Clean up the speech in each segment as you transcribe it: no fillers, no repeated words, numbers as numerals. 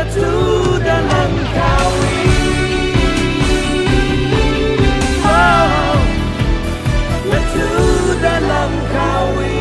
to the Langkawi. Oh, let's do the Langkawi.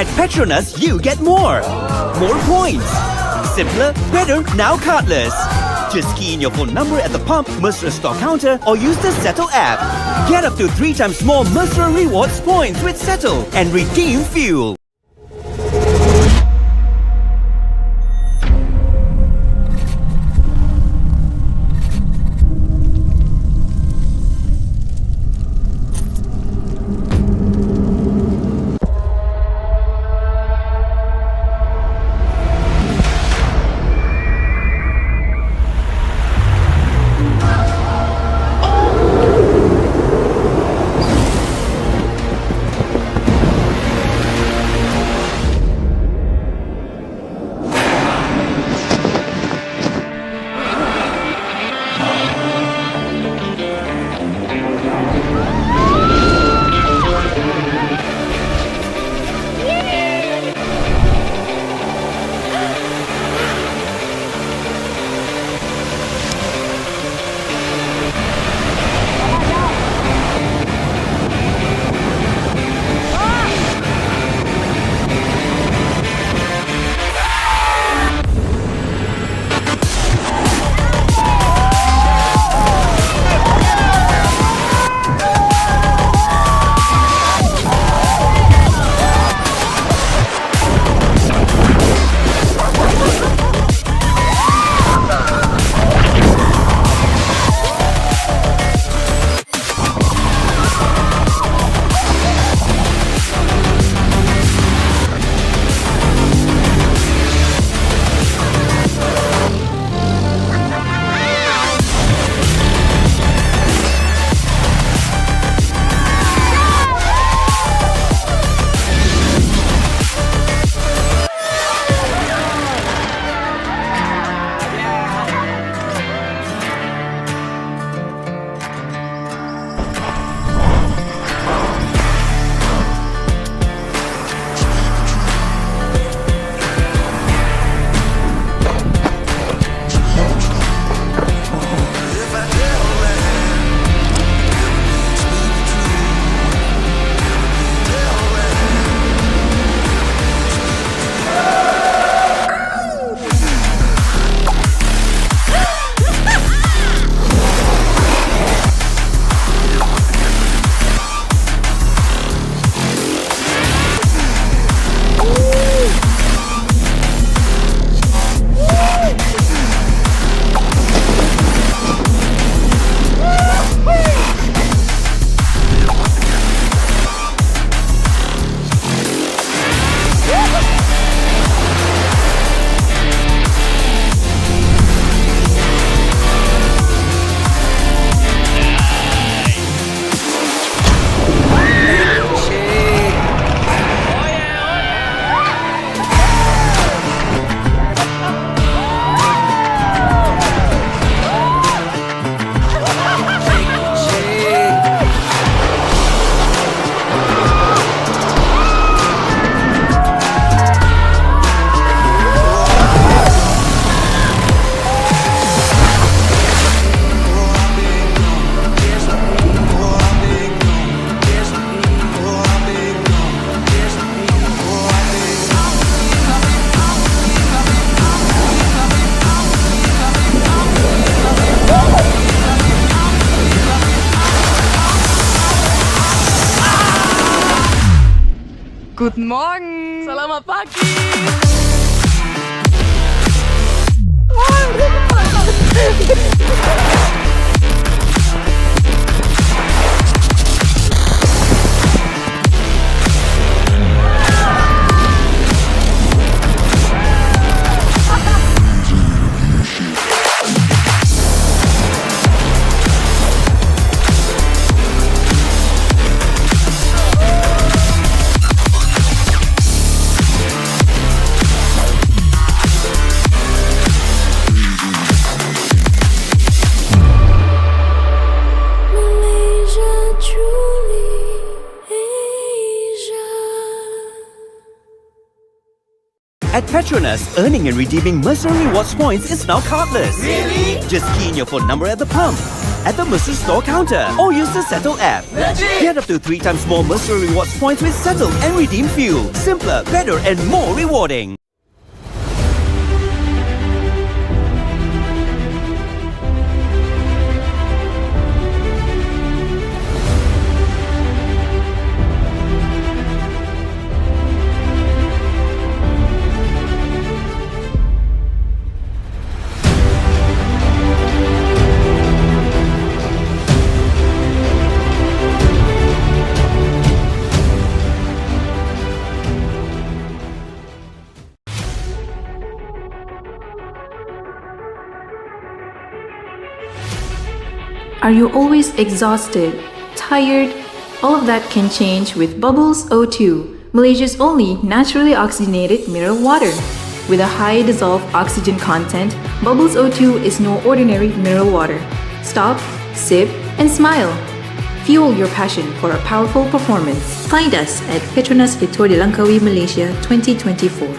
At PETRONAS, you get more! More points! Simpler, better, now cardless! Just key in your phone number at the pump, Mesra store counter, or use the Settle app. Get up to 3 times more Mesra rewards points with Settle and redeem fuel. Guten Morgen. Selamat pagi. Malaysia, truly Asia. At Petronas, earning and redeeming Mercer Rewards points is now cardless. Really? Just key in your phone number at the pump, at the Mercer store counter, or use the Settle app. Legit? Get up to 3 times more Mercer Rewards points with Settle and redeem fuel. Simpler, better, and more rewarding. Are you always exhausted, tired? All of that can change with Bubbles O2, Malaysia's only naturally oxygenated mineral water. With a high dissolved oxygen content, Bubbles O2 is no ordinary mineral water. Stop, sip, and smile. Fuel your passion for a powerful performance. Find us at PETRONAS Fitur di Langkawi, Malaysia 2024.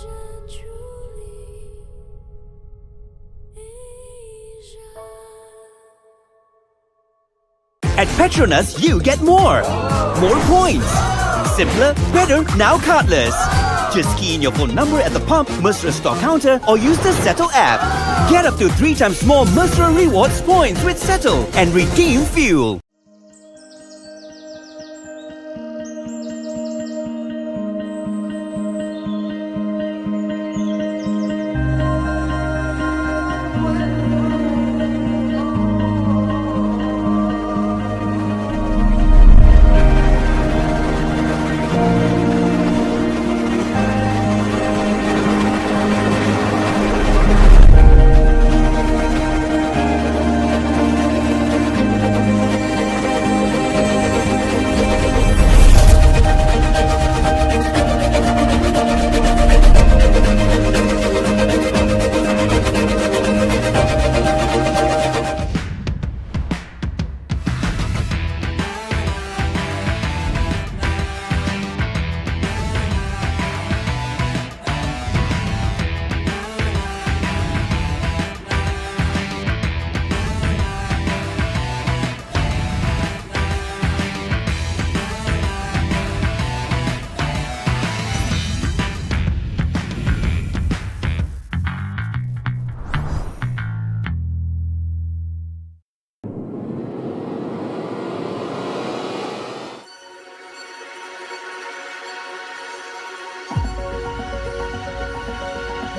Asia truly, Asia. At Petronas, you get more. More points. Simpler, better, now cardless. Just key in your phone number at the pump, Mesra store counter, or use the Settle app. Get up to 3 times more Mesra rewards points with Settle and redeem fuel.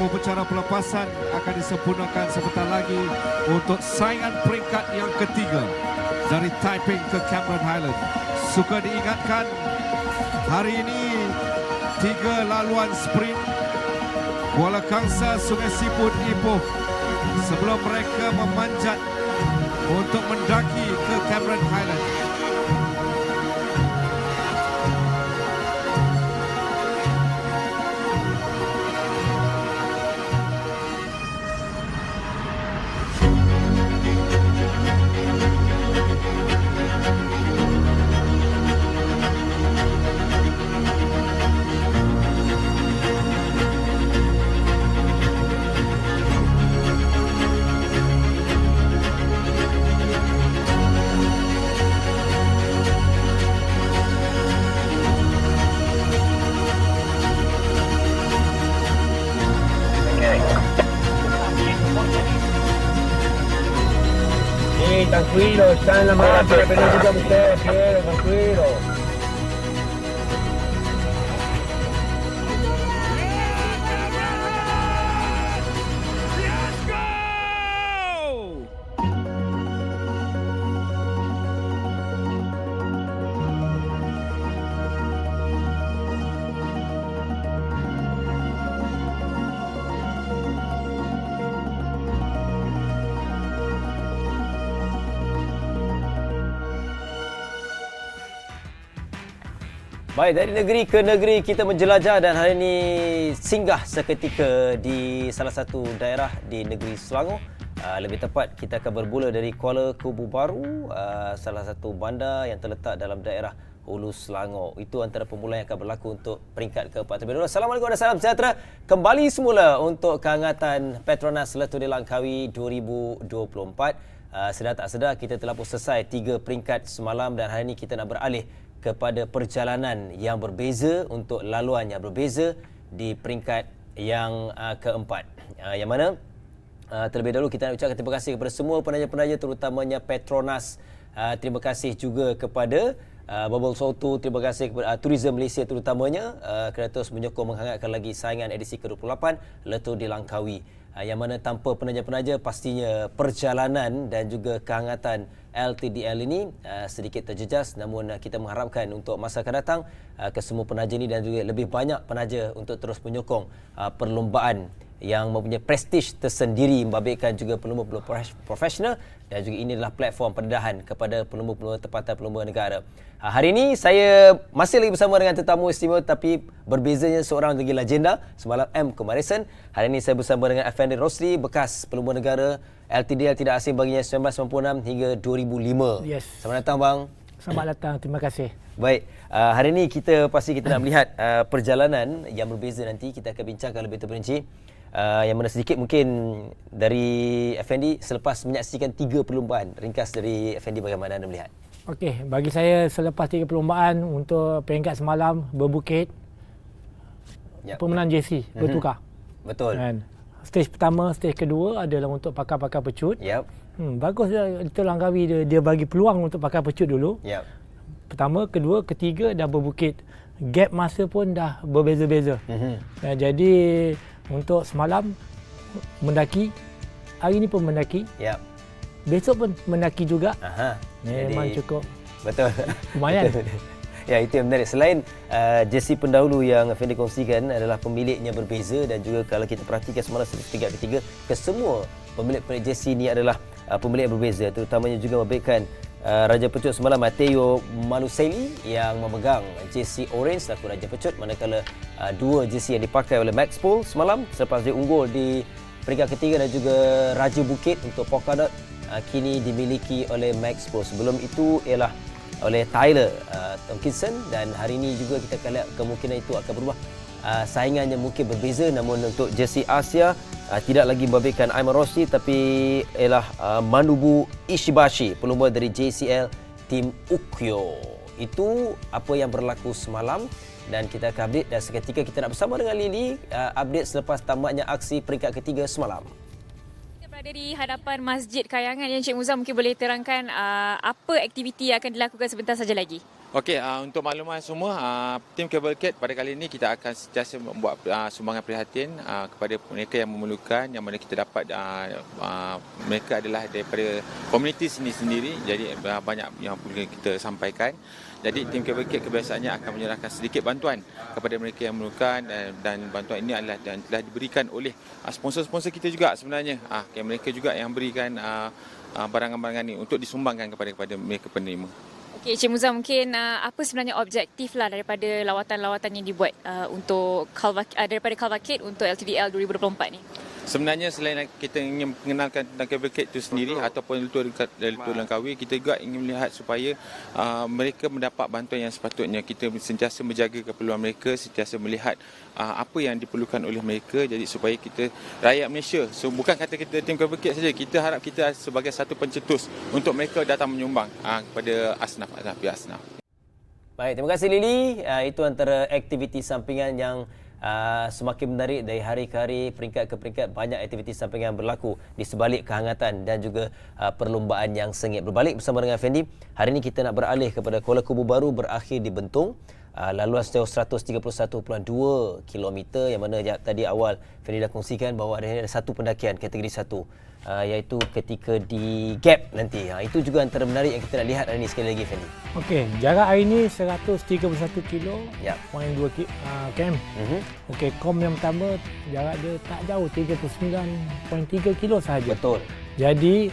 Upacara pelepasan akan disempurnakan sebentar lagi untuk saingan peringkat yang ketiga dari Taiping ke Cameron Highland. Suka diingatkan, hari ini 3 laluan sprint Kuala Kangsa, Sungai Siput, Ipoh sebelum mereka memanjat untuk mendaki ke Cameron Highland. Tranquilo, está en la mano para que no digan ustedes, quiero, tranquilo. Baik, dari negeri ke negeri kita menjelajah dan hari ini singgah seketika di salah satu daerah di negeri Selangor. Lebih tepat, kita akan bermula dari Kuala Kubu Bharu, salah satu bandar yang terletak dalam daerah Hulu Selangor. Itu antara permulaan yang akan berlaku untuk peringkat keempat. Terlebih dahulu, Assalamualaikum dan salam sejahtera. Kembali semula untuk kehangatan PETRONAS Leturi Langkawi 2024. Sedar tak sedar, kita telah pun selesai 3 peringkat semalam dan hari ini kita nak beralih kepada perjalanan yang berbeza untuk laluan yang berbeza di peringkat yang keempat. Yang mana terlebih dahulu kita nak ucapkan terima kasih kepada semua penaja-penaja terutamanya PETRONAS. Terima kasih juga kepada Bubble Soto, terima kasih kepada Tourism Malaysia terutamanya kerana terus menyokong menghangatkan lagi saingan edisi ke-28 Letur di Langkawi. Yang mana tanpa penaja-penaja pastinya perjalanan dan juga kehangatan LTDL ini sedikit terjejas, namun kita mengharapkan untuk masa akan datang kesemua penaja ini dan juga lebih banyak penaja untuk terus menyokong perlombaan yang mempunyai prestij tersendiri, membabitkan juga pelumba-pelumba profesional dan juga ini adalah platform pendedahan kepada pelumba-pelumba tempatan pelumba negara. Hari ini saya masih lagi bersama dengan tetamu istimewa tapi berbezanya seorang lagi legenda, semalam M. Kumarisan. Hari ini saya bersama dengan Effendi Rosli, bekas pelumba negara LTDL tidak asing baginya 1996 hingga 2005. Yes. Selamat datang bang. Selamat datang. Terima kasih. Baik, hari ini kita nak melihat perjalanan yang berbeza nanti. Kita akan bincangkan lebih terperinci. Yang mana sedikit mungkin dari Effendi selepas menyaksikan 3 perlombaan. Ringkas dari Effendi bagaimana anda melihat? Okey, bagi saya selepas 3 perlombaan untuk peringkat semalam berbukit, pemenang JC bertukar. Betul. Kan? Stage pertama, stage kedua adalah untuk pakar-pakar pecut. Bagus itu Langkawi dia bagi peluang untuk pakar pecut dulu. Pertama, kedua, ketiga dah berbukit. Gap masa pun dah berbeza-beza. Jadi untuk semalam mendaki, hari ini pun mendaki. Besok pun mendaki juga. Memang cukup. Betul. Lumayan. Ya, itu yang menarik. Selain jersey pendahulu yang Effendi kongsikan adalah pemiliknya berbeza, dan juga kalau kita perhatikan semalam peringkat ketiga, kesemua pemilik jersey ini adalah pemilik yang berbeza. Terutamanya juga memberikan Raja Pecut semalam Matteo Manuseli yang memegang jersey orange selaku Raja Pecut, manakala 2 jersey yang dipakai oleh Max Paul semalam selepas dia unggul di peringkat ketiga, dan juga Raja Bukit untuk Polkadot kini dimiliki oleh Max Paul. Sebelum itu ialah oleh Tyler Tomkinson, dan hari ini juga kita akan lihat kemungkinan itu akan berubah. Saingannya mungkin berbeza, namun untuk jersey Asia tidak lagi membabitkan Ayman Rossi, tapi ialah Manubu Ishibashi, pelumba dari JCL Tim Ukyo. Itu apa yang berlaku semalam, dan kita akan update, dan seketika kita nak bersama dengan Lily update selepas tamatnya aksi peringkat ketiga semalam. Berada di hadapan Masjid Kayangan yang Cik Muzam mungkin boleh terangkan apa aktiviti yang akan dilakukan sebentar saja lagi. Okey, untuk makluman semua, tim Cavalcade pada kali ini kita akan sentiasa membuat sumbangan prihatin kepada mereka yang memerlukan, yang mana kita dapat mereka adalah daripada komuniti sini sendiri, jadi banyak yang perlu kita sampaikan. Jadi tim Cavalcade kebiasaannya akan menyerahkan sedikit bantuan kepada mereka yang memerlukan, dan bantuan ini adalah dan telah diberikan oleh sponsor-sponsor kita juga sebenarnya. Mereka juga yang berikan barangan-barangan ini untuk disumbangkan kepada mereka penerima. Okey, Cik Muzam, mungkin apa sebenarnya objektif lah daripada lawatan-lawatan yang dibuat untuk daripada Cavalcade untuk LTDL 2024 ni? Sebenarnya selain kita ingin mengenalkan tentang Cavalcade itu sendiri ataupun Lutur Langkawi, kita juga ingin melihat supaya mereka mendapat bantuan yang sepatutnya. Kita sentiasa menjaga keperluan mereka, sentiasa melihat apa yang diperlukan oleh mereka, jadi supaya kita rakyat Malaysia, so bukan kata kita tim Cavalcade saja, kita harap kita sebagai satu pencetus untuk mereka datang menyumbang kepada asnaf. Baik, terima kasih Lily. Itu antara aktiviti sampingan yang semakin menarik dari hari ke hari, peringkat ke peringkat. Banyak aktiviti sampingan berlaku di sebalik kehangatan dan juga perlombaan yang sengit. Berbalik bersama dengan Effendi, hari ini kita nak beralih kepada Kuala Kubu Bharu berakhir di Bentong. Laluan sejauh 131.2 km, yang mana tadi awal Effendi dah kongsikan bahawa ada satu pendakian kategori 1, iaitu ketika di gap nanti. Itu juga antara menarik yang kita nak lihat hari ini. Sekali lagi Effendi. Okey, jarak hari ini 131 kilo, 0.2 km. Okey, kom yang pertama jarak dia tak jauh, 39.3 kilo sahaja. Betul. Jadi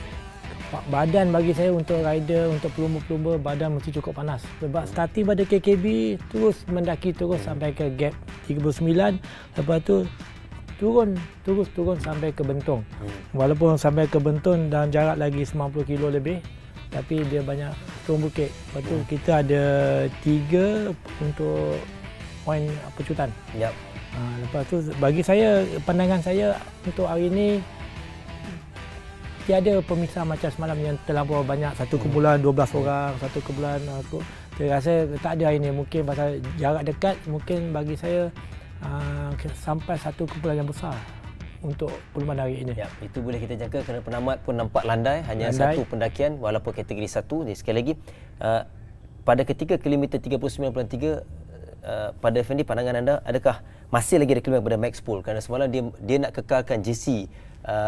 badan bagi saya untuk rider, untuk pelumba-pelumba, badan mesti cukup panas. Sebab starting pada KKB terus mendaki terus sampai ke gap 39, lepas tu turun sampai ke Bentong. Walaupun sampai ke Bentong dan jarak lagi 90 kilo lebih, tapi dia banyak turun bukit. Lepas tu kita ada 3 untuk poin pecutan. Lepas tu bagi saya, pandangan saya untuk hari ini tiada pemisah macam semalam yang terlampau banyak, satu kumpulan 12 orang, satu kumpulan aku. Saya rasa tak ada hari ini, mungkin pasal jarak dekat, mungkin bagi saya sampai satu kumpulan yang besar untuk perlombaan hari ini. Itu boleh kita jangka kerana penamat pun nampak landai, hanya satu pendakian walaupun kategori 1. Jadi sekali lagi, pada ketika kilometer 39.3, pada Effendi, pandangan anda, adakah masih lagi ada kelebihan pada Max Paul? Kerana semalam dia nak kekalkan jersey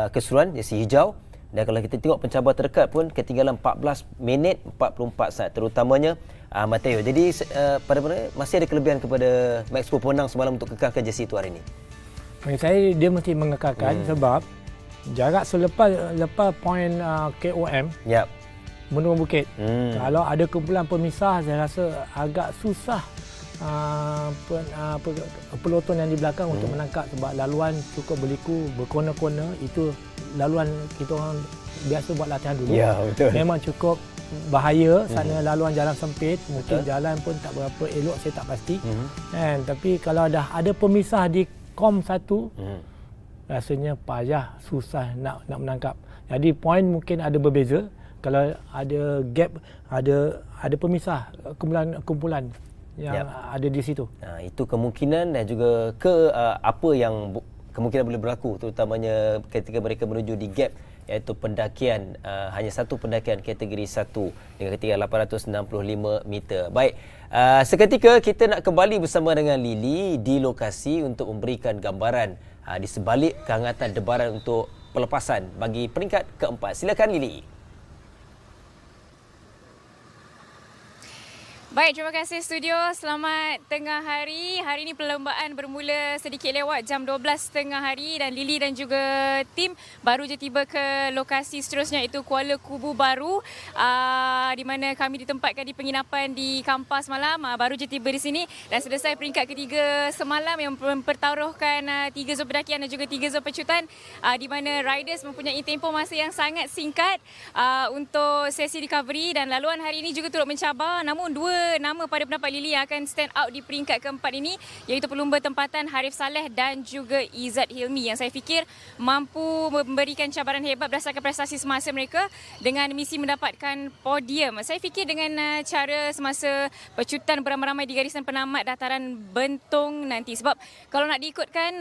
keseluruhan, jersey hijau. Dan kalau kita tengok pencabar terdekat pun ketinggalan 14 minit 44 saat, terutamanya Matteo. Jadi pada mana masih ada kelebihan kepada Max Paul pemenang semalam untuk kekalkan jersey itu hari ini? Bagi saya dia mesti mengekalkan sebab jarak selepas poin KOM menurun bukit. Kalau ada kumpulan pemisah, saya rasa agak susah peloton yang di belakang untuk menangkap, sebab laluan cukup berliku, berkona-kona. Itu laluan kita orang biasa buat latihan dulu. Ya, betul. Memang cukup bahaya, sana laluan jalan sempit, mungkin jalan pun tak berapa elok, saya tak pasti. Kan, tapi kalau dah ada pemisah di kom satu, rasanya payah, susah nak menangkap. Jadi poin mungkin ada berbeza. Kalau ada gap, ada pemisah kumpulan yang ada di situ. Itu kemungkinan dan juga apa yang kemungkinan boleh berlaku, terutamanya ketika mereka menuju di gap, iaitu pendakian hanya satu pendakian kategori 1 dengan ketinggian 865 meter. Baik, seketika kita nak kembali bersama dengan Lily di lokasi untuk memberikan gambaran di sebalik kehangatan debaran untuk pelepasan bagi peringkat keempat. Silakan Lily. Baik, terima kasih studio. Selamat tengah hari. Hari ini perlombaan bermula sedikit lewat jam 12 tengah hari dan Lily dan juga tim baru je tiba ke lokasi seterusnya, iaitu Kuala Kubu Bharu, di mana kami ditempatkan di penginapan di Kampas malam. Baru je tiba di sini dan selesai peringkat ketiga semalam yang mempertaruhkan 3 zon pendakian dan juga 3 zon pecutan, di mana riders mempunyai tempoh masa yang sangat singkat untuk sesi recovery, dan laluan hari ini juga turut mencabar. Namun dua nama pada pendapat Lily yang akan stand out di peringkat keempat ini, iaitu pelumba tempatan Harif Saleh dan juga Izzat Hilmi, yang saya fikir mampu memberikan cabaran hebat berdasarkan prestasi semasa mereka dengan misi mendapatkan podium. Saya fikir dengan cara semasa pecutan beramai-ramai di garisan penamat dataran Bentong nanti, sebab kalau nak diikutkan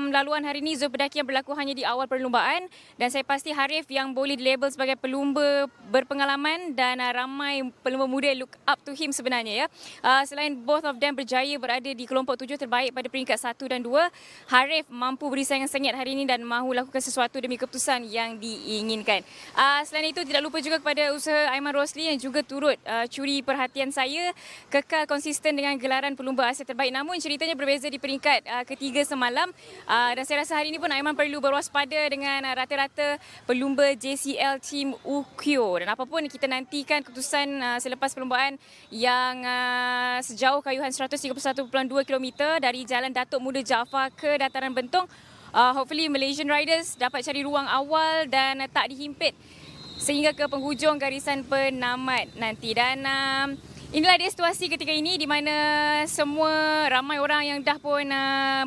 laluan hari ini zon pendakian berlaku hanya di awal perlumbaan, dan saya pasti Harif yang boleh dilabel sebagai pelumba berpengalaman dan ramai pelumba muda look up to him sebenarnya, ya. Selain both of them berjaya berada di kelompok 7 terbaik pada peringkat 1 dan 2, Harif mampu beri saingan sengit hari ini dan mahu lakukan sesuatu demi keputusan yang diinginkan. Selain itu, tidak lupa juga kepada usaha Aiman Rosli yang juga turut curi perhatian saya, kekal konsisten dengan gelaran pelumba Asia terbaik. Namun ceritanya berbeza di peringkat ketiga semalam, dan saya rasa hari ini pun Aiman perlu berwaspada dengan rata-rata pelumba JCL Team Ukyo. Dan apapun kita nantikan keputusan selepas perlumbaan yang sejauh kayuhan 131.2 km dari Jalan Datuk Muda Jaafar ke Dataran Bentong. Hopefully Malaysian riders dapat cari ruang awal dan tak dihimpit sehingga ke penghujung garisan penamat nanti. Dan inilah dia situasi ketika ini di mana ramai orang yang dah pun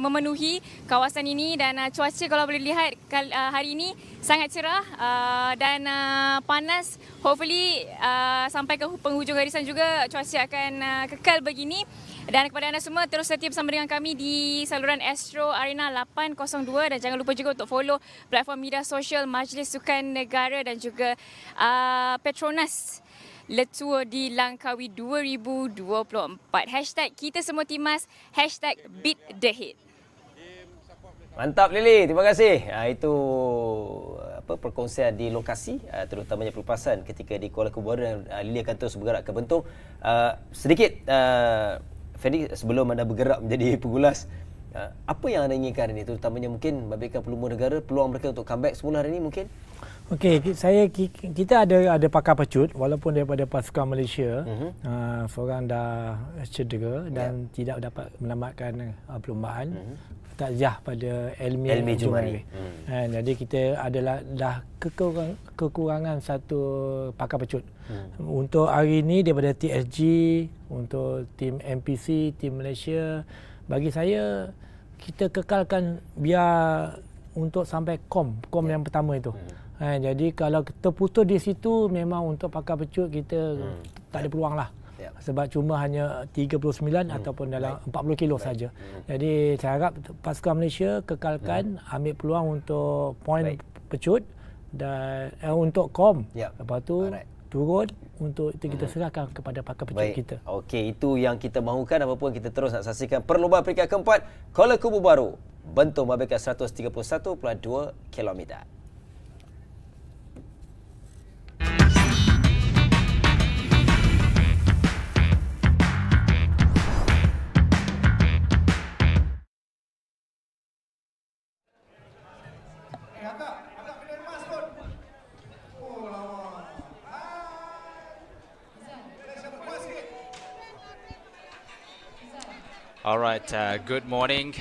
memenuhi kawasan ini, dan cuaca kalau boleh lihat hari ini sangat cerah dan panas. Hopefully sampai ke penghujung garisan juga cuaca akan kekal begini. Dan kepada anda semua, terus setia bersama dengan kami di saluran Astro Arena 802, dan jangan lupa juga untuk follow platform media sosial Majlis Sukan Negara dan juga PETRONAS Letua di Langkawi 2024. #kita semua Timas, #beat the hit. Mantap Lily, terima kasih. Itu perkongsian di lokasi, terutamanya pelepasan ketika di Kuala Kubu, dan Lily akan terus bergerak ke Bentong. Sedikit Fendi, sebelum anda bergerak menjadi pengulas, apa yang anda inginkan ini, terutamanya mungkin babitkan pelumba negara, peluang mereka untuk comeback semula hari ini mungkin? Okey, kita ada pakar pecut walaupun daripada pasukan Malaysia. Seorang dah cedera dan tidak dapat menamatkan perlumbaan. Takziah pada Elmi Jumari. Jadi kita dah kekurangan satu pakar pecut. Untuk hari ini daripada TSG, untuk tim MPC, tim Malaysia, bagi saya kita kekalkan biar untuk sampai kom yang pertama itu. Jadi kalau terputus di situ, memang untuk pakar pecut kita tak ada peluang lah. Sebab cuma hanya 39 ataupun dalam 40 kilo saja. Jadi saya harap pasukan Malaysia kekalkan, ambil peluang untuk poin pecut dan untuk kom. Lepas tu turun untuk itu kita serahkan kepada pakar pecut kita. Okey, itu yang kita mahukan. Apapun kita terus nak saksikan perlombaan peringkat keempat Kuala Kubu Bharu, Bentong babitkan 131.2 km. All right, good morning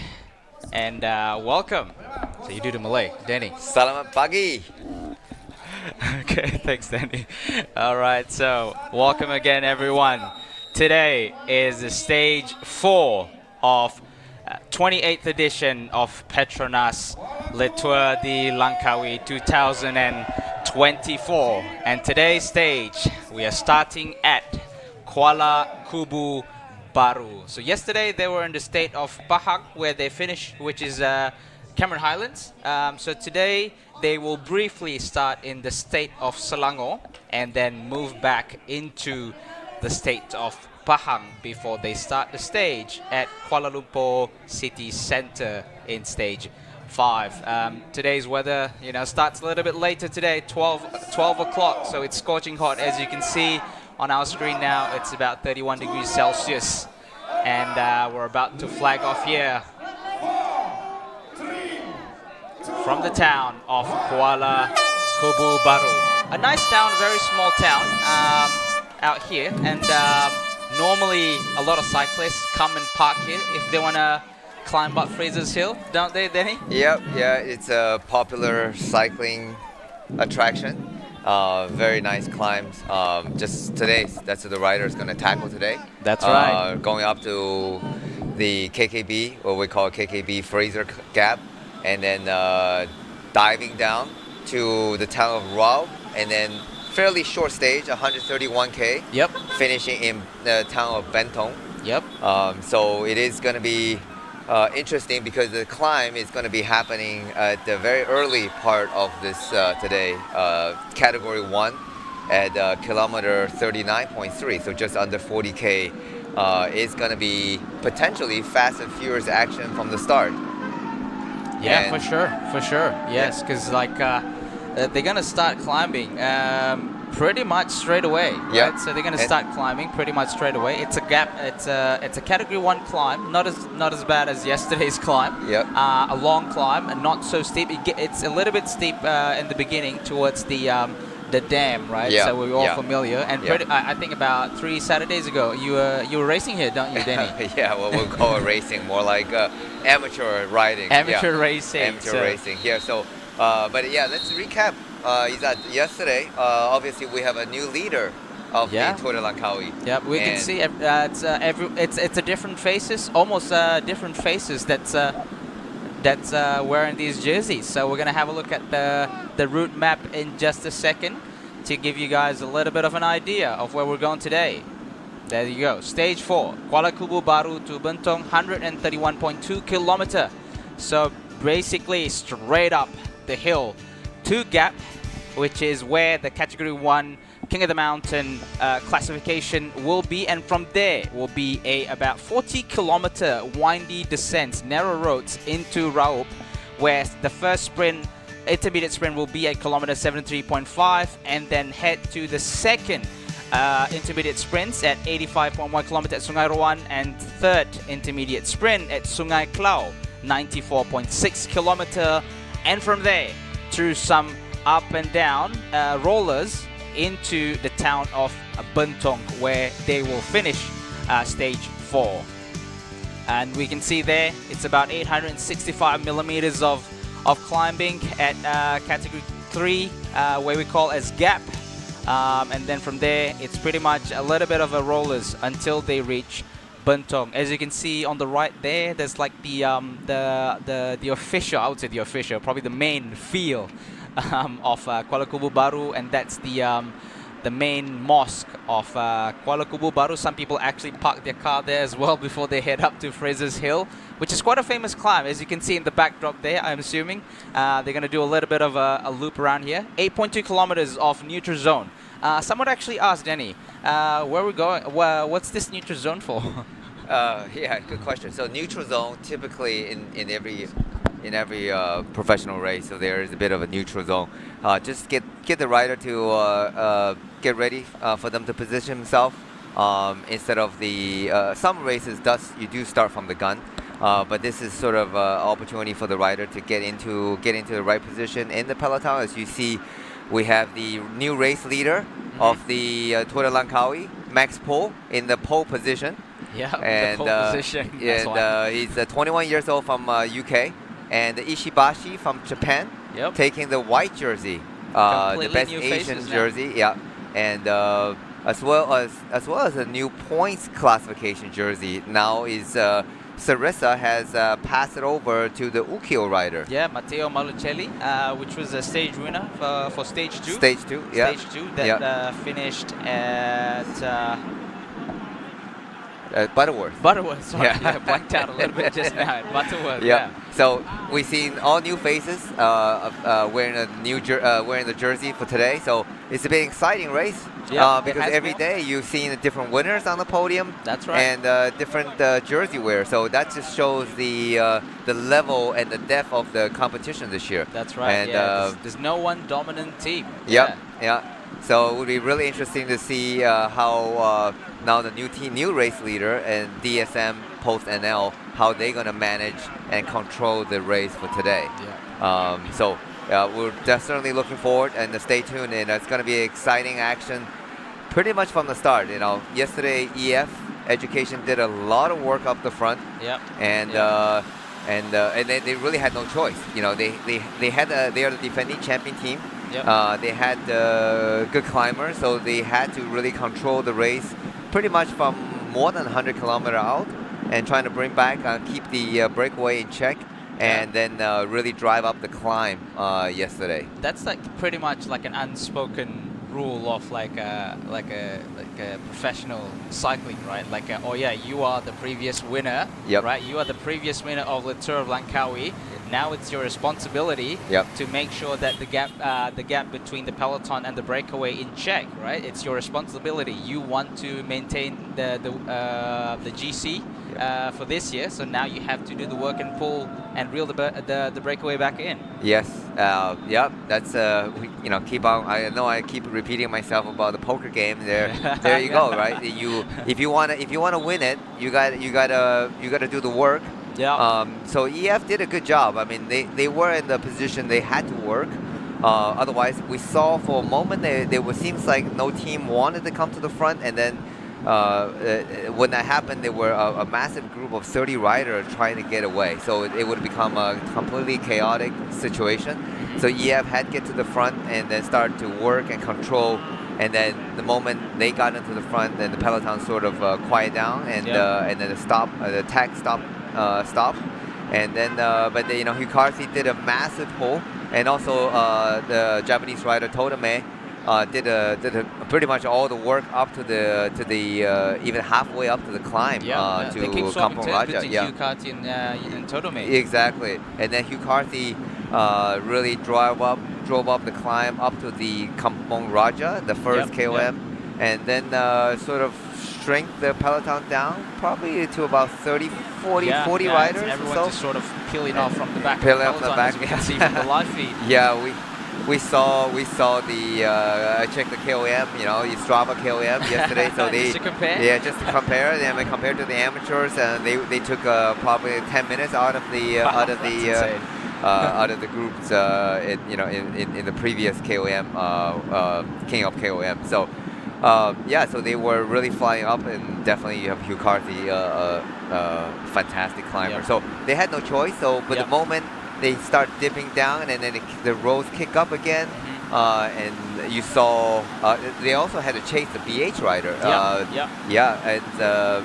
and welcome. So you do the Malay, Danny. Selamat pagi. Okay, thanks, Danny. All right, so welcome again, everyone. Today is the stage 4 of 28th edition of PETRONAS Le Tour de Langkawi 2024. And today's stage, we are starting at Kuala Kubu, Bharu. So yesterday they were in the state of Pahang where they finished, which is Cameron Highlands. So today they will briefly start in the state of Selangor and then move back into the state of Pahang before they start the stage at Kuala Lumpur City Centre in stage 5. Today's weather, starts a little bit later today, 12 o'clock, so it's scorching hot. As you can see on our screen now, it's about 31 degrees Celsius, and we're about to flag off here from the town of Kuala Kubu, Bharu. A nice town, very small town out here, and normally a lot of cyclists come and park here if they want to climb up Fraser's Hill, don't they, Denny? Yep, yeah, it's a popular cycling attraction. Very nice climbs. Just today, that's what the rider is going to tackle today. That's right. Going up to the KKB, what we call KKB Fraser Gap, and then diving down to the town of Rao, and then fairly short stage, 131k. Yep. Finishing in the town of Bentong. Yep. So it is going to be interesting because the climb is going to be happening at the very early part of this today, category 1 at kilometer 39.3, so just under 40k. It's going to be potentially fast and furious action from the start. Yeah, for sure. Yes, because they're gonna start climbing pretty much straight away. Yeah. Right? So they're gonna start climbing pretty much straight away. It's a gap. It's a category 1 climb, not as bad as yesterday's climb. Yep. A long climb and not so steep. It's a little bit steep in the beginning towards the dam, right? Yeah. So we're all familiar. And I think about 3 Saturdays ago, you were racing here, don't you, Danny? Yeah, well, we'll call it racing, more like amateur riding. Amateur racing. Amateur racing. Yeah. So, but yeah, let's recap. Is that yesterday? Obviously, we have a new leader of the Tour de Langkawi. Yeah, we can see it's a different faces, almost different faces that's wearing these jerseys. So we're gonna have a look at the route map in just a second to give you guys a little bit of an idea of where we're going today. There you go. Stage 4, Kuala Kubu Bharu to Bentong, 131.2 kilometer. So basically straight up the hill to Gap, which is where the category 1 King of the Mountain classification will be, and from there will be about 40 kilometer windy descents, narrow roads into Raup, where the first intermediate sprint will be at kilometer 73.5, and then head to the second intermediate sprints at 85.1 kilometer at Sungai Roan, and third intermediate sprint at Sungai Klau, 94.6 kilometer, and from there through some up and down rollers into the town of Bentong, where they will finish stage 4. And we can see there it's about 865 millimeters of climbing at category 3, where we call as Gap, and then from there it's pretty much a little bit of a rollers until they reach Bentong. As you can see on the right there's like the official, I would say the official, probably the main field of Kuala Kubu Bharu, and that's the main mosque of Kuala Kubu Bharu. Some people actually park their car there as well before they head up to Fraser's Hill, which is quite a famous climb, as you can see in the backdrop there. I'm assuming they're going to do a little bit of a loop around here. 8.2 kilometers of neutral zone. Someone actually asked Denny, where we're going. What's this neutral zone for? Yeah, good question. So neutral zone, typically in every professional race, so there is a bit of a neutral zone. Just get the rider to get ready for them to position himself. Instead of the some races, you do start from the gun, but this is sort of an opportunity for the rider to get into the right position in the peloton. As you see, we have the new race leader of the Tour de Langkawi, Max Pohl, in the pole position. Yeah, and, the pole position. And he's 21 years old from UK, and Ishibashi from Japan, taking the white jersey the Completely best new Asian faces now. jersey. Yeah, and as well as a new points classification jersey. Now is Sarissa has passed it over to the Ukio rider. Yeah, Matteo Malucelli, which was a stage winner for stage 2. Stage 2, yeah. Stage 2 that finished at Butterworth. Butterworth, sorry. Yeah. Yeah, blanked out a little bit just now at Butterworth. Yeah. So we've seen all new faces wearing wearing the jersey for today. So it's a bit exciting race. Yeah, Because every day you've seen different winners on the podium. That's right. And different jersey wear. So that just shows the level and the depth of the competition this year. That's right. And there's no one dominant team. Yep. Yeah. So it would be really interesting to see how now the new race leader and DSM Post NL, how they're going to manage and control the race for today. Yeah. So we're definitely looking forward and stay tuned. And it's going to be exciting action pretty much from the start. Yesterday EF Education did a lot of work up the front. Yep. And they really had no choice. They are the defending champion team. Yep. They had good climbers, so they had to really control the race pretty much from more than 100 kilometers out and trying to bring back, keep the breakaway in check, and then really drive up the climb yesterday. That's pretty much like an unspoken rule of like a professional cycling, right? Oh yeah, you are the previous winner, right? You are the previous winner of the Tour of Langkawi. Now it's your responsibility to make sure that the gap between the peloton and the breakaway in check, right? It's your responsibility. You want to maintain the GC for this year, so now you have to do the work and pull and reel the breakaway back in. Yes, that's keep on. I know I keep repeating myself about the poker game. There you go, right? If you wanna win it, you gotta do the work. Yeah. So EF did a good job. I mean, they were in the position they had to work. Otherwise, we saw for a moment seems like no team wanted to come to the front, and then when that happened, there were a massive group of 30 riders trying to get away. So it would become a completely chaotic situation. So EF had to get to the front and then start to work and control. And then the moment they got into the front, then the peloton sort of quiet down, and then the attack stopped. And then Hugh Carthy did a massive pull, and also the Japanese rider Totome did pretty much all the work up to the even halfway up to the climb to Kampong Raja. Hugh Carthy and Totome. Exactly, and then Hugh Carthy really drove up the climb up to the Kampong Raja, the first KOM, and then sort of shrink the peloton down probably to about 40 riders. Everyone or so. just sort of peeling off from the back. Peeling off the back. As we can see from the live feed. Yeah, we saw the I checked the KOM, Strava KOM yesterday. So just to compare. Yeah, just to compare. And compared to the amateurs, they took probably 10 minutes out of the out of the groups in the previous KOM King of KOM. So. So they were really flying up, and definitely you have Hugh Carthy, fantastic climber. So they had no choice. So, but the moment they start dipping down, and then the roads kick up again, and you saw they also had to chase the BH rider.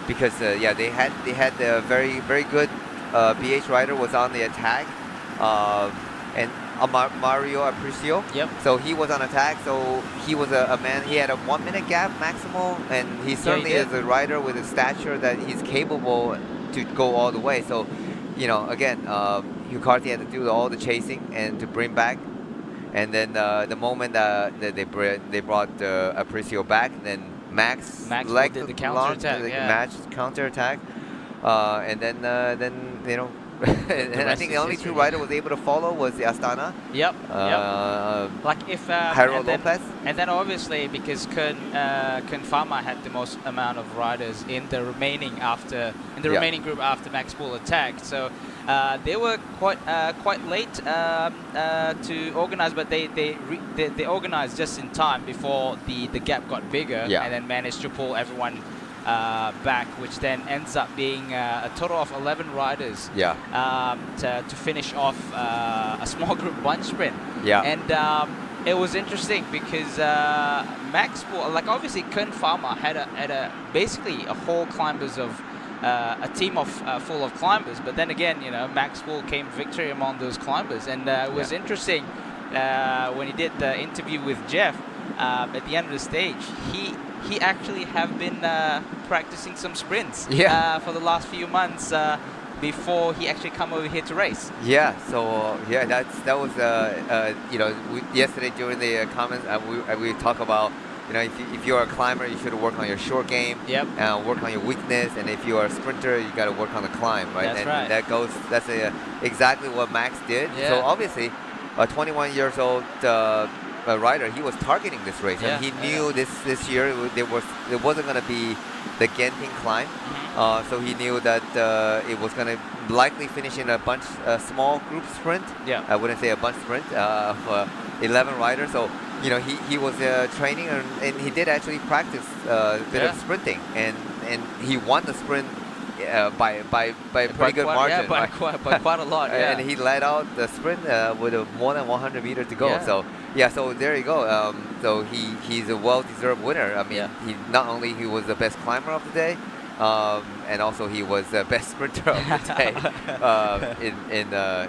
Because they had a very very good BH rider was on the attack, and. Mario Apricio. So he was on attack. So he was a man. He had a 1 minute gap maximal, and he certainly is a rider with a stature that he's capable to go all the way. So, again, Hugh Carthy had to do all the chasing and to bring back. And then the moment that they brought Apricio back, then Max did the counter attack. Counter attack, and then and I think the only two riders was able to follow was the Astana. Harold Lopez. And then obviously because Kern Pharma had the most amount of riders in the remaining remaining group after Max Bull attacked. So they were quite late to organize, but they organized just in time before the gap got bigger, and then managed to pull everyone back, which then ends up being a total of 11 riders to finish off a small group bunch sprint. And it was interesting because Max Bull, like obviously Kun Pharma had a basically a whole climbers of a team of full of climbers, but then again, you know, Max Bull came victory among those climbers, and it was interesting when he did the interview with Jeff at the end of the stage. He actually have been practicing some sprints for the last few months before he actually come over here to race. Yeah, so that was you know, yesterday during the comments we talk about, you know, if you're a climber, you should work on your short game. Yep. Work on your weakness, and if you are a sprinter, you got to work on the climb, right? That's right. That's exactly what Max did. Yeah. So obviously, a 21 years old rider, he was targeting this race, and he knew this year it wasn't going to be the Genting climb. So he knew that it was going to likely finish in a small group sprint. Yeah. I wouldn't say a bunch sprint of 11 riders. So, you know, he was training, and he did actually practice a bit of sprinting, and he won the sprint by a pretty good margin. Yeah, by quite a lot. Yeah. And he led out the sprint with more than 100 meters to go. Yeah. So there you go. So he's a well-deserved winner. I mean, he not only he was the best climber of the day, and also he was the best sprinter of the day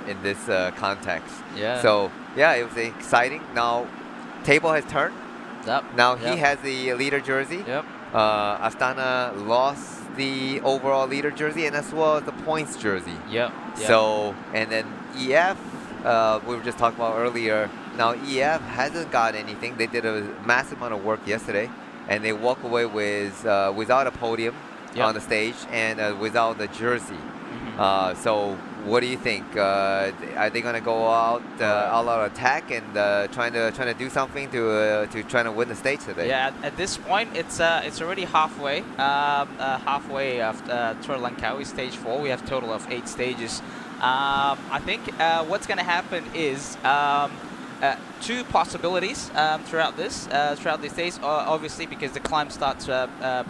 in this context. Yeah. So yeah, it was exciting. Now, table has turned. Yep. Now he has the leader jersey. Yep. Astana lost the overall leader jersey and as well as the points jersey. Yep. So, and then EF, we were just talking about earlier. Now EF hasn't got anything. They did a massive amount of work yesterday, and they walk away with without a podium on the stage and without the jersey. So what do you think? Are they going to go out all out attack and trying to do something to trying to win the stage today? Yeah, at this point it's already halfway of Tour Langkawi stage 4. We have a total of 8 stages. I think what's going to happen is 2 possibilities throughout this stage. Obviously, because the climb starts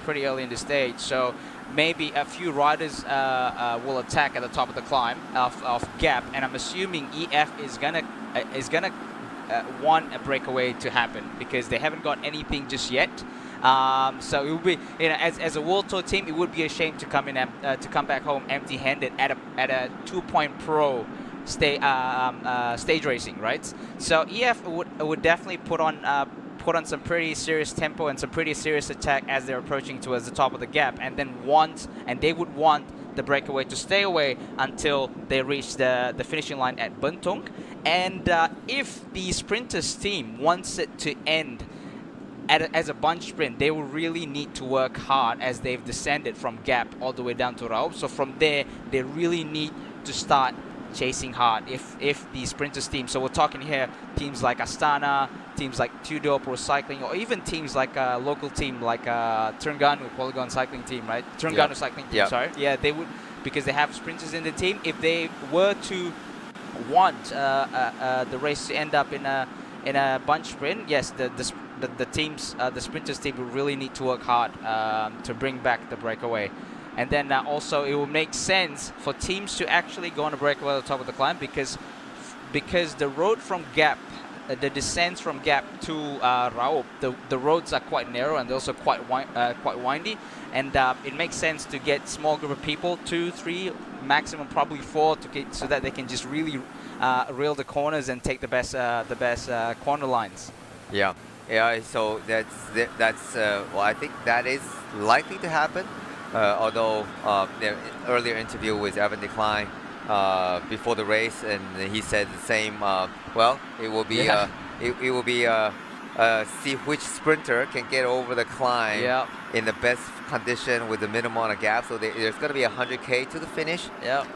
pretty early in the stage, so maybe a few riders will attack at the top of the climb of gap, and I'm assuming EF is gonna want a breakaway to happen because they haven't got anything just yet. So it would be, you know, as a World Tour team, it would be a shame to come back home empty-handed at a 2-point pro stage racing, right? So EF would definitely put on some pretty serious tempo and some pretty serious attack as they're approaching towards the top of the gap, and then they would want the breakaway to stay away until they reach the finishing line at Bentong. And if the sprinters team wants it to end as a bunch sprint, they will really need to work hard as they've descended from gap all the way down to Raup. So from there, they really need to start chasing hard if the sprinters team, so we're talking here teams like Astana, teams like Tudor Pro Cycling, or even teams like a local team like Terengganu Polygon Cycling Team, right? Terengganu Cycling Team, sorry. Yeah, they would, because they have sprinters in the team. If they were to want the race to end up in a bunch sprint, yes, the teams, the sprinters team will really need to work hard to bring back the breakaway. And then also it will make sense for teams to actually go on a breakaway at the top of the climb because the road from gap, the descents from gap to Raup, the roads are quite narrow and also quite windy, and it makes sense to get small group of people, 2, 3, maximum probably 4, so that they can just really rail the corners and take the best corner lines. Yeah. So that's well, I think that is likely to happen. Although the earlier interview with Evan Decline before the race, and he said the same. Well, it will be it will be see which sprinter can get over the climb in the best condition with the minimum amount of gap. So there's going to be 100K to the finish.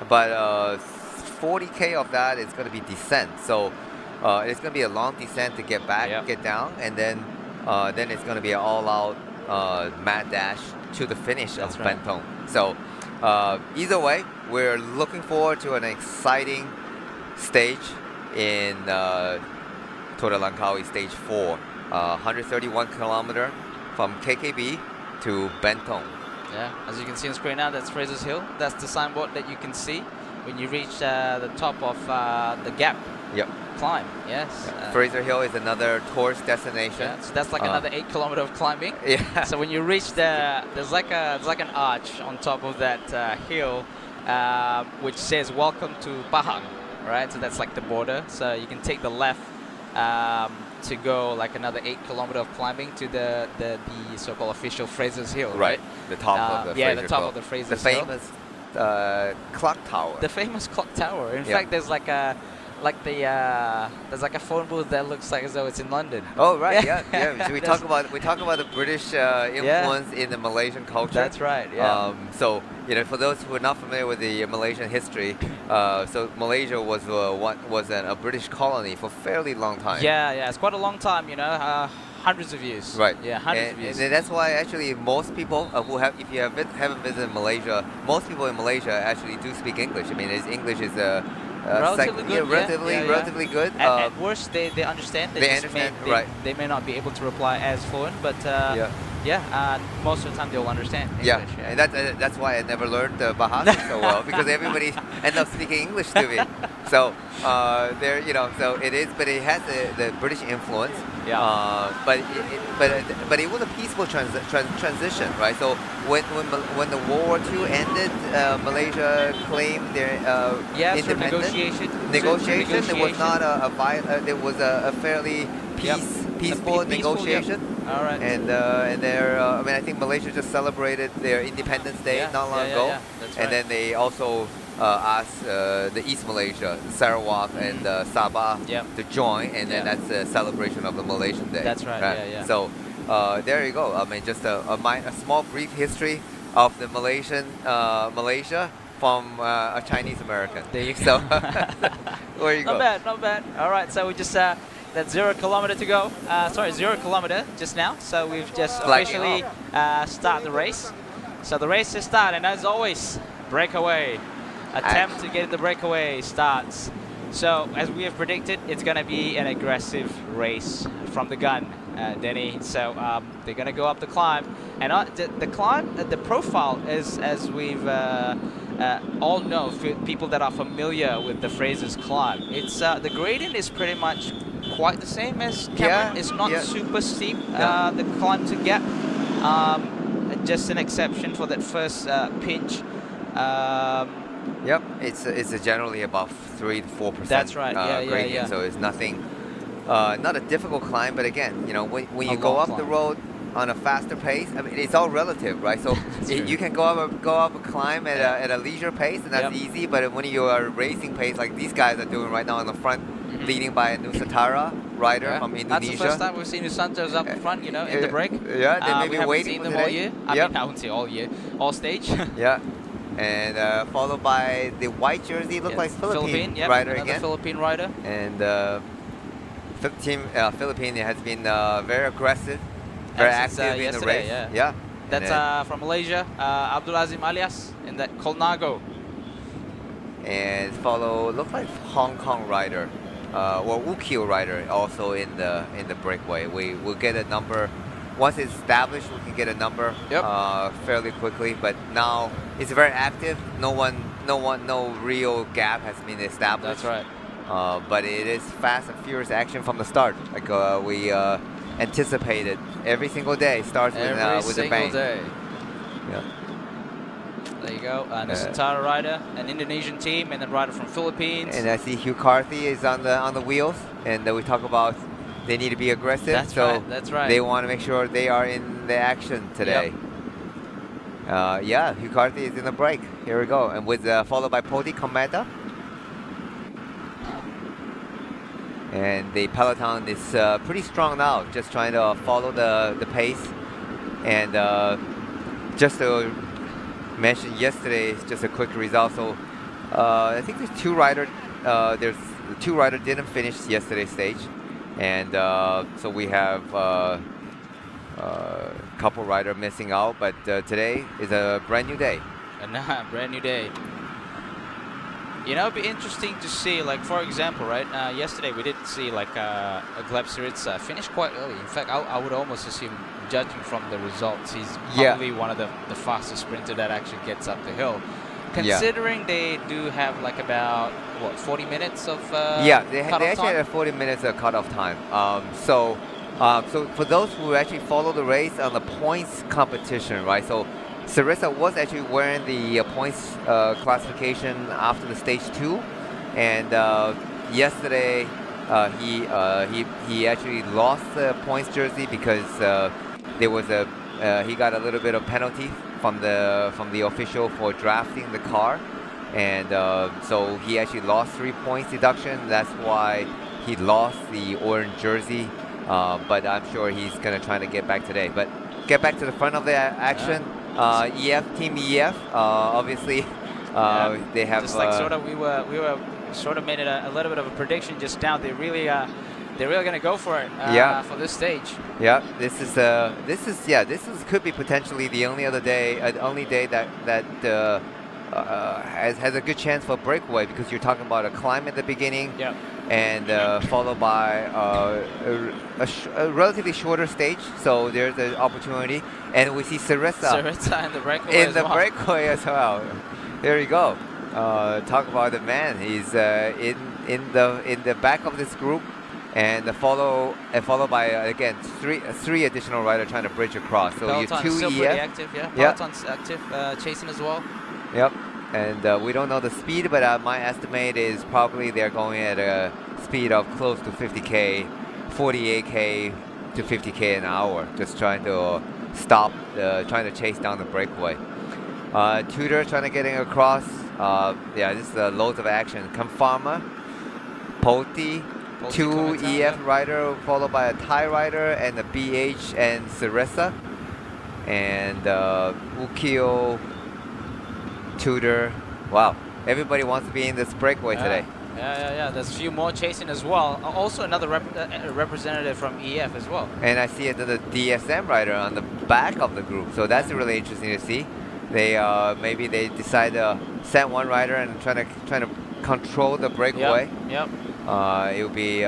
But 40K of that is going to be descent. So it's going to be a long descent to get back, get down, and then it's going to be an all-out mad dash to the finish of Bentong. So either way, we're looking forward to an exciting stage in Tour Langkawi stage 4, 131 kilometer from KKB to Bentong. Yeah, as you can see on screen now, that's Fraser's Hill. That's the signboard that you can see. when you reach the top of the gap Yep. climb. Yes. Fraser Hill is another tourist destination. Yeah, so that's like another 8 kilometer of climbing. Yeah. So when you reach there's like an arch on top of that hill, which says "Welcome to Pahang," right? So that's like the border. So you can take the left to go like another 8 kilometer of climbing to the so-called official Fraser's Hill. Right. The top of the Fraser the top Hill. of the Fraser's The Hill. famous clock tower. The famous clock tower. In fact, there's there's like a phone booth that looks like as though it's in London. Oh right, yeah. So we talk about the British influence in the Malaysian culture. That's right. Yeah. So for those who are not familiar with the Malaysian history, so Malaysia was a British colony for a fairly long time. Yeah. It's quite a long time. Hundreds of years. Right. Yeah, hundreds of years. And that's why actually most people if you haven't visited Malaysia, most people in Malaysia actually do speak English. I mean, English is relatively good. Relatively good. At worst, they understand. They understand, right. They may not be able to reply as fluent, but most of the time they'll understand English. And that's why I never learned Bahasa so well, because everybody ends up speaking English to me. So so it is, but it has the British influence. Yeah. But it was a peaceful transition, right? So when the World War II ended, Malaysia claimed their independence. Negotiation. There was not there was a fairly peaceful negotiation. All right. And I think Malaysia just celebrated their Independence Day not long ago. That's and then they also asked the East Malaysia, Sarawak and Sabah to join, and then that's a celebration of the Malaysian Day. That's right. Yeah. So there you go. I mean, just a small brief history of the Malaysia from a Chinese American. There you go. So there you go. Not bad. All right, so we just that's 0 kilometer to go. 0 kilometer just now. So we've just officially started the race. So the race has started, and as always, breakaway. Attempt to get the breakaway starts. So as we have predicted, it's going to be an aggressive race from the gun, Denny. So they're going to go up the climb, and the climb, the profile is, as we've all know, for people that are familiar with the Fraser's climb, it's the gradient is pretty much quite the same as Cameron. It's not super steep. The climb to gap, just an exception for that first pinch. Yep, it's generally about 3 to 4%. That's right. Gradient, so it's nothing, not a difficult climb. But again, when you go up the road on a faster pace, I mean, it's all relative, right? So you can go up a climb at a leisure pace, and that's easy. But when you are racing pace like these guys are doing right now on the front, leading by a Nusantara rider from Indonesia. That's the first time we've seen Nusanta's up front, in the break. Yeah, they may be waiting them today. all year. I mean, I wouldn't say all year, all stage. Yeah. And followed by the white jersey, looked like Philippine rider again. Philippine rider. And Philippine has been very aggressive, very active in the race. Yeah. That's from Malaysia, Abdul Azim Alias in that Colnago. And looked like Hong Kong rider, or Ukio rider, also in the breakaway. We'll get a number. Once it's established, we can get a number fairly quickly. But now it's very active. No real gap has been established. That's right. But it is fast and furious action from the start. Like we anticipated. Every single day starts with a bang. Every single day. Yeah. There you go. Nusantara rider, an Indonesian team, and then rider from Philippines. And I see Hugh Carthy is on the wheels, and we talk about. They need to be aggressive, that's right. They want to make sure they are in the action today. Hugh Carthy is in the break. Here we go, and followed by Poti Kometa. And the peloton is pretty strong now, just trying to follow the pace. And just to mention yesterday's just a quick result. So I think there's two riders. The two riders didn't finish yesterday's stage. And so we have a couple rider missing out, but today is a brand new day. Brand new day. It'd be interesting to see, like, for example, right, yesterday we did see, like, Gleb Syriza finish quite early. In fact, I would almost assume, judging from the results, he's probably one of the fastest sprinter that actually gets up the hill. Considering they do have like about, what, 40 minutes of yeah, they cutoff actually time? had 40 minutes of cutoff time. So for those who actually follow the race on the points competition, right? So Sarissa was actually wearing the points classification after the stage 2, and yesterday he actually lost the points jersey because there was he got a little bit of penalty from the official for drafting the car, and so he actually lost 3 points deduction. That's why he lost the orange jersey. But I'm sure he's gonna try to get back today. But get back to the front of the action. Team EF, obviously, they have just like sort of we were sort of made it a little bit of a prediction just now. They're really gonna go for it. For this stage. Yeah, this is could be potentially the only day that has a good chance for breakaway, because you're talking about a climb at the beginning. Yeah. And followed by a relatively shorter stage, so there's an opportunity, and we see Sarissa in the breakaway as well. There you go. Talk about the man. He's in the back of this group, and followed by again three additional riders trying to bridge across. So you Peloton's two still EF. pretty active, yeah. Peloton's active, chasing as well. Yep. And we don't know the speed, but my estimate is probably they're going at a speed of close to 50k, 48k to 50k an hour, just trying to trying to chase down the breakaway. Tudor trying to getting across. This is loads of action. Kamfama, Poti, 2 EF rider, followed by a Thai rider, and a BH and Sarissa, and Ukio, Tudor. Wow, everybody wants to be in this breakaway today. Yeah. There's a few more chasing as well. Also another representative from EF as well. And I see another DSM rider on the back of the group, so that's really interesting to see. They maybe they decide to send one rider and trying to control the breakaway. Yep. It will be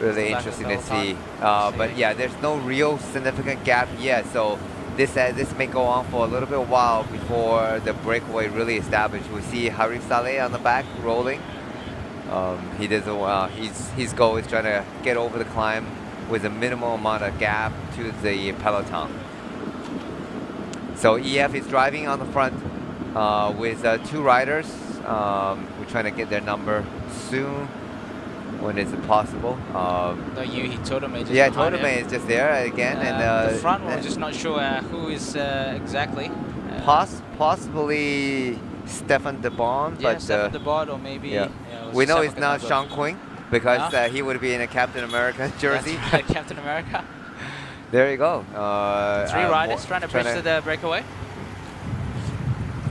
really interesting to see. But yeah, there's no real significant gap yet, so this may go on for a little bit while before the breakaway really established. We see Harif Saleh on the back rolling. He doesn't. His goal is trying to get over the climb with a minimal amount of gap to the peloton. So EF is driving on the front with 2 riders. We're trying to get their number soon. When is it possible? Totome is just there again, and the front one, we're just not sure who is exactly. Possibly Stefan de Bon, but Stefan de Bon, or maybe. We know it's not Sean Quinn, because he would be in a Captain America jersey. That's right, Captain America. There you go. 3 riders trying to bridge to the breakaway.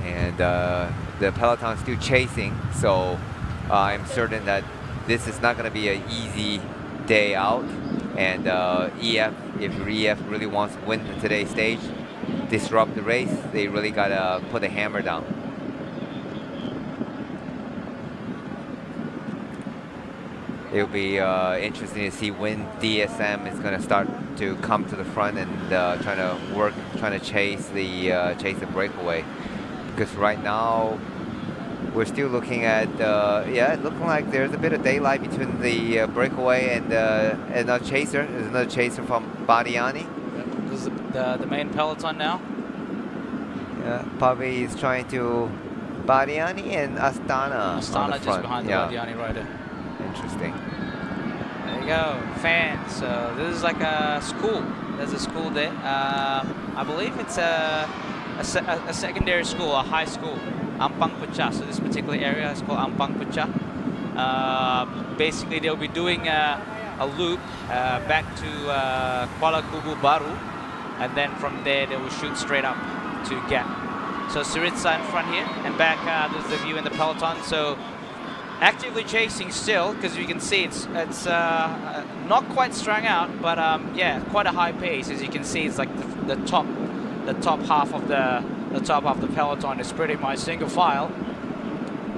And the peloton still chasing, so I'm certain that this is not going to be an easy day out. And EF, if EF really wants to win today's stage, disrupt the race, they really got to put the hammer down. It'll be interesting to see when DSM is going to start to come to the front and trying to chase the breakaway. Because right now we're still looking at looking like there's a bit of daylight between the breakaway and another chaser. There's another chaser from Badiani. This is the main peloton now. Yeah, probably he's trying to Badiani and Astana. Astana just behind the Badiani rider. Interesting. There you go, fans. So this is like a school. There's a school there. I believe it's a secondary school, a high school, Ampang Pecah. So this particular area is called Ampang Pecah. Basically, they'll be doing a loop back to Kuala Kubu Bharu, and then from there they will shoot straight up to Gap. So Saritsa in front here, and back there's the view in the peloton. So actively chasing still, because you can see it's not quite strung out, but quite a high pace. As you can see, it's like the top half of the peloton is pretty much single file.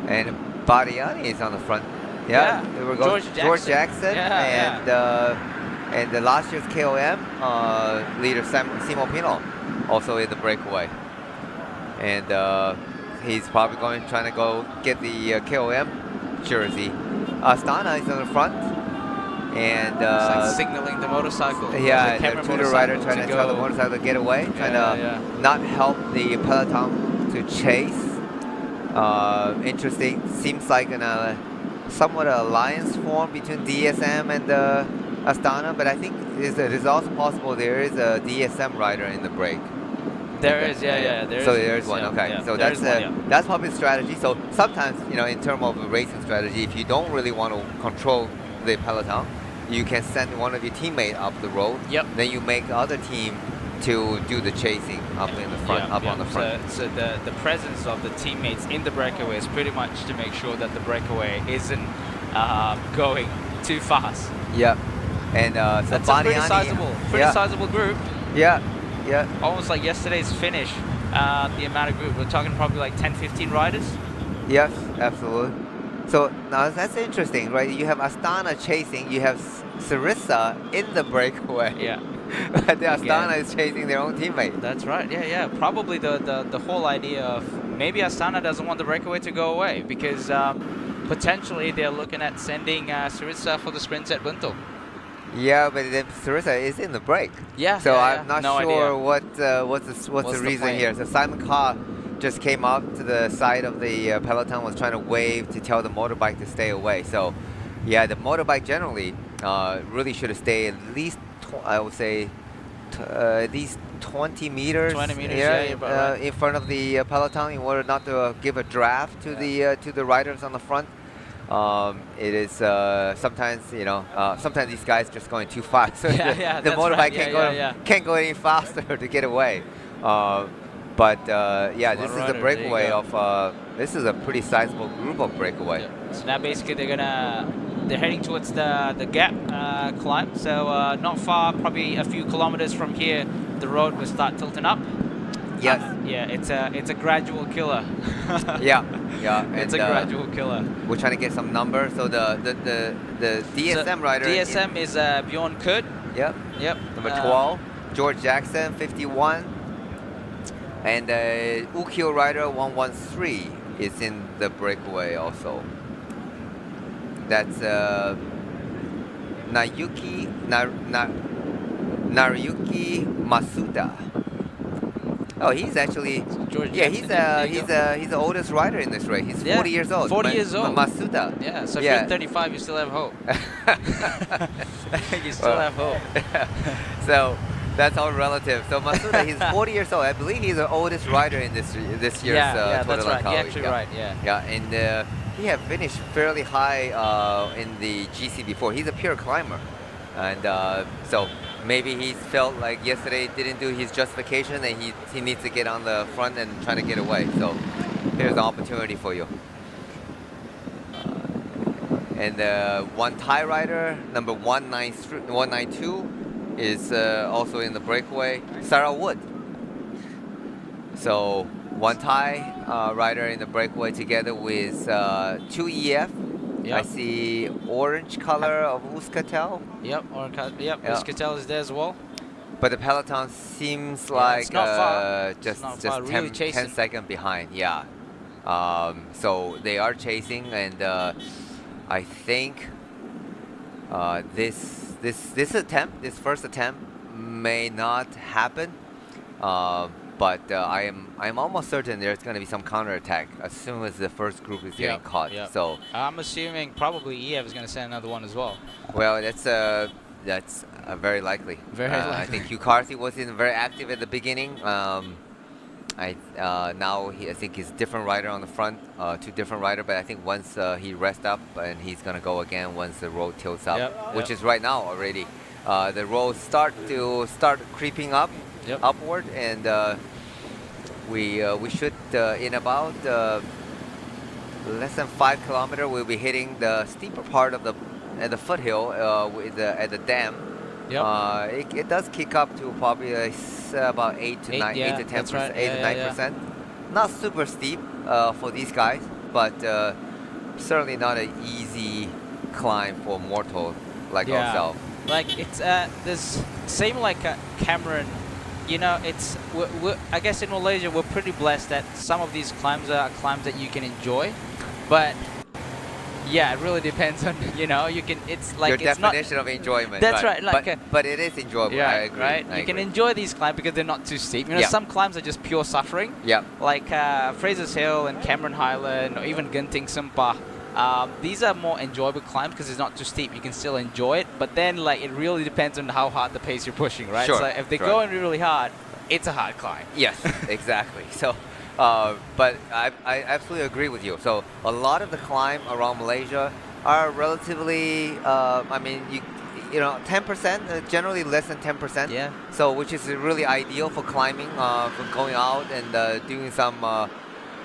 And Badiani is on the front. There we go. George Jackson and the last year's KOM leader Simo Pino also in the breakaway. and he's probably trying to go get the KOM jersey. Astana is on the front, and It's like signaling the motorcycle. yeah, the the Cameron tutor rider motorcycle trying to tell the motorcycle to get away, trying Yeah, to not help the peloton to chase. Interesting. Seems like somewhat an alliance formed between DSM and Astana, but I think it is also possible there is a DSM rider in the break. There is, yeah. There is one. Okay, so that's probably the strategy. So sometimes, in terms of a racing strategy, if you don't really want to control the peloton, you can send one of your teammates up the road. Yep. Then you make the other team to do the chasing up in the front, on the front. So the presence of the teammates in the breakaway is pretty much to make sure that the breakaway isn't going too fast. Yeah, and so that's a pretty sizable group. Yeah. Almost like yesterday's finish. The amount of group, we're talking probably like 10-15 riders. Yes, absolutely. So now that's interesting, right? You have Astana chasing, you have Sarissa in the breakaway. Yeah. The Astana is chasing their own teammate. That's right. Yeah. Probably the whole idea of maybe Astana doesn't want the breakaway to go away because potentially they're looking at sending Sarissa for the sprint at Bentong. Yeah, but then Sarissa is in the break. Yeah. So I'm not no sure idea. what's the reason plan? here. So Simon Carr just came up to the side of the peloton, was trying to wave to tell the motorbike to stay away. So yeah, the motorbike generally really should have stayed at least I would say at least 20 meters. 20 meters, right. In front of the peloton in order not to give a draft to the riders on the front. It is sometimes sometimes these guys just going too fast. So the motorbike can't go any faster to get away. But this is the breakaway of this is a pretty sizable group of breakaway. Yeah. So now basically they're heading towards the gap climb. So not far, probably a few kilometers from here, the road will start tilting up. Yes. It's a gradual killer. Yeah. It's a gradual killer. We're trying to get some numbers. So the DSM rider. DSM is Bjorn Kurt. Yep. Number 12. George Jackson, 51. And Ukyo rider 113 is in the breakaway also. That's Nariyuki Masuda. Oh, he's actually George he's the oldest rider in this race. He's 40 years old. 40 years old. Masuda. Yeah. So if you're 35, you still have hope. You still have hope. So that's all relative. So Masuda, he's 40 years old. I believe he's the oldest rider in this year's Tour that's de right. Langkawi. You're actually right. Yeah. And he had finished fairly high in the GC before. He's a pure climber, and so maybe he felt like yesterday didn't do his justification and he needs to get on the front and try to get away. So here's an opportunity for you. And one Thai rider, number 192, is also in the breakaway, Sarah Wood. So one Thai rider in the breakaway together with 2 EF. Yep. I see orange color of Uskatel. Yep, Uskatel is there as well. But the peloton seems like just 10 seconds behind. Yeah. So they are chasing, and I think this first attempt may not happen. But I'm almost certain there's going to be some counterattack as soon as the first group is getting caught. So I'm assuming probably EF is going to send another one as well. Well, that's very likely. Very likely. I think Hugh Carthy wasn't very active at the beginning. Now I think he's a different rider on the front, two different rider. But I think once he rests up, and he's going to go again once the road tilts up, which is right now already. The roads start creeping up. Upward, and we should in about less than 5 kilometers we'll be hitting the steeper part of the foothill at the dam. It does kick up to probably about 8 to 10%, 8 to 9%. Not super steep for these guys, but certainly not an easy climb for mortals like ourselves. Like it's this same like Cameron you know, I guess in Malaysia we're pretty blessed that some of these climbs are climbs that you can enjoy, but yeah, it really depends on, you know, you can, it's like, Your it's not, definition of enjoyment. that's right, like, but it is enjoyable. yeah, I agree. right. I You can agree. enjoy these climbs because they're not too steep. You know, Yeah. some climbs are just pure suffering. Yeah. Like Fraser's Hill and Cameron Highland, or even Genting Sempah. These are more enjoyable climbs because it's not too steep. You can still enjoy it, but then like it really depends on how hard the pace you're pushing, right? Sure, So if they're sure. going really hard, it's a hard climb. Yes, exactly. So, but I absolutely agree with you. So a lot of the climb around Malaysia are relatively, I mean, you know, 10%, generally less than 10%. Yeah. So which is really ideal for climbing, for going out and doing some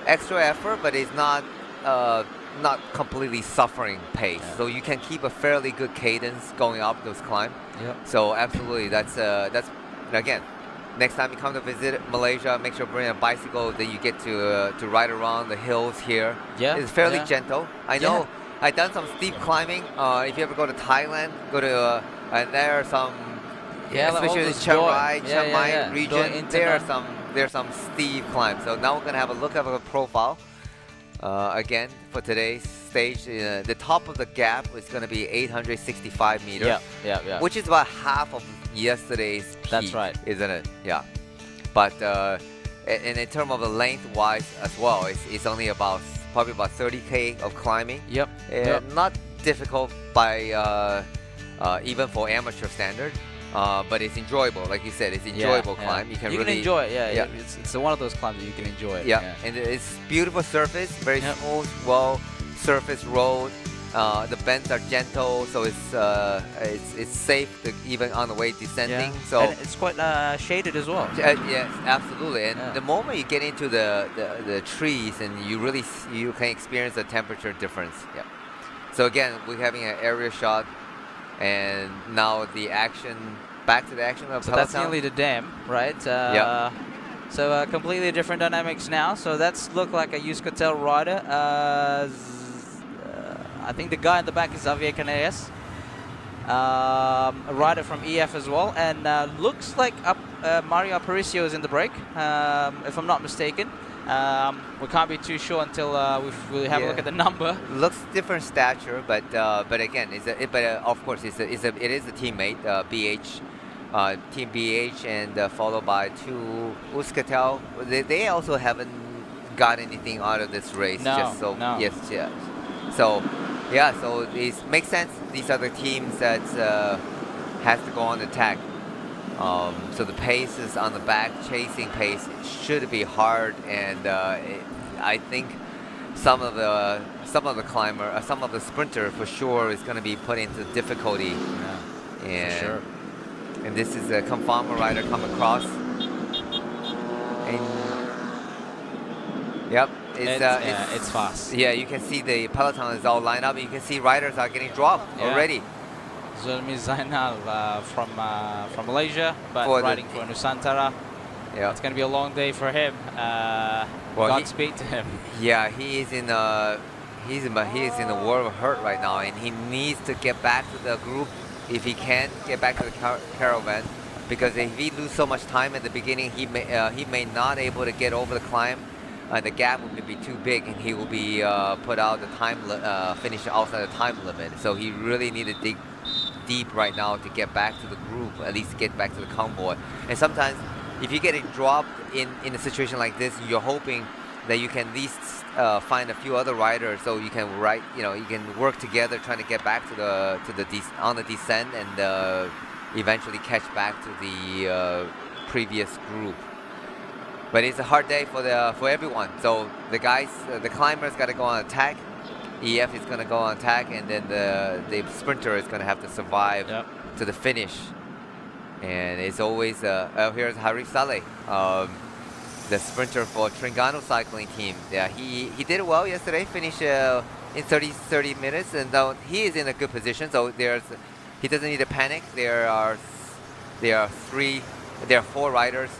extra effort, but it's not completely suffering pace. Yeah. So you can keep a fairly good cadence going up those climbs. Yep. So absolutely, that's again. Next time you come to visit Malaysia, make sure to bring a bicycle that you get to ride around the hills here. Yeah, It's fairly yeah. gentle. I know I've done some steep climbing. If you ever go to Thailand, go to and there are some, Yeah, like all especially in those Chiang Doi. Mai, Yeah, Chiang Mai yeah, yeah. Doi region, Internet. there are some steep climbs. So now we're gonna have a look at the profile. Again, for today's stage, the top of the gap is going to be 865 meters. Yeah. Which is about half of yesterday's peak. That's right. Isn't it? Yeah. But and in terms of the length-wise as well, it's only probably about 30K of climbing. Yep. Not difficult by even for amateur standard. But it's enjoyable, like you said. It's enjoyable climb. You can really enjoy it. Yeah. It's one of those climbs that you can enjoy it. Yeah, and it's beautiful surface, very smooth, well surface road. The bends are gentle, so it's safe to, even on the way descending. Yeah. So and it's quite shaded as well. yes, absolutely. And the moment you get into the trees, and you can experience the temperature difference. Yeah. So again, we're having an area shot. And now back to the action of So peloton. that's nearly the dam, right? So completely different dynamics now. So that's look like a Euskaltel rider. I think the guy in the back is Xavier Canellas, a rider from EF as well, and looks like Mario Aparicio is in the break, if I'm not mistaken. We can't be too sure until we have a look at the number. Looks different stature, but again, of course it is a teammate, BH, Team BH, and followed by two Euskaltel. They also haven't got anything out of this race. No. Yes, yeah. So yeah, so it makes sense. These are the teams that has to go on attack. So the pace is on the back, chasing pace should be hard, and I think some of the climber, some of the sprinter for sure is going to be put into difficulty. Yeah, and, for sure. And this is a conformer rider come across. And yep, it's fast. Yeah, you can see the peloton is all lined up. You can see riders are getting dropped already. Zulmi Zainal from Malaysia, but riding for Nusantara. Yeah, it's going to be a long day for him. Godspeed to him. Yeah, he is in a world of hurt right now, and he needs to get back to the group if he can get back to the caravan, because if he lose so much time at the beginning, he may not able to get over the climb. The gap will be too big, and he will be put out the finish outside the time limit. So he really need to dig deep right now to get back to the group, at least get back to the convoy. And sometimes, if you're getting dropped in a situation like this, you're hoping that you can at least find a few other riders, so you can you can work together trying to get back to the descent, and eventually catch back to the previous group. But it's a hard day for everyone. So the climbers got to go on attack. EF is going to go on attack, and then the sprinter is going to have to survive to the finish. And it's always here's Harif Saleh, the sprinter for Terengganu cycling team. Yeah, he did well yesterday. Finished in 30 minutes, and he is in a good position. So he doesn't need to panic. There are 4 riders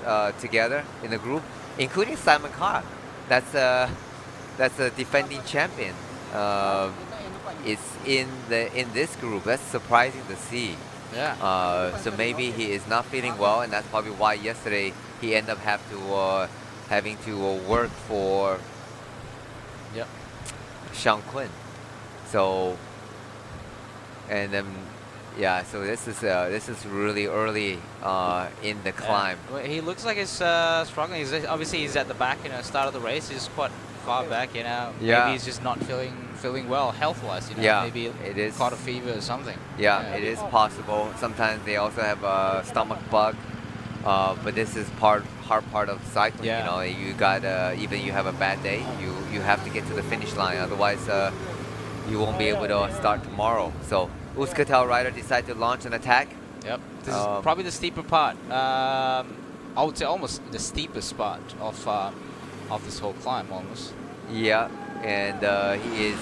together in the group, including Simon Carr. That's a defending champion. It's in this group. That's surprising to see. Yeah. So maybe he is not feeling well, and that's probably why yesterday he ended up having to work for Sean Quinn. So, and then yeah, so this is really early in the climb. Well, he looks like he's struggling. Obviously he's at the back, start of the race. He's quite far back, Yeah. Maybe he's just not feeling well health-wise, Yeah, Maybe it is. caught a fever or something. Yeah, it is possible. Sometimes they also have a stomach bug, but this is hard part of cycling. Yeah. You got even you have a bad day, you have to get to the finish line. Otherwise, you won't be able to start tomorrow. So Euskaltel rider decided to launch an attack. Yep. This is probably the steeper part. I would say almost the steepest part of this whole climb, almost. Yeah, and he is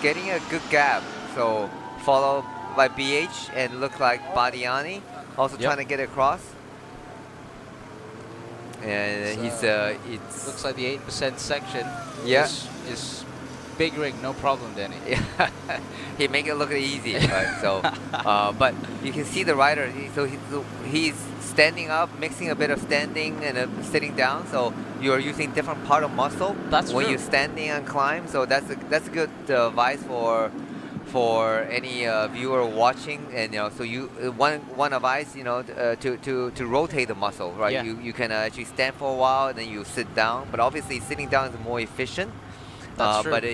getting a good gap. So followed by BH and look like Badiani also trying to get across. And he's it's looks like the 8% section. Yeah. is big rig, no problem, Danny. Yeah, he make it look easy, but but you can see the rider. So he's standing up, mixing a bit of standing and sitting down. So you are using different part of muscle when you're standing and climb. So that's a good advice for any viewer watching. And so you one advice, to rotate the muscle, right? Yeah. You can actually stand for a while and then you sit down. But obviously sitting down is more efficient. That's true. But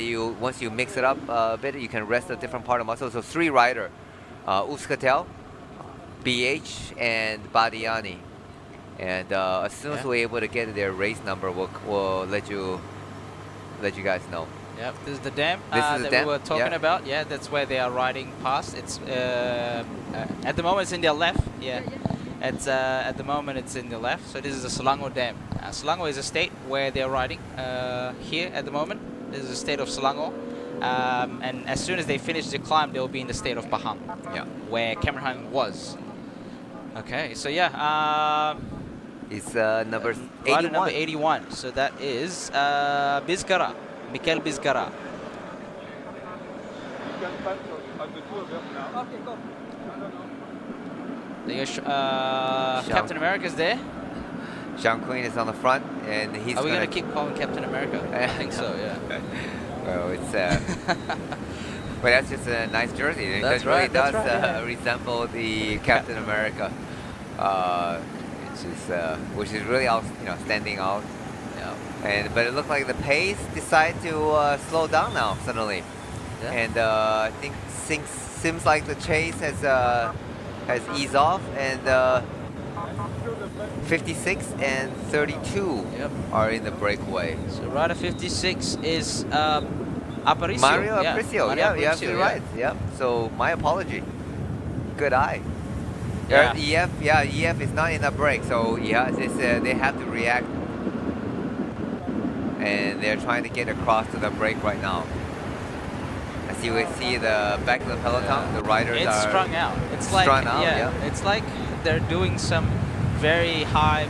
once you mix it up a bit, you can rest a different part of muscle. So 3 rider, Euskaltel, BH, and Badiani. And as soon as we're able to get their race number, we'll let you guys know. Yep, this is the dam This is the that dam? we were talking Yeah. about. Yeah, that's where they are riding past. It's at the moment it's in their left. Yeah, it's at the moment it's in the left. So this is the Selangor Dam. Selangor is a state where they're riding here at the moment. This is the state of Selangor. And as soon as they finish the climb, they'll be in the state of Pahang, where Cameron Highland was. Okay, so yeah. It's number 81. Rider number 81. So that is Bizkara. Mikel Bizkara. Captain America's there. Sean Quinn is on the front, and he's. Are we gonna keep calling Captain America? I think so. Yeah. Well, it's. But that's just a nice jersey. It That's really right, does that's right, yeah. resemble the Captain America, which is really standing out. But it looked like the pace decided to slow down now suddenly, and I think seems like the chase has eased off, and 56 and 32 are in the breakaway. So rider 56 is Aparicio. Mario Yeah, Aparicio. Mario Yeah, you're absolutely right. Yep. So my apology. Good eye. Yeah. EF is not in the break, so they have to react, and they're trying to get across to the break right now. As you can see, the back of the peloton, the riders It's are strung out. It's like strung out. it's like they're doing some very high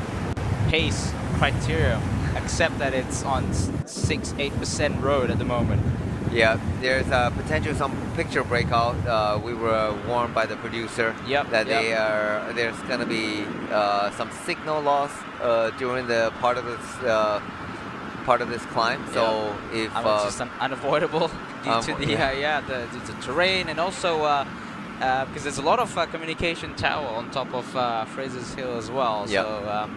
pace criteria, except that it's on 6-8% road at the moment. Yeah, there's potential some picture breakout. We were warned by the producer that there's going to be some signal loss during the part of this climb. So if it's just unavoidable due to the terrain, and also because there's a lot of communication tower on top of Fraser's Hill as well. So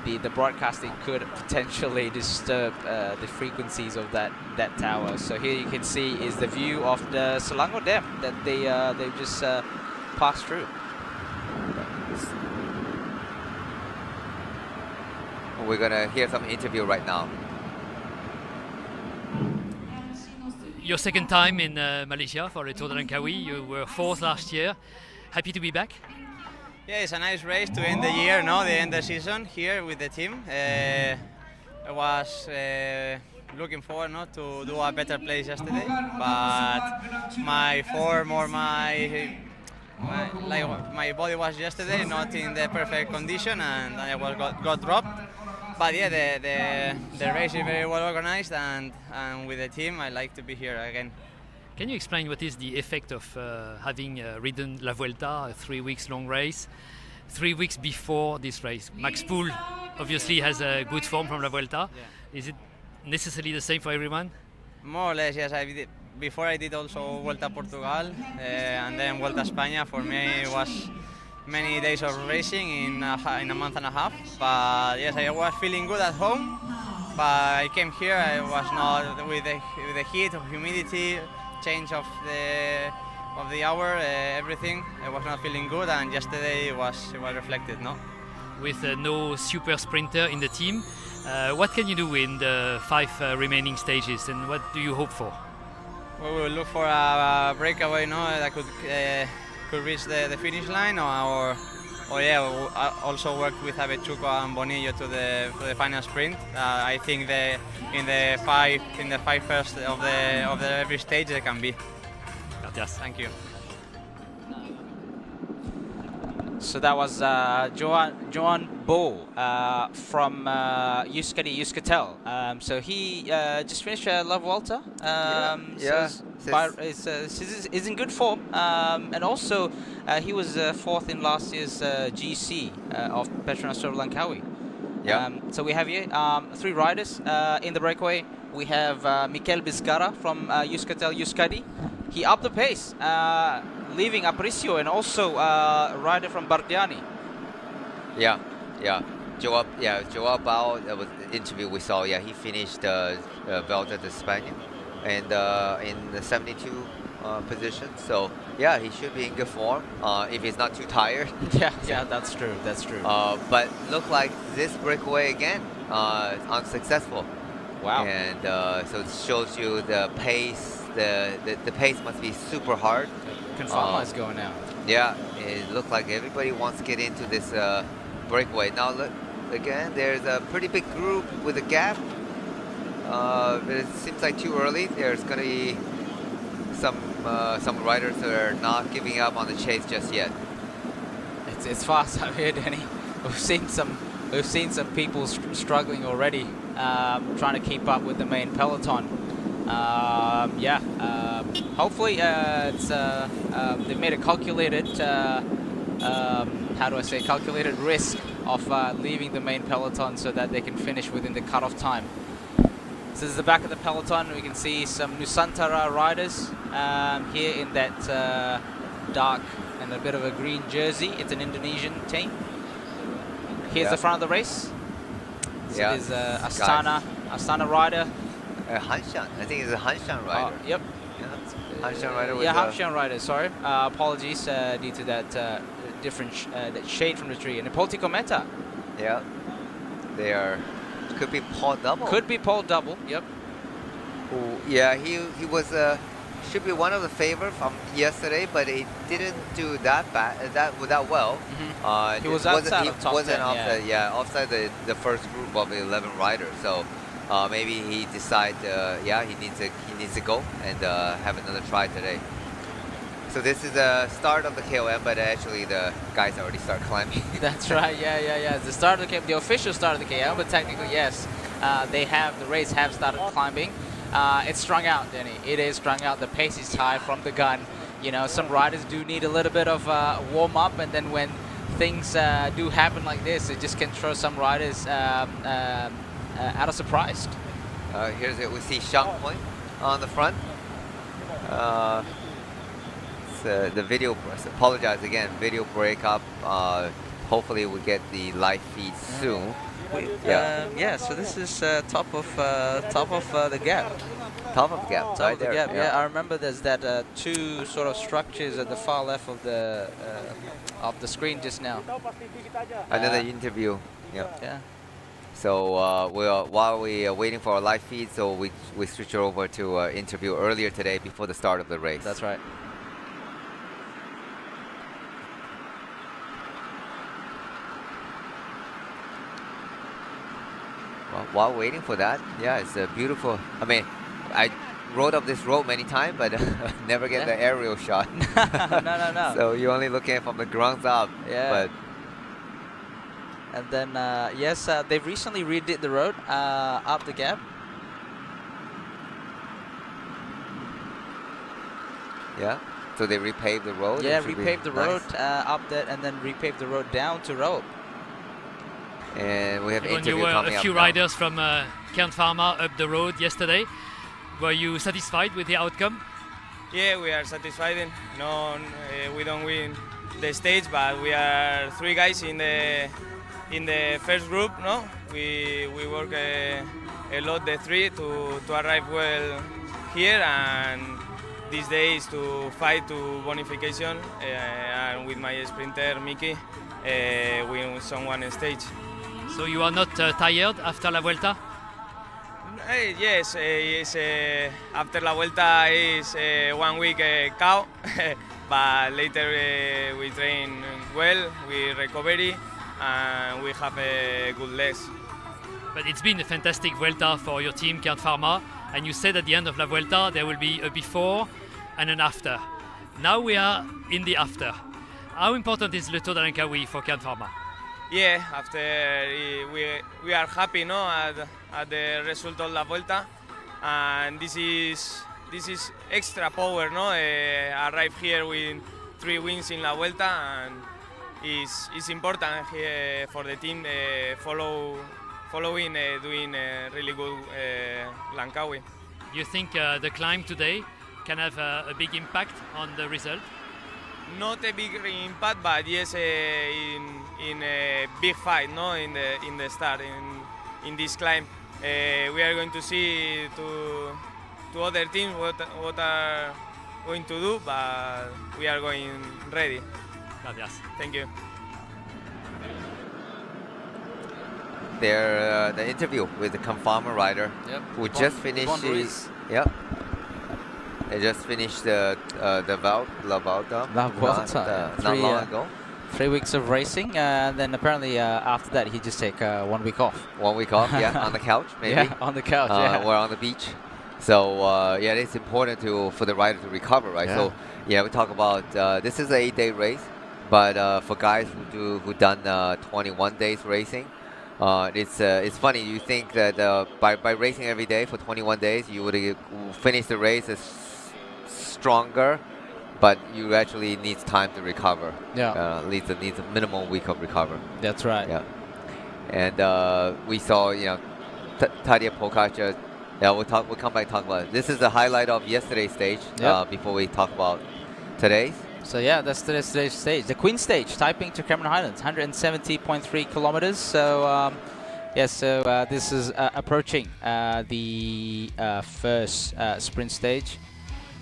the broadcasting could potentially disturb the frequencies of that tower. So here you can see is the view of the Selangor Dam that they've just passed through. We're gonna hear some interview right now. Your second time in Malaysia for the Tour de Langkawi. You were 4th last year. Happy to be back? Yeah, it's a nice race to end the year, the end the season here with the team. I was looking forward to do a better place yesterday, but my form or my body was yesterday not in the perfect condition, and I got dropped. But yeah, the race is very well organized, and with the team, I like to be here again. Can you explain what is the effect of having ridden La Vuelta, a 3 weeks long race, 3 weeks before this race? Max Poole obviously has a good form from La Vuelta. Yeah. Is it necessarily the same for everyone? More or less, yes. Before I did also Vuelta Portugal and then Vuelta España. For me, it was many days of racing in a month and a half. But yes, I was feeling good at home. But I came here, I was not with the heat of humidity, change of the hour, everything. I was not feeling good, and yesterday it was reflected, no. With no super sprinter in the team, what can you do in the 5 remaining stages, and what do you hope for? We will look for a breakaway, no, that could reach the finish line, or yeah, we'll also work with Avechuco and Bonillo to the final sprint. I think in the five first of every stage they can be. Gracias. Thank you. So that was Joan Bo from Euskaltel. So he just finished La Vuelta. Is in good form. And also he was 4th in last year's GC of PETRONAS Langkawi. Yeah. So we have here 3 riders in the breakaway. We have Mikel Vizcarra from Euskaltel Euskadi. He upped the pace, leaving Aparicio and also a rider from Bardiani. Yeah. Joao Bao, that was the interview we saw. Yeah, he finished Vuelta de España and in the 72 position. So yeah, he should be in good form if he's not too tired. Yeah, that's true. But look like this breakaway again unsuccessful. Wow. And so it shows you the pace. The pace must be super hard. Confirma is going out. Yeah, it looked like everybody wants to get into this breakaway. Now look, again, there's a pretty big group with a gap. But it seems like too early. There's going to be some riders that are not giving up on the chase just yet. It's fast out here, Danny. We've seen some people struggling already, trying to keep up with the main peloton. Hopefully they've made a calculated calculated risk of leaving the main peloton so that they can finish within the cutoff time. So this is the back of the peloton. We can see some Nusantara riders here in that dark and a bit of a green jersey. It's an Indonesian team. Here's the front of the race. So there's Astana rider. Hanshan, I think it's a Hanshan rider. Yep. Hanshan rider. Hanshan rider. Sorry. Apologies due to that different that shade from the tree. And the Poltico Meta. Yeah. They are. Could be Paul Double. Could be Paul Double. Yep. Yeah, he was should be one of the favorite from yesterday, but he didn't do that well. He was outside of top 10. Outside the first group of 11 riders. So. Maybe he decide, he needs to go and have another try today. So this is the start of the KOM, but actually the guys already start climbing. That's right. Yeah. It's the start of the KOM, the official start of the KOM, but technically yes, the race have started climbing. It's strung out, Denny. It is strung out. The pace is high from the gun. You know, some riders do need a little bit of warm up, and then when things do happen like this, it just can throw some riders out of surprise. Here's it. We see Shang Point on the front. The video. Apologize again. Video breakup. Hopefully we get the live feed soon. So this is top of the gap. Top of the gap. Top of the gap. Yeah, I remember there's that 2 sort of structures at the far left of the screen just now. Another interview. Yeah. So while we are waiting for our live feed, so we switch over to interview earlier today before the start of the race. That's right. Well, while waiting for that, it's a beautiful. I mean, I rode up this road many times, but never get the aerial shot. No. So you're only looking from the ground up. Yeah. But and then, they've recently redid the road up the gap. Yeah. So they repaved the road. Yeah, It should be repaved the nice. road up there and then repaved the road down to road. And we have When interview you were coming a up few now. riders from Kern Pharma up the road yesterday. Were you satisfied with the outcome? Yeah, we are satisfied. No, we don't win the stage, but we are 3 guys in the first group. No, we work a lot the 3 to arrive well here, and these days to fight to bonification, and with my sprinter Miki, we won one stage. So you are not tired after La Vuelta? Yes, after La Vuelta is 1 week cow, but later we train well, we recovery, and we have a good legs. But it's been a fantastic Vuelta for your team, Kern Pharma, and you said at the end of La Vuelta there will be a before and an after. Now we are in the after. How important is Le Tour de Langkawi for Kern Pharma? Yeah, after we are happy, no, at the result of La Vuelta, and this is extra power, no. Arrive here with 3 wins in La Vuelta, and it's important here for the team following doing really good Langkawi. You think the climb today can have a big impact on the result? Not a big impact, but yes, in a big fight, no, in the start in this climb. We are going to see to other teams what are going to do, but we are going ready. Gracias. Thank you. The interview with the Confarmer rider who just finished his. Yep. They just finished the La Vuelta not long ago. 3 weeks of racing, and then apparently after that he just take 1 week off. 1 week off, yeah, on the couch maybe. Yeah, on the couch, yeah. Or on the beach. So yeah, it's important for the rider to recover, right? Yeah. So yeah, we talk about this is an 8-day race, but for guys who done 21 days racing, it's funny. You think that by racing every day for 21 days, you would finish the race as stronger, but you actually need time to recover. Yeah. Needs a minimum week of recover. That's right. Yeah. And we saw, Tadej Pogačar. Yeah, we'll come back and talk about it. This is the highlight of yesterday's stage. Before we talk about today's. So yeah, that's today's stage. The Queen stage, Taiping to Cameron Highlands, 170.3 kilometers. So this is approaching the first sprint stage.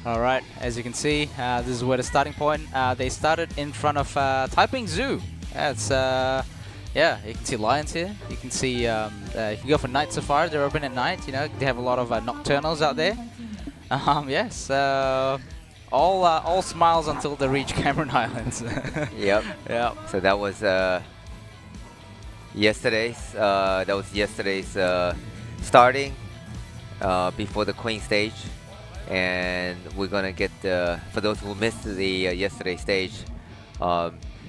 All right, as you can see, this is where the starting point. They started in front of Taiping Zoo. That's yeah, you can see lions here. You can see you can go for night safari. They're open at night. They have a lot of nocturnals out there. Yes, all smiles until they reach Cameron Highlands. Yep. Yeah. So that was yesterday's. Starting before the Queen stage. And we're gonna get for those who missed the yesterday's stage.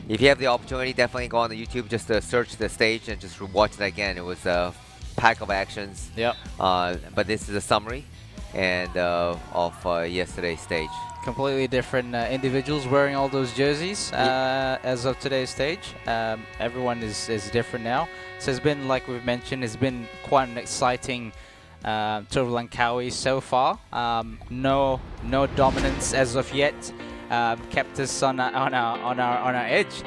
If you have the opportunity, definitely go on the YouTube just to search the stage and just watch it again. It was a pack of actions. Yep. But this is a summary and of yesterday's stage. Completely different individuals wearing all those jerseys as of today's stage. Everyone is different now. So it's been, like we've mentioned, it's been quite an exciting Tour of Langkawi so far. No dominance as of yet. Kept us on our edge.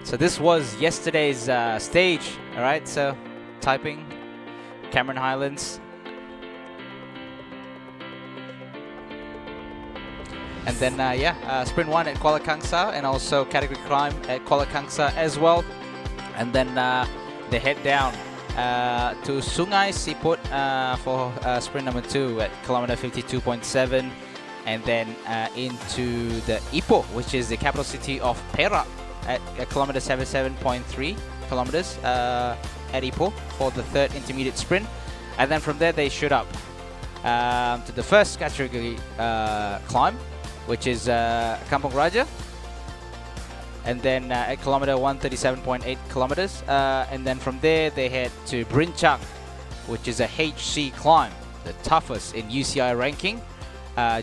So this was yesterday's stage. All right. So Taiping, Cameron Highlands, and then sprint 1 at Kuala Kangsar, and also category climb at Kuala Kangsar as well. And then they head down to Sungai Siput for sprint number 2 at kilometer 52.7, and then into the Ipoh, which is the capital city of Perak, at kilometer 77.3 kilometers at Ipoh for the 3rd intermediate sprint. And then from there they shoot up to the first category climb, which is Kampung Raja, and then at kilometer 137.8 kilometers, and then from there they head to Brincang, which is a HC climb, the toughest in UCI ranking,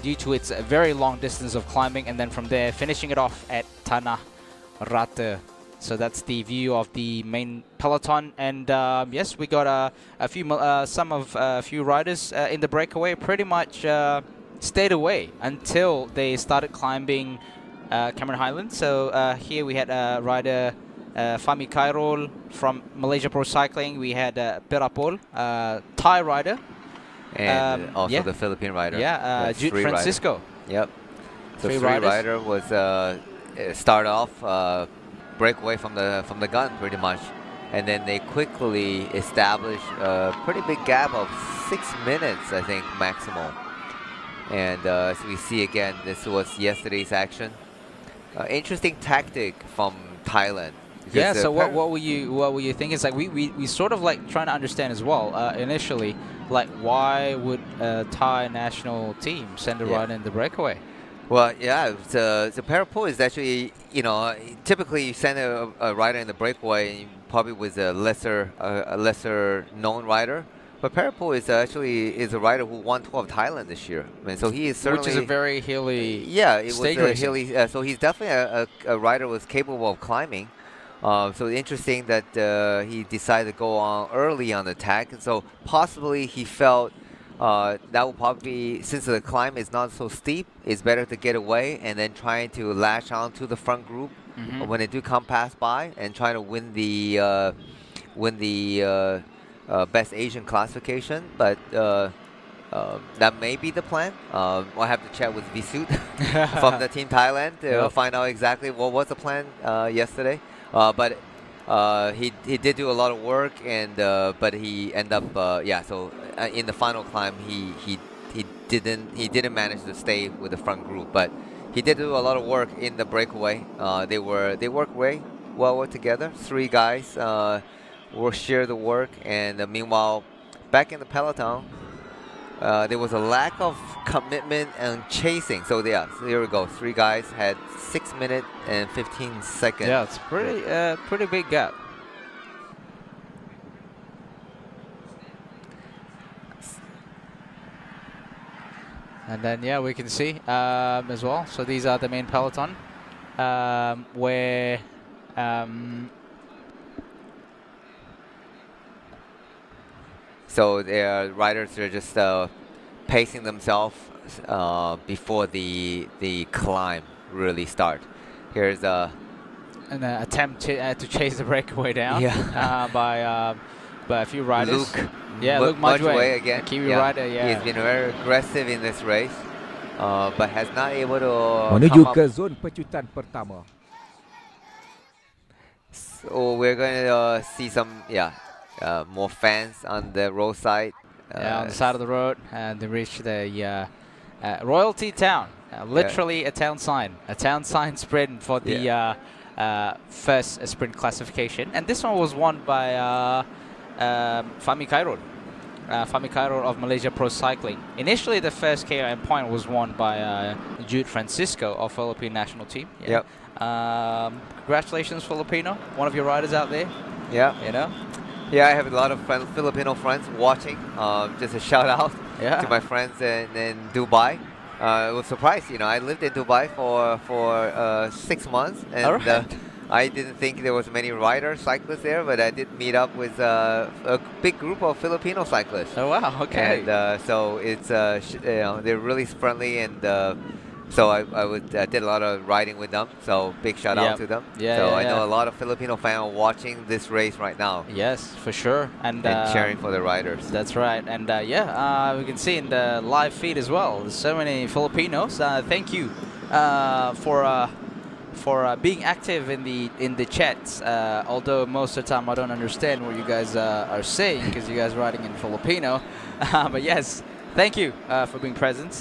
due to its very long distance of climbing, and then from there finishing it off at Tanah Rata. So that's the view of the main peloton, and yes, we got a few riders in the breakaway pretty much stayed away until they started climbing Cameron Highlands. So here we had rider Fahmi Khairul from Malaysia Pro Cycling. We had Perapol, Thai rider, and also the Philippine rider. Yeah, Jude Francisco. Yep. So Three three riders. rider was start off breakaway from the gun pretty much, and then they quickly established a pretty big gap of 6 minutes, I think, maximum. And as we see again, this was yesterday's action. Interesting tactic from Thailand. Yeah. So what were you thinking? It's like we sort of like trying to understand as well initially, like why would a Thai national team send a rider in the breakaway? Well, yeah, the Perapol is actually, typically you send a rider in the breakaway probably with a lesser known rider. But Perapol is a rider who won Tour of Thailand this year. I mean, so he is certainly, which is a very hilly. Yeah, it stage was a racing. hilly. So he's definitely a rider who was capable of climbing. So interesting that he decided to go on early on the attack, and so possibly he felt that will probably, since the climb is not so steep, it's better to get away and then trying to latch on to the front group when they do come pass by and try to win the best Asian classification. But that may be the plan. I'll have to chat with Visut from the Team Thailand to find out exactly what was the plan yesterday. But he did do a lot of work, and but he ended up So in the final climb, he didn't manage to stay with the front group, but he did do a lot of work in the breakaway. They worked very well together. 3 guys will share the work, and meanwhile, back in the peloton, there was a lack of commitment and chasing. So yeah, so here we go. 3 guys had 6 minutes and 15 seconds. Yeah, it's pretty big gap. And then yeah, we can see as well. So these are the main peloton where. So their riders are just pacing themselves before the climb really start. Here's an attempt to chase the breakaway down by a few riders. Luke Mudgeway again. Kiwi rider. Yeah, he's been very aggressive in this race, but has not able to menuju come ke up. zon pecutan pertama. So we're going to see some more fans on the roadside. On the side of the road, and they reach the Royalty Town. Literally a town sign sprint for the first sprint classification. And this one was won by Fahmi Khairul. Fahmi Khairul of Malaysia Pro Cycling. Initially, the first KOM point was won by Jude Francisco of Philippine national team. Yep. Congratulations, Filipino. One of your riders out there. Yeah. Yeah, I have a lot of Filipino friends watching. Just a shout out to my friends in Dubai. I was surprised. I lived in Dubai for 6 months, and I didn't think there was many riders, cyclists there, but I did meet up with a big group of Filipino cyclists. Oh wow! Okay. And so it's they're really friendly, and so I did a lot of riding with them. So big shout out to them. I know a lot of Filipino fans watching this race right now. Yes, for sure, and cheering for the riders. That's right, and we can see in the live feed as well. There's so many Filipinos. Thank you for being active in the chats. Although most of the time I don't understand what you guys are saying because you guys are writing in Filipino, but yes. Thank you for being present.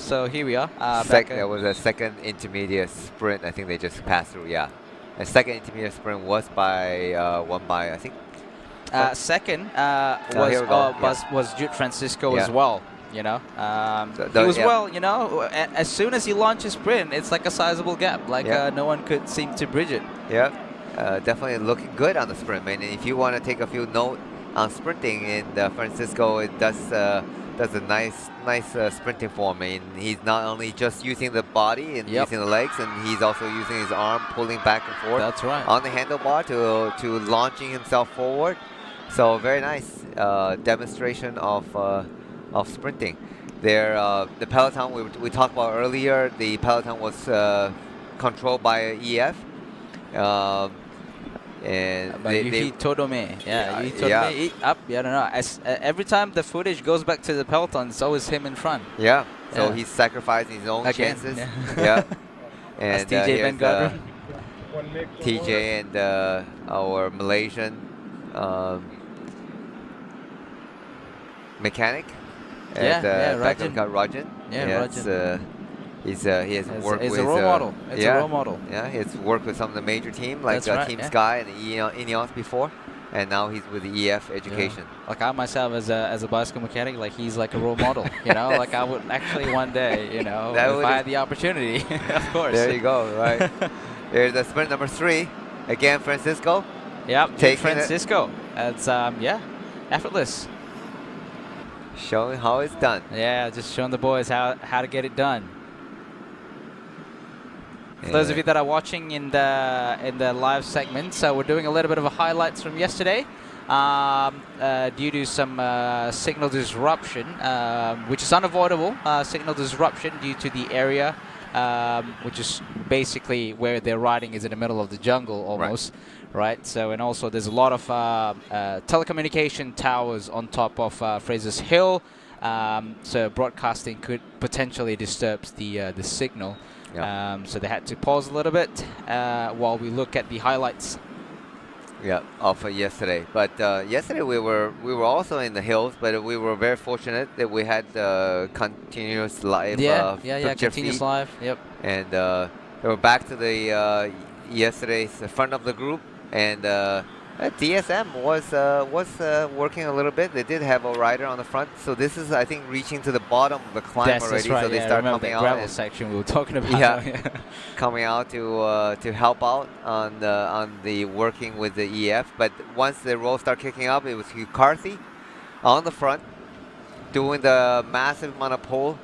So here we are. There was a second intermediate sprint. I think they just passed through. Yeah, a second intermediate sprint was won by I think. Second was Jude Francisco as well. He was as soon as he launched his sprint, it's like a sizable gap. Like no one could seem to bridge it. Yeah, definitely looking good on the sprint, man. And if you want to take a few notes on sprinting in Francisco, it does does a nice sprinting form. I mean, he's not only just using the body and using the legs, and he's also using his arm, pulling back and forth. That's right. On the handlebar to launching himself forward. So very nice demonstration of sprinting. The peloton we talked about earlier. The peloton was controlled by EF. And But Yuhi Todome, Yuhi Todome up. I don't know. Every time the footage goes back to the peloton, it's always him in front. Yeah. So he's sacrificing his own chances. Yeah. And TJ Van Garderen. TJ and our Malaysian mechanic. Rajan. Rajan. Rajan. He has worked with... It's a role model. It's a role model. Yeah, he has worked with some of the major teams like Team Sky and Ineos before, and now he's with the EF Education. Yeah. Like I myself as a bicycle mechanic, like he's like a role model, you know. Like I would actually one day, you know, if I had the opportunity, of course. There you go, right. There's the sprint number 3. Again, Francisco. Yep, Francisco. It's effortless. Showing how it's done. Yeah, just showing the boys how to get it done. For those of you that are watching in the live segment, so we're doing a little bit of a highlights from yesterday, due to some signal disruption, which is unavoidable. Signal disruption due to the area, which is basically where they're riding is in the middle of the jungle almost, right? So and also there's a lot of telecommunication towers on top of Fraser's Hill, so broadcasting could potentially disturb the signal. So they had to pause a little bit while we look at the highlights. Yeah, of yesterday. But yesterday we were also in the hills, but we were very fortunate that we had continuous live. Continuous live. Yep. And we were back to the yesterday's front of the group, and DSM was working a little bit. They did have a rider on the front, so this is, I think, reaching to the bottom of the climb already. That's right. So they start coming out. Gravel section we were talking about. Yeah, coming out to help out on the working with the EF. But once the roll start kicking up, it was McCarthy on the front, doing the massive amount of pull,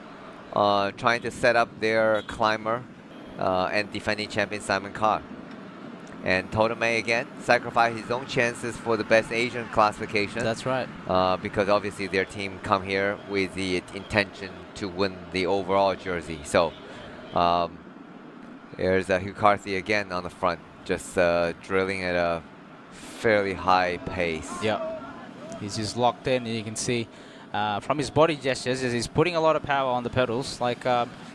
trying to set up their climber and defending champion Simon Carr. And Todome again sacrificed his own chances for the best Asian classification. That's right. Because obviously their team come here with the intention to win the overall jersey. So there's Hugh Carthy again on the front, just drilling at a fairly high pace. Yeah, he's just locked in, and you can see from his body gestures he's putting a lot of power on the pedals, like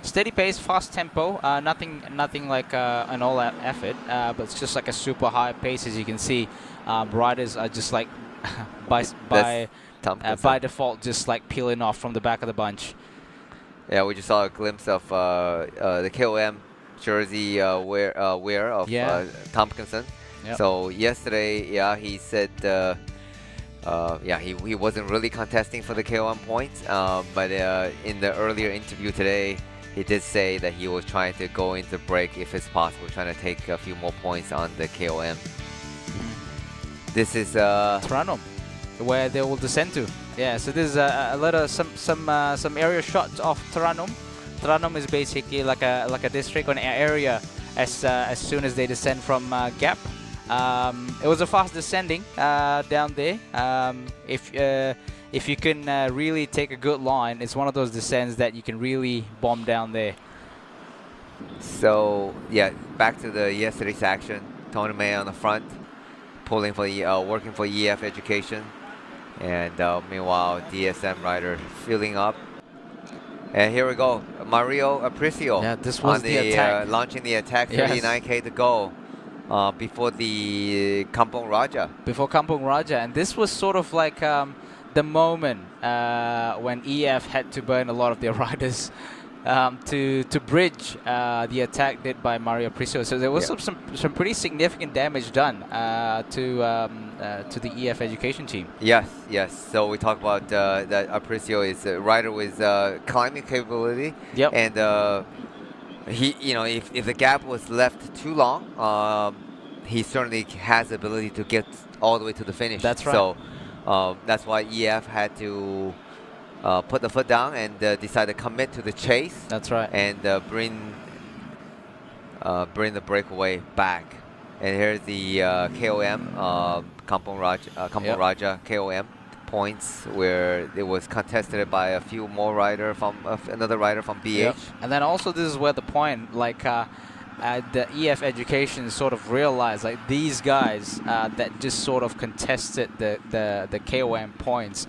steady pace, fast tempo, nothing like an all-out effort, but it's just like a super high pace. As you can see, riders are just like by default just like peeling off from the back of the bunch. Yeah, we just saw a glimpse of the KOM jersey wear of Tompkinson. Yep. So yesterday, he said he wasn't really contesting for the KOM points, but in the earlier interview today, he did say that he was trying to go into break if it's possible, trying to take a few more points on the KOM. This is Toronto, where they will descend to. Yeah, so this is a little some area shots of Toronto. Toronto is basically like a district or an area as soon as they descend from Gap. It was a fast descending down there. If you can really take a good line, it's one of those descents that you can really bomb down there. So yeah, back to the yesterday's action. Tony May on the front, pulling for working for EF Education, and meanwhile DSM rider filling up. And here we go, Mario Apricio. Yeah, this was on the attack. Launching the attack. 39K to go. Before the Kampong Raja. Before Kampong Raja, and this was sort of like the moment when EF had to burn a lot of their riders to bridge the attack did by Mario Apricio. So there was some pretty significant damage done to the EF Education team. Yes. So we talk about that Apricio is a rider with climbing capability. Yep. And he, if the gap was left too long, he certainly has the ability to get all the way to the finish. That's right. So that's why EF had to put the foot down and decide to commit to the chase. That's right. And bring the breakaway back. And here's the KOM, Kampong Raja KOM points, where it was contested by a few more rider from another rider from BH. Yep. And then also this is where the point, like the EF education sort of realized, like these guys that just sort of contested the KOM points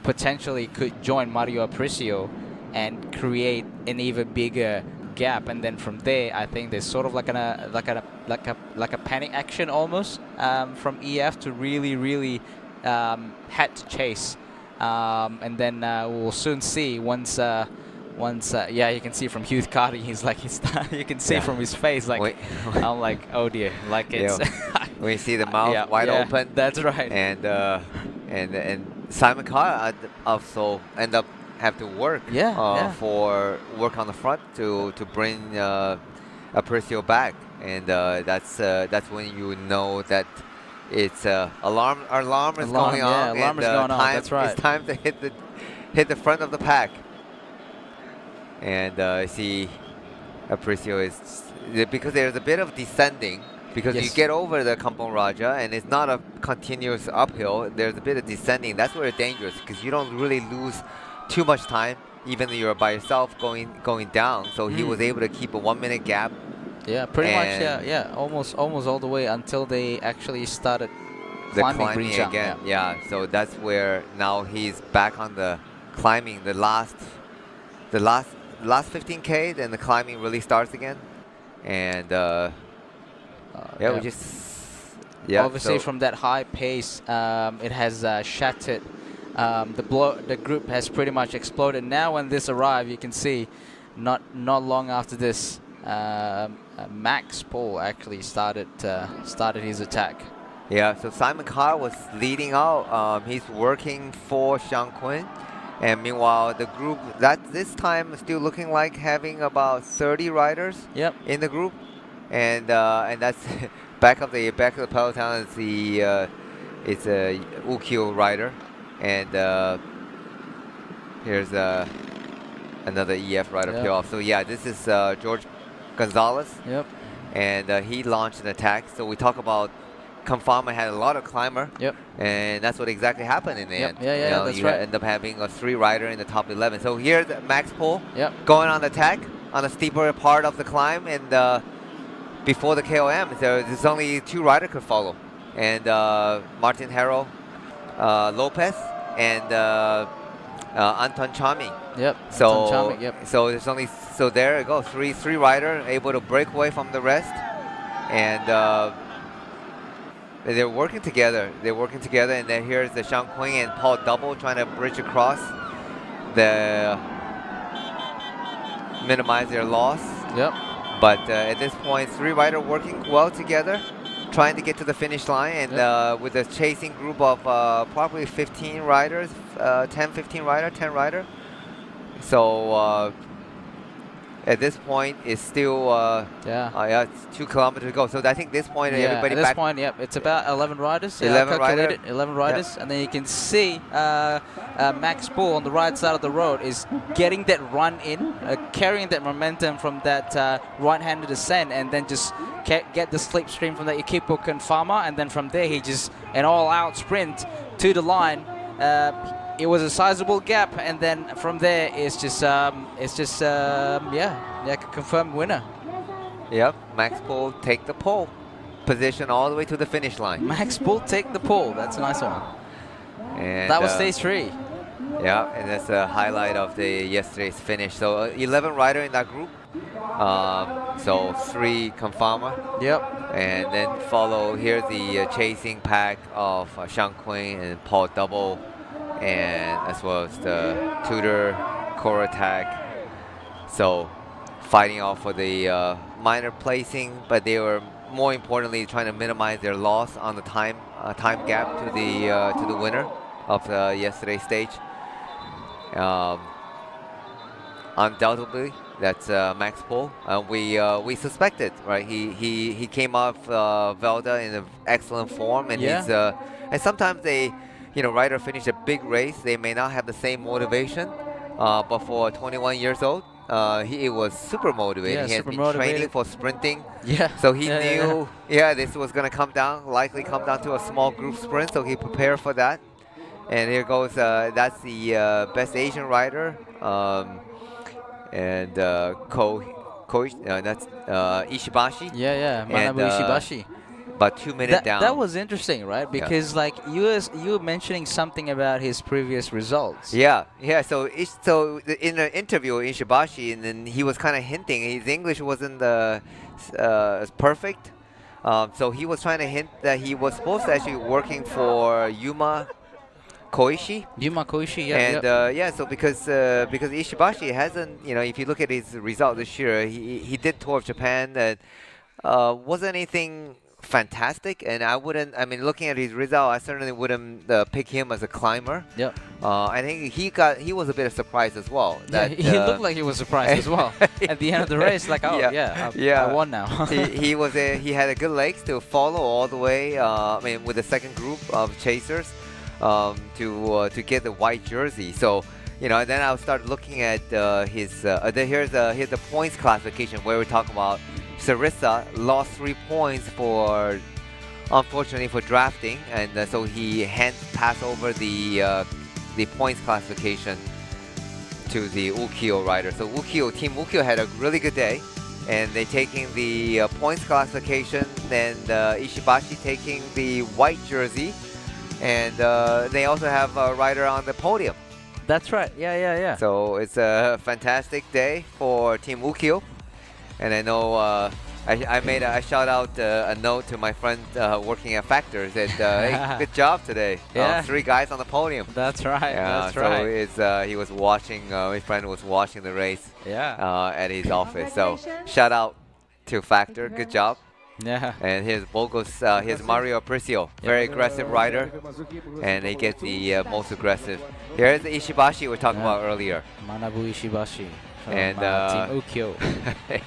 potentially could join Mario Apricio and create an even bigger gap. And then from there, I think there's sort of like a panic action almost from EF to really had to chase. And then we'll soon see once yeah, you can see from Hugh Carty, he's like, you can see from his face, like, I'm like, oh dear, like it's. We see the mouth wide open. That's right. And Simon Carr also end up have to work for work on the front to bring Apricio back, and that's when you know that it's alarm is going on. Alarm is going on. That's right. It's time to hit the front of the pack. And see, Apricio is, because there's a bit of descending, because you get over the Kampong Raja and it's not a continuous uphill. There's a bit of descending. That's where it's dangerous, because you don't really lose too much time, even though you're by yourself going down. So he was able to keep a 1 minute gap. Yeah, pretty much. Yeah, almost all the way until they actually started climbing again. Yeah, so that's where now he's back on the climbing. The last 15K, then the climbing really starts again, and we just obviously from that high pace, it has shattered. The group has pretty much exploded. Now when this arrived, you can see not long after this, Max Paul actually started his attack. Yeah, so Simon Carr was leading out. He's working for Xiang Kun. And meanwhile, the group this time is still looking like having about 30 riders in the group, and that's back of the peloton is it's a Ukyo rider, and here's another EF rider peel off. So yeah, this is George Gonzalez. Yep. And he launched an attack. So we talk about Confarma had a lot of climber, and that's what exactly happened in the end. That's right. End up having a 3 rider in the top 11. So here's Max Pohl going on the attack on a steeper part of the climb, and before the KOM, so there's only 2 rider could follow, and Martin Harrow, Lopez, and Anton Chami. So so there's only there you go, three rider able to break away from the rest, and. They're working together. And then here's the Xiang Kun and Paul Double trying to bridge across, minimize their loss. But at this point, 3 rider working well together, trying to get to the finish line, and with a chasing group of probably 15 riders, 10 rider. So at this point, it's still it's 2 kilometers to go. So I think this point, everybody at this back. point, it's about 11 riders. 11 riders, and then you can see Max Pool on the right side of the road is getting that run in, carrying that momentum from that right-handed descent, and then just get the slipstream from that Equipo Confarma, and then from there he just an all-out sprint to the line. It was a sizable gap, and then from there it's just a confirmed winner. Yep, Max Pohl take the pole position all the way to the finish line. Max Pohl take the pole. That's a nice one. And that was stage 3. Yeah, and that's a highlight of the yesterday's finish. So 11 rider in that group. So 3 Confarma. And then follow here the chasing pack of Xiang Kun and Paul Double, and as well as the Tudor core attack. So fighting off for the minor placing, but they were more importantly trying to minimize their loss on the time gap to the winner of yesterday's stage. Undoubtedly, that's Max Pohl. We suspected, right? He came off Velda in an excellent form, and he's and sometimes rider finish a big race, they may not have the same motivation. But for 21 years old, he was super motivated. Yeah, he has super been motivated. training for sprinting. Yeah. So he Yeah, knew, this was going to likely come down to a small group sprint. So he prepared for that. And here goes, that's the best Asian rider. And that's Ishibashi. Yeah, And, Manabu Ishibashi. about 2 minutes down. That was interesting, right? Because like you were mentioning something about his previous results. Yeah. So in the interview with Ishibashi, and then he was kind of hinting his English wasn't as perfect. So he was trying to hint that he was supposed to actually working for Yuma Koishi. And so because Ishibashi hasn't, if you look at his result this year, he did tour of Japan that wasn't anything fantastic, and looking at his result, I certainly wouldn't pick him as a climber. Yep. I think he was a bit of surprise as well. He looked like he was surprised as well at the end of the race. Like, I won now. he had a good legs to follow all the way. With the second group of chasers, to get the white jersey. So. And then I'll start looking at his. Here's the points classification where we talk about Sarissa lost 3 points unfortunately for drafting, and so he passed over the points classification to the Ukio rider. So Team Ukio had a really good day, and they taking the points classification, and Ishibashi taking the white jersey, and they also have a rider on the podium. That's right. Yeah. So it's a fantastic day for Team Ukio. And I know I shout out a note to my friend working at Factors that hey, good job today. Yeah. 3 guys on the podium. That's right. So he was watching. My friend was watching the race. At his office. So shout out to Factor. Good job. Yeah. And here's here's Mario Apricio, very aggressive rider, and he gets the most aggressive. Here's the Ishibashi we were talking about earlier. Manabu Ishibashi. And Team Ukio.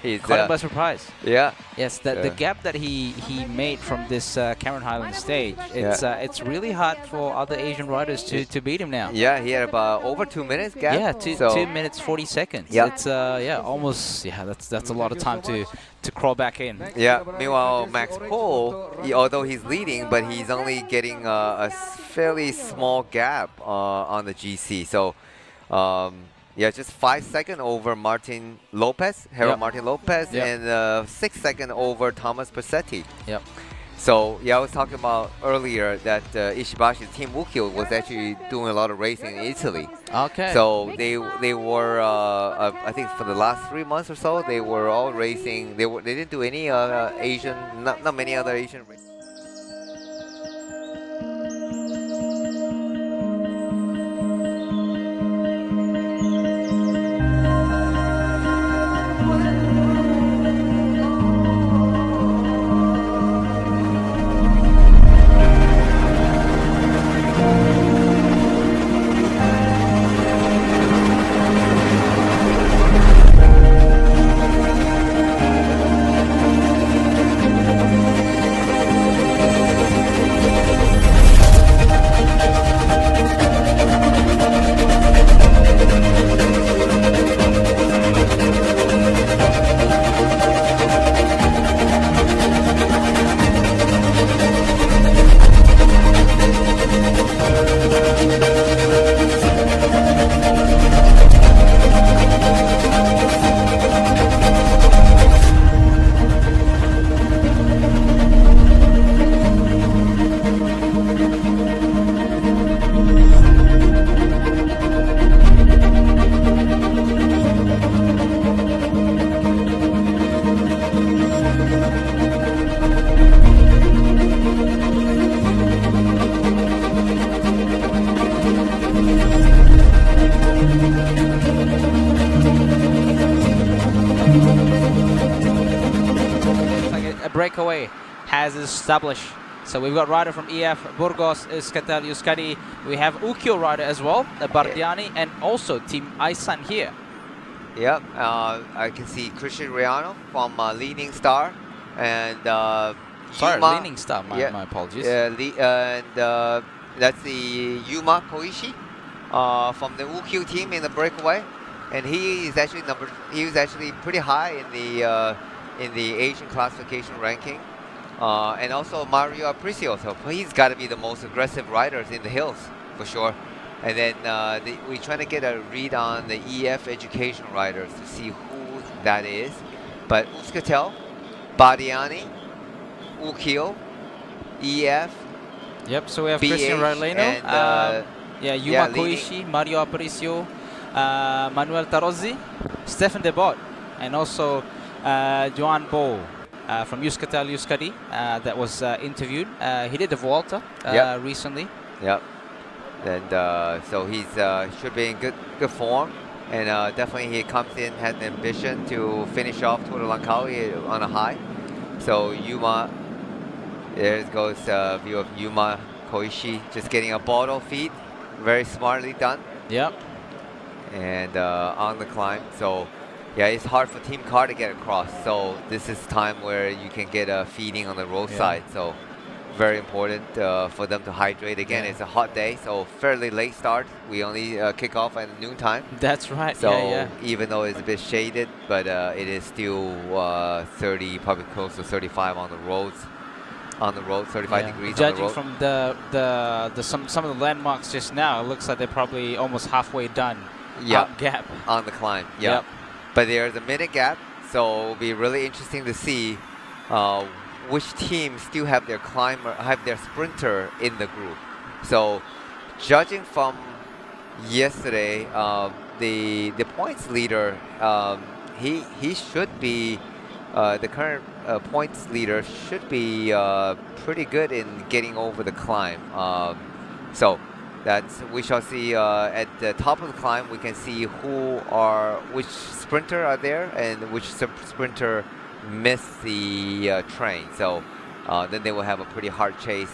He's Caught by surprise. Yeah. Yes, the gap that he made from this Cameron Highland stage, it's really hard for other Asian riders to beat him now. Yeah, he had about over 2 minutes gap. Yeah, 2 minutes 40 seconds. Yeah. It's almost that's a lot of time to crawl back in. Yeah. Meanwhile, Max Pohl, although he's leading, but he's only getting a fairly small gap on the GC. So. Just 5 seconds over Martin Lopez, Martin Lopez, and 6 seconds over Thomas Passetti. Yep. So I was talking about earlier that Ishibashi Team Ukio was actually doing a lot of racing in Italy. Okay. So they were I think for the last 3 months or so they were all racing. They didn't do any Asian, not many other Asian races. Breakaway has established. So we've got rider from EF, Burgos, Euskaltel, Euskadi. We have Ukio rider as well, Bardiani, and also Team Aisan here. Yep, I can see Christian Riano from Leaning Star, and Sorry, Yuma, Leaning Star. My apologies. and that's the Yuma Koishi from the Ukyu team in the breakaway, and he was actually pretty high in the Asian classification ranking. And also Mario Aparicio, so he's got to be the most aggressive riders in the hills for sure. And then we're trying to get a read on the EF education riders to see who that is. But Uskatel, Badiani, Ukyo, EF. Yep, so we have BH, Christian Raileno, and, Yuma Koishi, Mario Aparicio, Manuel Tarozzi, Stefan Debot, and also Joan Bo from Euskatel Euskadi that was interviewed. He did the Vuelta recently. Yep. And so he's should be in good form, and definitely he comes in, has the ambition to finish off Tour de Langkawi on a high. So Yuma, there goes view of Yuma Koishi, just getting a bottle feed, very smartly done. Yep. And on the climb, so yeah, it's hard for Team Car to get across. So this is time where you can get a feeding on the roadside. So very important for them to hydrate. Again, it's a hot day, so fairly late start. We only kick off at noontime. That's right. So even though it's a bit shaded, but it is still 30, probably close to 35 on the roads. 35 degrees Judging on the road. from some of the landmarks just now, it looks like they're probably almost halfway done. Gap on the climb. Yep. But there's a minute gap, so it'll be really interesting to see which teams still have their sprinter in the group. So judging from yesterday, the points leader, he should be the current points leader should be pretty good in getting over the climb. So we shall see at the top of the climb. We can see which sprinter are there and which sprinter missed the train. So then they will have a pretty hard chase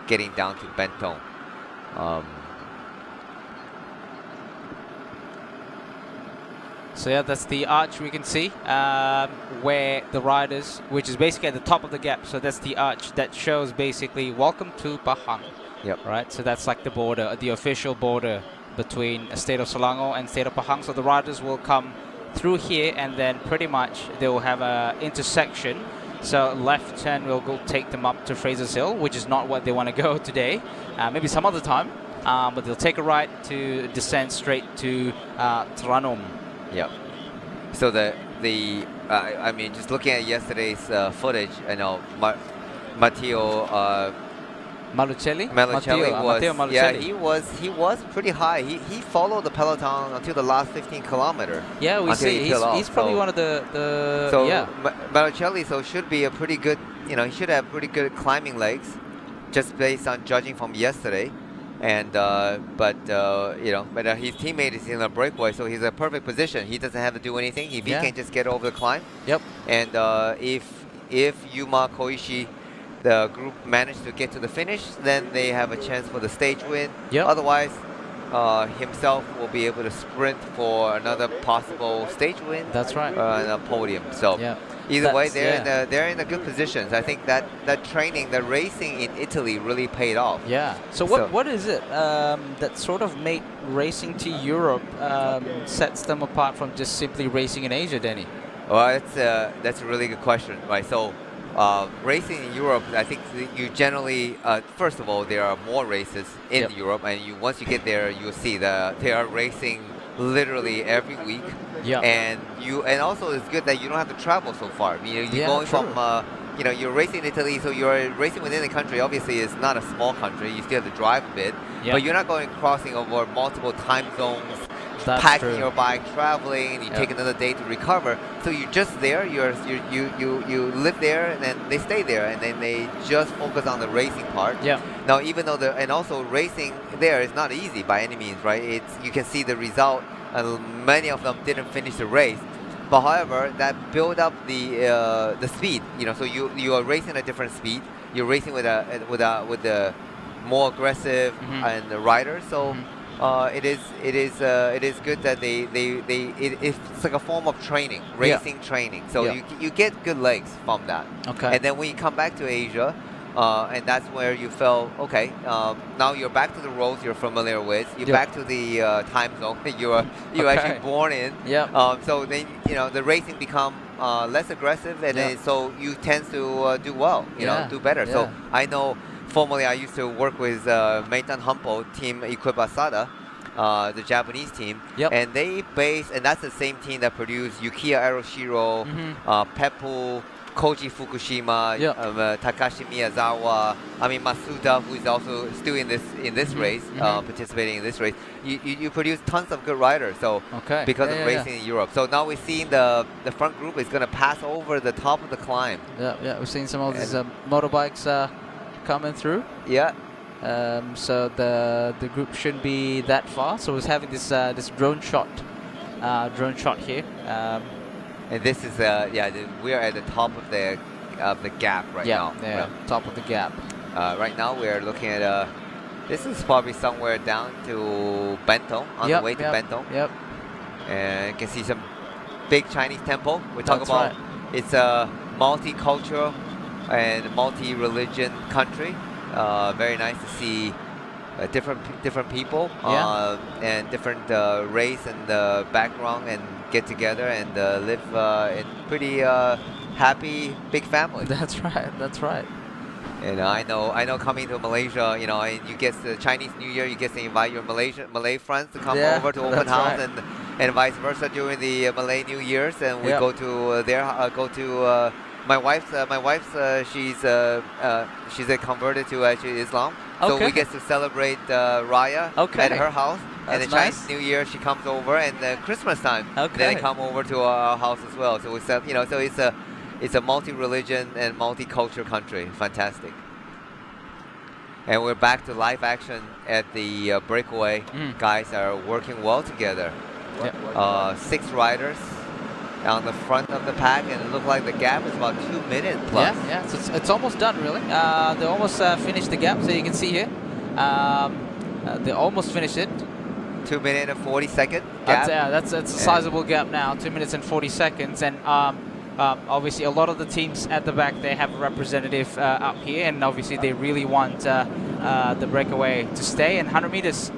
getting down to Bentong. So yeah, that's the arch we can see where the riders, which is basically at the top of the gap. So that's the arch that shows basically welcome to Pahang. Yep. Right. So that's like the border, the official border between State of Selangor and State of Pahang. So the riders will come through here, and then pretty much they will have a intersection. So left turn will go take them up to Fraser's Hill, which is not what they want to go today. Maybe some other time. But they'll take a right to descend straight to Tranum. Yep. So I mean, just looking at yesterday's footage, I know Matteo Malucelli was he was pretty high. He followed the peloton until the last 15 kilometer. Yeah, we see he's probably one of the Malucelli should be a pretty good, he should have pretty good climbing legs, just based on judging from yesterday. And but his teammate is in a breakaway, so he's in a perfect position. He doesn't have to do anything. He can just get over the climb. Yep. And if Yuma Koishi, the group, managed to get to the finish, then they have a chance for the stage win. Yep. Otherwise, himself will be able to sprint for another possible stage win. That's right. And a podium. So either way, they're in a good positions. I think that training, the racing in Italy really paid off. Yeah. So what is it that sort of made racing to Europe sets them apart from just simply racing in Asia, Danny? Well, that's a really good question, right? So racing in Europe, I think you generally, first of all, there are more races in Europe, and once you get there, you'll see that they are racing literally every week. Yeah. And also it's good that you don't have to travel so far. You're going from, you're racing in Italy, so you're racing within the country. Obviously, it's not a small country. You still have to drive a bit, but you're not crossing over multiple time zones. Packing your bike, traveling, and you take another day to recover. So you're just there. You live there, and then they stay there, and then they just focus on the racing part. Yeah. Now, even though and also racing there is not easy by any means, right? You can see the result. Many of them didn't finish the race, but however, that build up the speed. So you are racing at a different speed. You're racing with the more aggressive and the rider. So. It is good that it's like a form of training, racing training. So you get good legs from that. Okay. And then when you come back to Asia, and that's where you felt okay. Now you're back to the roads you're familiar with. You're Yep. back to the time zone that you were actually born in. Yep. So then the racing become less aggressive, and then so you tend to do well. Do better. So I know formerly I used to work with Meitan Humpo team Ikebasada. The Japanese team, and that's the same team that produced Yukiya Aroshiro, Peppu, Koji Fukushima, Takashi Miyazawa. I mean Masuda, who is also still in this race, participating in this race. You produce tons of good riders. So because of racing in Europe. So now we're seeing the front group is going to pass over the top of the climb. Yeah. We're seeing some of these motorbikes coming through. Yeah. So the group shouldn't be that far. So we're having this drone shot here. And this is we are at the top of the gap right now. Yeah, top of the gap. Right now we're looking at this is probably somewhere down to Bentong, on the way to Bentong. Yep. And you can see some big Chinese temple. We talk That's about right. It's a multicultural and multi-religion country. Very nice to see different people and different race and background, and get together and live in pretty happy big family. That's right. And I know coming to Malaysia, and you get the Chinese New Year, you get to invite your Malay friends to come over to open house, and vice versa during the Malay New Year's, and we go to my wife's she's converted to actually Islam, so we get to celebrate Raya at her house. And the Chinese New Year she comes over, and Christmas time they come over to our house as well. So it's so it's a multi-religion and multicultural country. Fantastic. And we're back to live action at the Breakaway. Guys are working well together. 6 riders on the front of the pack, and it looked like the gap is about 2 minutes plus. Yeah. So it's almost done, really. They almost finished the gap, so you can see here. They almost finished it. 2 minutes and 40 second gap. That's a sizable gap now. 2 minutes and 40 seconds, and obviously a lot of the teams at the back, they have a representative up here, and obviously they really want the Breakaway to stay. And 100 meters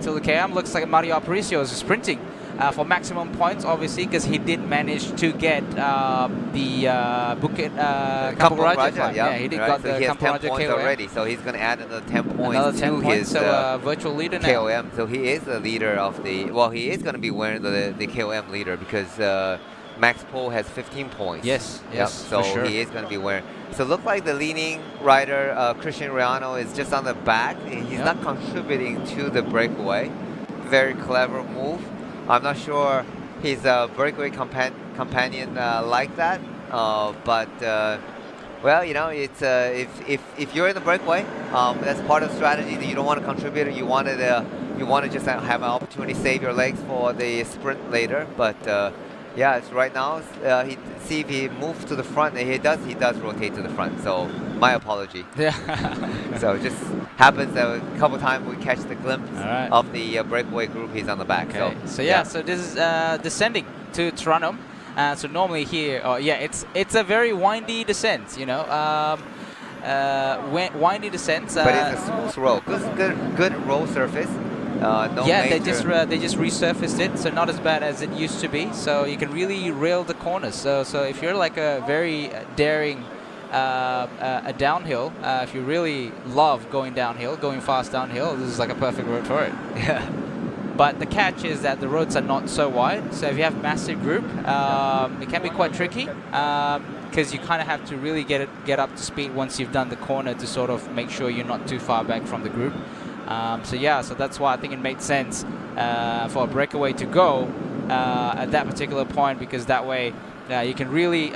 till the KM, looks like Mario Aparicio is sprinting for maximum points, obviously, because he did manage to get the Bukit Kampung Raja climb. Yeah, he did right. got So the he has Kampung 10 Raja points KOM. already, so he's going to add another 10 points Another 10 to points, his so virtual leader now. KOM. So he is the leader of the, he is going to be wearing the KOM leader, because Max Pohl has 15 points. Yes, so for sure. he is going to be wearing. So look like the leading rider, Christian Riano, is just on the back. He's not contributing to the Breakaway. Very clever move. I'm not sure he's a Breakaway companion like that, but well, it's if you're in the Breakaway, that's part of the strategy that you don't want to contribute. You want to just have an opportunity to save your legs for the sprint later. But yeah, it's right now. See if he moves to the front, and he does rotate to the front. So my apology. Yeah. So it just happens that a couple times we catch the glimpse of the Breakaway group. He's on the back. Okay. So this is descending to Toronto. So normally here, it's a very windy descent, windy descent. But it's a smooth road. Good road surface. No they major. just resurfaced it, so not as bad as it used to be. So you can really rail the corners. So if you're like a very daring a downhill, if you really love going downhill, going fast downhill, this is like a perfect road for it. Yeah. But the catch is that the roads are not so wide. So if you have a massive group, it can be quite tricky, because you kind of have to really get up to speed once you've done the corner to sort of make sure you're not too far back from the group. So that's why I think it made sense for a Breakaway to go at that particular point, because that way you can really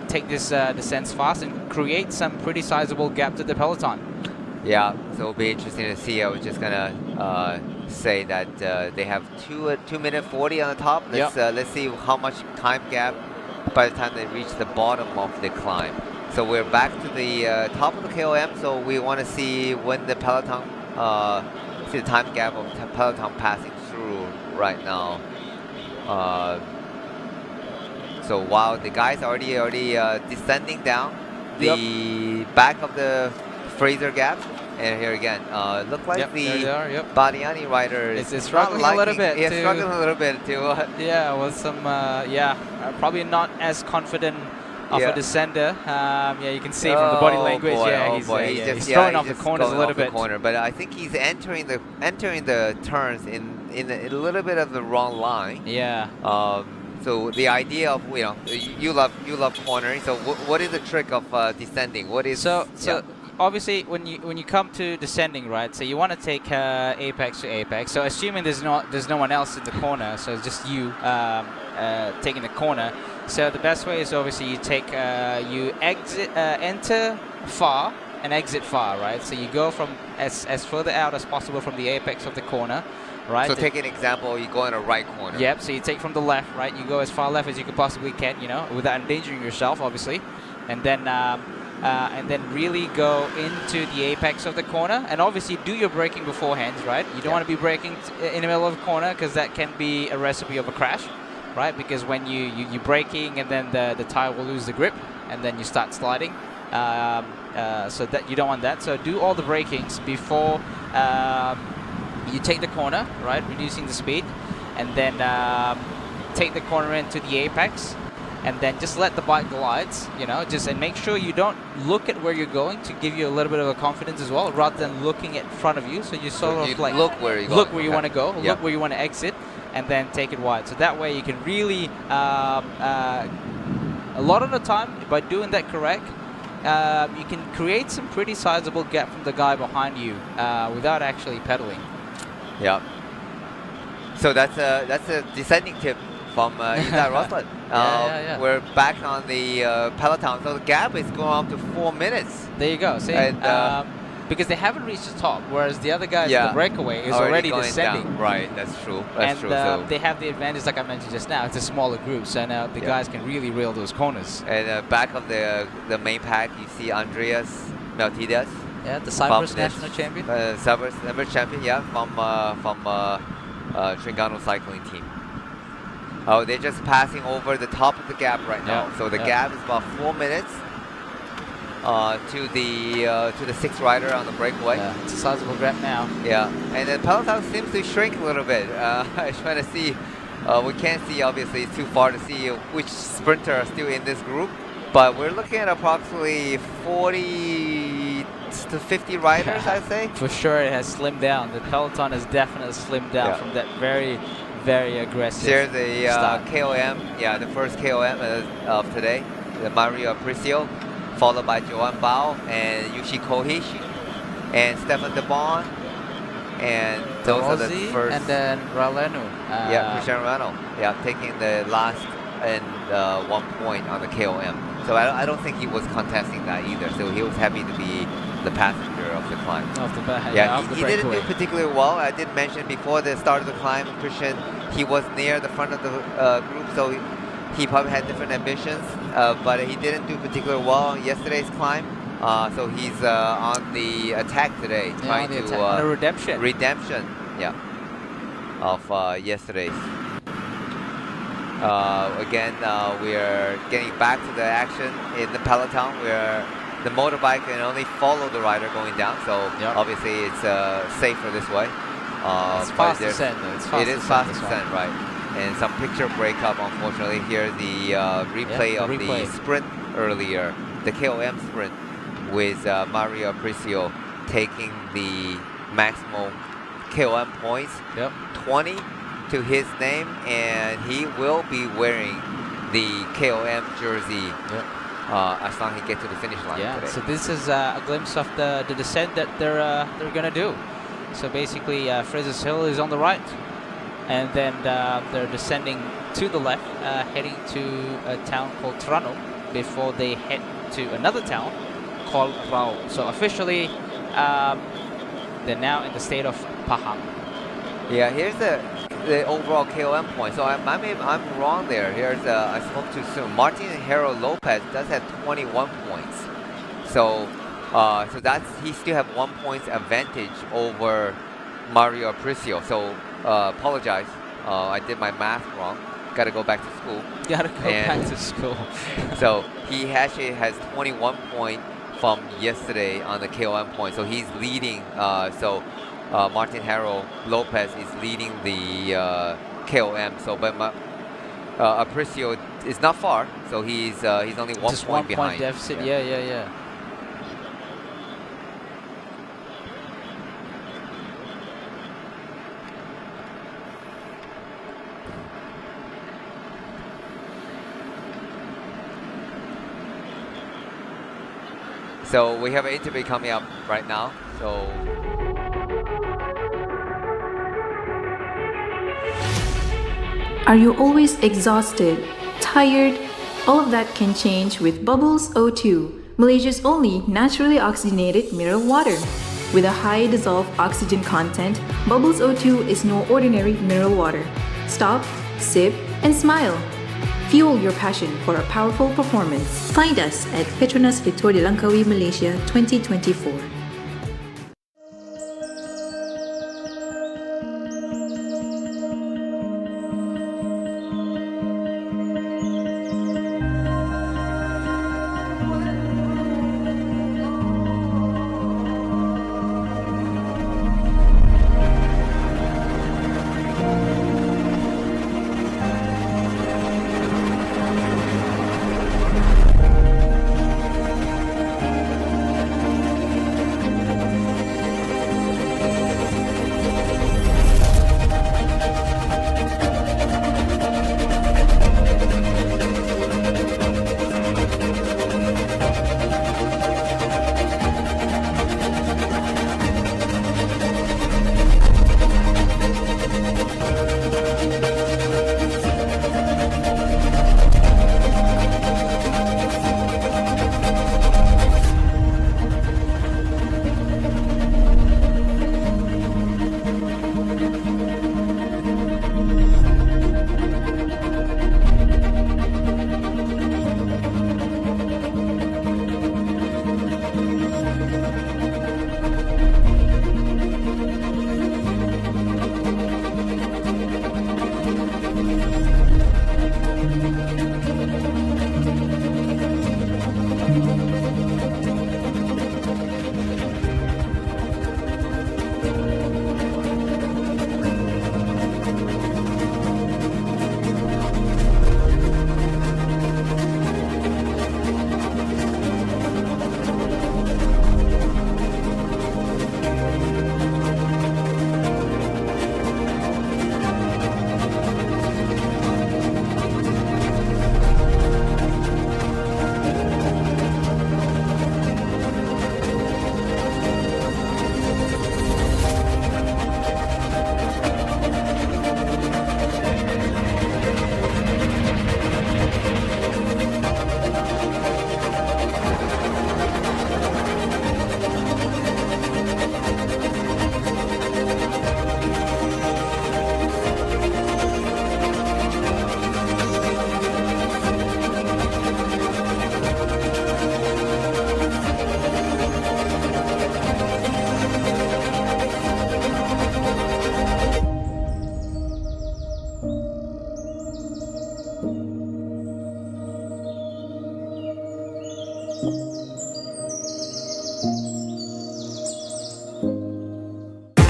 take this descents fast and create some pretty sizable gap to the peloton. Yeah, so it'll be interesting to see. I was just gonna say that they have 2 minute 40 on the top. Let's see how much time gap by the time they reach the bottom of the climb. So we're back to the top of the KOM. So we want to see when the peloton, see the time gap of the peloton passing through right now. So while the guys are already descending down, the back of the Fraser gap. And here again, look like the Badiani rider is struggling a little bit. Yeah, struggling a little bit too. Yeah, with some, probably not as confident of a descender. Yeah, you can see from the body language. He's throwing off the corners a little bit. But I think he's entering the turns in a little bit of the wrong line. Yeah. So the idea of you love cornering. So what is the trick of descending? What is obviously when you come to descending, right? So you want to take apex to apex. So assuming there's no one else in the corner, so it's just you taking the corner. So the best way is obviously you take you enter far and exit far, right? So you go from as further out as possible from the apex of the corner, right? So take an example, you go in a right corner. Yep. So you take from the left, right? You go as far left as you possibly can, without endangering yourself, obviously, and then really go into the apex of the corner, and obviously do your braking beforehand, right? You don't want to be braking in the middle of the corner, because that can be a recipe of a crash, right? Because when you're braking, and then the tire will lose the grip, and then you start sliding. So that you don't want that. So do all the brakings before you take the corner, right? Reducing the speed, and then take the corner into the apex. And then just let the bike glide, and make sure you don't look at where you're going, to give you a little bit of a confidence as well, rather than looking at front of you. So you look where you want to go, look where you want to exit, and then take it wide. So that way you can really, a lot of the time, by doing that correct, you can create some pretty sizable gap from the guy behind you without actually pedaling. Yeah. So that's a descending tip from Izzat Roslan. We're back on the peloton, so the gap is going up to 4 minutes. There you go. See, and, because they haven't reached the top, whereas the other guys in the breakaway is already descending. Down. Right, that's true. So they have the advantage, like I mentioned just now. It's a smaller group, so now the guys can really rail those corners. And back of the main pack, you see Andreas Meltides. Yeah, the Cyprus national champion. Cyprus national champion, from Trengganu cycling team. Oh, they're just passing over the top of the gap right now. So the gap is about 4 minutes to the sixth rider on the breakaway. Yeah, it's a sizable gap now. Yeah, and the peloton seems to shrink a little bit. I'm trying to see. We can't see, obviously, it's too far to see which sprinter are still in this group. But we're looking at approximately 40 to 50 riders, I'd say. For sure, it has slimmed down. The peloton has definitely slimmed down from that very aggressive. There's the KOM, the first KOM of today, the Mario Aparicio, followed by Joan Bao and Yushi Kohish and Stefan De Bon, and those are the first. And then Ralenu. Cristiano Ronaldo, taking the last and 1 point on the KOM. So I don't think he was contesting that either. So he was happy to be the passenger of the climb. He didn't do particularly well. I did mention before the start of the climb, Christian, he was near the front of the group, so he probably had different ambitions, but he didn't do particularly well on yesterday's climb. So he's on the attack today, trying to the redemption, of yesterday's. Again, we're getting back to the action in the peloton where the motorbike can only follow the rider going down, so obviously it's safer this way. It's fast descent. It is fast descent, right? And some picture breakup, unfortunately. Here's the replay of the sprint earlier, the KOM sprint with Mario Aparicio taking the maximum KOM points, 20 to his name, and he will be wearing the KOM jersey as long as he gets to the finish line today. So this is a glimpse of the descent that they're gonna do. So basically, Fraser's Hill is on the right, and then they're descending to the left, heading to a town called Trano before they head to another town called Rao. So officially, they're now in the state of Pahang. Yeah, here's the overall KOM point. So I'm wrong there. Here's I spoke too soon. Martin Hero Lopez does have 21 points. So he still have 1 point advantage over Mario Aparicio. So apologize, I did my math wrong. got to go back to school. Gotta go back to school. So he actually has 21 points from yesterday on the KOM point. So he's leading. Martin Harold Lopez is leading the KOM. So, but Aparicio is not far. So he's only Just one point 1 behind. point deficit. Yeah. So we have an interview coming up right now. So Are you always exhausted, tired? All of that can change with Bubbles O2, Malaysia's only naturally oxygenated mineral water. With a high dissolved oxygen content, Bubbles O2 is no ordinary mineral water. Stop, sip, and smile. Fuel your passion for a powerful performance. Find us at PETRONAS Victoria Langkawi, Malaysia 2024.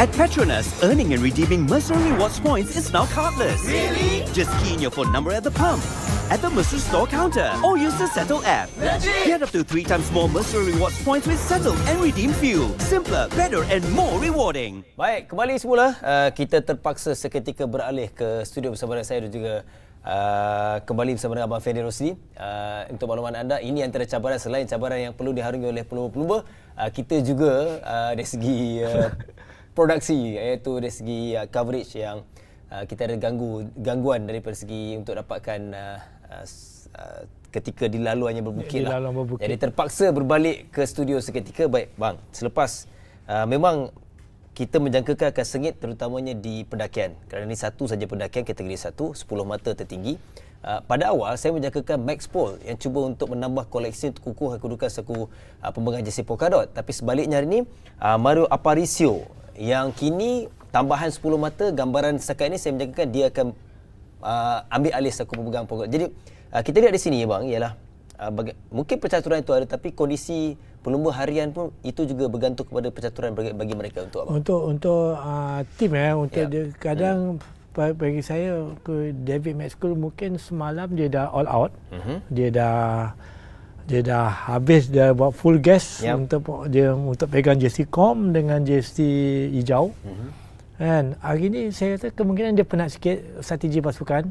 At PETRONAS, earning and redeeming Mercer Rewards points is now cardless. Really? Just key in your phone number at the pump, at the Mercer Store counter, or use the Settle app. Legit? Get up to 3 times more Mercer Rewards points with Settle and redeem fuel. Simpler, better and more rewarding. Baik, kembali semula. Kita terpaksa seketika beralih ke studio bersama dengan saya dan juga kembali bersama dengan Abang Ferry Rosli. Untuk makluman anda, ini antara cabaran selain cabaran yang perlu diharungi oleh pelumba-pelumba, kita juga dari segi produksi, iaitu dari segi coverage yang kita ada gangguan daripada segi untuk dapatkan ketika di laluannya berbukit lah. Jadi terpaksa berbalik ke studio seketika. Baik bang, selepas memang kita menjangkakan akan sengit terutamanya di pendakian, kerana ini satu saja pendakian kategori 1, 10 mata tertinggi. Pada awal saya menjangkakan Max Paul yang cuba untuk menambah koleksi untuk kukuh kedudukan selaku pemegang jersey polkadot, tapi sebaliknya hari ini Mario Aparicio yang kini tambahan 10 mata, gambaran setakat ini saya menjangkakan dia akan ambil alih selaku pemegang pokok. Jadi kita lihat di sini bang ialah mungkin percaturan itu ada, tapi kondisi pelumba harian pun itu juga bergantung kepada percaturan bagi mereka untuk abang. Untuk tim untuk dia kadang bagi saya ke David Maxwell mungkin semalam dia dah all out. Dia dah habis, dia buat full gas untuk pegang jersey kom dengan jersey hijau. Kan hari ni saya rasa kemungkinan dia penat sikit strategi pasukan.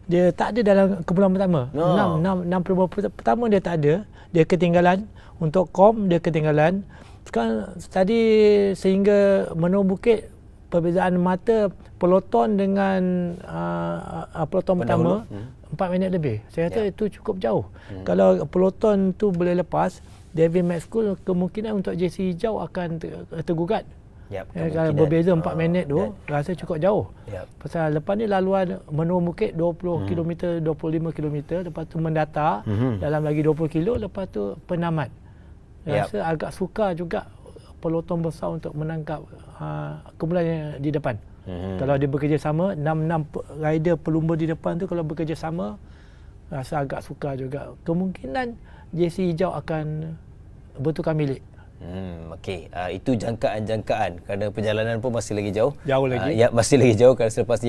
Dia tak ada dalam kumpulan pertama. 6 pelumba pertama dia tak ada. Dia ketinggalan. Untuk kom dia ketinggalan. Sekarang tadi sehingga menurut bukit perbezaan mata peloton dengan peloton pertama 4 minit lebih. Saya rasa itu cukup jauh. Kalau peloton tu boleh lepas, David Maxwell kemungkinan untuk jersey hijau akan tergugat. Kalau berbeza 4 minit tu rasa cukup jauh. Pasal lepas ni laluan menurun bukit 20 km, 25 km, lepas tu mendata dalam lagi 20 km, lepas tu penamat. Rasa agak sukar juga peloton besar untuk menangkap kumpulan di depan. Kalau dia bekerjasama, 6 rider pelumba di depan tu kalau bekerjasama, rasa agak sukar juga. Kemungkinan jersey hijau akan bertukar milik. Okey, itu jangkaan kerana perjalanan pun masih lagi jauh. Jauh lagi. Masih lagi jauh kerana selepas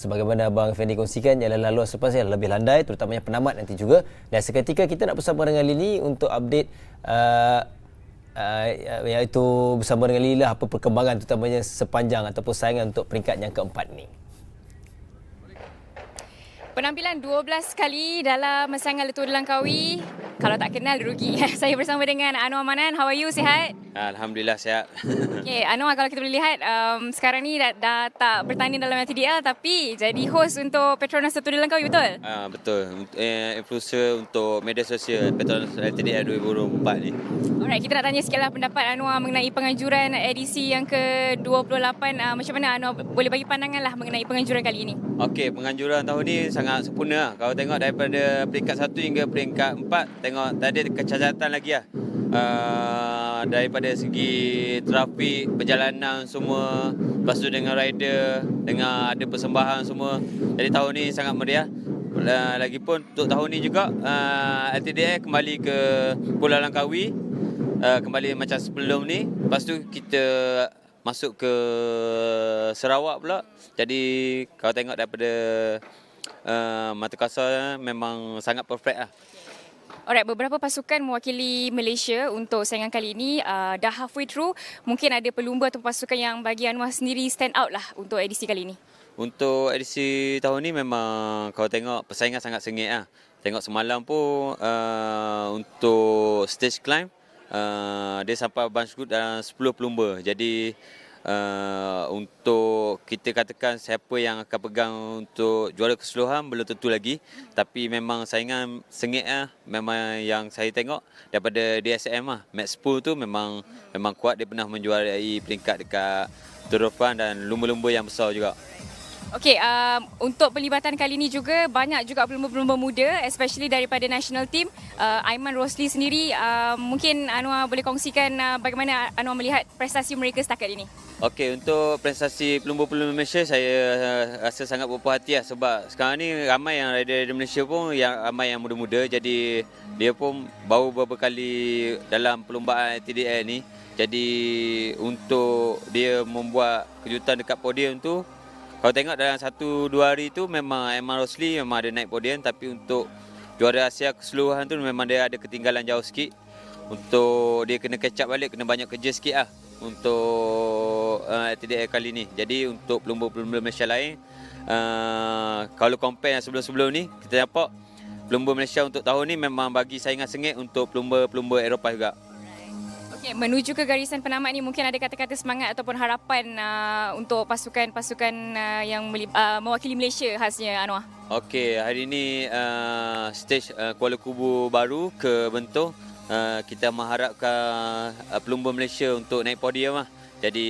sebagaimana Abang Fendi kongsikan ialah laluan selepas yang lebih landai, terutamanya penamat nanti juga. Dan seketika kita nak bersama dengan Lily untuk update iaitu bersama dengan Lily apa perkembangan terutamanya sepanjang ataupun saingan untuk peringkat yang keempat ni. Penampilan 12 kali dalam saingan Tour de Langkawi. Kalau tak kenal, rugi. Saya bersama dengan Anwar Manan. How are you? Sihat? Alhamdulillah, sihat. Okay, Anwar, kalau kita boleh lihat, sekarang ni dah tak bertanding dalam LTDL tapi jadi host untuk PETRONAS Tour de Langkawi, betul? Betul. Influencer untuk media sosial PETRONAS LTDL 2024 ni. Alright, kita nak tanya sikitlah pendapat Anwar mengenai penganjuran edisi yang ke-28. Macam mana Anwar boleh bagi pandangan lah mengenai penganjuran kali ini? Okey, penganjuran tahun ni sangat sempurna lah. Kalau tengok daripada peringkat 1 hingga peringkat 4, tengok tadi ada kecacatan lagi lah. Daripada segi trafik, perjalanan semua, lepas tu dengan rider, dengan ada persembahan semua. Jadi tahun ni sangat meriah. Lagipun untuk tahun ni juga LTDA kembali ke Kuala Langkawi, kembali macam sebelum ni. Lepas tu kita masuk ke Sarawak pula. Jadi kalau tengok daripada mata kasar memang sangat perfect lah. Alright, beberapa pasukan mewakili Malaysia untuk saingan kali ini dah halfway through. Mungkin ada pelumba atau pasukan yang bagi Anwar sendiri stand out lah untuk edisi kali ini. Untuk edisi tahun ni memang kalau tengok persaingan sangat sengit lah. Tengok semalam pun untuk stage climb dia sampai bunch group dalam 10 pelumba. Jadi untuk kita katakan siapa yang akan pegang untuk juara keseluruhan belum tentu lagi, tapi memang saingan sengit lah. Memang yang saya tengok daripada DSM lah, Max 10 tu memang kuat. Dia pernah menjuarai peringkat dekat Tour de France dan lumba-lumba yang besar juga. Okey, untuk pelibatan kali ini juga banyak juga pelumba-pelumba muda, especially daripada national team. Aiman Rosli sendiri, mungkin Anwar boleh kongsikan bagaimana Anwar melihat prestasi mereka setakat ini. Okey, untuk prestasi pelumba-pelumba Malaysia saya rasa sangat berpuas hati lah, sebab sekarang ni ramai yang rider Malaysia pun ramai yang muda-muda. Jadi dia pun baru beberapa kali dalam perlumbaan TDL ni. Jadi untuk dia membuat kejutan dekat podium tu, kalau tengok dalam 1-2 hari tu memang Aiman Rosli memang ada naik podium, tapi untuk juara Asia keseluruhan tu memang dia ada ketinggalan jauh sikit. Untuk dia kena catch up balik, kena banyak kerja sikit lah untuk TDL kali ni. Jadi untuk pelumba-pelumba Malaysia lain, kalau compare yang sebelum-sebelum ni, kita nampak pelumba Malaysia untuk tahun ni memang bagi saingan sengit untuk pelumba-pelumba Eropah juga. Okay, menuju ke garisan penamat ni, mungkin ada kata-kata semangat ataupun harapan untuk pasukan-pasukan yang mewakili Malaysia khasnya, Anwar? Okey, hari ini stage Kuala Kubu Bharu ke Bentong. Kita mengharapkan pelumba Malaysia untuk naik podium lah. Jadi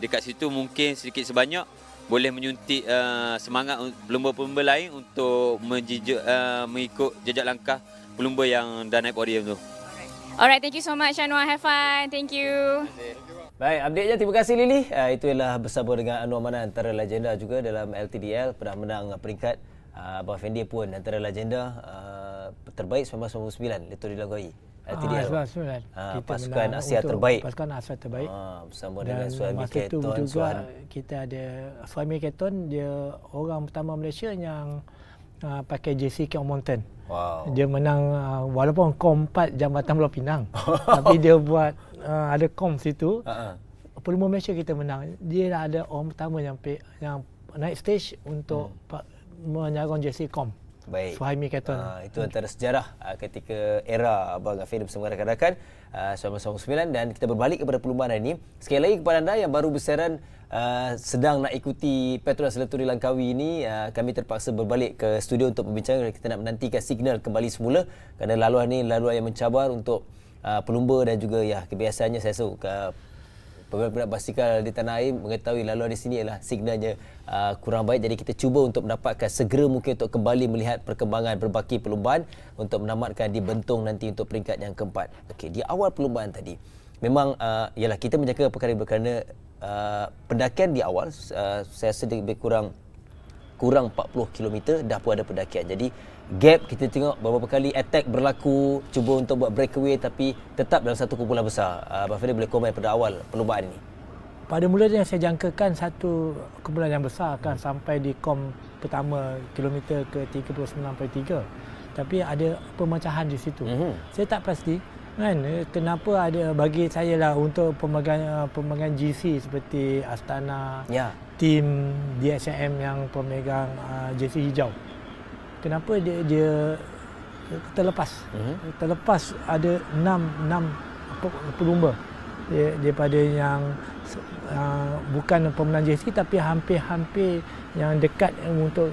dekat situ mungkin sedikit sebanyak boleh menyuntik semangat pelumba-pelumba lain untuk mengikut jejak langkah pelumba yang dah naik podium tu. Alright, thank you so much Anwar. Have fun. Thank you. Baik, update je. Terima kasih Lily. Itu ialah bersama dengan Anwar Manan, antara legenda juga dalam LTDL, pernah menang peringkat Abang Fendi pun antara legenda terbaik 1999 Leto di Langkawi. TDL. Pasukan Asia terbaik. Pasukan Asia terbaik. Bersama Dan dengan Suhaimi masa itu Keton. juga kita ada Suhaimi Keton, dia orang pertama Malaysia yang pakai jersey King Mountain. Wow. Dia menang walaupun kom 4 Jambatan Pulau Pinang. Tapi dia buat ada kom situ. Pelumba Malaysia kita menang. Dia ada orang pertama yang naik stage untuk menyarung jersey kom. Baik. Suhaimi Keton. Itu antara sejarah ketika era Abang Afif bersama rakan-rakan 1999, dan kita berbalik kepada perlumbaan hari ini. Sekali lagi kepada anda yang baru bersiaran sedang nak ikuti PETRONAS Seleturi Langkawi ini, kami terpaksa berbalik ke studio untuk berbincang. Kita nak menantikan signal kembali semula kerana laluan ini laluan yang mencabar untuk pelumba dan juga kebiasaannya saya rasa pembalap basikal di tanah air mengetahui laluan di sini adalah signalnya kurang baik. Jadi kita cuba untuk mendapatkan segera mungkin untuk kembali melihat perkembangan berbaki perlumbaan untuk menamatkan di Bentong nanti untuk peringkat yang keempat. Okey, di awal perlumbaan tadi memang ialah kita menjaga perkara kerana pendakian di awal saya rasa lebih kurang 40 km dah pun ada pendakian. Jadi gap kita tengok beberapa kali attack berlaku, cuba untuk buat breakaway tapi tetap dalam satu kumpulan besar. Abang Fadil boleh komen pada awal perlumbaan ini? Pada mulanya saya jangkakan satu kumpulan yang besar akan sampai di kom pertama kilometer ke 39.3. Tapi ada pemecahan di situ. Saya tak pasti kan kenapa ada, bagi saya lah untuk pemegang GC seperti Astana, tim DSM yang pemegang jersey hijau. Kenapa dia terlepas? Terlepas ada 6 pelumba daripada yang bukan pemenang jersey tapi hampir-hampir yang dekat untuk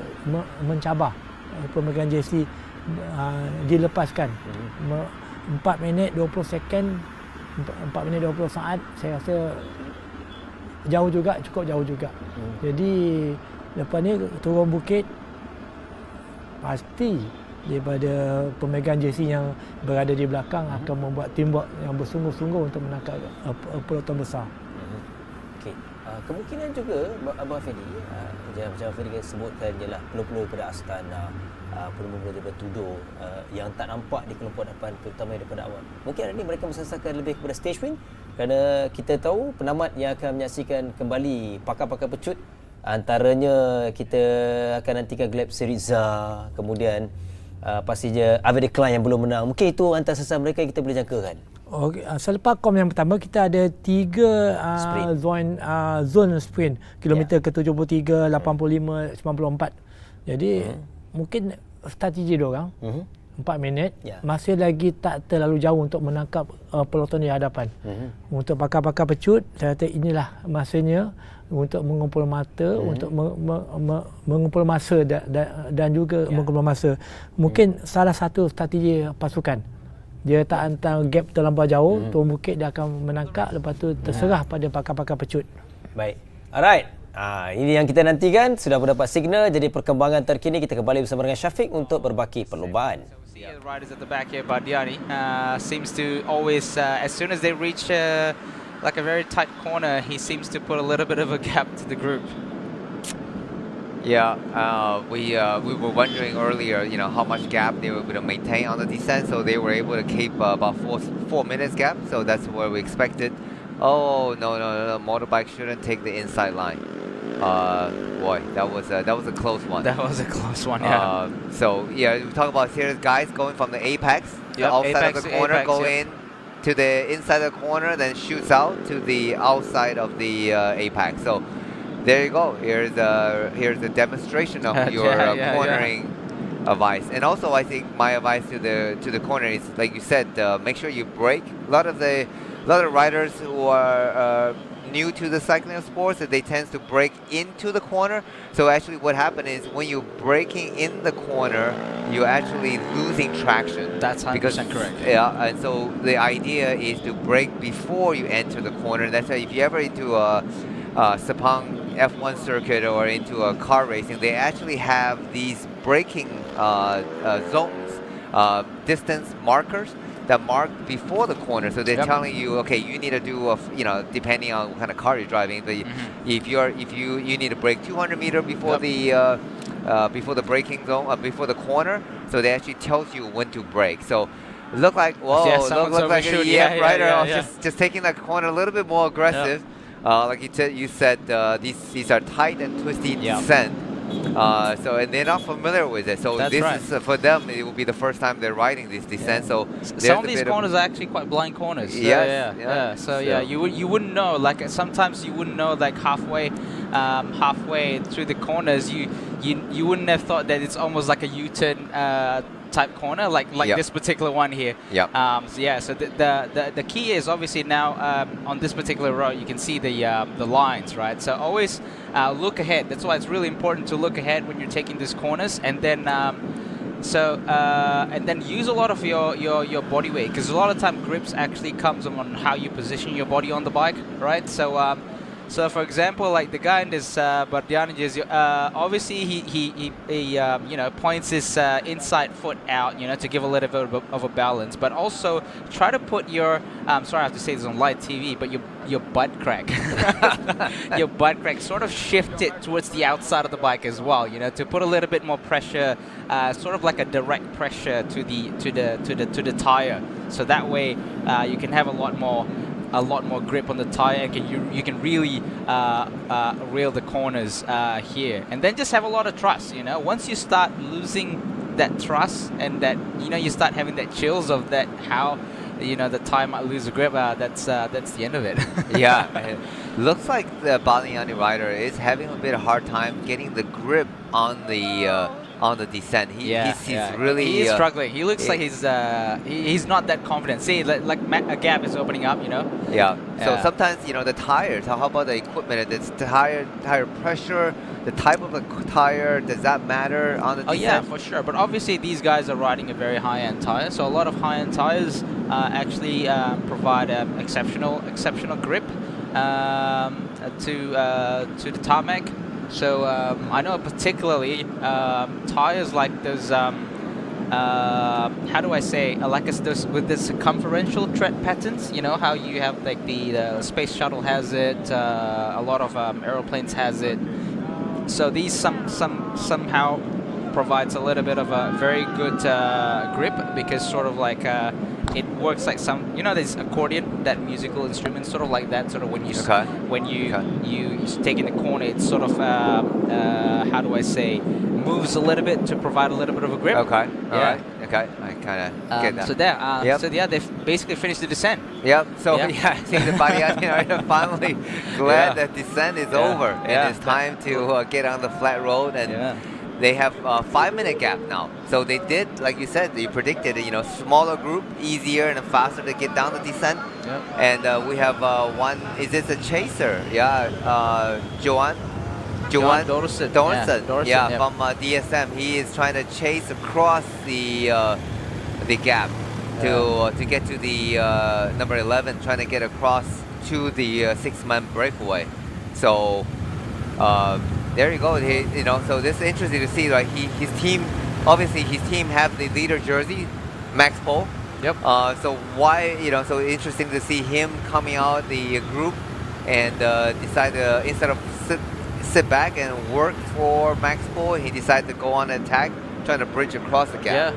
mencabar pemegang jersey dilepaskan. 4 minit 20 second, 4 minit 20 saat, saya rasa jauh juga, cukup jauh juga. Jadi lepas ni turun bukit pasti daripada pemegang jersey yang berada di belakang akan membuat teamwork yang bersungguh-sungguh untuk menangkap peloton besar. Okey, kemungkinan juga Abang Fendi, macam Abang Fendi sebutkan jelah peluru daripada Astana, peluru daripada Tudor yang tak nampak di kelompok depan terutama daripada awal. Mungkin hari ini mereka mensasakan lebih kepada stage win kerana kita tahu penamat yang akan menyaksikan kembali pakar-pakar pecut. Antaranya kita akan nantikan Gleb Seriza, kemudian pastinya Avedi Klein yang belum menang. Mungkin itu antara sasaran mereka yang kita boleh jangkakan. Okay. Selepas kom yang pertama kita ada 3 zone sprint kilometer ke 73, 85, 94. Jadi mungkin strategi diorang 4 minit masih lagi tak terlalu jauh untuk menangkap peloton di hadapan. Untuk pakar-pakar pecut, saya kata inilah masanya untuk mengumpul mata, untuk mengumpul masa dan juga mengumpul masa. Mungkin salah satu strategi pasukan. Dia tak hantar gap terlampau jauh, turun bukit dia akan menangkap, lepas tu terserah pada pakar-pakar pecut. Baik. Alright. Ini yang kita nantikan, sudah mendapat signal. Jadi perkembangan terkini kita kembali bersama dengan Syafiq untuk berbaki perlombaan. See the riders at the back here, Bardiani seems to always, as soon as they reach like a very tight corner, he seems to put a little bit of a gap to the group. Yeah, we were wondering earlier, how much gap they were going to maintain on the descent. So they were able to keep about 4 minutes gap. So that's what we expected. Oh no! Motorbike shouldn't take the inside line. Boy, that was a close one. That was a close one. Yeah. So yeah, we talk about here guys going from the apex, the outside of the corner, go in to the inside of the corner, then shoots out to the outside of the apex. So there you go. Here's a demonstration of your cornering advice. And also, I think my advice to the corner is, like you said, make sure you brake. A lot of riders who are new to the cycling sports, they tend to break into the corner. So actually what happened is when you're braking in the corner, you're actually losing traction. That's 100% correct. Yeah, and so the idea is to brake before you enter the corner. That's why if you're ever into a Sepang F1 circuit or into a car racing, they actually have these braking zones, distance markers that mark before the corner. So they're telling you, okay, you need to do depending on what kind of car you're driving, but if you need to brake 200 meters before the before the braking zone, before the corner. So they actually tells you when to brake. So it looked like someone's look like a overshoot. rider just taking that corner a little bit more aggressive. Like you said, these are tight and twisty descent. So and they're not familiar with it. So That's this right. is for them. It will be the first time they're riding this descent. So some of these corners are actually quite blind corners. So you wouldn't know. Like sometimes you wouldn't know. Like halfway through the corners, you wouldn't have thought that it's almost like a U-turn type corner, like this particular one here. So the key is obviously now on this particular road you can see the lines, right? So always look ahead. That's why it's really important to look ahead when you're taking these corners, and then and then use a lot of your body weight, because a lot of time grips actually comes on how you position your body on the bike, right? So for example, like the guy in this Bardiani jersey, obviously he points his inside foot out, to give a little bit of a balance, but also try to put your sorry I have to say this on live TV, but your butt crack your butt crack sort of shift it towards the outside of the bike as well, to put a little bit more pressure, sort of like a direct pressure to the tire, so that way you can have a lot more grip on the tire, and you can really reel the corners here, and then just have a lot of trust. Once you start losing that trust, and that you start having that chills of that how the tire might lose the grip, that's the end of it. It looks like the Baliani rider is having a bit of hard time getting the grip on the descent. He's really he is struggling. He looks like he's not that confident. See, like a gap is opening up, So sometimes the tires. How about the equipment? It's tire pressure, the type of the tire. Does that matter on the descent? Oh yeah, for sure. But obviously these guys are riding a very high-end tire, so a lot of high-end tires actually provide exceptional grip to the tarmac. So I know particularly tires like those, how do I say, like those with the circumferential tread patterns. How you have like the space shuttle has it, a lot of aeroplanes has it. So these somehow provides a little bit of a very good grip, because sort of like it works like some, there's accordion, that musical instrument, sort of like that. Sort of when you take in the corner, it's sort of how do I say, moves a little bit to provide a little bit of a grip. All right. Okay, I kind of get that. So they've basically finished the descent. So I think the Baliani rider finally glad that descent is over, and it's time to get on the flat road, and they have a 5-minute gap now. So they did, like you said, they predicted, smaller group, easier and faster to get down the descent. And we have one, is this a chaser? Johan Dorsen. From DSM. He is trying to chase across the gap to get to the number 11, trying to get across to the 6-man breakaway. So there you go. So this is interesting to see. Like his team have the leader jersey, Max Pole. So why? So interesting to see him coming out the group and decide to, instead of sit back and work for Max Pole, he decided to go on attack, trying to bridge across the gap.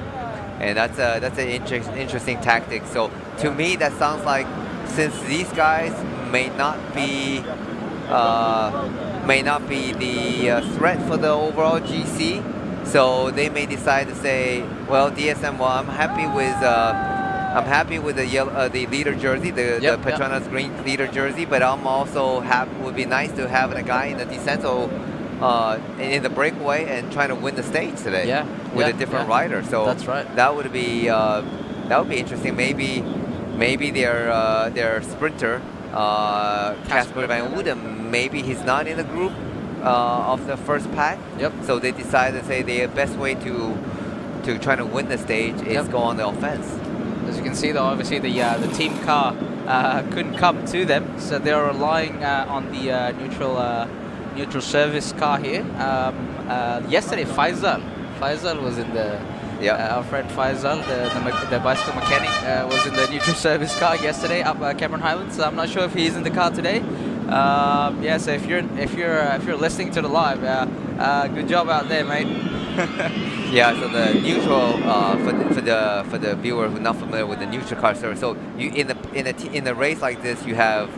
And that's an interesting tactic. So to me, that sounds like, since these guys may not be the threat for the overall GC, so they may decide to say, well, DSM, I'm happy with the yellow, the leader jersey, the PETRONAS green leader jersey, but I'm also would be nice to have a guy in the descent, in the breakaway, and trying to win the stage today with a different rider. So that's right. That would be interesting. Maybe their sprinter, Casper Van Wooden, maybe he's not in the group of the first pack. So they decided to say the best way to try to win the stage is go on the offense. As you can see, though, obviously the team car couldn't come to them, so they're relying on the neutral service car here. Yesterday, Faisal was in the. Our friend Faisal, the bicycle mechanic, was in the neutral service car yesterday up Cameron Highlands. So I'm not sure if he's in the car today, Yeah, so if you're listening to the live, good job out there, mate. Yeah, so the neutral for the viewer who's not familiar with the neutral car service. So you in the race like this, you have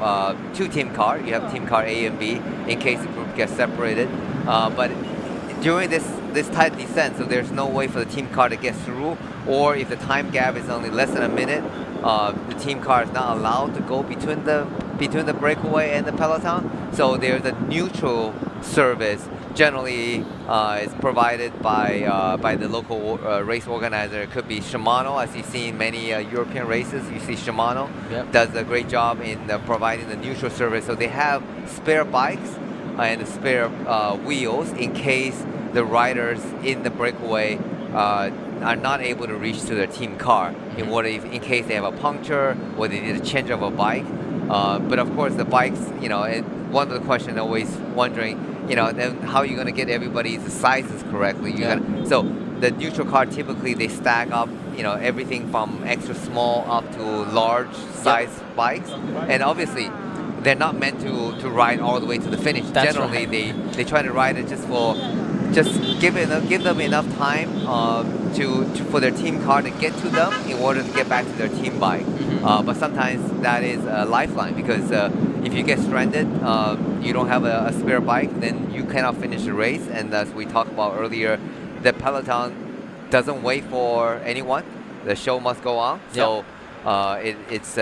two team car. You have team car A and B in case the group gets separated. But during this tight descent, so there's no way for the team car to get through, or if the time gap is only less than a minute, the team car is not allowed to go between the breakaway and the peloton. So there's a neutral service. Generally, is provided by the local race organizer. It could be Shimano, as you see in many European races. You see Shimano does a great job in providing the neutral service. So they have spare bikes and spare wheels in case the riders in the breakaway are not able to reach to their team car in case they have a puncture or they need a change of a bike. But of course, the bikes, one of the questions always wondering, then how are you going to get everybody's sizes correctly? So the neutral car, typically they stack up, everything from extra small up to large size bikes, and obviously they're not meant to ride all the way to the finish. That's Generally, right. they try to ride it just give them enough time for their team car to get to them in order to get back to their team bike. But sometimes that is a lifeline, because if you get stranded, you don't have a spare bike, then you cannot finish the race. And as we talked about earlier, the peloton doesn't wait for anyone. The show must go on. So it is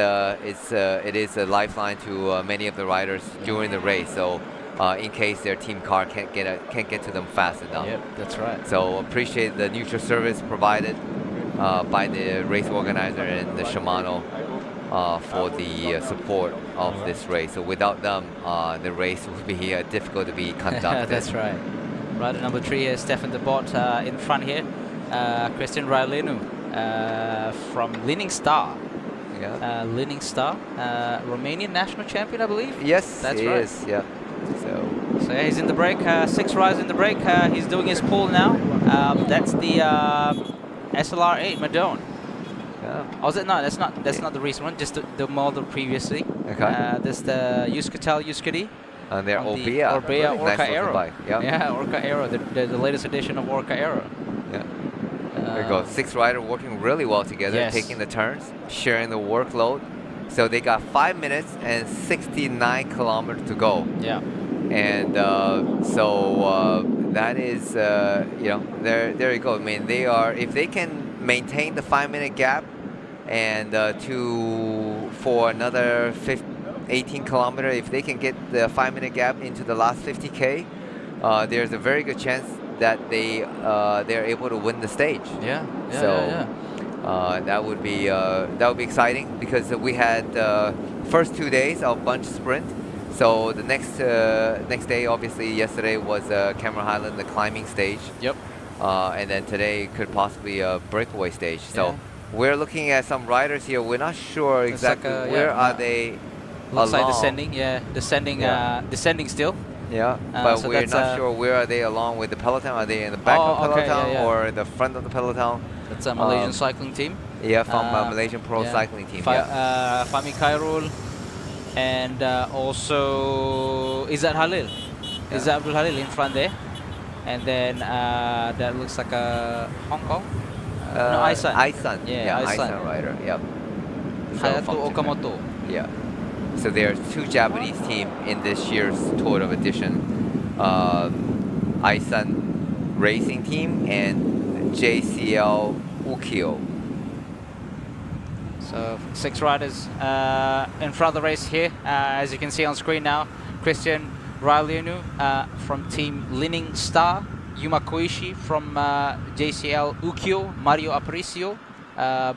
a lifeline to many of the riders during the race. So in case their team car can't get to them fast enough. Yep, that's right. So appreciate the neutral service provided by the race organizer and the Shimano for the support of this race. So without them, the race would be difficult to be conducted. That's right. Rider number 3 is Stefan de Bot in front here. Christian Railenu from Leaning Star. Leaning Star, Romanian national champion, I believe. Yes, that's he right. is. Yeah. So yeah, he's in the break. 6 riders in the break. He's doing his pull now. That's the SLR8 Madone. Oh, is it? No, that's not the recent one. Just the model previously. Okay. There's the Euskaltel Euskadi. And they're Orbea. Orbea Orca Aero. Yeah, Orca Aero. The latest edition of Orca Aero. Yeah. There you go. 6 riders working really well together, taking the turns, sharing the workload. So they got 5 minutes and 69 kilometers to go. Yeah. And so that is, there you go. I mean, if they can maintain the 5-minute gap and for another 18 kilometers, if they can get the 5-minute gap into the last 50K, there's a very good chance that they're able to win the stage. That would be exciting, because we had first 2 days of bunch sprint. So the next day, obviously yesterday was Cameron Highland, the climbing stage. Yep. And then today could possibly a breakaway stage. So we're looking at some riders here. We're not sure exactly where are they. Looks like along. descending still. Yeah, but so we're not sure where are they along with the peloton. Are they in the back of the peloton or the front of the peloton? That's a Malaysian cycling team. Yeah, from Malaysian Pro Cycling Team. Fahmi Khairul, and also Izzat Halil. Izzat Abdul Halil in front there. And then that looks like a Hong Kong. No, Aisan. Aisan. Yeah, Aisan rider. Yep. Hayato Okamoto. Yeah. So there are 2 Japanese teams in this year's Tour of Edition. Aisan Racing Team and JCL Ukio. So 6 riders in front of the race here. As you can see on screen now, Christian Railenu from Team Leaning Star, Yuma Koishi from JCL Ukio, Mario Aparicio,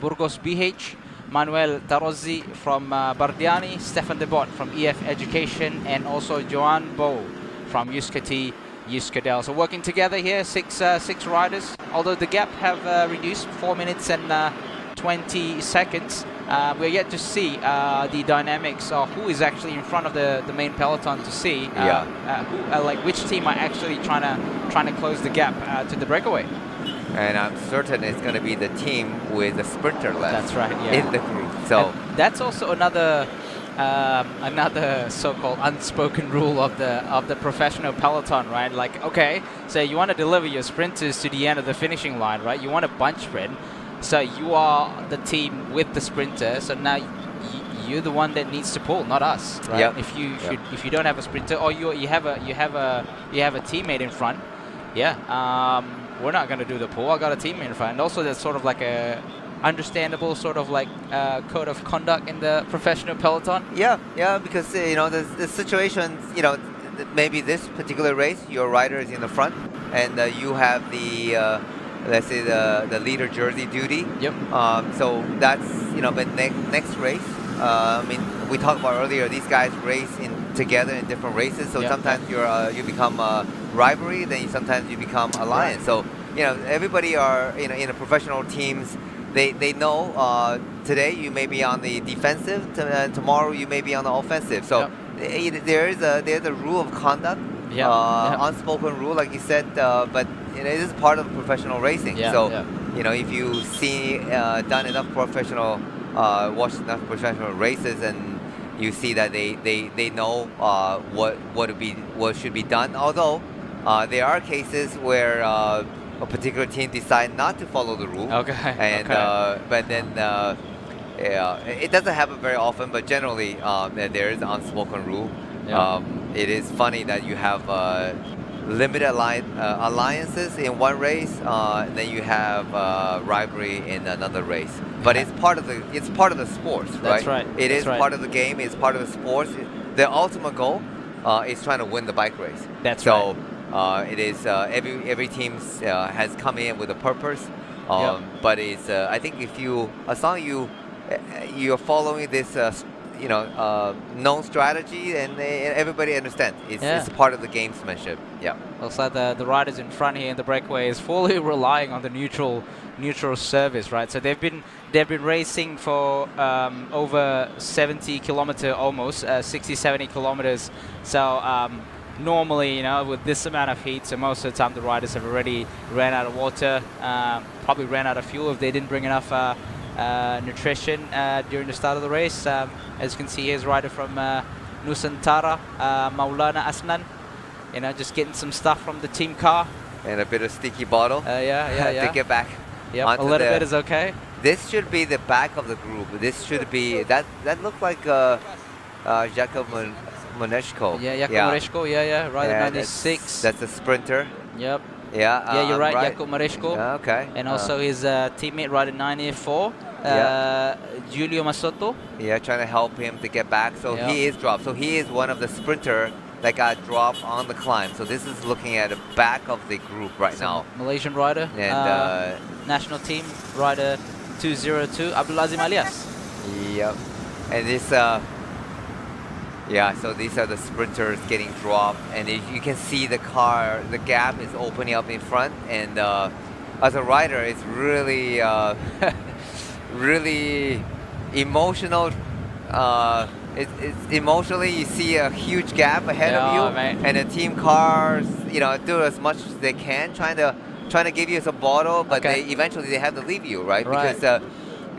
Burgos BH, Manuel Tarozzi from Bardiani, Stefan de Bot from EF Education, and also Joan Bo from Euskadel. So working together here, 6 riders. Although the gap have reduced 4 minutes and 20 seconds. We're yet to see the dynamics of who is actually in front of the main peloton, to see which team are actually trying to close the gap to the breakaway. And I'm certain it's going to be the team with the sprinter left. That's right. Yeah. In the group. So and that's also another another so-called unspoken rule of the professional peloton, right? Like, okay, so you want to deliver your sprinters to the end of the finishing line, right? You want a bunch sprint, so you are the team with the sprinter. So now you're the one that needs to pull, not us, right? Yep. If you don't have a sprinter, or you have a teammate in front, we're not going to do the pull. I got a teammate in front. And also, there's sort of like a understandable sort of like code of conduct in the professional peloton. Yeah, because the situations, maybe this particular race, your rider is in the front, and you have the let's say the leader jersey duty. Yep. So that's but next race. I mean, we talked about earlier. These guys race together in different races. So sometimes you become rivalry, then sometimes you become alliance. So everybody are in a professional teams. They know today you may be on the defensive, tomorrow you may be on the offensive. So there's a rule of conduct, unspoken rule, like you said, but it is part of professional racing. If you see done enough watched enough professional races, and you see that they know what should be done. Although there are cases where a particular team decide not to follow the rule. But then it doesn't happen very often, but generally there is an unspoken rule. It is funny that you have limited alliances in one race, and then you have rivalry in another race. But it's part of the sports, right? That's right. It is part of the game. It's part of the sports. The ultimate goal is trying to win the bike race. That's right. It is every team has come in with a purpose, but it's I think as long as you're following this known strategy, and everybody understands it's part of the gamesmanship. Looks like the riders in front here in the breakaway is fully relying on the neutral service, right? So they've been racing for over 70 kilometer, almost 60-70 kilometers. So normally, with this amount of heat, so most of the time the riders have already ran out of water, probably ran out of fuel if they didn't bring enough nutrition during the start of the race. As you can see, here's a rider from Nusantara, Maulana Asnan, just getting some stuff from the team car. And a bit of sticky bottle to get back. A little bit is okay. This should be the back of the group. This should be, that looked like Jakob Moneshko. Jakob Moneshko, rider 96. That's a sprinter. Yep. Yeah, you're right, Jakob Moneshko. Okay. And also his teammate, rider 94, Giulio Masotto. Trying to help him to get back. So he is dropped. So he is one of the sprinter that got dropped on the climb. So this is looking at the back of the group right now. Malaysian rider, and national team rider 202, Abdulazim Alias. Yep. And this, so these are the sprinters getting dropped, and you can see the gap is opening up in front, and as a rider, it's really, really emotional. It's emotionally, you see a huge gap ahead of you, and the team cars, do as much as they can, trying to give you some bottle, but eventually they have to leave you, right? Because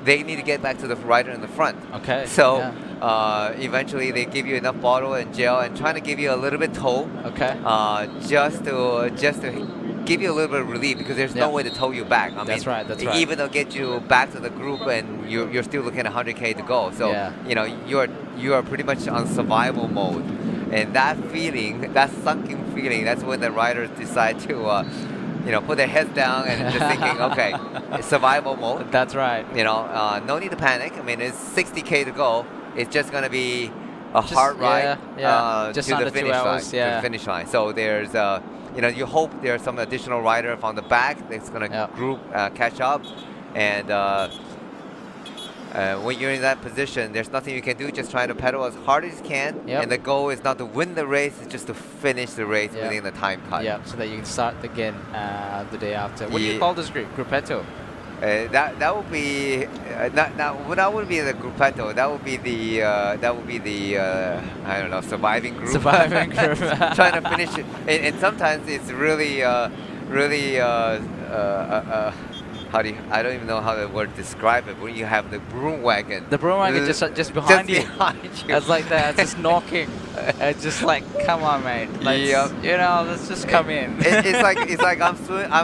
they need to get back to the rider in the front. So eventually they give you enough bottle and gel, and trying to give you a little bit tow. Just to give you a little bit of relief, because there's no way to tow you back. I mean, that's right. Even they'll get you back to the group, and you're still looking at 100K to go. So you are pretty much on survival mode, and that feeling, that sunken feeling, that's when the riders decide to put their heads down and just thinking, okay, it's survival mode. That's right. No need to panic. I mean, it's 60K to go. It's just going to be a hard ride just to under the finish 2 line. hours. To the finish line. So there's, you hope there's some additional rider from the back that's going to group catch up, and when you're in that position, there's nothing you can do. Just try to pedal as hard as you can, and the goal is not to win the race; it's just to finish the race within the time cut. So that you can start again the day after. What do you call this group? Gruppetto. That would be that would be the gruppetto. That would be the I don't know, surviving group. Surviving group. Trying to finish it, and sometimes it's really I don't even know how the word describe it. When you have the broom wagon. The broom wagon just behind you. Behind you. It's like that. It's just knocking. It's just like, come on, mate. Let's, let's just come in. It's like I'm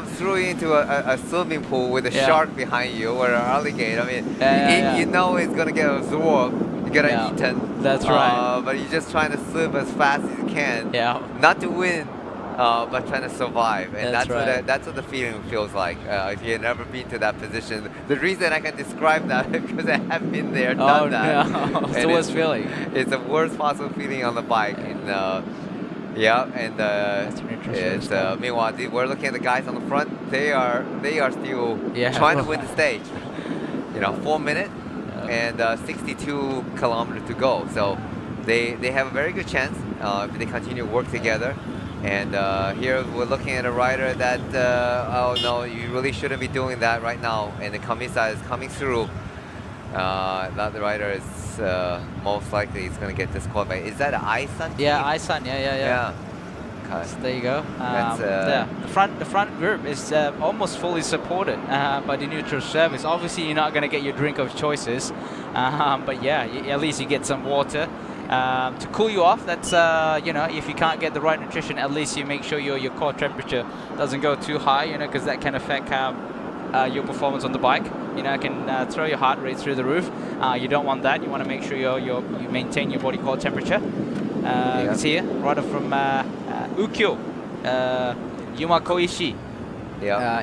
throwing into a swimming pool with a shark behind you or an alligator. I mean, you know it's gonna get absorbed, get eaten. That's right. But you're just trying to swim as fast as you can. Yeah. Not to win. But trying to survive, and that's right. that's what the feeling feels like. If you've never been to that position, the reason I can describe that is because I have been there, done that. No. It's the worst feeling. It's the worst possible feeling on the bike. And meanwhile, we're looking at the guys on the front. They are still trying to win the stage. 4 minutes and 62 kilometers to go. So they have a very good chance if they continue to work together. And here we're looking at a rider that, oh no, you really shouldn't be doing that right now. And the Kamisa is coming through. That the rider is most likely is going to get disqualified. Is that an Aisan team? Yeah, Aisan. Yeah. Okay. So there you go. That's, the front group is almost fully supported by the neutral service. Obviously, you're not going to get your drink of choices, but yeah, at least you get some water. To cool you off. That's if you can't get the right nutrition, at least you make sure your core temperature doesn't go too high, because that can affect your performance on the bike. It can throw your heart rate through the roof. You don't want that. You want to make sure you maintain your body core temperature. You can see here, rider from Ukyo, Yuma Koishi,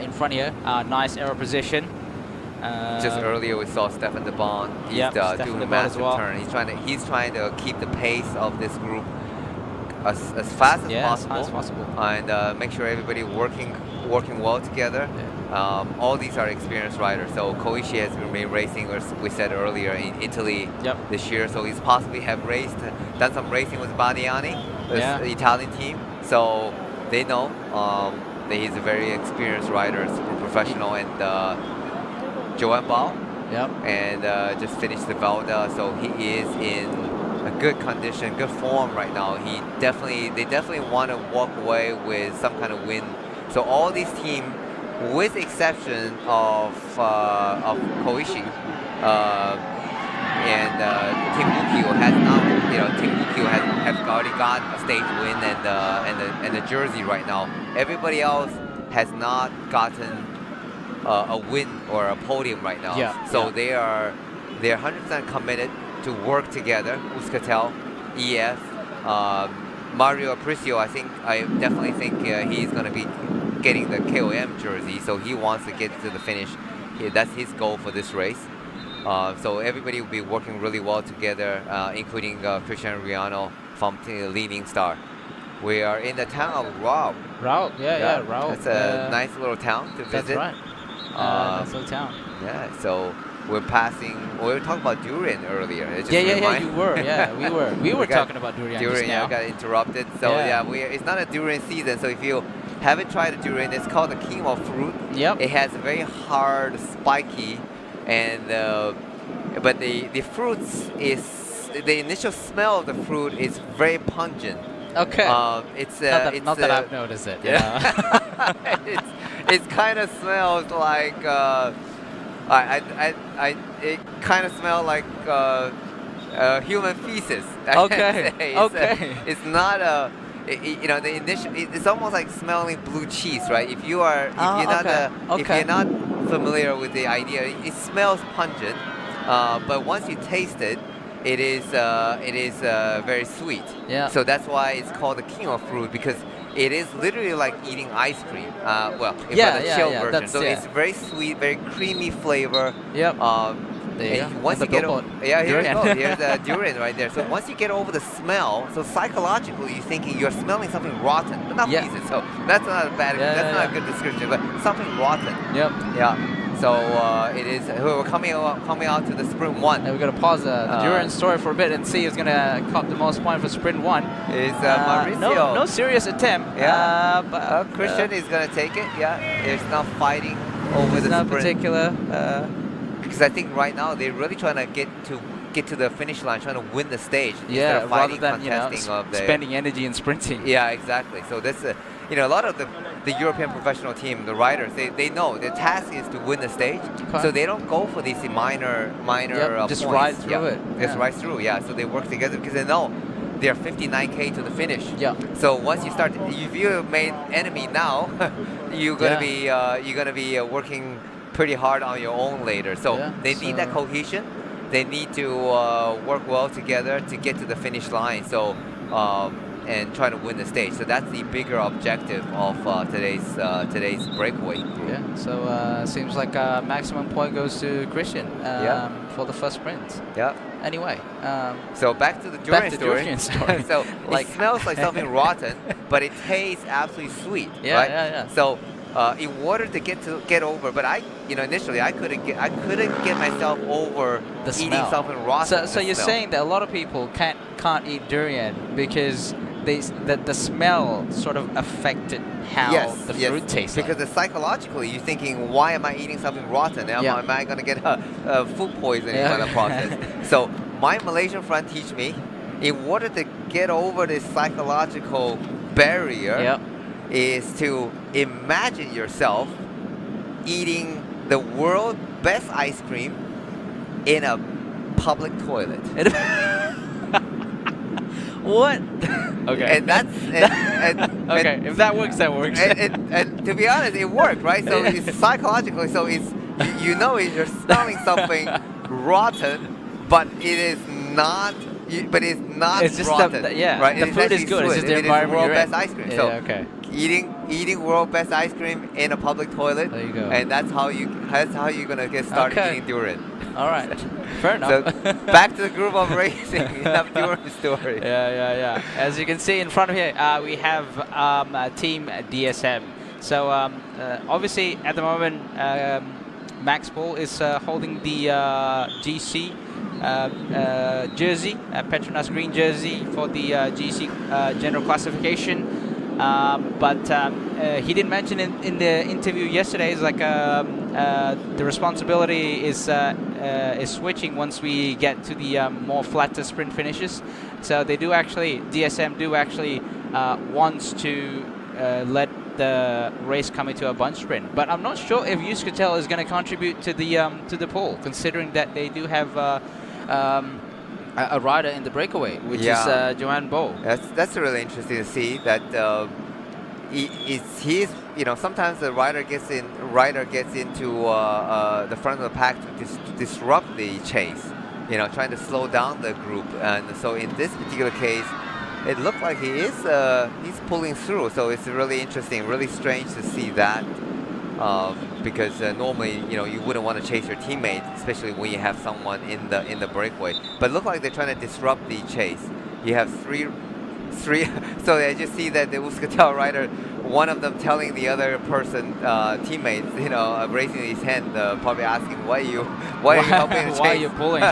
in front here. Nice aero position. Just earlier we saw Stefan de Bon. He's doing a massive turn. He's trying to keep the pace of this group as fast as possible. And make sure everybody working well together. All these are experienced riders. So Koishi has been racing, as we said earlier, in Italy this year. So he's possibly done some racing with Badiani, the Italian team. So they know that he's a very experienced rider, super professional, and Joan Bao, and just finished the Velda, so he is in a good condition, good form right now. They definitely want to walk away with some kind of win. So all these teams, with exception of Koishi and Team Ukyo has not, Team Ukyo has already got a stage win and the jersey right now. Everybody else has not gotten a win or a podium right now. They're 100% committed to work together. Euskaltel, EF, Mario Apricio, I definitely think he's going to be getting the KOM jersey, so he wants to get to the finish. That's his goal for this race. So everybody will be working really well together, including Cristiano Riano from the Leading Star. We are in the town of Rao. Rao. It's a nice little town to visit. That's right. Nice little town. Yeah, so we're passing. We were talking about durian earlier. You were. We were talking about durian. Durian, I got interrupted. So it's not a durian season. So if you haven't tried a durian, it's called the king of fruit. It has a very hard, spiky, and but the fruits is the initial smell of the fruit is very pungent. Okay. It's not that I've noticed it. It kind of smells like it kind of smells like human feces. It's not a the initial. It's almost like smelling blue cheese, right? If you're not familiar with the idea, it smells pungent, but once you taste it. It is very sweet. So that's why it's called the king of fruit, because it is literally like eating ice cream. The chill version. So it's very sweet, very creamy flavor. Once you get over, here you go. Here's the durian right there. So once you get over the smell, so psychologically you're thinking you're smelling something rotten, but not pieces. So that's not a bad. That's not a good description, but something rotten. So it is. We're coming out to the sprint one. And we're gonna pause the durian story for a bit and see who's gonna cop the most points for sprint one. Is Mauricio? No serious attempt. But Christian is gonna take it. It's not fighting over the sprint. Particular. Because I think right now they're really trying to get to get to the finish line, trying to win the stage instead Yeah, of rather fighting, than contesting of the spending energy in sprinting. Yeah, exactly. So this, a lot of the European professional team, the riders, they know their task is to win the stage, so they don't go for these minor just points. ride through it. Just ride through. Yeah, so they work together because they know they're 59k to the finish. Yeah. So once you start, if you made enemy now, you're gonna be working pretty hard on your own later. So they need that cohesion. They need to work well together to get to the finish line. So and try to win the stage. So that's the bigger objective of today's breakaway. Yeah. So seems like maximum point goes to Christian for the first sprint. Yeah. Anyway. So back to the durian story. So it smells like something rotten, but it tastes absolutely sweet. Yeah, right? yeah. So in order to get over, but initially I couldn't get myself over the eating smell. something rotten. So you're saying that a lot of people can't eat durian because the smell sort of affected how the fruit tastes. Because psychologically you're thinking, why am I eating something rotten? Am I going to get a food poisoning by the process? So my Malaysian friend teach me, in order to get over this psychological barrier, is to imagine yourself eating the world's best ice cream in a public toilet. What? Okay. And that's okay. If that works, that works. And to be honest, it worked, right? So it's psychologically. So it's you're smelling something rotten, but it is not. But it's not it's just rotten. Right? The food is good. It's just the environment world you're best in. ice cream. Yeah, So okay. Eating world best ice cream in a public toilet. There you go. And that's how you're gonna get started eating durian. All right. Fair enough. So back to the group of racing. Enough durian story. Yeah. As you can see in front of here, we have Team DSM. So obviously at the moment, Max Paul is holding the GC jersey, PETRONAS green jersey for the GC general classification. But he didn't mention in the interview yesterday. It's like the responsibility is switching once we get to the more flatter sprint finishes. So they do actually, DSM do actually wants to let the race come into a bunch sprint. But I'm not sure if Euskaltel is going to contribute to the poll, considering that they do have a rider in the breakaway, which is Joanne Bow. That's really interesting to see that he's sometimes the rider gets into the front of the pack to disrupt the chase, trying to slow down the group. And so in this particular case, it looked like he's pulling through. So it's really interesting, really strange to see that. Because normally, you wouldn't want to chase your teammate, especially when you have someone in the breakaway. But it looked like they're trying to disrupt the chase. You have three. So I just see that the Euskaltel rider, one of them telling the other person, teammates, raising his hand, probably asking, why are you helping the chase? Why are you pulling?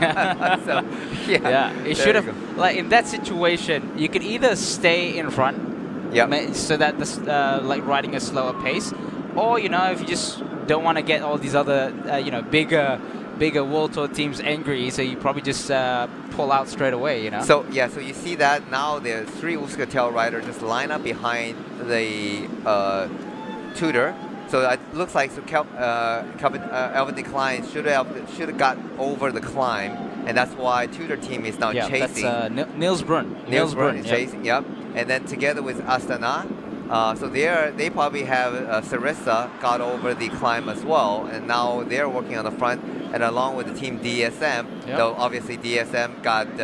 So it should have, like in that situation, you could either stay in front, so that the like riding a slower pace. Or, if you just don't want to get all these other, bigger World Tour teams angry, so you probably just pull out straight away, So, so you see that now the three Euskaltel riders just line up behind the Tudor. So it looks like Elvin Decline should have got over the climb, and that's why Tudor team is now chasing. That's Niels Brun. Niels Brun is chasing, and then together with Astana. So they probably have Sarissa got over the climb as well, and now they're working on the front, and along with the team DSM. So obviously DSM got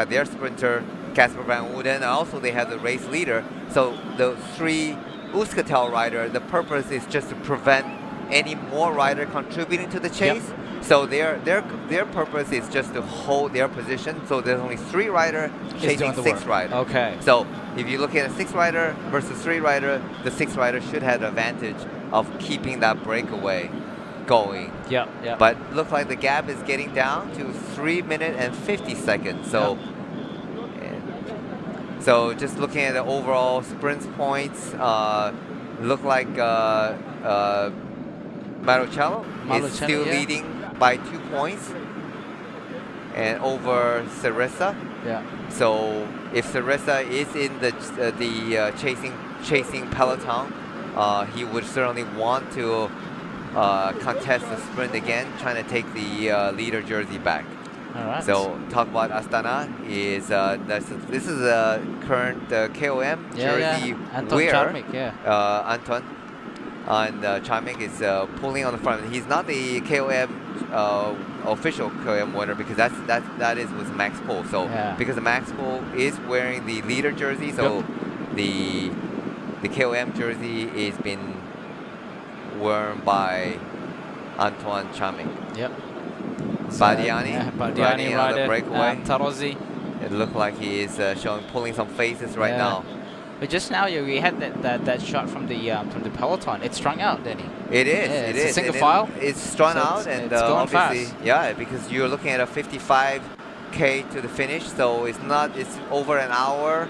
their sprinter Casper Van Wooden, and also they have the race leader. So the three Euskaltel rider, the purpose is just to prevent any more rider contributing to the chase. So their purpose is just to hold their position. So there's only three rider chasing six rider. Okay. So if you look at a 6 rider versus 3 rider, the 6 rider should have the advantage of keeping that breakaway going. But looks like the gap is getting down to 3 minutes and 50 seconds. So so just looking at the overall sprint points, look like Marcello is still leading by 2 points. and over Sarissa. Yeah. So if Sarissa is in the chasing peloton, he would certainly want to contest the sprint again, trying to take the leader jersey back. All right. So talk about Astana is this is a current KOM jersey Anton wearer. Charmik, Anton and Charmik is pulling on the front. He's not the KOM official KOM winner because that is with Max Pohl. So because Max Pohl is wearing the leader jersey, so the KOM jersey is been worn by Antoine Charmik. Yep. Badiani, Badiani rider, breakaway. Tarozi. It looked like he is pulling some faces right now. But just now, we had that shot from the peloton. It's strung out, Denny. It is. Yeah, it it's is. a single And file. It's strung So out, and it's going obviously, fast. yeah, because you're looking at a 55K to the finish, so it's not. It's over an hour,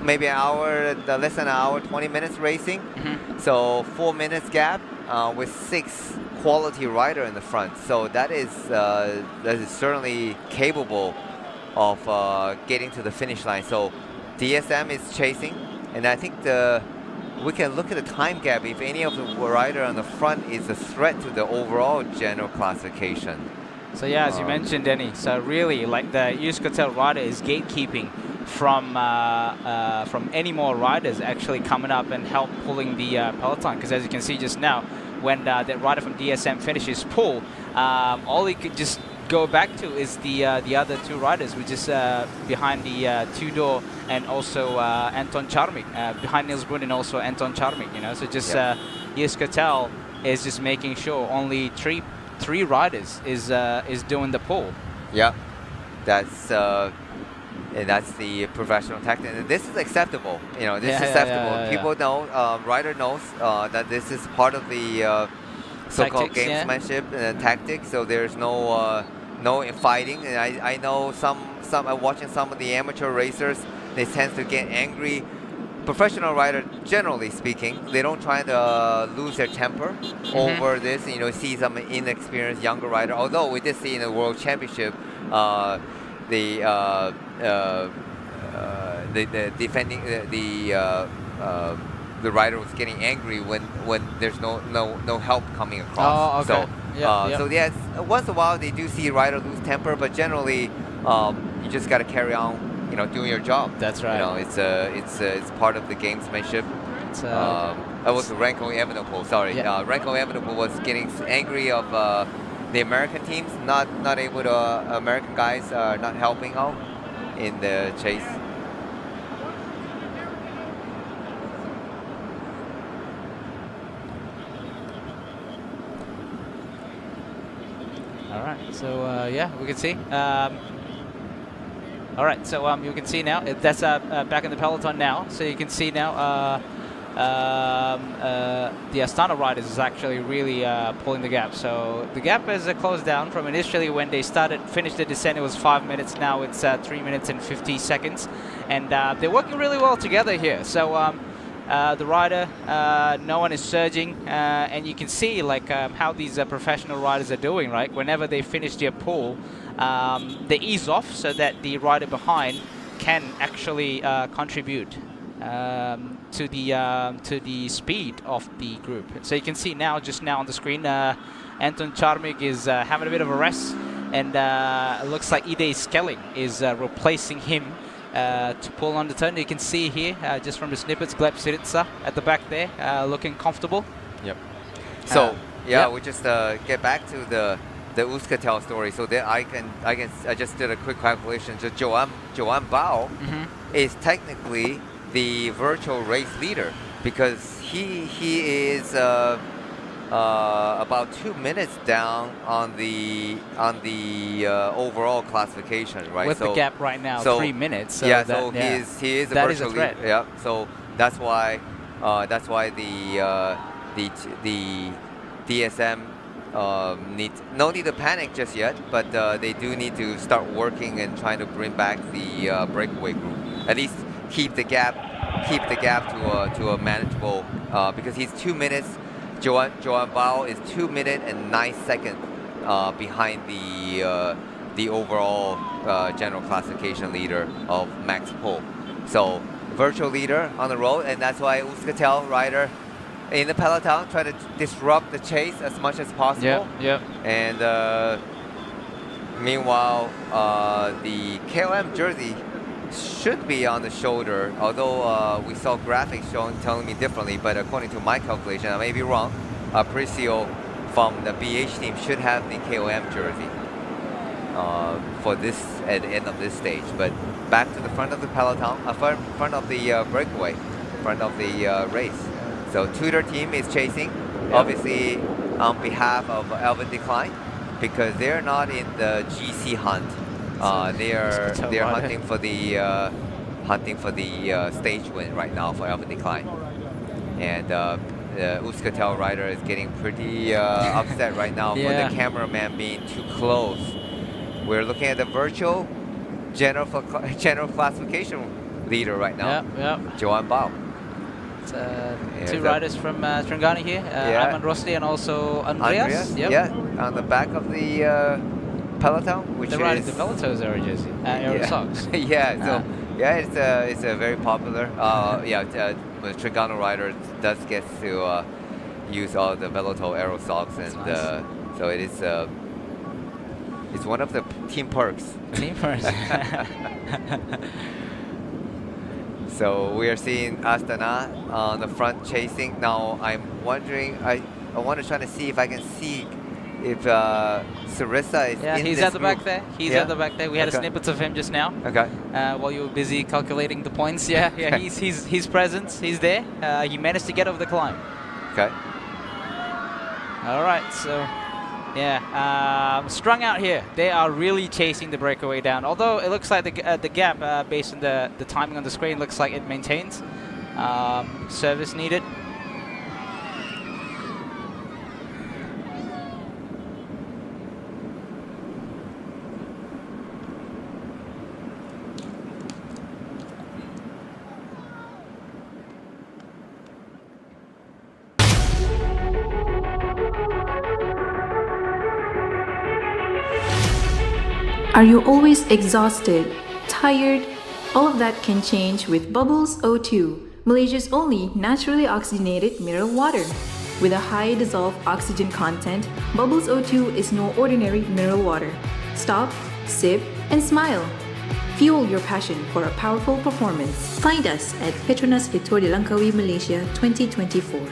maybe an hour, less than an hour, 20 minutes racing. So 4 minutes gap with 6 quality rider in the front. So that is certainly capable of getting to the finish line. So DSM is chasing, and I think we can look at the time gap. If any of the rider on the front is a threat to the overall general classification. So yeah, as you mentioned, Denny. So really, like the Euskaltel rider is gatekeeping from any more riders actually coming up and help pulling the peloton. Because as you can see just now, when that rider from DSM finishes pull, all he could just go back to is the other 2 riders, which is behind the Tudor and also Anton Charmik, behind Niels Brun and also Anton Charmik. You know, so just Euskaltel is just making sure only three riders is doing the pull. Yeah, that's the professional tactic. And this is acceptable. You know, this is acceptable. People know, rider knows that this is part of the so-called gamesmanship and tactics. So there's no fighting. And I know some watching some of the amateur racers, they tend to get angry. Professional rider, generally speaking, they don't try to lose their temper over this. You know, see some inexperienced younger rider. Although we did see in the World Championship, the defending the rider was getting angry when there's no help coming across. Oh, okay. So yes, once in a while they do see rider lose temper, but generally you just got to carry on, you know, doing your job. That's right. You know, it's part of the gamesmanship. That was Renko Evenepoel. Sorry, Renko Evenepoel was getting angry of the American teams not able to. American guys are not helping out in the chase. All right, so yeah, we can see. All right, so you can see now, that's back in the peloton now. So you can see now the Astana riders is actually really pulling the gap. So the gap has closed down from initially when they finished the descent, it was 5 minutes. Now it's 3 minutes and 50 seconds. And they're working really well together here. So the rider, no one is surging. And you can see like how these professional riders are doing, right? Whenever they finish their pull, they ease off so that the rider behind can actually contribute to the speed of the group. So you can see now, just now on the screen, Anton Charmik is having a bit of a rest, and it looks like Ide Skelling is replacing him to pull on the turn. You can see here, just from the snippets, Gleb Syriza at the back there, looking comfortable. Yep. So we just get back to the Euskaltel story. So that I just did a quick calculation. So Joan Bao is technically the virtual race leader because he is about 2 minutes down on the overall classification, right? With so, the gap right now, so 3 minutes. So yeah, that, so he is a that virtual is a threat. leader. Yeah, so that's why the DSM no need to panic just yet, but they do need to start working and trying to bring back the breakaway group. At least keep the gap to a manageable because he's 2 minutes. Joan Bao is 2 minutes and 9 seconds behind the the overall general classification leader of max pull. So virtual leader on the road, and that's why Euskaltel rider in the peloton try to disrupt the chase as much as possible. Yeah. And meanwhile, the KOM jersey should be on the shoulder, although we saw graphics telling me differently, but according to my calculation, I may be wrong, Aprecio from the BH team should have the KOM jersey for this at the end of this stage. But back to the front of the peloton, front of the breakaway, front of the race. So Tudor team is chasing, obviously on behalf of Alvin Decline, because they're not in the GC hunt. They're hunting for the stage win right now for Alvin Decline, and the Euskaltel rider is getting pretty upset right now for the cameraman being too close. We're looking at the virtual general classification leader right now, Joan Bao. Two riders from Terengganu here, Arman Rosli and also Andreas. Yeah, on the back of the peloton, which they're riding the Veloto's Aero jersey, Aero socks. It's a very popular. The Terengganu rider does get to use all the Veloto Aero socks, and nice. So it is. It's one of the team perks. Team perks. So we are seeing Astana on the front chasing. Now I'm wondering, I want to try to see if I can see if Sarissa is in he's this at the back group. there. He's at the back there. We had a snippet of him just now. Okay. While you were busy calculating the points. He's present. He's there. He managed to get over the climb. Okay. All right, so strung out here. They are really chasing the breakaway down. Although it looks like the gap, based on the timing on the screen, looks like it maintains. Service needed. Are you always exhausted, tired? All of that can change with Bubbles O2, Malaysia's only naturally oxygenated mineral water. With a high dissolved oxygen content, Bubbles O2 is no ordinary mineral water. Stop, sip, and smile. Fuel your passion for a powerful performance. Find us at PETRONAS Fitur di Langkawi, Malaysia 2024.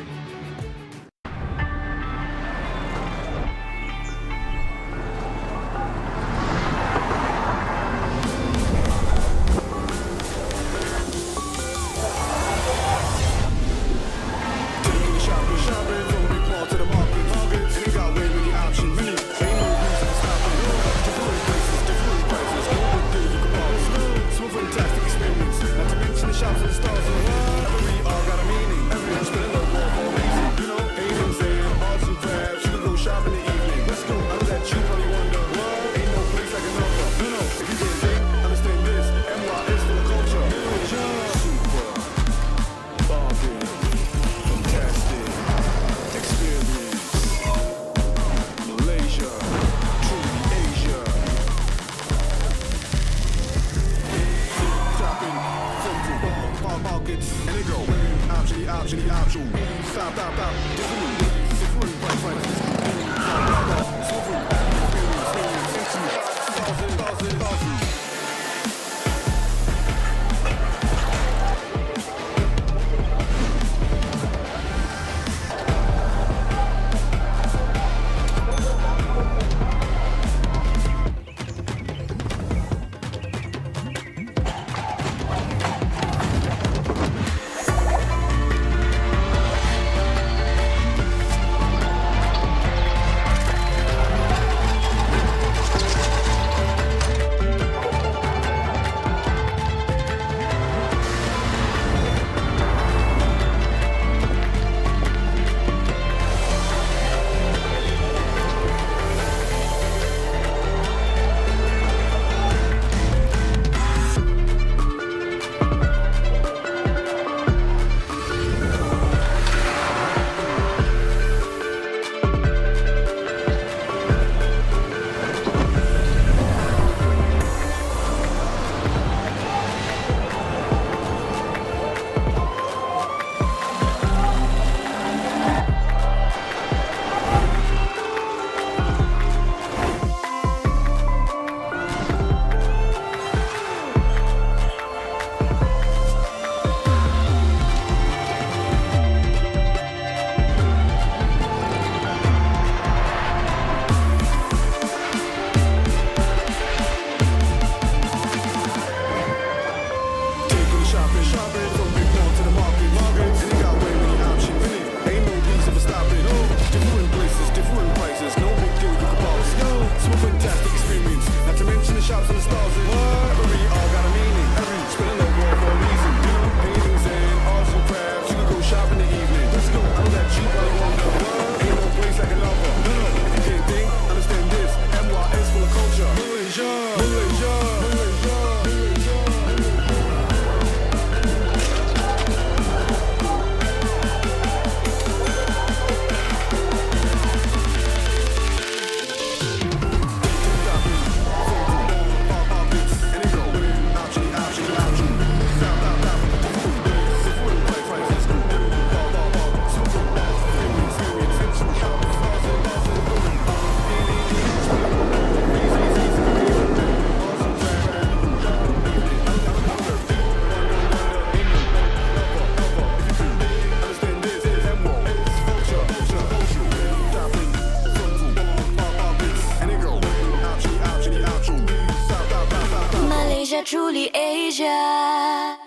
Asia.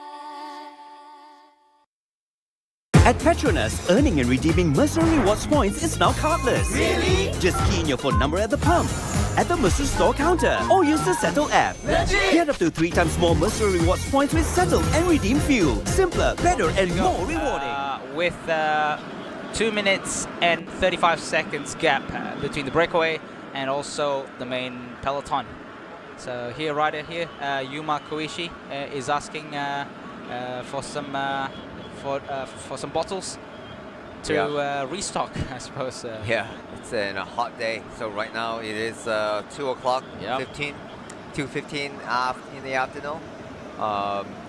At PETRONAS, earning and redeeming Mercer Rewards points is now cardless. Really? Just key in your phone number at the pump, at the Mercer store counter, or use the Settle app. Legit? Get up to 3 times more Mercer Rewards points with Settle and redeem fuel. Simpler, better, and more rewarding. With 2 minutes and 35 seconds gap between the breakaway and also the main peloton. So here, rider here, Yuma Koishi is asking for some bottles to restock, I suppose. Yeah, it's a hot day. So right now it is 2 o'clock, 2:15 in the afternoon.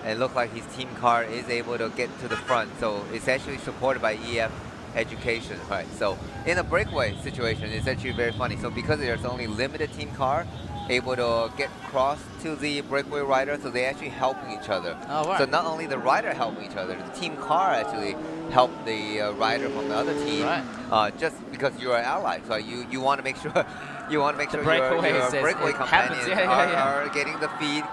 It looks like his team car is able to get to the front. So it's actually supported by EF Education, right? So in a breakaway situation, it's actually very funny. So because there's only limited team car able to get across to the breakaway rider, so they actually helping each other. Oh, right. So not only the rider helping each other, the team car actually help the rider from the other team. Right. Just because you're an ally, so you want to make sure your breakaway companions are getting the feed,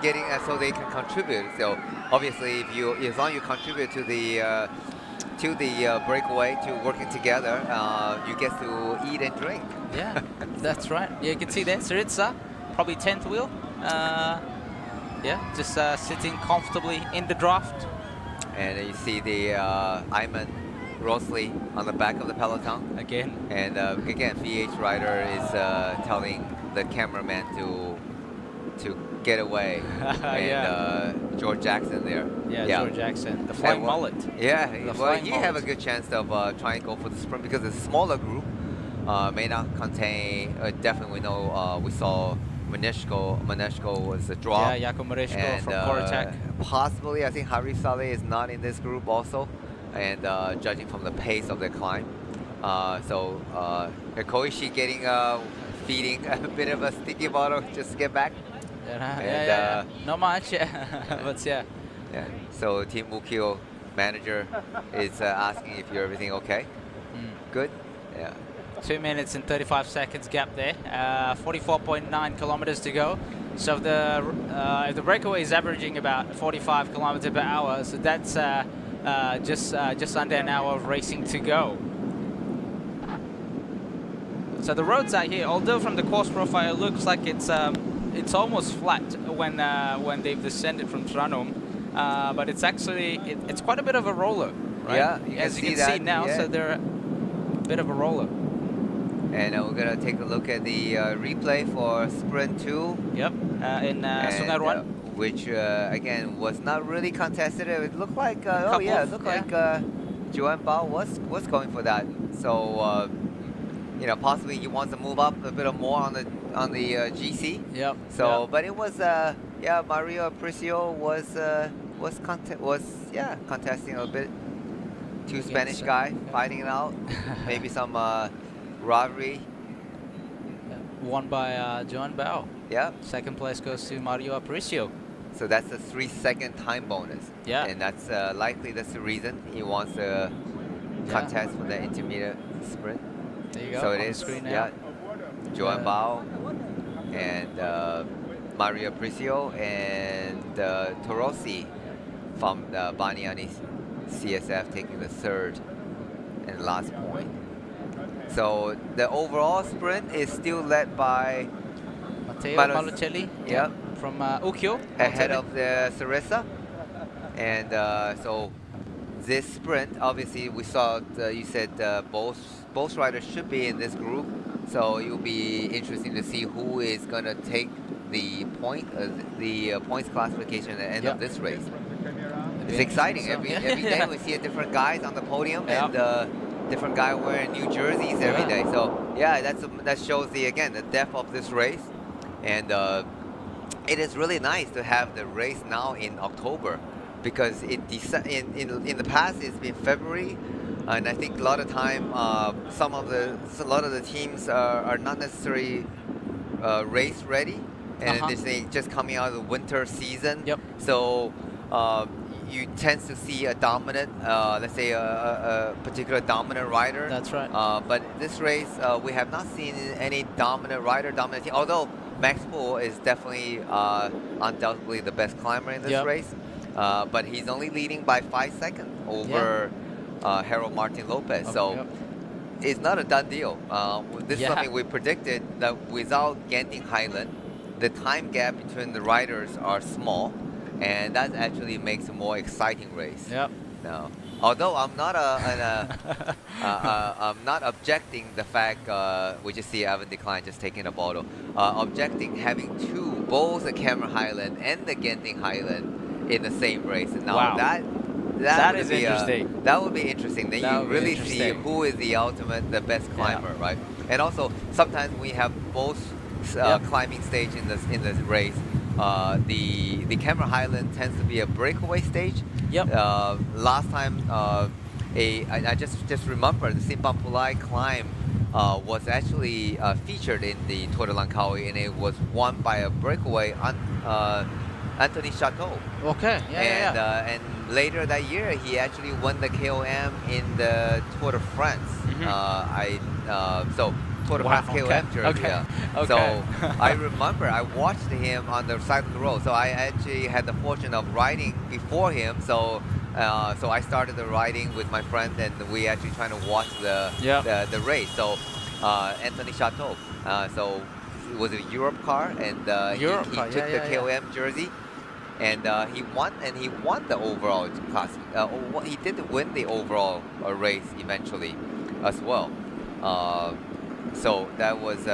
so they can contribute. So obviously, as long as you contribute to the breakaway, to working together, you get to eat and drink. Yeah, that's right. Yeah, you can see there, Saritsa, probably 10th wheel. Just sitting comfortably in the draft. And you see the Ayman Rosley on the back of the peloton. Again. And again, VH rider is telling the cameraman to get away. And George Jackson there. Yeah, George Jackson, the flying mullet. Yeah, he have mullet. a good chance of trying to go for the sprint because the smaller group may not contain. Definitely, we know we saw Maneshko was a drop. Yeah, Jakob Maneshko from Koratek. Possibly, I think Harif Saleh is not in this group also, and judging from the pace of the climb. So Koishi getting feeding a bit of a sticky bottle just to get back. Not much, but yeah. So Team Mukio manager is asking if you're everything okay. Good. Yeah. 2 minutes and 35 seconds gap there. 44.9 kilometers to go. So if the breakaway is averaging about 45 kilometers per hour, so that's just under an hour of racing to go. So the roads out here, although from the course profile it looks like it's almost flat when they've descended from Tranum, but it's actually it's quite a bit of a roller, right? Yeah, as you can see now, so they're a bit of a roller. And we're gonna take a look at the replay for Sprint 2. Yep, in Sungai Ruan. Which again was not really contested. It looked like like Joanne Bao was going for that. So possibly he wants to move up a bit more on the GC. Yep. So, but it was Mario Apricio was contesting a bit. Two Spanish guy fighting it out. Maybe some rivalry. Won by Joan Bao. Yeah. Second place goes to Mario Apricio. So that's a 3-second time bonus. Yeah. And that's likely that's the reason he wants to contest for the intermediate sprint. There you go. So on it is. the screen now. Yeah. Joan Bao and Mario Apricio and Torosi from the Baniani CSF taking the third and last point. So the overall sprint is still led by Matteo Malucelli. Yeah. From Ukyo. Ahead of the Sarissa. And so this sprint, obviously we saw, you said both riders should be in this group. So it will be interesting to see who is going to take the points classification at the end of this race. It's exciting. Every day we see a different guys on the podium and different guy wearing new jerseys every day. So yeah, that shows the depth of this race. And it is really nice to have the race now in October, because in the past it's been February, and I think a lot of time a lot of the teams are not necessarily race ready, and they're just coming out of the winter season. Yep. So you tend to see a dominant, let's say a particular dominant rider. That's right. But this race, we have not seen any dominant rider, dominant team. Although Max Poole is definitely undoubtedly the best climber in this race, but he's only leading by 5 seconds over Harold Martin Lopez. So it's not a done deal. This is something we predicted, that without Genting Highland, the time gap between the riders are small, and that actually makes a more exciting race. Now, although I'm not I'm not objecting the fact we just see Evan Decline just taking a bottle. Objecting having both the Cameron Highland and the Genting Highland in the same race. And now that is would be interesting. That would be interesting. Then you really see who is the ultimate, the best climber, right? And also sometimes we have both climbing stage in this race. The Cameron Highland tends to be a breakaway stage. Last time, I just remember the Simpang Pulai climb was actually featured in the Tour de Langkawi, and it was won by a breakaway Anthony Chateau. And later that year, he actually won the KOM in the Tour de France. So Tour de France KOM jersey. So I remember I watched him on the side of the road. So I actually had the fortune of riding before him. So so I started the riding with my friend, and we actually trying to watch the race. So Anthony Chateau. So it was a Europe car, and he took the KOM jersey. And he won the overall class. He did win the overall race eventually, as well. So that was,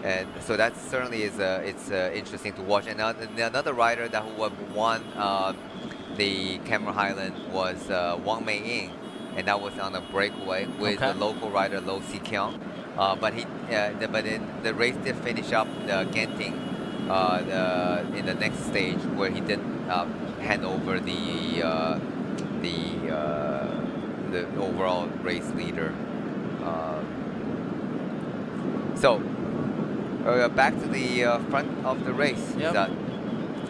and so that certainly is it's interesting to watch. And another rider that won the Cameron Highland was Wang Mei Ying, and that was on a breakaway with the local rider Lo Si Kiang. But the race did finish up the Genting in the next stage, where he did hand over the overall race leader. So back to the front of the race.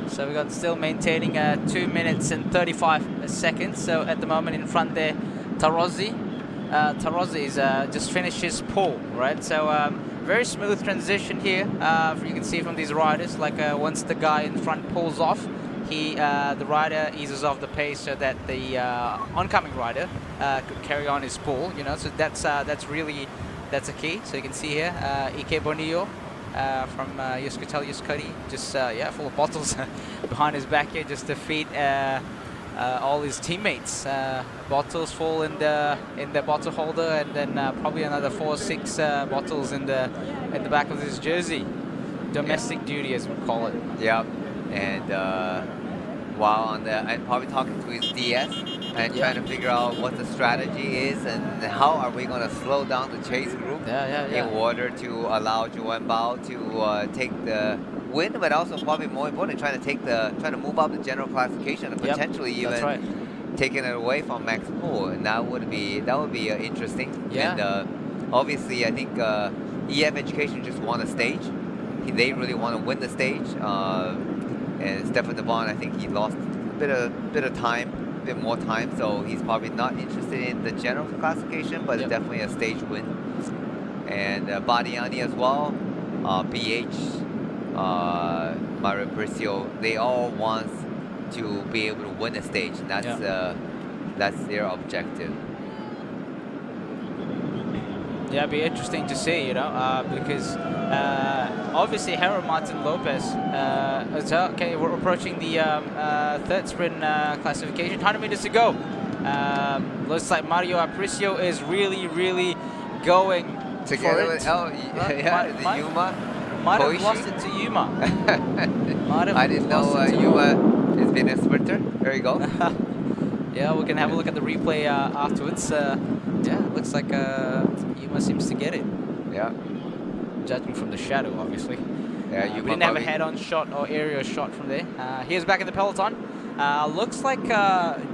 So we got still maintaining 2 minutes and 35 seconds. So at the moment in front there, Tarozzi. Tarozzi is just finished his pole, right? So very smooth transition here. You can see from these riders, like once the guy in front pulls off, the rider eases off the pace so that the oncoming rider could carry on his pull. You know, so that's a key. So you can see here, Ike Bonillo from Yuskatel Yuskadi, just full of bottles behind his back here, just to feed all his teammates. Bottles full in the bottle holder, and then probably another 4 or 6 bottles in the back of his jersey. Domestic duty, as we call it. And while and probably talking to his DS and trying to figure out what the strategy is and how are we going to slow down the chase group in order to allow Joan Bao to take the win, but also probably more important, trying to move up the general classification and potentially even taking it away from Max Poole, and that would be interesting. And obviously, I think EF Education just won a stage. They really want to win the stage. And Stefan Devon, I think he lost a bit more time, so he's probably not interested in the general classification, but definitely a stage win. And Badiani as well, BH, Mario Bricio, they all want to be able to win a stage, and that's their objective. Yeah, it'd be interesting to see, you know, because obviously Harold Martin Lopez, okay, we're approaching the third sprint classification, 100 meters to go. Looks like Mario Apricio is really going together for with Yuma. Might have lost it to Yuma. I didn't know Yuma has been a sprinter. There you go. Yeah, we can have a look at the replay afterwards. Yeah, looks like Yuma seems to get it. Yeah. Judging from the shadow, obviously. Yeah, we didn't have a head-on shot or aerial shot from there. Here's back in the peloton. Looks like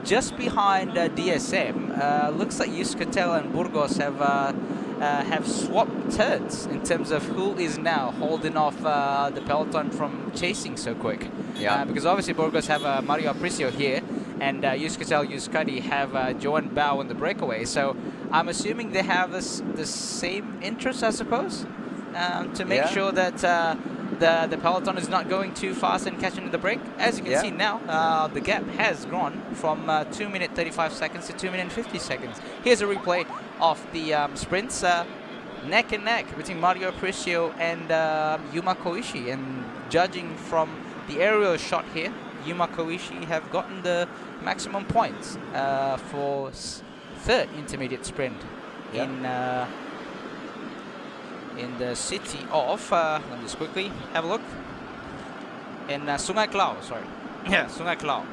just behind DSM. Looks like Yuskatel and Burgos have swapped turns in terms of who is now holding off the peloton from chasing so quick. Because obviously Burgos have Mario Apricio here, and Yuskatel Yuskadi have Joan Bao in the breakaway. So I'm assuming they have the same interest, I suppose, to make sure that the peloton is not going too fast and catching the break. As you can see now, the gap has grown from 2 minute 35 seconds to 2 minute 50 seconds. Here's a replay of the sprints, neck and neck between Mario Aparicio and Yuma Koishi. And judging from the aerial shot here, Yuma Koishi have gotten the maximum points for third intermediate sprint in the city of, let me just quickly have a look, in Sungai Klau, sorry. Yeah, Sungai Klau.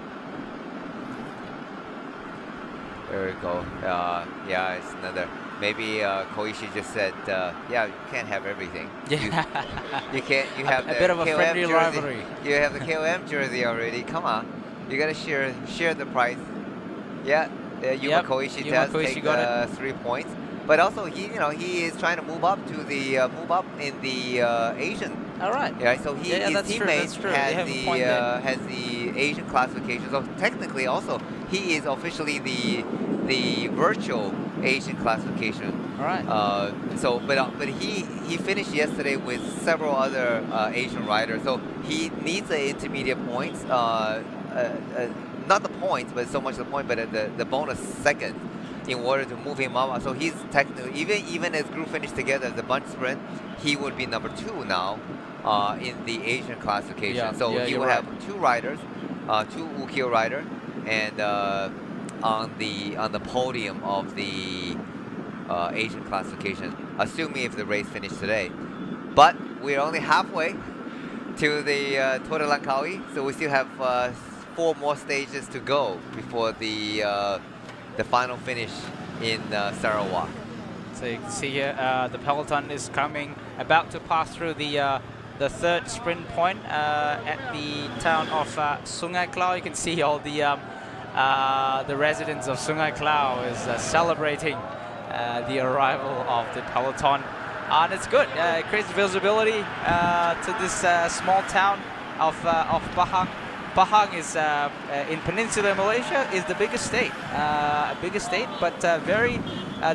There we go. Yeah, it's another. Maybe Koishi just said, yeah, you can't have everything. Yeah. You can't. You have a bit of a KOM friendly jersey. rivalry. You have the KOM jersey already. Come on, you gotta share the prize. Yeah, Yuma Koishi does take 3 points, but also he is trying to move up to the in the Asian. All right. Yeah, so his teammate has the Asian classification. So technically, also he is officially the virtual Asian classification. All right. But he finished yesterday with several other Asian riders. So he needs the intermediate points. Not the points, but so much the point, but the bonus second in order to move him up. So he's technically, even as group finish together as a bunch sprint, he would be number 2 now in the Asian classification. Yeah, so he will have 2 riders, 2 Ukyo rider, and on the podium of the Asian classification, assuming if the race finished today. But we're only halfway to the Tour de Langkawi, so we still have 4 more stages to go before the final finish in Sarawak. So you can see here the peloton is about to pass through the third sprint point at the town of Sungai Klau. You can see all the residents of Sungai Klau is celebrating the arrival of the peloton, and it's good. It creates visibility to this small town of Pahang. Pahang is in Peninsular Malaysia is the biggest state, but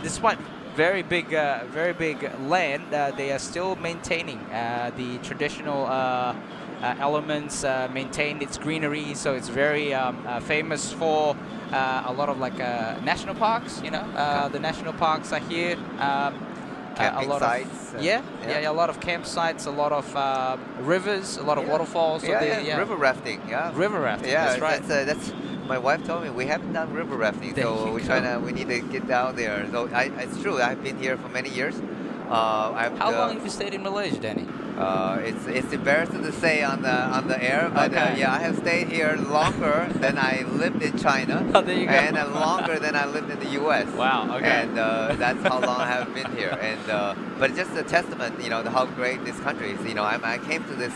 despite very big land, they are still maintaining the traditional elements, maintain its greenery. So it's very famous for a lot of national parks. The national parks are here. Camping sites. A lot of campsites, a lot of rivers, a lot of waterfalls. So river rafting. River rafting. Yeah, that's right. That's my wife told me we haven't done river rafting, so we need to get down there. So it's true. I've been here for many years. How long have you stayed in Malaysia, Danny? It's embarrassing to say on the air, but I have stayed here longer than I lived in China, there you go. and longer than I lived in the U.S. Wow. Okay. And that's how long I have been here. And but it's just a testament, to how great this country is. I came to this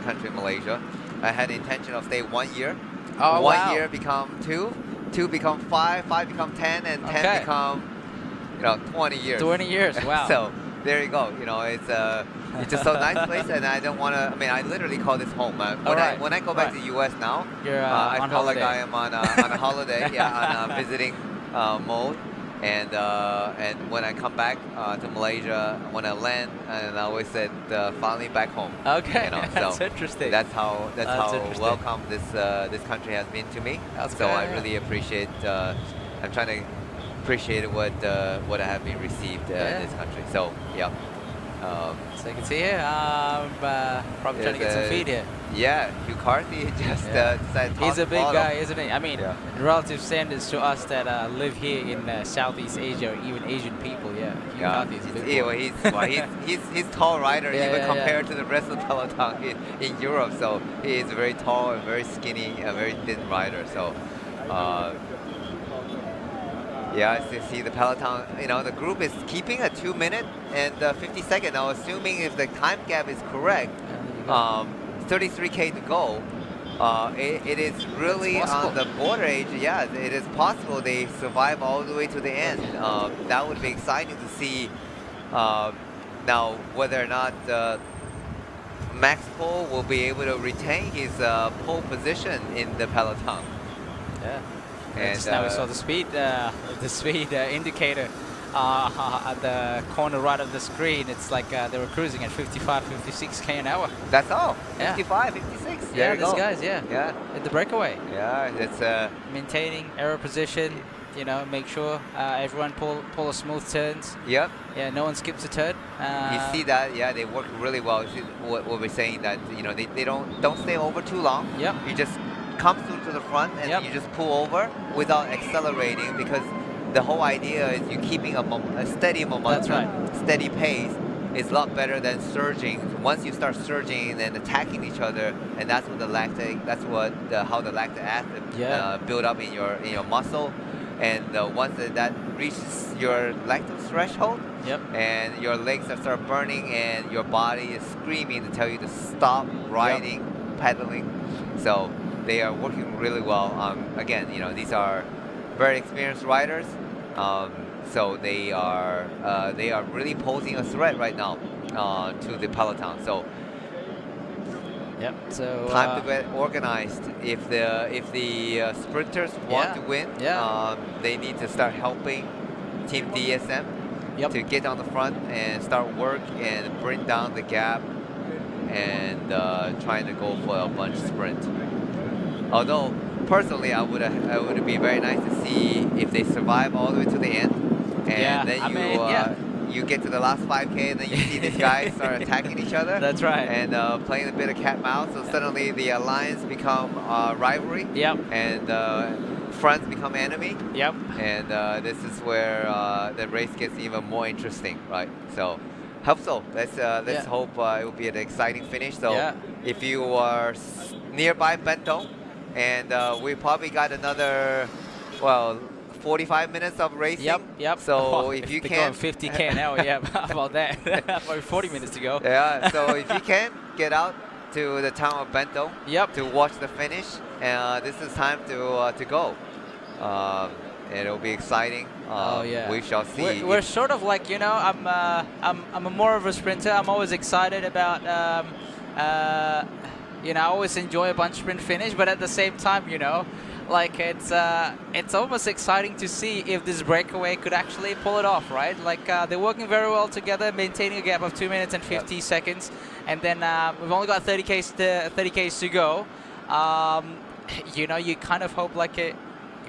country, Malaysia. I had the intention of staying 1 year. Oh, One year become 2, 2 become 5, 5 become 10, and 10 become 20 years. 20 years. Wow. So there you go. It's just so nice place, and I don't want to. I mean, I literally call this home. When I go back to the U.S. now, I on feel holiday. like I am on a holiday, on a visiting mode. And when I come back to Malaysia, when I land, and I always said, finally back home. Okay, that's so interesting. That's how interesting. welcome this country has been to me. That's I really appreciate. I'm trying to appreciate what I have been received in this country. So so you can see here, probably trying to get some feed here. Yeah, Hugh Carthy just decided to He's a big bottom. guy, isn't he? I mean, in relative standards to us that live here in Southeast Asia, or even Asian people, Hugh Carthy is a big boy. He's tall rider even compared to the rest of the peloton in Europe. So he is a very tall and very skinny, very thin rider. So. As you see the peloton, the group is keeping a 2 minute and 50 second. Now, assuming if the time gap is correct, 33K to go. It is really on the border age. Yeah, it is possible they survive all the way to the end. That would be exciting to see. Now, whether or not Max Pole will be able to retain his pole position in the peloton. Yeah. And just now we saw the speed indicator at the corner right of the screen, it's like they were cruising at 55, 56k an hour. That's all. Yeah. 55, 56. There Yeah, you these go. guys, Yeah. at the breakaway. Yeah, it's Maintaining aero position, you know, make sure everyone pull a smooth turns. Yep. Yeah, no one skips a turn. You see that? Yeah, they work really well. See what we're saying, that you know they don't stay over too long. Yep. You just come through to the front and Yep. you just pull over without accelerating, because the whole idea is you keeping a steady momentum, That's right. steady pace. Is a lot better than surging. Once you start surging and attacking each other, and that's what how the lactic acid build up in your muscle, and once that reaches your lactose threshold, and your legs start burning, and your body is screaming to tell you to stop riding, pedaling. So they are working really well. Again, you know, these are very experienced riders. So they are really posing a threat right now to the peloton. So so time to get organized. If the sprinters want to win, they need to start helping Team DSM to get on the front and start work and bring down the gap, and trying to go for a bunch sprint. Although personally, I would be very nice to see if they survive all the way to the end. And then you get to the last 5K, and then you see these guys start attacking each other. That's right. And playing a bit of cat and mouse. So suddenly the alliance become rivalry. Yep. And friends become enemy. Yep. And this is where the race gets even more interesting, right? So hope so. Let's hope it will be an exciting finish. So if you are nearby Bentong, and we probably got another 45 minutes of racing. Yep. So if you they're can, going 50k an hour, how about that? Probably 40 minutes to go. Yeah. So if you can get out to the town of Bentong, to watch the finish, this is time to go. It'll be exciting. We shall see. We're sort of like, you know, I'm a more of a sprinter. I'm always excited about. You know, I always enjoy a bunch sprint finish, but at the same time, you know, like it's almost exciting to see if this breakaway could actually pull it off, right? Like they're working very well together, maintaining a gap of 2 minutes and 50 seconds, and then we've only got 30Ks to go. You know, you kind of hope like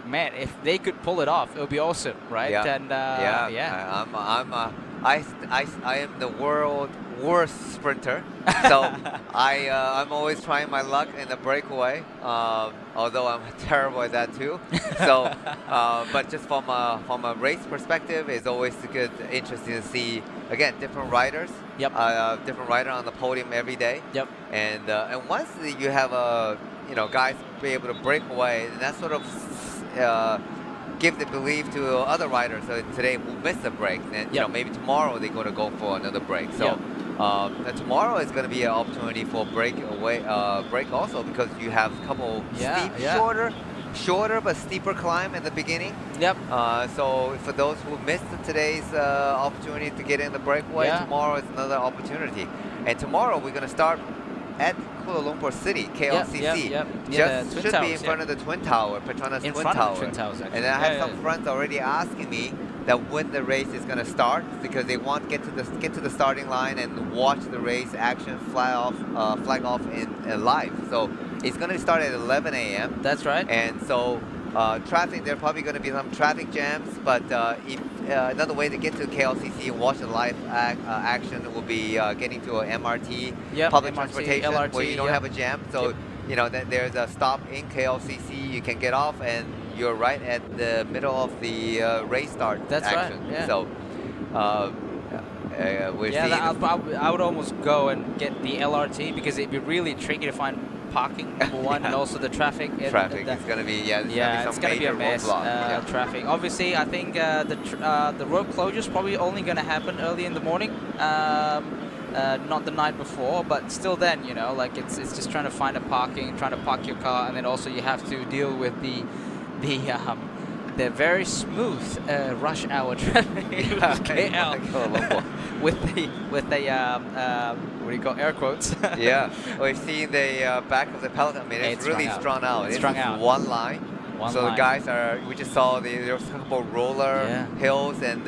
man, if they could pull it off, it would be awesome, right? Yeah. And I am the world worst sprinter, so I'm always trying my luck in the breakaway. Although I'm terrible at that too. So, but just from a race perspective, it's always good, interesting to see again different riders. Different rider on the podium every day. And once you have guys be able to break away, and that sort of give the belief to other riders. So today we'll miss a break, and maybe tomorrow they're going to go for another break. So tomorrow is going to be an opportunity for break also, because you have a couple shorter but steeper climb in the beginning. So for those who missed today's opportunity to get in the breakaway, tomorrow is another opportunity. And tomorrow we're going to start at Kuala Lumpur City, KLCC. Just should be in front of the Twin Tower, PETRONAS Twin Tower. And I have some friends already asking me that when the race is going to start, because they want to get to the starting line and watch the race action flag off in live. So it's going to start at 11 a.m. That's right. And so traffic, there are probably going to be some traffic jams, but if another way to get to KLCC and watch the live action will be getting to a MRT, public transportation, LRT, where you don't have a jam. So you know that there's a stop in KLCC. You can get off, and you're right at the middle of the race start action. Right. So we're seeing. I would almost go and get the LRT, because it'd be really tricky to find parking, number one, and also the traffic. Traffic is going to be it's going to be a mess. Traffic. Obviously, I think the road closure is probably only going to happen early in the morning, not the night before. But still, then you know, like it's just trying to find a parking, trying to park your car, and then also you have to deal with the very smooth rush hour traffic with the what do you call, air quotes? We've seen the back of the peloton. I mean, it's really strung out. It's one line. The guys we just saw there was a couple roller hills, and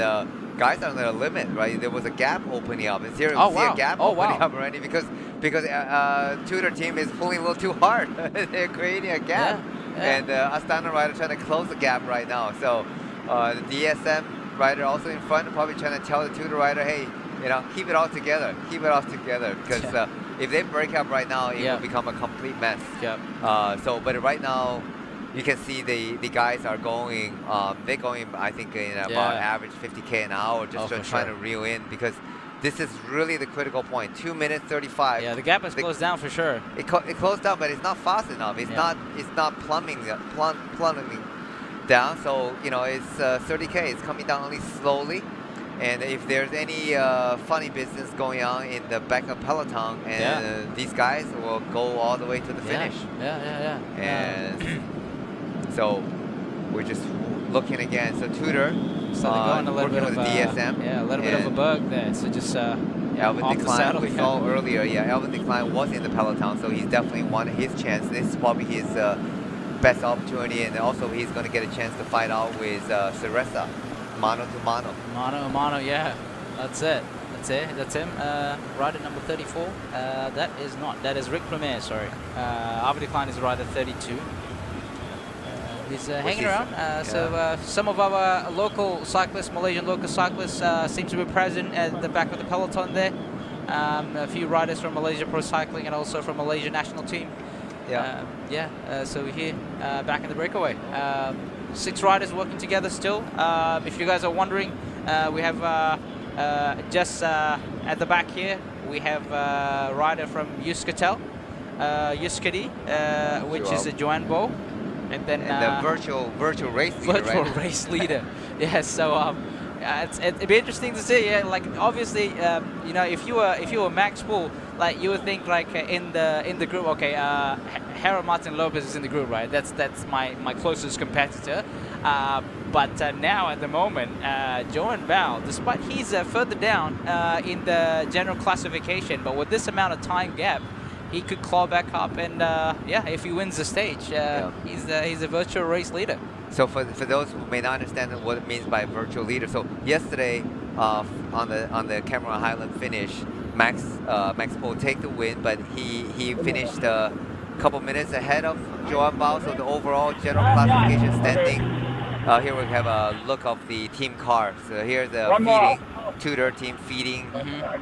guys are on their limit, right? There was a gap opening up. Is there Oh, see wow. a gap Oh, opening wow. up already? Because Tudor team is pulling a little too hard. They're creating a gap. Yeah. And Astana rider trying to close the gap right now. So the DSM rider also in front, probably trying to tell the Tudor rider, hey, keep it all together. Keep it all together. Because if they break up right now, it will become a complete mess. Yep. But right now, you can see the guys are going, they're going, I think, in about average 50K an hour, just trying to reel in, because this is really the critical point. 2 minutes 35. Yeah, the gap has closed down for sure. It closed down, but it's not fast enough. It's not plummeting down. So it's 30K. It's coming down only slowly. And if there's any funny business going on in the back of peloton, and these guys will go all the way to the finish. Yeah. And so we're just looking again. So Tudor, so they're going a little bit with of DSM. Yeah, a little bit of a bug there. So just Alvin off the Decline, saddle, we saw earlier. Yeah, Alvin Decline was in the peloton, so he's definitely won his chance. This is probably his best opportunity, and also he's going to get a chance to fight out with Ceresa, mano to mano. Mano, mano, yeah. That's it. That's him. Rider number 34. That is not. That is Rick Premier, sorry. Alvin Decline is rider 32. He's hanging around. So some of our local cyclists, Malaysian local cyclists, seem to be present at the back of the peloton there. A few riders from Malaysia Pro Cycling and also from Malaysia national team. So we're here back in the breakaway. 6 riders working together still. If you guys are wondering, we have just at the back here, we have a rider from Yuskatel, Yuskadi, which is a Joanne Bo. And then the virtual race leader, race leader. Yeah, so it'd be interesting to see. Yeah, like obviously, if you were Max Poole, like you would think like in the group. Okay, Harold Martin Lopez is in the group, right? That's my closest competitor. But now at the moment, Joan Bao, despite he's further down in the general classification, but with this amount of time gap, he could claw back up, and if he wins the stage, he's a virtual race leader. So for those who may not understand what it means by virtual leader, so yesterday on the Cameron Highland finish, Max Poole take the win, but he finished a couple minutes ahead of Joan Bao. So the overall general classification standing. Here we have a look of the team car. So here's the feeding, Tudor team feeding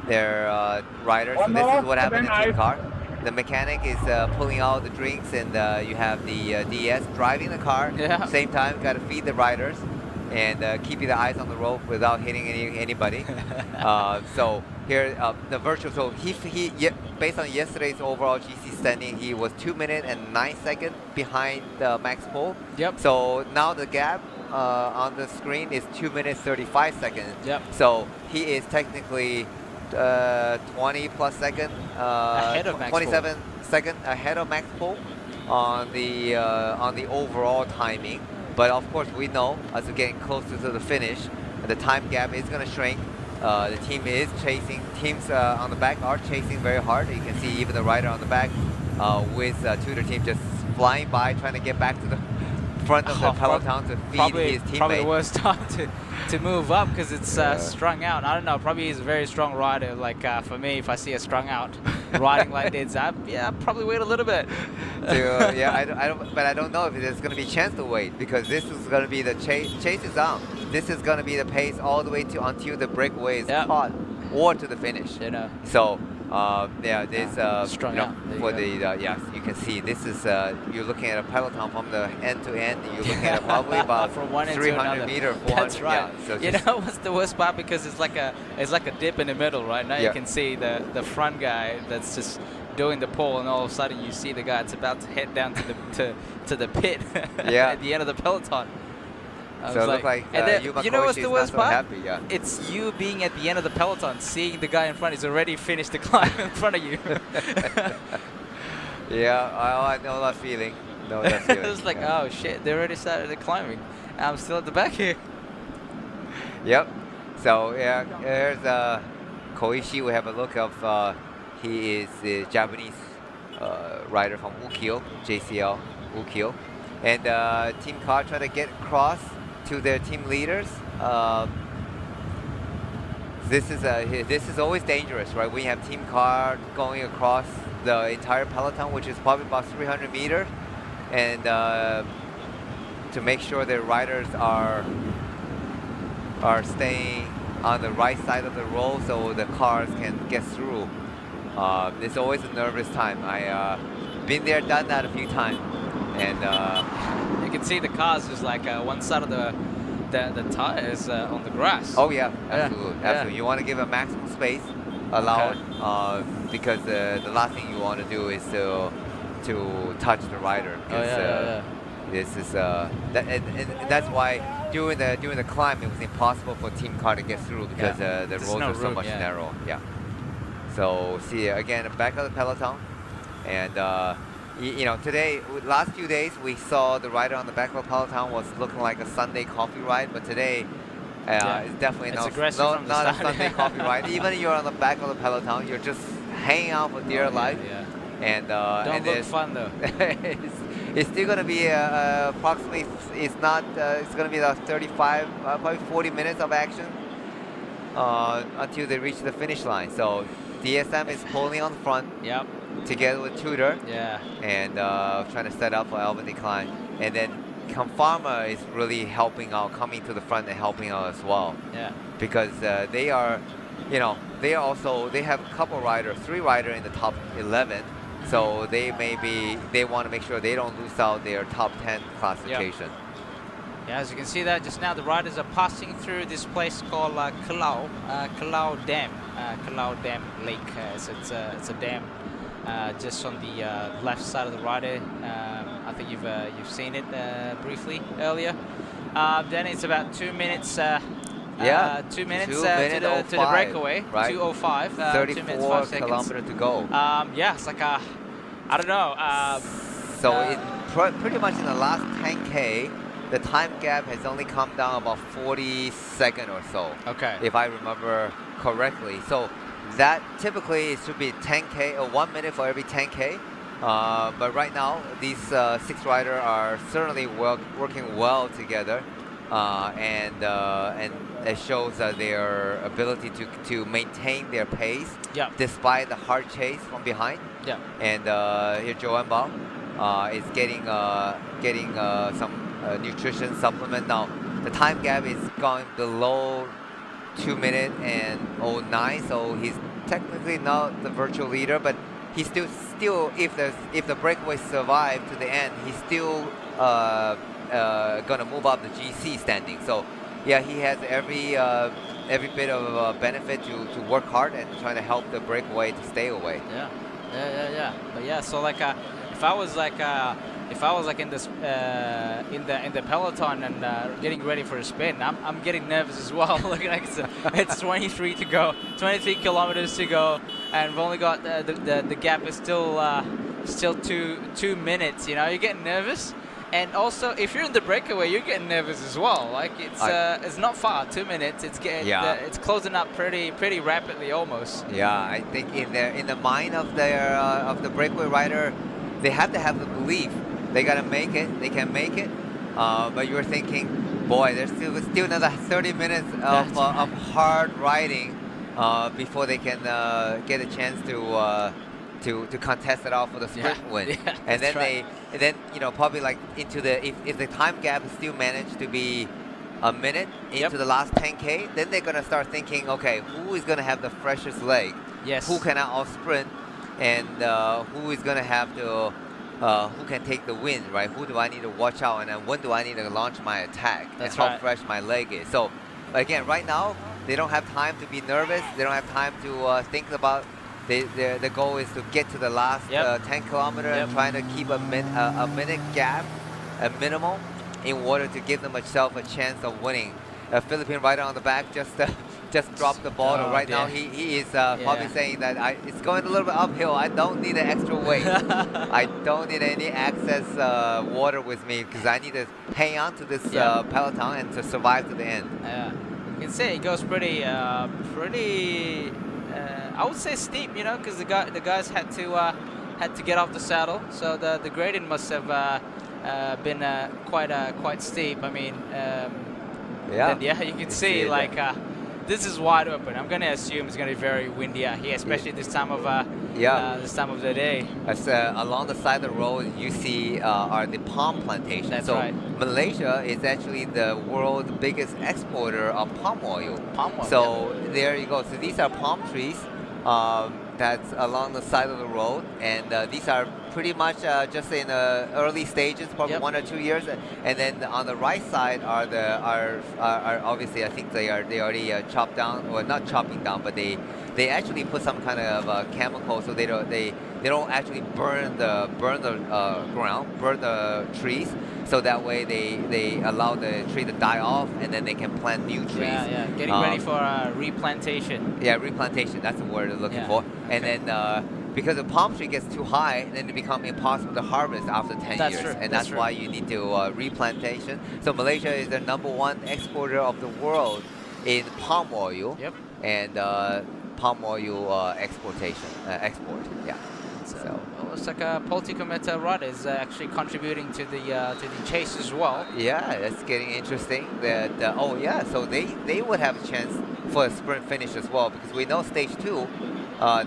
their riders. So this is what happened in the team car. The mechanic is pulling out the drinks, and you have the DS driving the car. Same time, got to feed the riders and keeping the eyes on the road without hitting anybody. So here, the virtual. So he based on yesterday's overall GC standing, he was 2 minutes and 9 seconds behind Max Poole. Yep. So now the gap on the screen is 2 minutes 35 seconds. Yep. So he is technically 20 plus second, ahead of Max 27 second ahead of Max Poole on the overall timing. But of course, we know as we're getting closer to the finish, the time gap is going to shrink. The team is chasing. Teams on the back are chasing very hard. You can see even the rider on the back with Tudor team just flying by, trying to get back to the front of the peloton to feed his teammate. Probably the worst time to move up because it's strung out. I don't know. Probably he's a very strong rider. Like for me, if I see a strung out riding like this, I'd probably wait a little bit. I don't know if there's going to be a chance to wait, because this is going to be the chase is on. This is going to be the pace all the way until the breakaway is caught or to the finish. So. There's strung out. For the you can see this is you're looking at a peloton from the end to end. You're looking at probably about from one end 300 meters. That's right. Yeah, so you know what's the worst part? Because it's like a dip in the middle, right? Now you can see the front guy that's just doing the pull, and all of a sudden you see the guy that's about to head down to the pit at the end of the peloton. So it looked like you know what's the worst part? Happy, It's you being at the end of the peloton, seeing the guy in front is already finished the climb in front of you. I know that feeling. It's like, oh shit, they already started the climbing. I'm still at the back here. Yep. So there's Koichi. We have a look of he is the Japanese rider from Ukyo, JCL Ukyo, and team car trying to get across to their team leaders. this is always dangerous, right? We have team car going across the entire peloton, which is probably about 300 meters, and to make sure the riders are staying on the right side of the road so the cars can get through. It's always a nervous time. I been there, done that a few times, and you can see the cars is like one side of the tires on the grass. Oh yeah, absolutely, absolutely. You want to give a maximum space, allow it, because the last thing you want to do is to touch the rider. This is and that's why during the climb it was impossible for team car to get through because the roads are so much narrow. Yeah. So see again, back of the peloton, and you know, today, last few days, we saw the rider on the back of the peloton was looking like a Sunday coffee ride, but today, it's definitely not a Sunday coffee ride. Even if you're on the back of the peloton, you're just hanging out for dear life. And don't look fun though. It's still going to be approximately, it's going to be about 35, probably 40 minutes of action until they reach the finish line. So DSM is pulling on the front. Yep. Together with Tudor, and trying to set up for Alvin Decline, and then Pharma is really helping out, coming to the front and helping out as well. Yeah. Because they are, you know, they have a couple riders, 3 riders in the top 11, so they want to make sure they don't lose out their top 10 classification. Yeah, as you can see that just now, the riders are passing through this place called Kuala Dam, Kuala Dam Lake. So it's a dam. Just on the left side of the rider. I think you've seen it briefly earlier. Then it's about 2 minutes. 2 minutes to the breakaway. Right. 2:05. 34 kilometers to go. Yeah, it's like I don't know. So pretty much in the last 10K, the time gap has only come down about 40 seconds or so. Okay. If I remember correctly. So that typically it should be 10K or 1 minute for every 10K. But right now, these 6 riders are certainly working well together, and it shows their ability to maintain their pace despite the hard chase from behind. Yeah. And here Joanne Bao is getting some nutrition supplement. Now the time gap is going below 2 minutes and 09, so he's technically not the virtual leader, but he's still if the breakaway survive to the end, he's still gonna move up the GC standing. So yeah, he has every bit of benefit to work hard and try to help the breakaway to stay away. Yeah. But yeah, so like if I was like in this in the peloton and getting ready for a spin, I'm getting nervous as well. Like it's 23 to go, 23 kilometers to go, and we've only got the gap is still 2 minutes. You know, you're getting nervous, and also if you're in the breakaway, you're getting nervous as well. Like it's not far, 2 minutes. It's getting it's closing up pretty rapidly almost. Yeah, I think in the mind of the breakaway rider, they have to have the belief. They gotta make it. They can make it. But you're thinking, boy, there's still another 30 minutes of hard riding before they can get a chance to contest it out for the sprint win. Yeah, and then you know, probably like into if the time gap is still managed to be a minute into the last 10K, then they're gonna start thinking, okay, who is gonna have the freshest leg? Yes. Who can out sprint, and who is gonna have to who can take the win, right? Who do I need to watch out, and then when do I need to launch my attack, and how fresh my leg is. So again, right now they don't have time to be nervous. They don't have time to think about. The goal is to get to the last 10 kilometers and trying to keep a minute gap, a minimum, in order to give themselves a chance of winning. A Philippine rider on the back just dropped the ball. Right now he is probably saying that it's going a little bit uphill. I don't need an extra weight. I don't need any excess water with me because I need to hang on to this peloton and to survive to the end. Yeah, you can see it goes pretty I would say steep, you know, because the guys had to get off the saddle, so the gradient must have been quite steep. I mean, you can see like this is wide open. I'm going to assume it's going to be very windy out here, especially this time of this time of the day. As, along the side of the road, you see are the palm plantations. That's so right. Malaysia is actually the world's biggest exporter of palm oil. Palm oil. So there you go. So these are palm trees that's along the side of the road, and these are pretty much just in the early stages, probably 1 or 2 years. And then on the right side are obviously, I think they already chopped down, or not chopping down, but they actually put some kind of chemical, so they don't actually burn the ground, burn the trees. So that way they allow the tree to die off, and then they can plant new trees. Yeah, getting ready for replantation. Yeah, replantation. That's the word they're looking for. And then because the palm tree gets too high, then it becomes impossible to harvest after 10 That's years. true. And That's that's why you need to replantation. So Malaysia is the #1 exporter of the world in palm oil. Yep. And palm oil exportation. Export. Yeah. So. Looks like Politico Meta Rod is actually contributing to the chase as well. Yeah, that's getting interesting. That so they would have a chance for a sprint finish as well, because we know stage 2,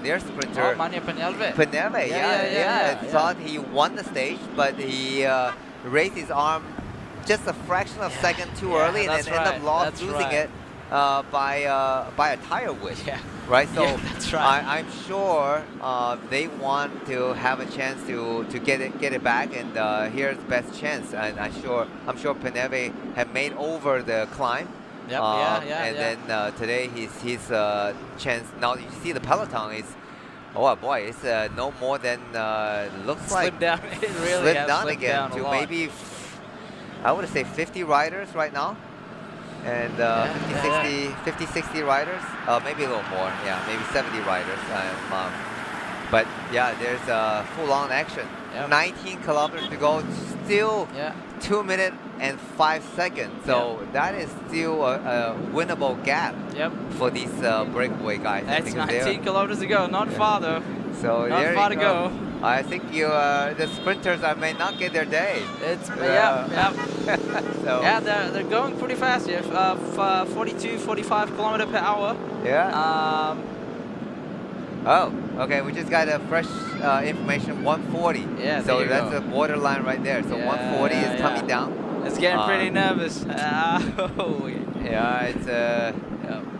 their sprinter. Mania Penelve. Penelve, yeah. Thought he won the stage, but he raised his arm just a fraction of a second too early, and then ended up losing it by a tire width. Yeah. Right, so that's right. I'm sure they want to have a chance to get it back, and here's the best chance. And I'm sure Peneve have made over the climb. Yep, and then today his chance. Now you see the peloton is, oh boy, it's no more than looks like slipped down. It really slipped down again down to a lot. maybe I would say 50 riders right now. And 50, 60 riders, maybe a little more, maybe 70 riders. But yeah, there's full-on action. 19 kilometers to go, still 2 minutes and 5 seconds. So that is still a winnable gap for these breakaway guys. That's 19 kilometers to go, not far though. So not there far you to go. I think the sprinters may not get their day. It's So they're going pretty fast here. 42, 45 kilometer per hour. Yeah. Oh, okay. We just got a fresh information. 140. Yeah. So that's the borderline right there. So 140 is coming down. It's getting pretty nervous. Yeah, it's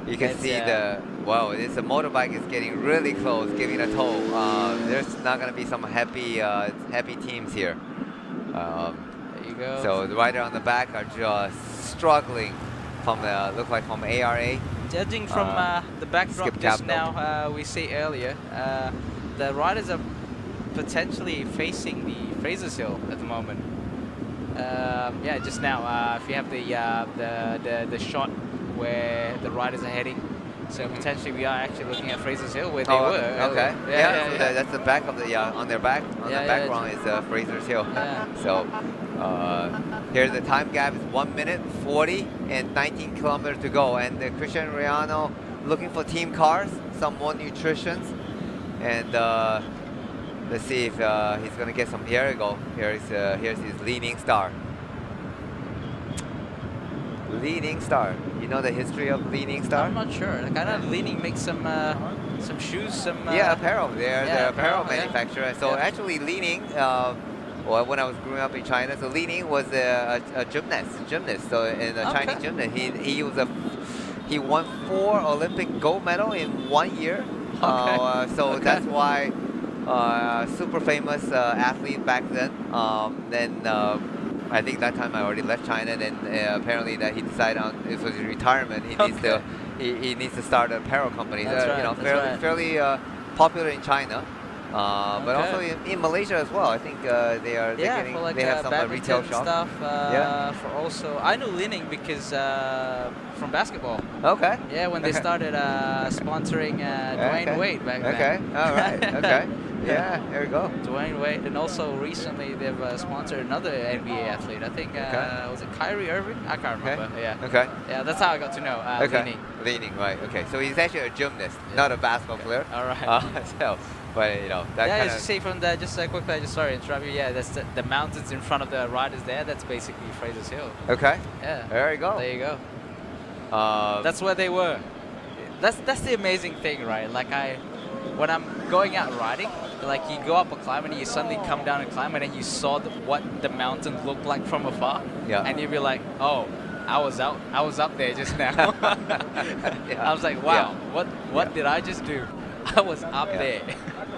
you can see the motorbike is getting really close, giving a toll. There's not going to be some happy teams here. There you go. So the rider on the back are just struggling from look like from ARA. Judging from the backdrop just now, we see earlier, the riders are potentially facing the Fraser's Hill at the moment. Just now, if you have the shot where the riders are heading, so potentially we are actually looking at Fraser's Hill where they were. Okay. That's the back of the on their back on the background is Fraser's Hill. So here's the time gap is 1 minute 40 and 19 kilometers to go, and Christian Riano looking for team cars, some more nutritions, and let's see if he's gonna get some. Here we go. Here's his leading star. Leading Star. You know the history of Leading Star? I'm not sure. Kind of Leading makes some shoes, some apparel. They're the apparel apparel, manufacturer. So actually, Leading. When I was growing up in China, so Leading was a gymnast. So in a Chinese gymnast, he won 4 Olympic gold medal in 1 year. So that's why super famous athlete back then. I think that time I already left China. Then apparently that he decided on it was his retirement. He needs to start an apparel company. Fairly popular in China, but also in Malaysia as well. I think they have some retail shop. Stuff. For also, I know Lining because from basketball. Okay. Yeah, when they started sponsoring Dwayne Wade back then. Okay. All right. Okay. Yeah, there we go. Dwayne Wade, and also recently they've sponsored another NBA athlete. I think was it Kyrie Irving? I can't remember. Yeah. Okay. Yeah, that's how I got to know. Leaning, right? Okay, so he's actually a gymnast, not a basketball player. All right. But you know that. Yeah, as you see from the quickly, sorry to interrupt you. Yeah, that's the mountains in front of the riders there. That's basically Fraser's Hill. Okay. Yeah. There you go. There you go. That's where they were. that's the amazing thing, right? Like when I'm going out riding, like you go up a climb and you suddenly come down a climb and then you saw what the mountain looked like from afar. Yeah. And you'd be like, oh, I was up there just now. Yeah. I was like, wow, Yeah. what did I just do? I was up there.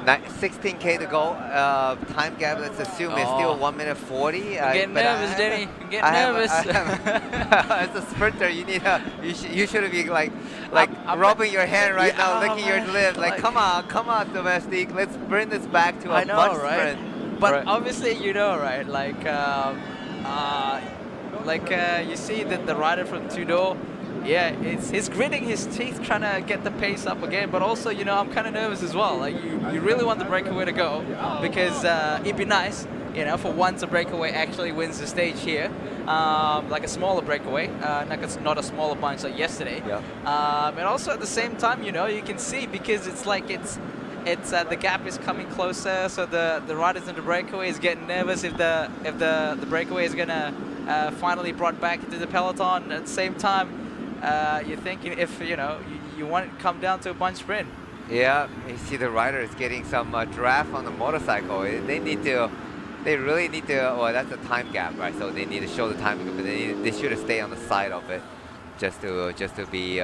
16K to go. Time gap, let's assume it's still 1 minute 40. I'm getting nervous, Denny. I'm getting nervous. As a sprinter, you should be like I'm rubbing your hand right now, licking your lips. Like, come on, domestic. Let's bring this back to a bunch sprint. But obviously, right? You see that the rider from Tudor, he's gritting his teeth trying to get the pace up again. But also, I'm kind of nervous as well. Like you really want the breakaway to go because it'd be nice, for once a breakaway actually wins the stage here, like a smaller breakaway, not a smaller bunch like yesterday. Yeah. And also at the same time, you can see because it's the gap is coming closer, so the riders in the breakaway is getting nervous if the breakaway is gonna finally brought back into the peloton. At the same time, you're thinking if you want it to come down to a bunch sprint. Yeah, you see the rider is getting some draft on the motorcycle. They really need to. Well, that's a time gap, right? So they need to show the time, but they should have stayed on the side of it, just to be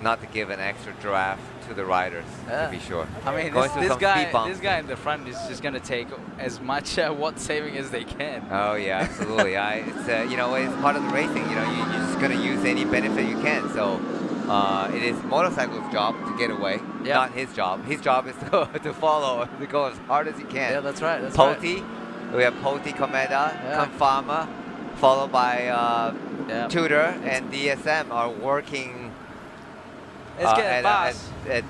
not to give an extra draft to the riders, to be sure. I mean, this guy in the front is just gonna take as much watt saving as they can. Oh yeah, absolutely. It's it's part of the racing. You're just gonna use any benefit you can. So it is motorcycle's job to get away, not his job. His job is to follow, to go as hard as he can. Yeah, that's right. Poti, we have Poti Komeda, Kanfama, followed by Tudor and DSM are working. It's getting fast. At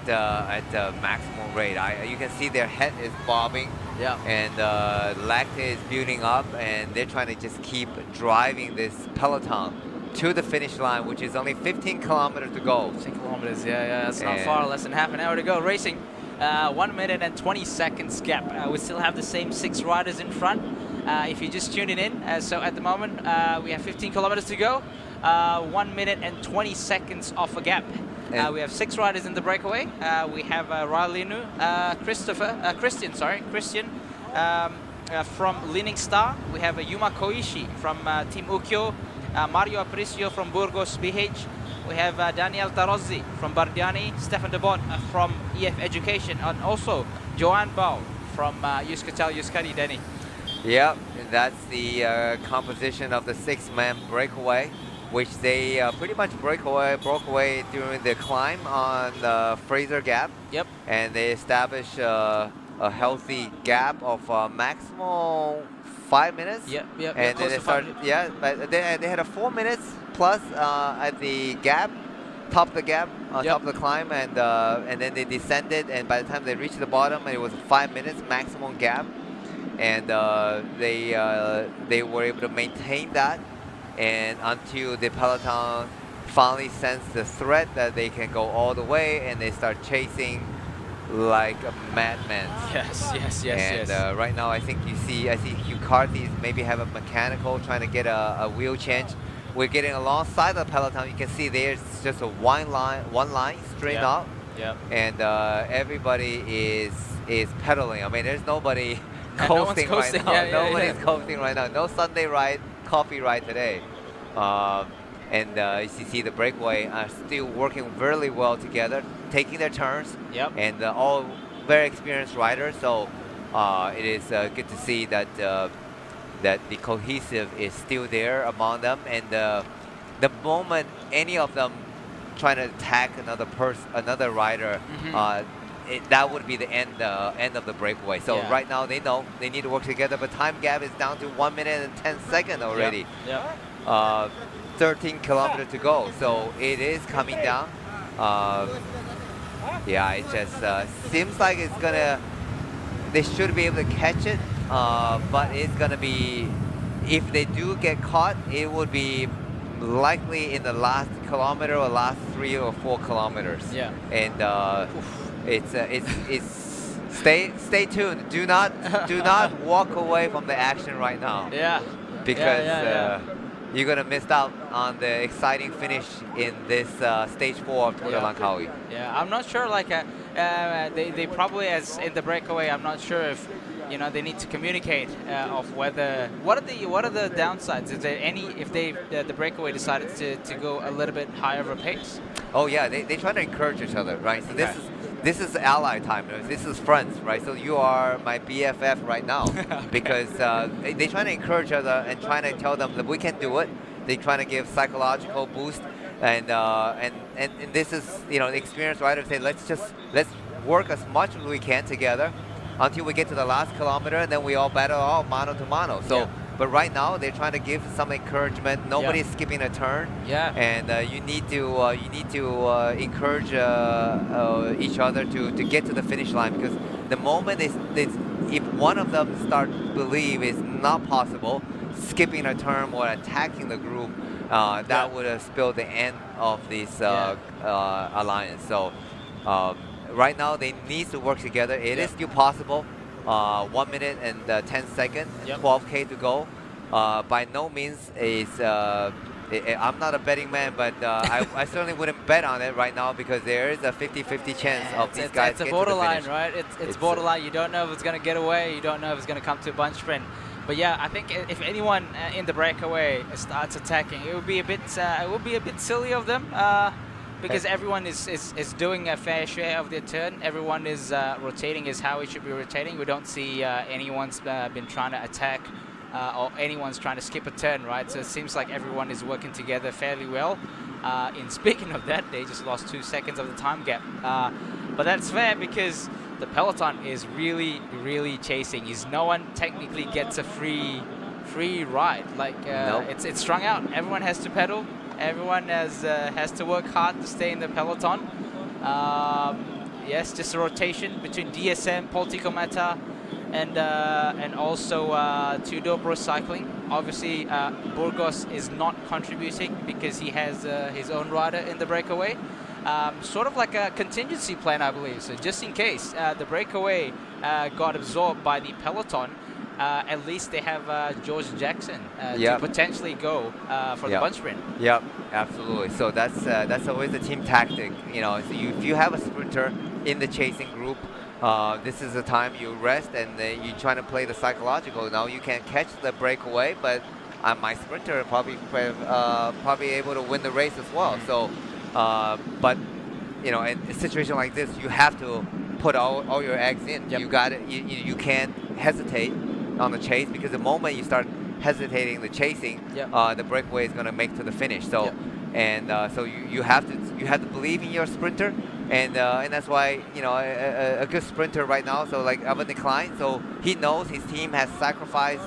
maximum rate. You can see their head is bobbing. Yeah. And lactate is building up, and they're trying to just keep driving this peloton to the finish line, which is only 15 kilometers to go. 15 kilometers, that's not far. Less than half an hour to go. Racing, 1 minute and 20 seconds gap. We still have the same 6 riders in front. If you're just tuning in, so at the moment we have 15 kilometers to go. 1 minute and 20 seconds off a gap. We have 6 riders in the breakaway. We have Ralinu, Christian from Leaning Star. We have Yuma Koishi from Team Ukyo. Mario Aparicio from Burgos BH. We have Daniel Tarozzi from Bardiani. Stefan de Bon from EF Education. And also Joanne Bao from Yuskatel Yuskari, Denny. Yeah, that's the composition of the 6-man breakaway, which they pretty much broke away during the climb on the Fraser Gap. Yep. And they established a healthy gap of maximum 5 minutes. Yep. And then they started. Yeah, but they had a 4 minutes plus at the gap, top of the gap, top of the climb, and then they descended. And by the time they reached the bottom, it was 5 minutes maximum gap, and they were able to maintain that. And until the peloton finally sensed the threat that they can go all the way, and they start chasing like a madman. Yes. And right now, I see Hugh Carthy maybe have a mechanical trying to get a wheel change. We're getting alongside the peloton. You can see there's just a one line straight up. Yeah. And everybody is pedaling. I mean, there's nobody coasting right now. Nobody's coasting right now. No Sunday ride, coffee ride today. And you see the breakaway are still working really well together, taking their turns. Yep. And all very experienced riders. So it is good to see that that the cohesive is still there among them. And the moment any of them trying to attack another rider, that would be the end of the breakaway. So right now they know they need to work together, but time gap is down to 1 minute and 10 seconds already. 13 kilometers to go, so it is coming down. It just seems like they should be able to catch it, but it's gonna be, if they do get caught, it would be likely in the last kilometer or last 3 or 4 kilometers. Yeah. And it's stay tuned. Do not walk away from the action right now. Yeah. Because you're gonna miss out on the exciting finish in this stage 4 of Tour de Langkawi. Yeah, I'm not sure. Like, they probably, as in the breakaway, I'm not sure if they need to communicate of whether what are the downsides. Is there any if the breakaway decided to go a little bit higher of a pace? Oh yeah, they try to encourage each other, right? So this is ally time. This is friends, right? So you are my BFF right now because they try to encourage each other and trying to tell them that we can do it. They trying to give psychological boost, and this is the experienced riders say let's work as much as we can together until we get to the last kilometer, and then we all battle all mano to mano. So. But right now they're trying to give some encouragement. Nobody's skipping a turn. And you need to encourage each other to get to the finish line, because the moment if one of them start believe it's not possible, skipping a turn or attacking the group, that would have spilled the end of this alliance. So right now they need to work together. It is still possible. 1 minute and 10 seconds, 12K to go. By no means is I'm not a betting man, but I certainly wouldn't bet on it right now, because there is a 50-50 chance of these guys It's a get borderline, to the right? It's borderline. You don't know if it's going to get away. You don't know if it's going to come to a bunch sprint. But yeah, I think if anyone in the breakaway starts attacking, it would be a bit silly of them. Because everyone is doing a fair share of their turn. Everyone is rotating as how it should be rotating. We don't see anyone's been trying to attack or anyone's trying to skip a turn, right? So it seems like everyone is working together fairly well. In speaking of that, they just lost 2 seconds of the time gap. But that's fair because the peloton is really, really chasing. No one technically gets a free ride. Like it's strung out. Everyone has to pedal. Everyone has to work hard to stay in the peloton. Yes, just a rotation between DSM, Politico Mata, and also Tudor Cycling. Obviously, Burgos is not contributing because he has his own rider in the breakaway. Sort of like a contingency plan, I believe. So just in case the breakaway got absorbed by the peloton, at least they have George Jackson to potentially go for the bunch sprint. Yep, absolutely. So that's always a team tactic. So if you have a sprinter in the chasing group, this is the time you rest and you trying to play the psychological. Now you can catch the breakaway, but my sprinter probably able to win the race as well. So, but in a situation like this, you have to put all your eggs in. You got it. You can't hesitate on the chase, because the moment you start hesitating the chasing, the breakaway is going to make to the finish. So so you have to believe in your sprinter, and that's why a good sprinter right now. So like Evan Klein, so he knows his team has sacrificed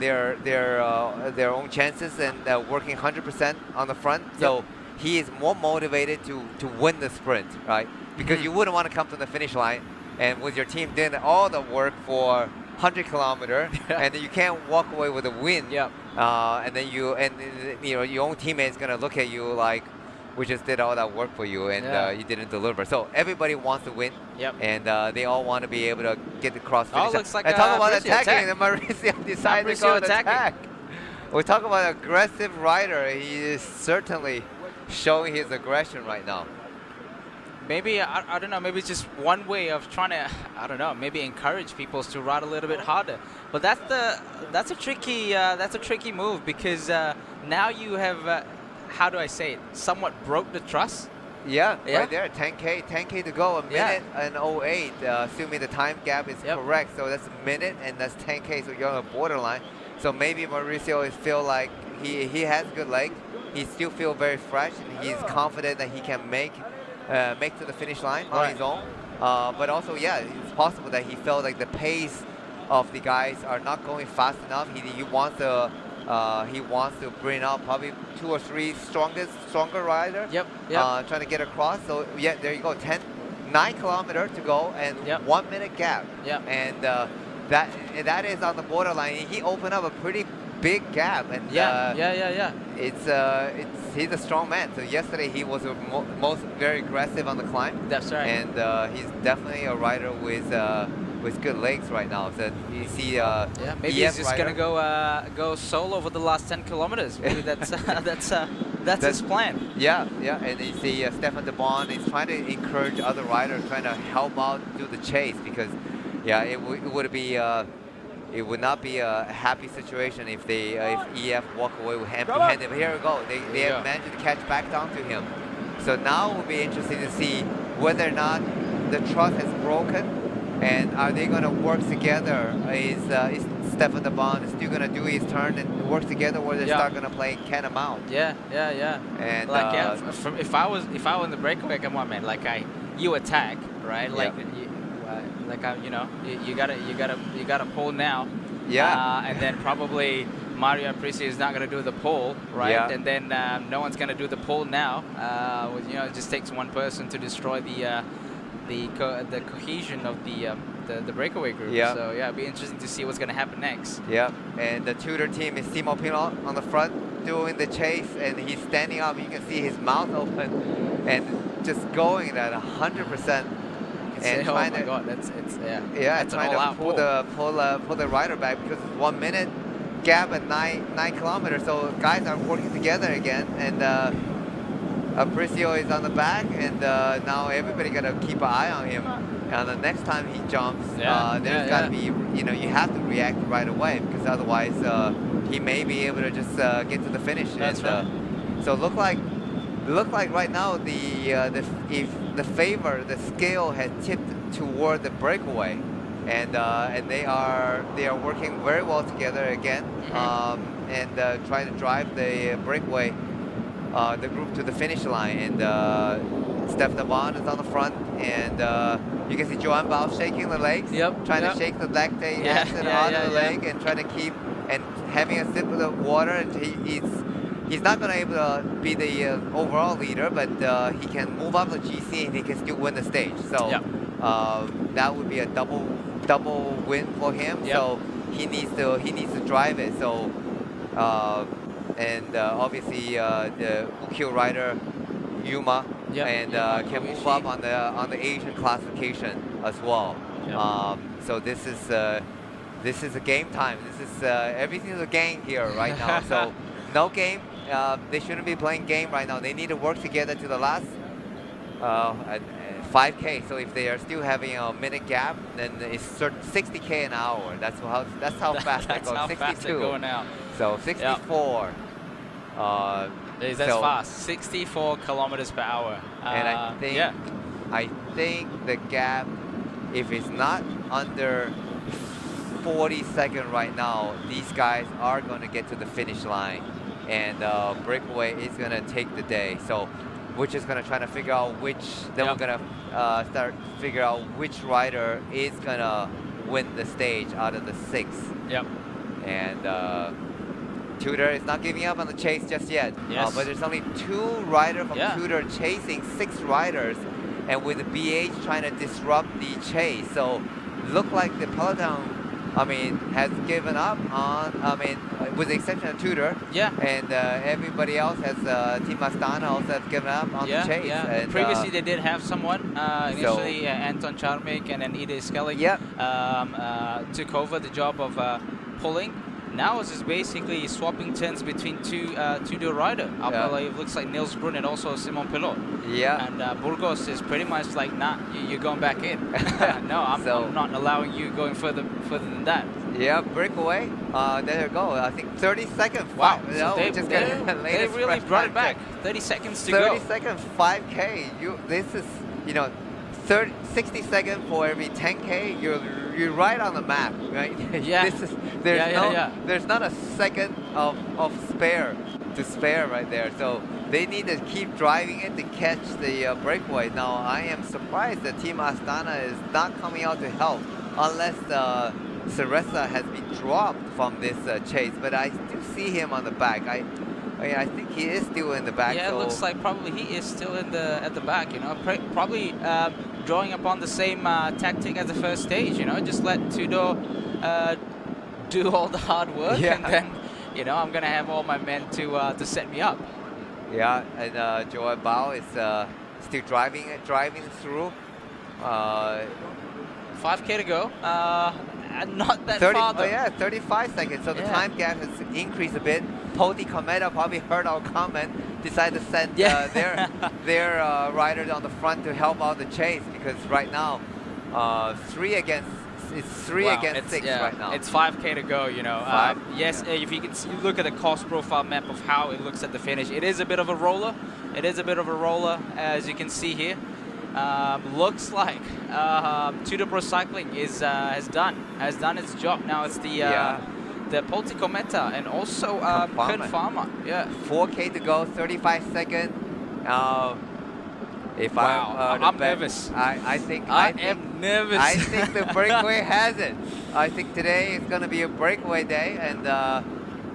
their own chances and working 100% on the front. So he is more motivated to win the sprint, right? Because you wouldn't want to come to the finish line and with your team doing all the work for 100 kilometer, and then you can't walk away with a win. And then your own teammate's gonna look at you like, we just did all that work for you, and you didn't deliver. So everybody wants to win, and they all want to be able to get across the finish. Looks like and talk about attacking, and Mauricio decided to go and attack. We talk about aggressive rider. He is certainly showing his aggression right now. Maybe, I don't know, maybe it's just one way of trying to, I don't know, maybe encourage people to ride a little bit harder. But that's a tricky move, because now you have, how do I say it, somewhat broke the trust. Right there, 10K to go, a minute and 08, assuming the time gap is correct. So that's a minute and that's 10K, so you're on a borderline. So maybe Mauricio feel like he has good leg. He still feel very fresh, and he's confident that he can make to the finish line on his own. But also, it's possible that he felt like the pace of the guys are not going fast enough. He wants to bring out probably 2 or 3 stronger rider. Trying to get across. So there you go. 9 kilometers to go and 1 minute gap. And that is on the borderline. He opened up a pretty big gap, and he's a strong man. So yesterday he was very aggressive on the climb. That's right. And he's definitely a rider with with good legs right now. So you see, maybe EF he's just gonna rider. go solo for the last 10 kilometers. Maybe that's his plan. Yeah, and you see Stefan de Bon is trying to encourage other riders, trying to help out do the chase because, yeah, it would be. It would not be a happy situation if EF walk away with empty-handed. But here we go. They have managed to catch back down to him. So now it will be interesting to see whether or not the trust has broken, and are they going to work together? Is Stefan de Bon still going to do his turn and work together, or they start going to play cat and mouse? Yeah. And like if I was in the breakaway, come on, man. Like you attack, right? Like you gotta pull now. Yeah. And then probably Mario Aprici is not gonna do the pull, right? Yeah. And then no one's gonna do the pull now. It just takes one person to destroy the cohesion of the breakaway group. Yeah. So yeah, it'll be interesting to see what's gonna happen next. Yeah. And the Tudor team is Timo Pinot on the front doing the chase, and he's standing up. You can see his mouth open and just going at 100%. And oh trying my to, God, that's trying to pull the rider back because it's 1 minute gap at 9 kilometers. So guys are working together again, and Apricio is on the back, and now everybody gotta keep an eye on him. And the next time he jumps, there's gotta be, you have to react right away because otherwise he may be able to just get to the finish. That's right. So look like right now the scale has tipped toward the breakaway, and they are working very well together again, and trying to drive the breakaway, the group to the finish line. And Steph de Bon is on the front, and you can see Joan Bao shaking the legs, trying to shake the lactate acid out of the leg, and trying to keep and having a sip of the water. And he's not going to be able to be the overall leader, but he can move up the GC and he can still win the stage. So that would be a double win for him. So he needs to drive it. So obviously the Ukyo rider Yuma and can move up on the Asian classification as well. So this is a game time. This is everything is a game here right now. So no game. They shouldn't be playing game right now. They need to work together to the last 5K. So if they are still having a minute gap, then it's 60K an hour. That's how fast they go. 62. Fast they're going now. So 64. That's fast. 64 kilometers per hour. And I think the gap, if it's not under 40 seconds right now, these guys are going to get to the finish line. And Breakaway is going to take the day. So we're just going to try to figure out then we're going to start to figure out which rider is going to win the stage out of the 6. And Tudor is not giving up on the chase just yet. But there's only 2 riders from Tudor chasing 6 riders, and with the BH trying to disrupt the chase. So look like the peloton has given up on, with the exception of Tudor. And everybody else has, Team Astana also has given up on the chase. And, previously they did have someone, initially Anton Charmik and then Ida Skellig took over the job of pulling. Now it's just basically swapping turns between two rider. It looks like Nils Brun and also Simon Pelot. And Burgos is pretty much like, nah, you're going back in. No, I'm not allowing you going further than that. Breakaway. There you go. I think 30 seconds. Wow. So they really brought it back. 30 seconds to go. 30 seconds, 5K. This is, 60 seconds for every 10K. You're right on the map, right? There's not a second of spare right there. So they need to keep driving it to catch the breakaway. Now I am surprised that Team Astana is not coming out to help unless Ceresa has been dropped from this chase. But I still see him on the back. I think he is still in the back. Yeah, it looks like probably he is still at the back. Probably drawing upon the same tactic as the first stage. Just let Tudor do all the hard work, and then I'm gonna have all my men to set me up. And Joan Bao is still driving through. 5K to go. Not that 30, far though. yeah, 35 seconds. So the time gap has increased a bit. Poti Cometa probably heard our comment, decided to send their riders on the front to help out the chase, because right now, 3 against 6 right now. It's 5K to go, you know. Yes, if you can look at the cost profile map of how it looks at the finish, it is a bit of a roller. It is a bit of a roller, as you can see here. Looks like Tudor Pro Cycling has done its job. Now it's the Poti Cometa and also Kun Pharma. Yeah. 4K to go, 35 seconds. I'm nervous. I think am nervous. I think the breakaway has it. I think today is going to be a breakaway day, and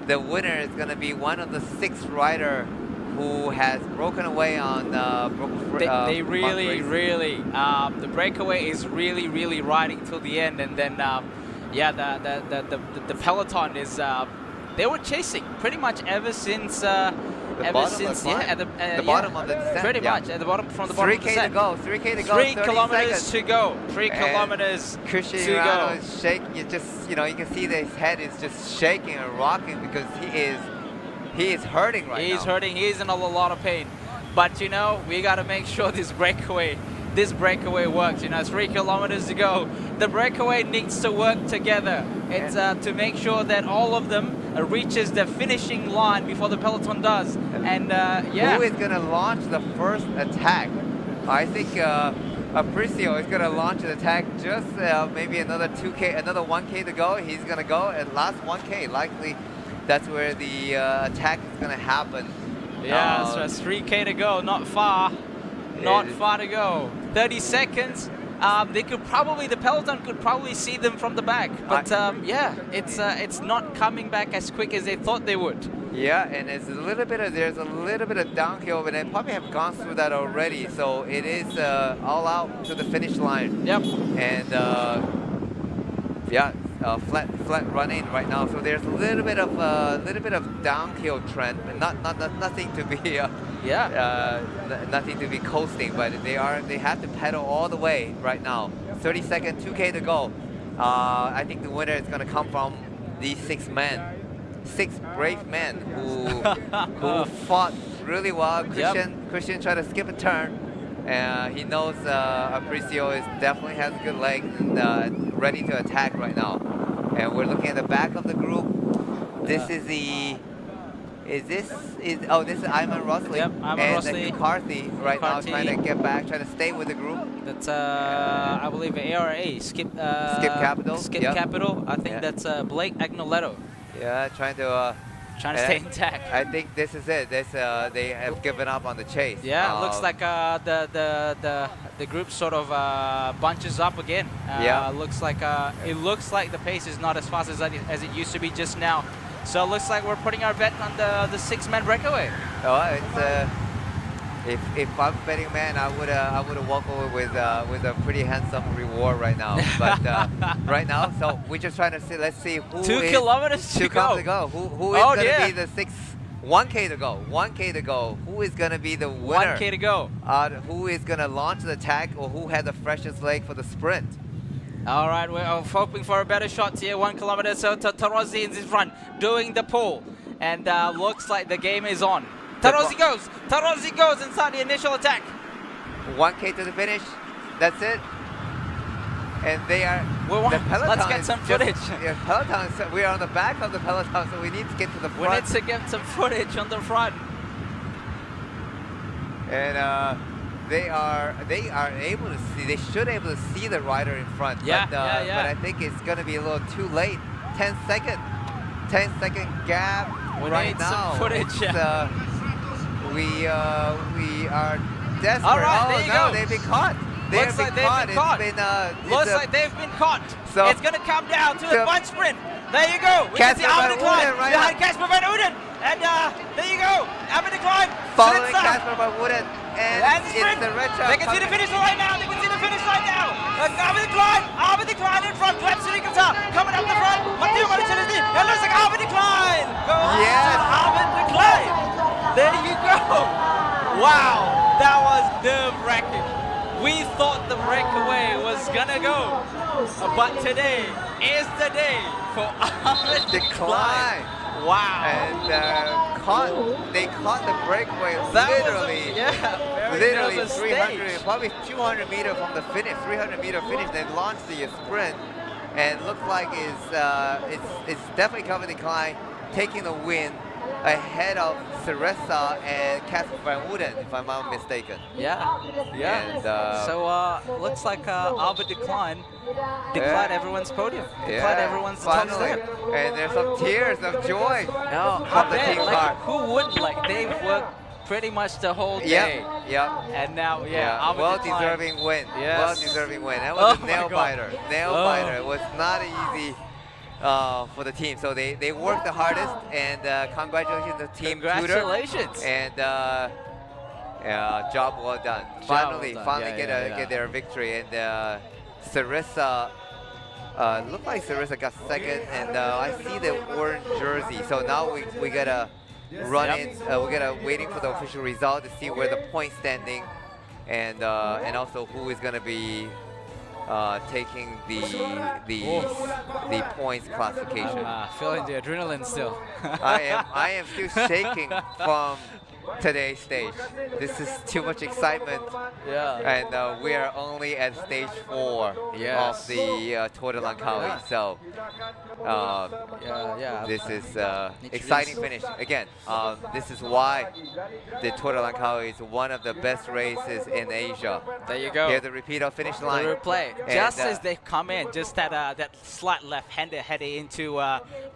the winner is going to be one of the 6 riders who has broken away on they really the breakaway is really riding till the end, and then the peloton is they were chasing pretty much ever since the bottom of the descent. Pretty much at the bottom, from the bottom 3K to go. 3K to go. 3 kilometers to go. 3 kilometers Christian to go. is shaking. You can see that his head is just shaking and rocking because he is hurting right now. He's hurting. He's in a lot of pain. But you know, we got to make sure this breakaway works. You know, 3 kilometers to go. The breakaway needs to work together. It's to make sure that all of them reaches the finishing line before the peloton does. And who is going to launch the first attack? I think Aparicio is going to launch an attack. Just maybe another 2K, another 1K to go. He's going to go at last 1K. Likely, that's where the attack is going to happen. Yeah, so it's 3K to go. Not far. Not far to go. 30 seconds. The peloton could probably see them from the back, but it's not coming back as quick as they thought they would. Yeah, and there's a little bit of downhill, but they probably have gone through that already. So it is all out to the finish line. Yep. And flat running right now. So there's a little bit of downhill trend, but nothing to be nothing to be coasting. But they have to pedal all the way right now. 30 seconds, 2K to go. I think the winner is going to come from these 6 brave men who fought really well. Christian tried to skip a turn. He knows Aparicio definitely has a good leg and ready to attack right now. And we're looking at the back of the group. This is this is Ayman Rosli and McCarthy right now trying to get back, trying to stay with the group. That's I believe ARA Skip Capital. Capital. I think that's Blake Agnoletto. Yeah, trying to stay intact. I think this is it. They have given up on the chase. Yeah, it looks like the group sort of bunches up again. Looks like it looks like the pace is not as fast as it used to be just now. So it looks like we're putting our bet on the 6-man breakaway. Oh, it's if I'm a betting man, I would walk away with a pretty handsome reward right now. But right now, so we're just trying to see. Let's see who 2 kilometers to go. Who is going to be the 1K to go. 1K to go. Who is going to be the winner? 1K to go. Who is going to launch the attack, or who has the freshest leg for the sprint? All right, we're hoping for a better shot here. 1 kilometer, so Tarosi is in front, doing the pull. And looks like the game is on. Tarosi goes inside the initial attack. 1K to the finish. That's it. And they are. The peloton. Let's get some footage. Peloton. We are on the back of the peloton, so we need to get to the front. We need to get some footage on the front. And they are able to see. They should be able to see the rider in front. Yeah, but I think it's going to be a little too late. 10 second gap. We right need now. some footage. We are desperate. All right, there you go. They've been caught. Looks like they've been caught. Looks like they've been caught. So it's going to come down to the bunch sprint. There you go. We can see Albert Klein behind Casper Van Uden. And there you go. Albert Klein. Following Casper Van Uden. And it's the red shot. They can see the finish line now. Albert Klein in front. Grab Sirikata. Coming up the front. Matteo Marichelli. It looks like Albert Klein. Yes. Albert Klein. There you go. Wow. That was nerve-wracking. We thought the breakaway was gonna go, but today is the day for Ahmed Decline. Wow. And they caught the breakaway That was literally, very literally nervous 300, stage. probably 200 meter from the finish, 300 meter finish. They launched the sprint, and looked like it's definitely Calvin Decline taking the win ahead of Ceresa and Casper Van Wooden, if I'm not mistaken. Yeah, yeah. And, so looks like Albert declined everyone's podium, declined everyone's top finally. step. And there's some tears of joy No, from the I team bet, car. who wouldn't? Like, they've worked pretty much the whole day. Yep. And now, Albert well declined. deserving win. Yes. Well deserving win. That was Oh a my nail God. biter. Nail biter. It was not easy for the team. So they worked the hardest, and congratulations to Team Congratulations. Tudor. And job well done. Finally get their victory. And Ceresa looked like Ceresa got second, and I see the orange jersey. So now we gotta run in. We gotta waiting for the official result to see where the point standing, and also who is gonna be taking the points classification. Feeling the adrenaline still. I am still shaking from today's stage. This is too much excitement. Yeah. And we are only at stage 4 of the Tour de Langkawi. So this is exciting finish. Again, this is why the Tour de Langkawi is one of the best races in Asia. There you go. Here's the repeat of finish line. The replay. And, Just as they come in, just that slight left-hander heading into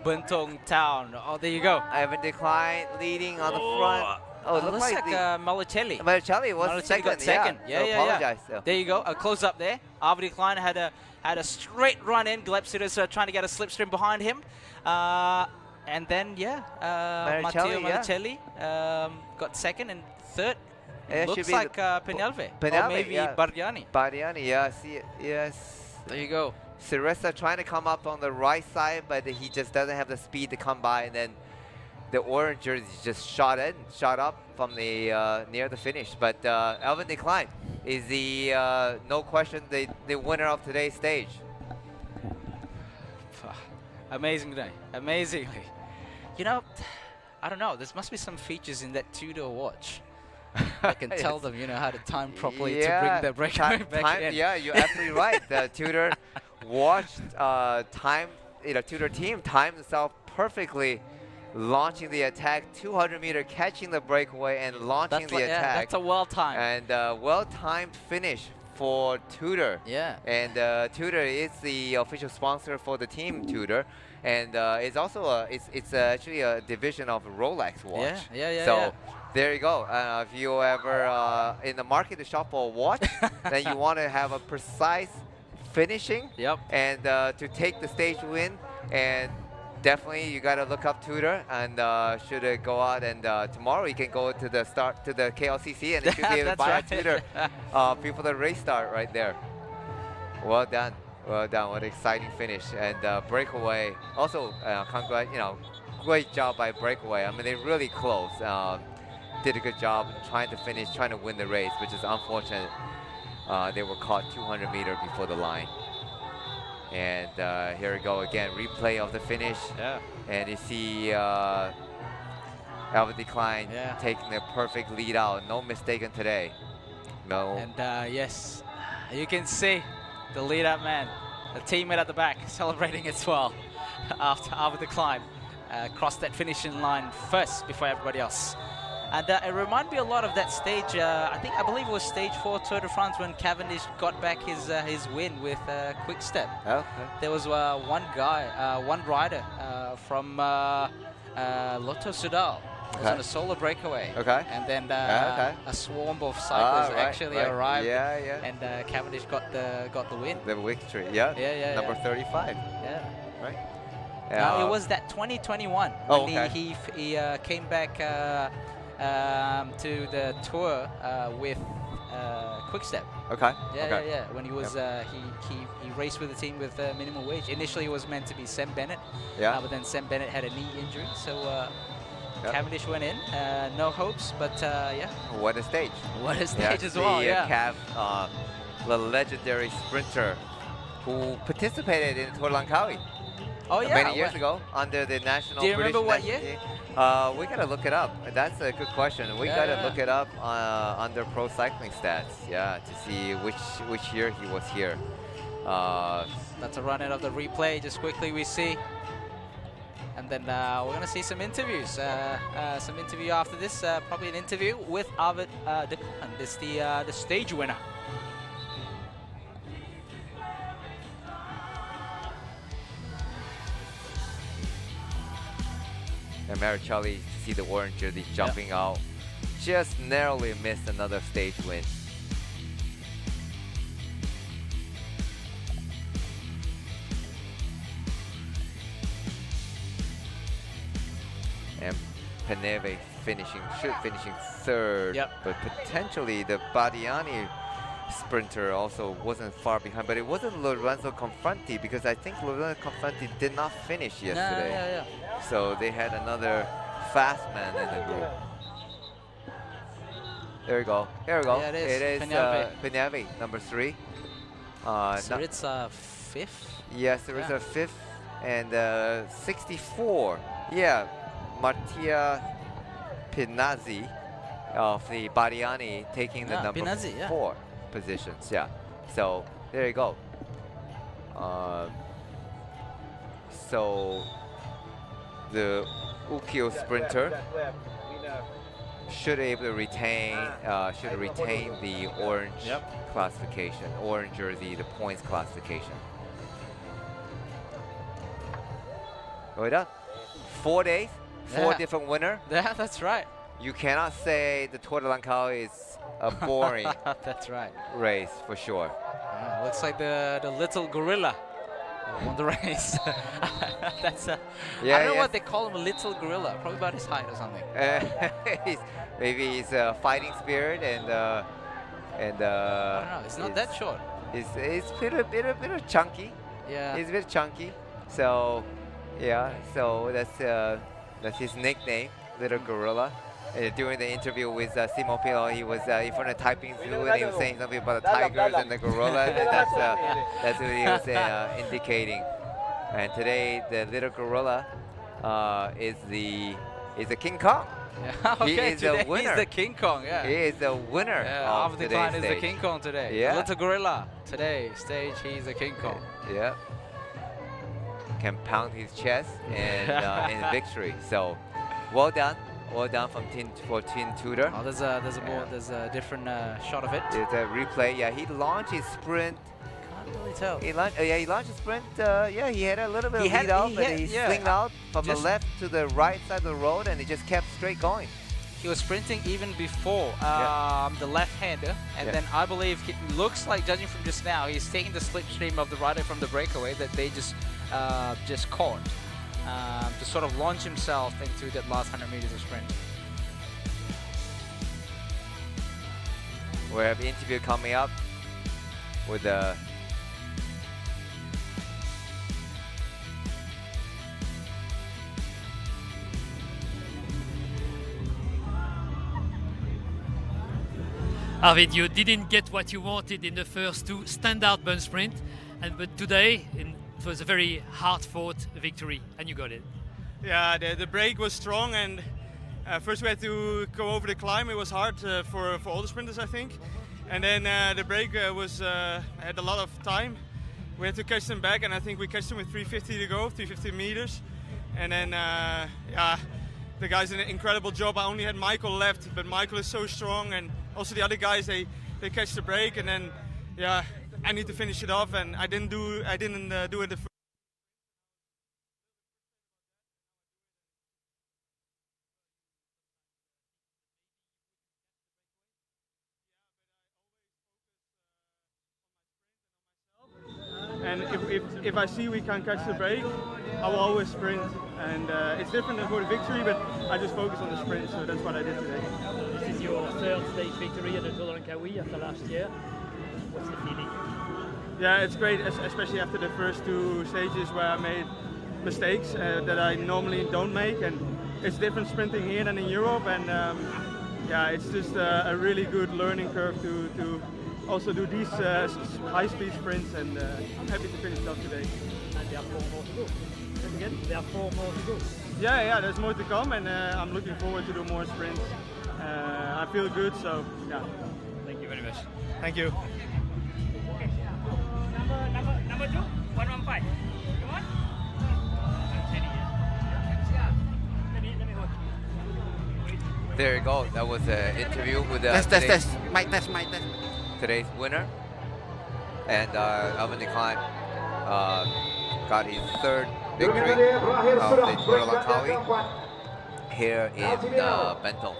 Bentong town. Oh, there you go. Ivan Decline leading on the front. Oh, it looks like Malicelli. Malicelli was second. Got second. Yeah. So apologize. So. There you go. A close up there. Arvid Klein had a straight run in. Glepsidis trying to get a slipstream behind him. And then, Matteo Malicelli got second, and third looks like Penelve. Or maybe Bardiani. Bardiani, yeah. See, yes. There you go. Ceresa trying to come up on the right side, but he just doesn't have the speed to come by, and then the orange jersey just shot up from the near the finish. But Alvin Decline is the no question the winner of today's stage. Amazing day, amazingly. You know, I don't know. There must be some features in that Tudor watch. I can tell them, how to time properly to bring the breakaway back in. Yeah, you're absolutely right. The Tudor watched Tudor team timed themselves perfectly, launching the attack, 200 meter, catching the breakaway and launching the attack. Yeah, that's a well-timed. And well-timed finish for Tudor. Yeah. And Tudor is the official sponsor for the team Tudor. And it's also it's actually a division of Rolex watch. So there you go. If you ever in the market to shop for a watch, then you want to have a precise finishing. And to take the stage win, and definitely you got to look up Tudor, and should go out, and tomorrow you can go to the KLCC, and you should be able to buy a Tudor before the race start right there. Well done. Well done. What an exciting finish. And Breakaway also great job by Breakaway. I mean, they're really close. Did a good job trying to win the race, which is unfortunate. They were caught 200 meters before the line. And here we go again, replay of the finish. And you see Alvin Decline taking a perfect lead out. No mistake today. No. And yes, you can see the lead up man, the teammate at the back, celebrating as well after Alvin Decline crossed that finishing line first before everybody else. And it reminded me a lot of that stage. I believe it was stage 4 Tour de France when Cavendish got back his win with Quick Step. There was one rider from Lotto Sudal. Was on a solo breakaway. And then a swarm of cyclists actually arrived. And Cavendish got the win. The victory. Number 35. Right. No, it was that 2021 when he came back to the tour with Quickstep. When he was he raced with the team with minimum wage. Initially it was meant to be Sam Bennett. But then Sam Bennett had a knee injury, so Cavendish went in. No hopes, but What a stage. What a stage as well. Cav the legendary sprinter who participated in Tour Langkawi. Oh yeah, many years ago under the national. Do you remember British what year? team. We gotta look it up. That's a good question. We gotta look it up under Pro Cycling Stats. Yeah, to see which year he was here. That's a run in of the replay. Just quickly we see, and then we're gonna see some interviews. Some interview after this. Probably an interview with Arvid De Khan. This the stage winner. And Maricelli, to see the orange jersey jumping out, just narrowly missed another stage win. And Peneve finishing third, but potentially the Badiani sprinter also wasn't far behind, but it wasn't Lorenzo Confanti, because I think Lorenzo Confanti did not finish yesterday. So they had another fast man in the group. There we go. Here we go. Yeah, it is Peneve, number 3. So it's fifth? Yes, there is a 5th and 64. Yeah, Mattia Pinazzi of the Bariani taking the number Pinazzi, 4 positions. Yeah, so there you go. So the Ukio sprinter should able to retain the orange classification, orange jersey, the points classification. Right up. 4 days, 4 different winner. Yeah, that's right. You cannot say the Tour de Langkawi is a boring that's right. race for sure. Yeah, looks like the little gorilla won the race. That's I don't know what they call him, a little gorilla. Probably about his height or something. Maybe he's a fighting spirit and I don't know. It's not that short. It's a bit of chunky. Yeah. He's a bit chunky. So yeah. So that's his nickname, Little Gorilla. During the interview with Simon Pino, he was in front of Taiping Zoo and he was saying something about the tigers and the gorilla. And that's what he was indicating. And today, the Little Gorilla is the King Kong. Yeah, okay, he is the winner. He's the King Kong. Yeah. He is the winner. Of the Khan is the King Kong today. Yeah. Little Gorilla today stage. He's the King Kong. Yeah. Can pound his chest and in victory. So, well done. Well done from Team Tudor. Oh, there's a different shot of it. It's a replay. Yeah, he launched his sprint. Can't really tell. He launched his sprint. Yeah, he had a little bit of lead out, but he slinged out from the left to the right side of the road, and he just kept straight going. He was sprinting even before the left-hander, and then I believe it looks like, judging from just now, he's taking the slipstream of the rider from the breakaway that they just caught. To sort of launch himself into that last 100 meters of sprint. We have an interview coming up with the Arvid, you didn't get what you wanted in the first 2 standard burn sprint, but today it was a very hard-fought victory, and you got it. Yeah, the break was strong, and first we had to go over the climb. It was hard for all the sprinters, I think. And then the break had a lot of time. We had to catch them back, and I think we catched them with 350 to go, 350 meters. And then, the guys did an incredible job. I only had Michael left, but Michael is so strong, and also the other guys, they catch the break, and then, yeah, I need to finish it off, and I didn't do it the first. And if I see we can't catch the break, I will always sprint. And it's different than for the victory, but I just focus on the sprint, so that's what I did today. This is your third stage victory at the Tour de Langkawi after last year. What's the feeling? Yeah, it's great, especially after the first 2 stages where I made mistakes that I normally don't make. And it's different sprinting here than in Europe. And yeah, it's just a really good learning curve to also do these high-speed sprints, and I'm happy to finish it off today. And there are 4 more to go. And again, there are 4 more to go. Yeah, there's more to come, and I'm looking forward to do more sprints. I feel good, so yeah. Thank you very much. Thank you. Number 2, 115. Come on. Let me watch. There you go. That was an interview with Test. Mic test. today's winner. And Alvin Decline got his third victory of the Tour of Langkawi here in Bentong.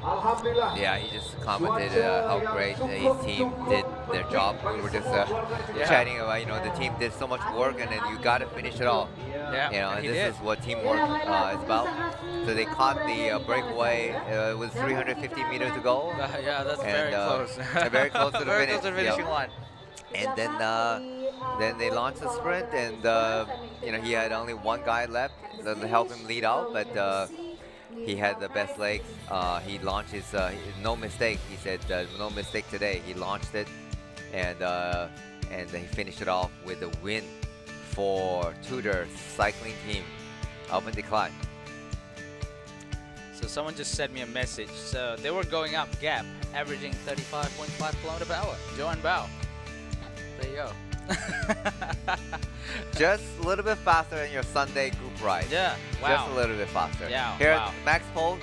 And yeah, he just commented how great his team did their job. We were just chatting about, you know, the team did so much work, and then you got to finish it all. Yeah, you know, and he this did. is what teamwork is about. So they caught the breakaway with 350 meters to go. Yeah, that's and, very close. Very close to the Very finish. close to the finishing line. And then they launched the sprint, and you know, he had only one guy left to help him lead out, but he had the best legs. He launched his no mistake. He said no mistake today. He launched it, and he finished it off with a win for Tudor cycling team, Alvin Decline. So someone just sent me a message. So they were going up gap, averaging 35.5 km per hour. Joe and Bao. There you go. Just a little bit faster in your Sunday group ride. Yeah, wow. Just a little bit faster. Yeah, Here, wow. Max Pole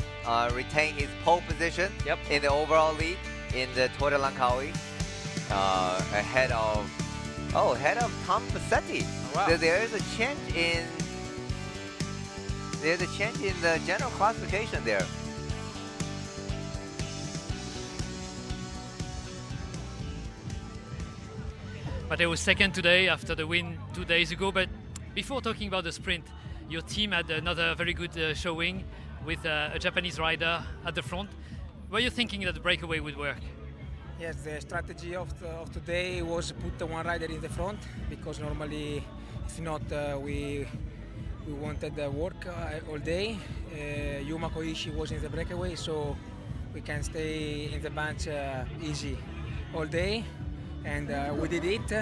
retained his pole position in the overall lead in the Tour de Langkawi, ahead of Tom Passetti. Oh, wow. There's a change in the general classification there. But I was second today after the win 2 days ago. But before talking about the sprint, your team had another very good showing with a Japanese rider at the front. Were you thinking that the breakaway would work? Yes, the strategy of today was put the one rider in the front, because normally, if not, we wanted work all day. Yuma Koishi was in the breakaway, so we can stay in the bench easy all day. And we did it,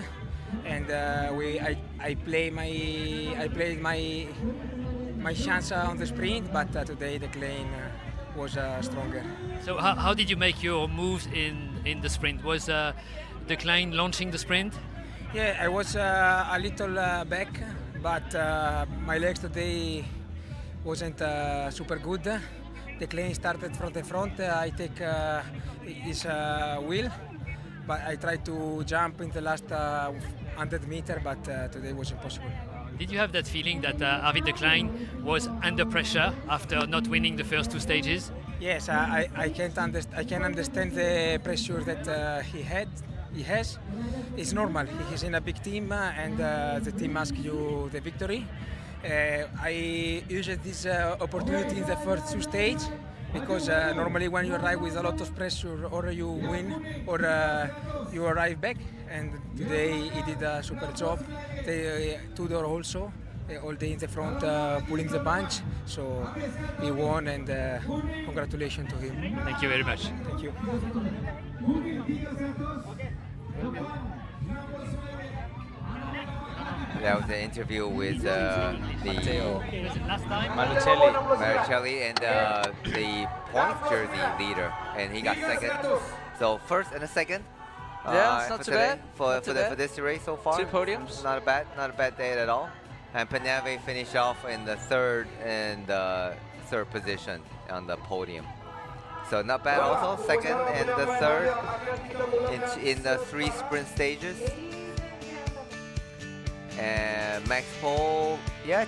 and I played my chance on the sprint, but today the Klein was stronger. So how did you make your moves in the sprint? Was the Klein launching the sprint? Yeah, I was a little back, but my legs today wasn't super good. The Klein started from the front. I take his wheel. But I tried to jump in the last 100 meters, but today was impossible. Did you have that feeling that Arvid de Klein was under pressure after not winning the first 2 stages? Yes, I can understand the pressure that he has. It's normal. He's in a big team, and the team asks you the victory. I used this opportunity in the first 2 stages, because normally when you arrive with a lot of pressure, or you win, or you arrive back, and today he did a super job. Tudor also, all day in the front, pulling the bunch, so he won, and congratulations to him. Thank you very much. Thank you. That was an interview with Malucelli and the points jersey leader, and he got second. So first and a second. Yeah, it's not too bad. For this race so far. 2 podiums. Not a bad day at all. And Penave finished off in the third position on the podium. So not bad also. Second and the third in the 3 sprint stages. And Max Pole,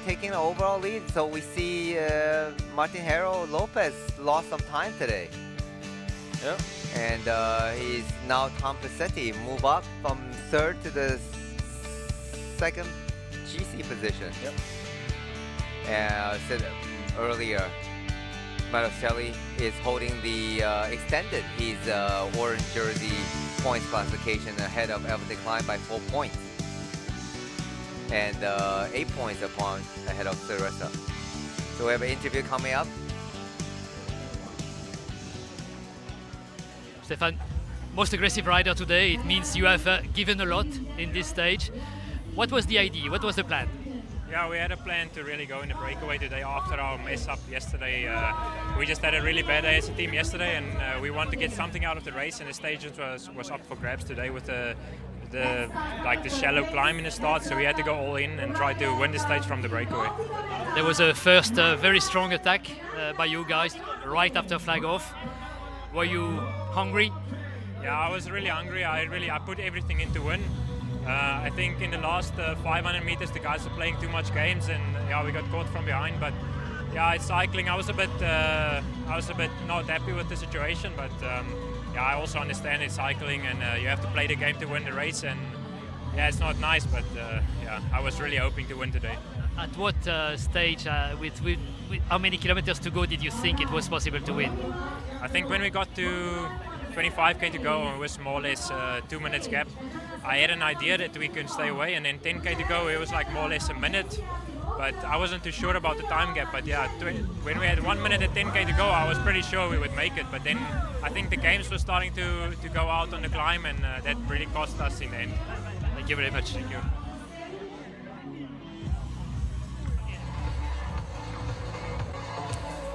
taking the overall lead. So we see Martin Hero Lopez lost some time today. Yep. And he's now Tom Passetti move up from 3rd to the 2nd GC position. Yep. And I said earlier, Malucelli is holding the extended his orange jersey points classification ahead of Alvin Decline by 4 points. And 8 points ahead of Ceresa. So we have an interview coming up. Stefan, most aggressive rider today. It means you have given a lot in this stage. What was the idea? What was the plan? Yeah, we had a plan to really go in the breakaway today after our mess up yesterday. We just had a really bad day as a team yesterday, and we wanted to get something out of the race. And the stage was up for grabs today with the shallow climb in the start. So we had to go all in and try to win the stage from the breakaway. There was a first very strong attack by you guys right after flag off. Were you hungry? Yeah, I was really hungry. I put everything in to win. I think in the last 500 meters the guys were playing too much games, and yeah, we got caught from behind. But yeah, it's cycling. I was a bit not happy with the situation, but yeah, I also understand it's cycling, and you have to play the game to win the race. And yeah, it's not nice, but yeah, I was really hoping to win today. At what stage, with how many kilometers to go, did you think it was possible to win? I think when we got to 25k to go, it was more or less 2 minutes gap. I had an idea that we could stay away, and then 10k to go, it was like more or less a minute. But I wasn't too sure about the time gap. But yeah, when we had 1 minute and 10k to go, I was pretty sure we would make it. But then I think the games were starting to go out on the climb, and that really cost us in the end. Thank you very much. Thank you.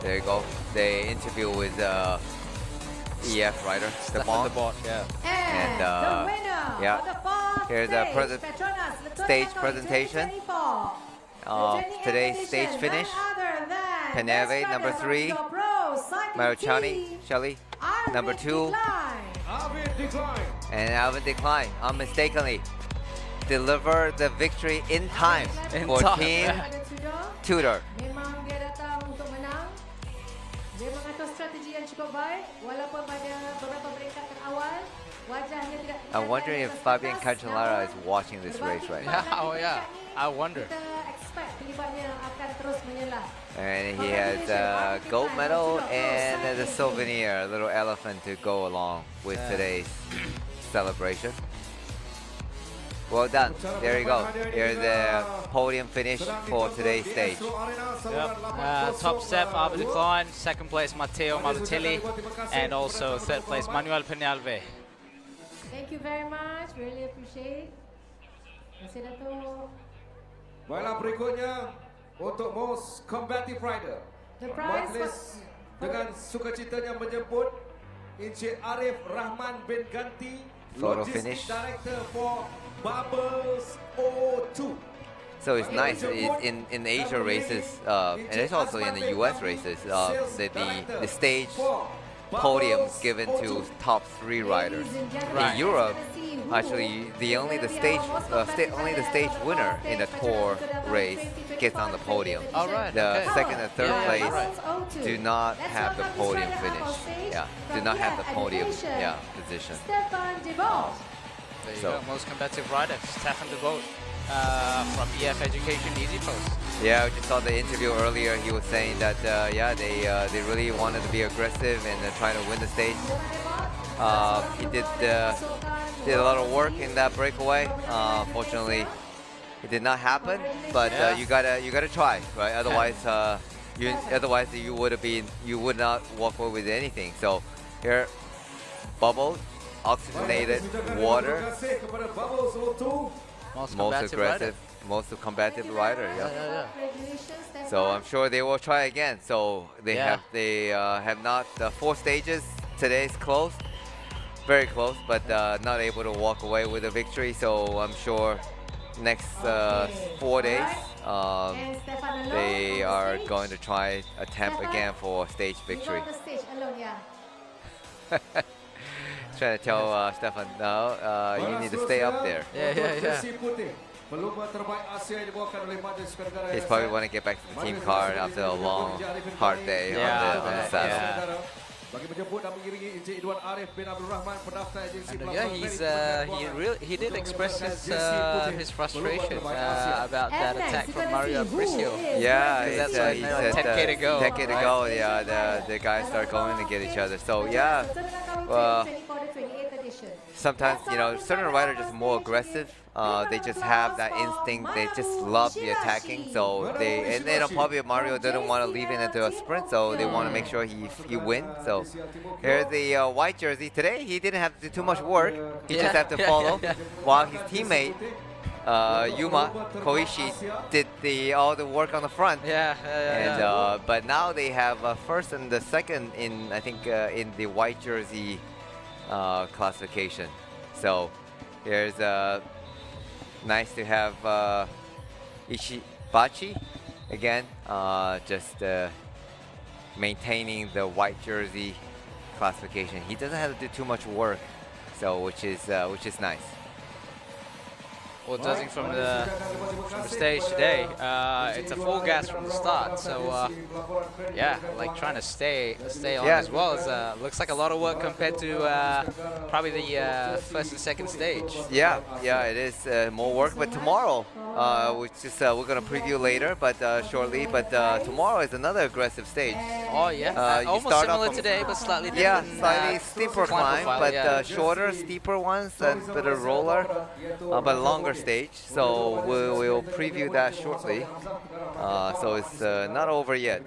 There you go. The interview with EF rider Stefan. Yeah. And the winner yeah. of the fourth Here's a PETRONAS stage presentation of today's stage finish. Peneve, number 3. Maruchani, Shelly, number 2. And Alvin Decline, unmistakenly, deliver the victory in time for Team Tudor. Memang dia datang untuk menang. Dia mengatur strategi yang cukup baik walaupun pada beberapa peringkat awal wajahnya tidak. I'm wondering if Fabian Cancellara is watching this race right now. Oh yeah, I wonder. Kita expect pelibatnya akan terus menyelah. And he has a gold medal and the souvenir, a little elephant to go along with today's celebration. Well done. There you go. Here's the podium finish for today's stage. Yep. Top step, Alvin Decline. Second place, Matteo Malatelli. And also third place, Manuel Penalve. Thank you very much. Really appreciate. Terima kasih, Dato'. Baiklah, berikutnya untuk most combative rider. The prize Majlis dengan sukacitanya menjemput Encik Arif Rahman bin Ganti, Photo Logistic finish. Director for Bubbles O2. So it's nice in Asia races, and it's also in the US races, the stage podiums given to top 3 riders. In Europe, actually, only the stage winner in the tour race gets on the podium. All right. The okay. second and third place right. do not have the podium finish. Yeah, do not have the podium position. Stefan de Vos. There you So- go, most combative rider, Stefan de Vos from EF Education Easy Post. Yeah, I just saw the interview earlier. He was saying that they really wanted to be aggressive and trying to win the stage. He did a lot of work in that breakaway. Fortunately, it did not happen. But you gotta try, right? Otherwise, you would not walk away with anything. So here, bubbles, oxygenated water. Most aggressive, most combative rider. Yeah. So I'm sure they will try again. So they have not 4 stages. Today's close, very close, but not able to walk away with a victory. So I'm sure next 4 days they are going to try attempt again for stage victory. You on the stage alone, yeah. Trying to tell Stefan, no, you need to stay up there. Yeah. He's probably want to get back to the team car after a long, hard day on the saddle. And he did express his frustration about that attack from Mario Apricio. Yeah, Because that's he when said 10K to go. 10K to go. Yeah, the guys start going to get each other. So yeah, Total Langkawi well, 24 the 28th edition. sometimes, you know, certain riders are just more aggressive. They just have that instinct. They just love the attacking. So and then probably Mario doesn't want to leave it into a sprint, so they want to make sure he wins. So here's the white jersey. Today he didn't have to do too much work. He just had to follow, while his teammate Yuma Koishi did all the work on the front. But now they have first and the second in, I think, in the white jersey classification. So here's nice to have Ishibachi again, just maintaining the white jersey classification. He doesn't have to do too much work, so which is nice. Well, judging from the stage today, it's a full gas from the start. So yeah, like trying to stay on as well. Looks like a lot of work compared to probably the first and second stage. Yeah, it is more work. But tomorrow, which is we're gonna preview later, but shortly. But tomorrow is another aggressive stage. Oh yeah, almost similar today, but slightly different. Yeah, slightly steeper climb, but shorter, steeper ones, and a bit of roller, but longer stage. So we'll preview that shortly. So it's not over yet.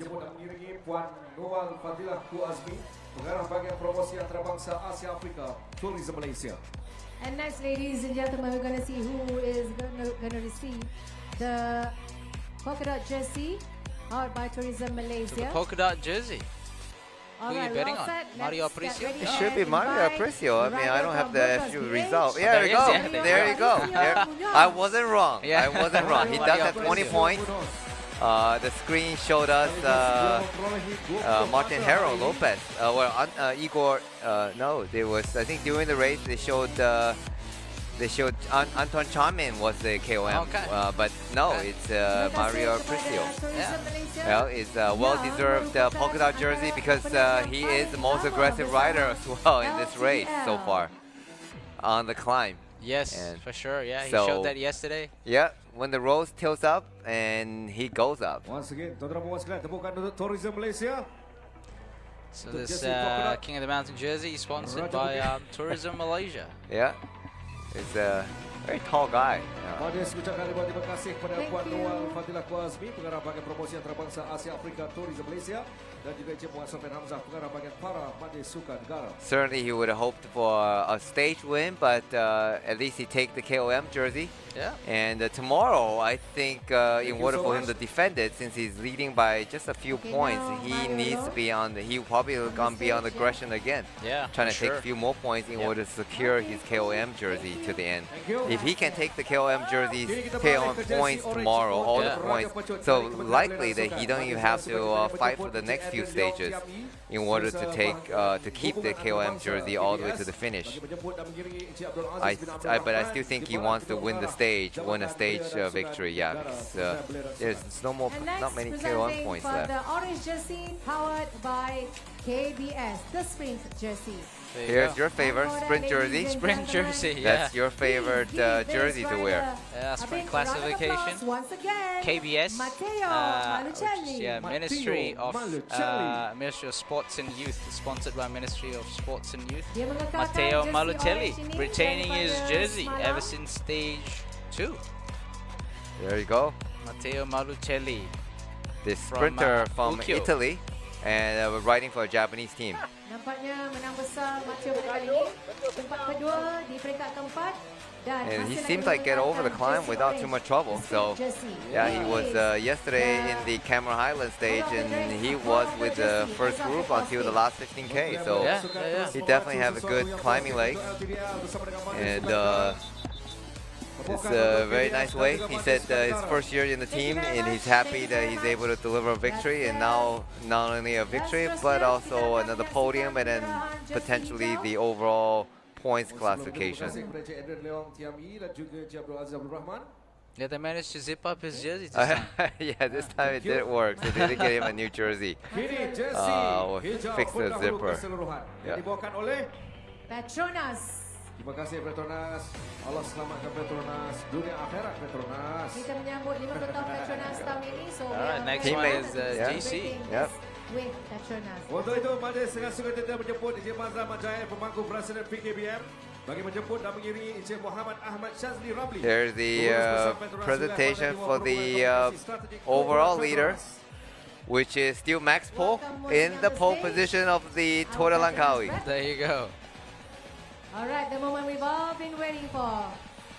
And next, ladies and gentlemen, we're going to see who is going to receive the polka dot jersey powered by Tourism Malaysia. So the polka dot jersey. Who are you betting on? Mario Aprecio? It should be Mario Aprecio. I mean, I don't have the FU result. Yeah, there you go. There you go. I wasn't wrong. I wasn't wrong. He does have 20 points. The screen showed us Martin Hero Lopez. Igor. No, there was. I think during the race they showed. Anton Chamin was the KOM, but no, it's Mario Aprecio. Well, it's a well-deserved polka dot jersey because he is the most aggressive rider as well in this race so far on the climb. Yes, for sure. Yeah, he showed that yesterday. Yeah, when the road tilts up and he goes up. Once again, tepukan untuk Tourism Malaysia. So this King of the Mountain jersey is sponsored by Tourism Malaysia. Yeah. It's a very tall guy. Terima kasih kepada Puan Noel Fadilah Kuazmi, pengarah bahagian promosi antarabangsa Asia Afrika Tourism Malaysia, dan juga Encik Muhammad Sofian Hamzah, pengarah bahagian para Made Suka Negara. Certainly he would have hoped for a stage win, but at least he take the KOM jersey. Yeah. And tomorrow, I think in order for him to defend it, since he's leading by just a few points, he needs to be on he probably gonna be on aggression again. Yeah. Trying to take a few more points in order to secure his KOM jersey to the end. If he can take the KOM points tomorrow, all the points, so likely that he don't even have to fight for the next few stages in order to keep the KOM jersey all the way to the finish. But I still think he wants to win a stage victory. Yeah, because there's not many KOM points left. The orange jersey powered by KBS, the sprint jersey. Here's your favorite sprint jersey. Sprint jersey, yeah. That's your favorite jersey to wear. Yeah, sprint classification. KBS, Ministry of Sports and Youth, sponsored by Ministry of Sports and Youth. Matteo Malucelli retaining his jersey ever since stage 2. There you go. Matteo Malucelli, the sprinter from Italy, and we're riding for a Japanese team. Nampaknya menang besar Matteo pada kali ini. Tempat kedua di peringkat keempat. And he seems like get over the climb without too much trouble. So yeah, he was yesterday in the Cameron Highland stage, and he was with the first group until the last 15K. So he definitely has a good climbing leg, and it's a very nice way. He said his first year in the team, and he's happy that he's able to deliver a victory, and now not only a victory but also another podium, and then potentially the overall points classification. Yeah, they managed to zip up his jersey. Yeah, this time it did work. So they did get him a new jersey. Fix the zipper. Yeah. PETRONAS. Terima kasih PETRONAS. Allah selamatkan PETRONAS. Dunia akhirat PETRONAS. Kita menyambut 50 tahun PETRONAS tahun ini. So next one is GC. Yep. With PETRONAS. Untuk itu, Made dengan suka tidak menjemput Encik Mazlan Majaya, pemangku Presiden PKBM. Bagi menjemput dan mengiringi Encik Muhammad Ahmad Shazli Ramli. There's the presentation for the overall leader, which is still Max Pohl in the pole position of the Tour de Langkawi. There you go. All right, the moment we've all been waiting for,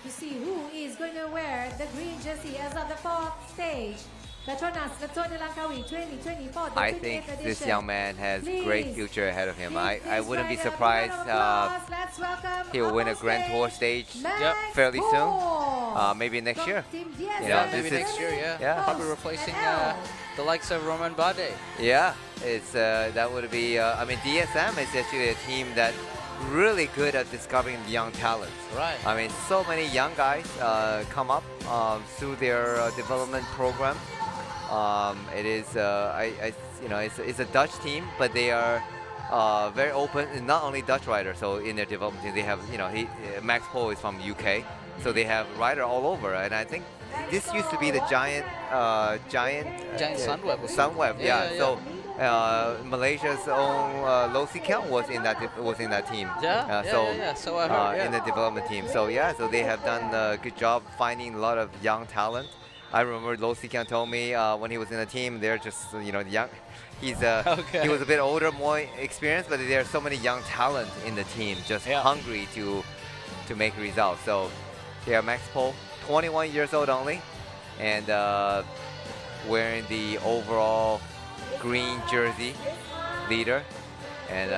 to see who is going to wear the green jersey as of the fourth stage. Petronas, the Tour de Langkawi 2024, the I 28th think edition. this young man has Please, great future ahead of him. I please wouldn't be rise up. surprised Round of applause. Let's welcome he'll win a on Grand Tour stage, stage Max fairly soon. Pohl. Maybe next year. Team You DSM. know, Maybe this next is- year, yeah. yeah. Probably replacing the likes of Romain Bardet. Yeah, it's that would be. I mean, DSM is actually a team that really good at discovering young talents. Right. I mean, so many young guys come up through their development program. It is, it's a Dutch team, but they are very open. And not only Dutch riders, so in their development team, they have, Max Pohl is from UK, so they have rider all over. And I think this used to be the giant Sunweb. Sunweb, yeah. So Malaysia's own Lo Count was in that team. So I heard, in the development team. So yeah, so they have done a good job finding a lot of young talent. I remember Lo Count told me when he was in the team, they're just young. He was a bit older, more experienced, but there are so many young talent in the team, just hungry to make results. So yeah, Max Pohl, 21 years old only, and wearing the overall green jersey, leader, and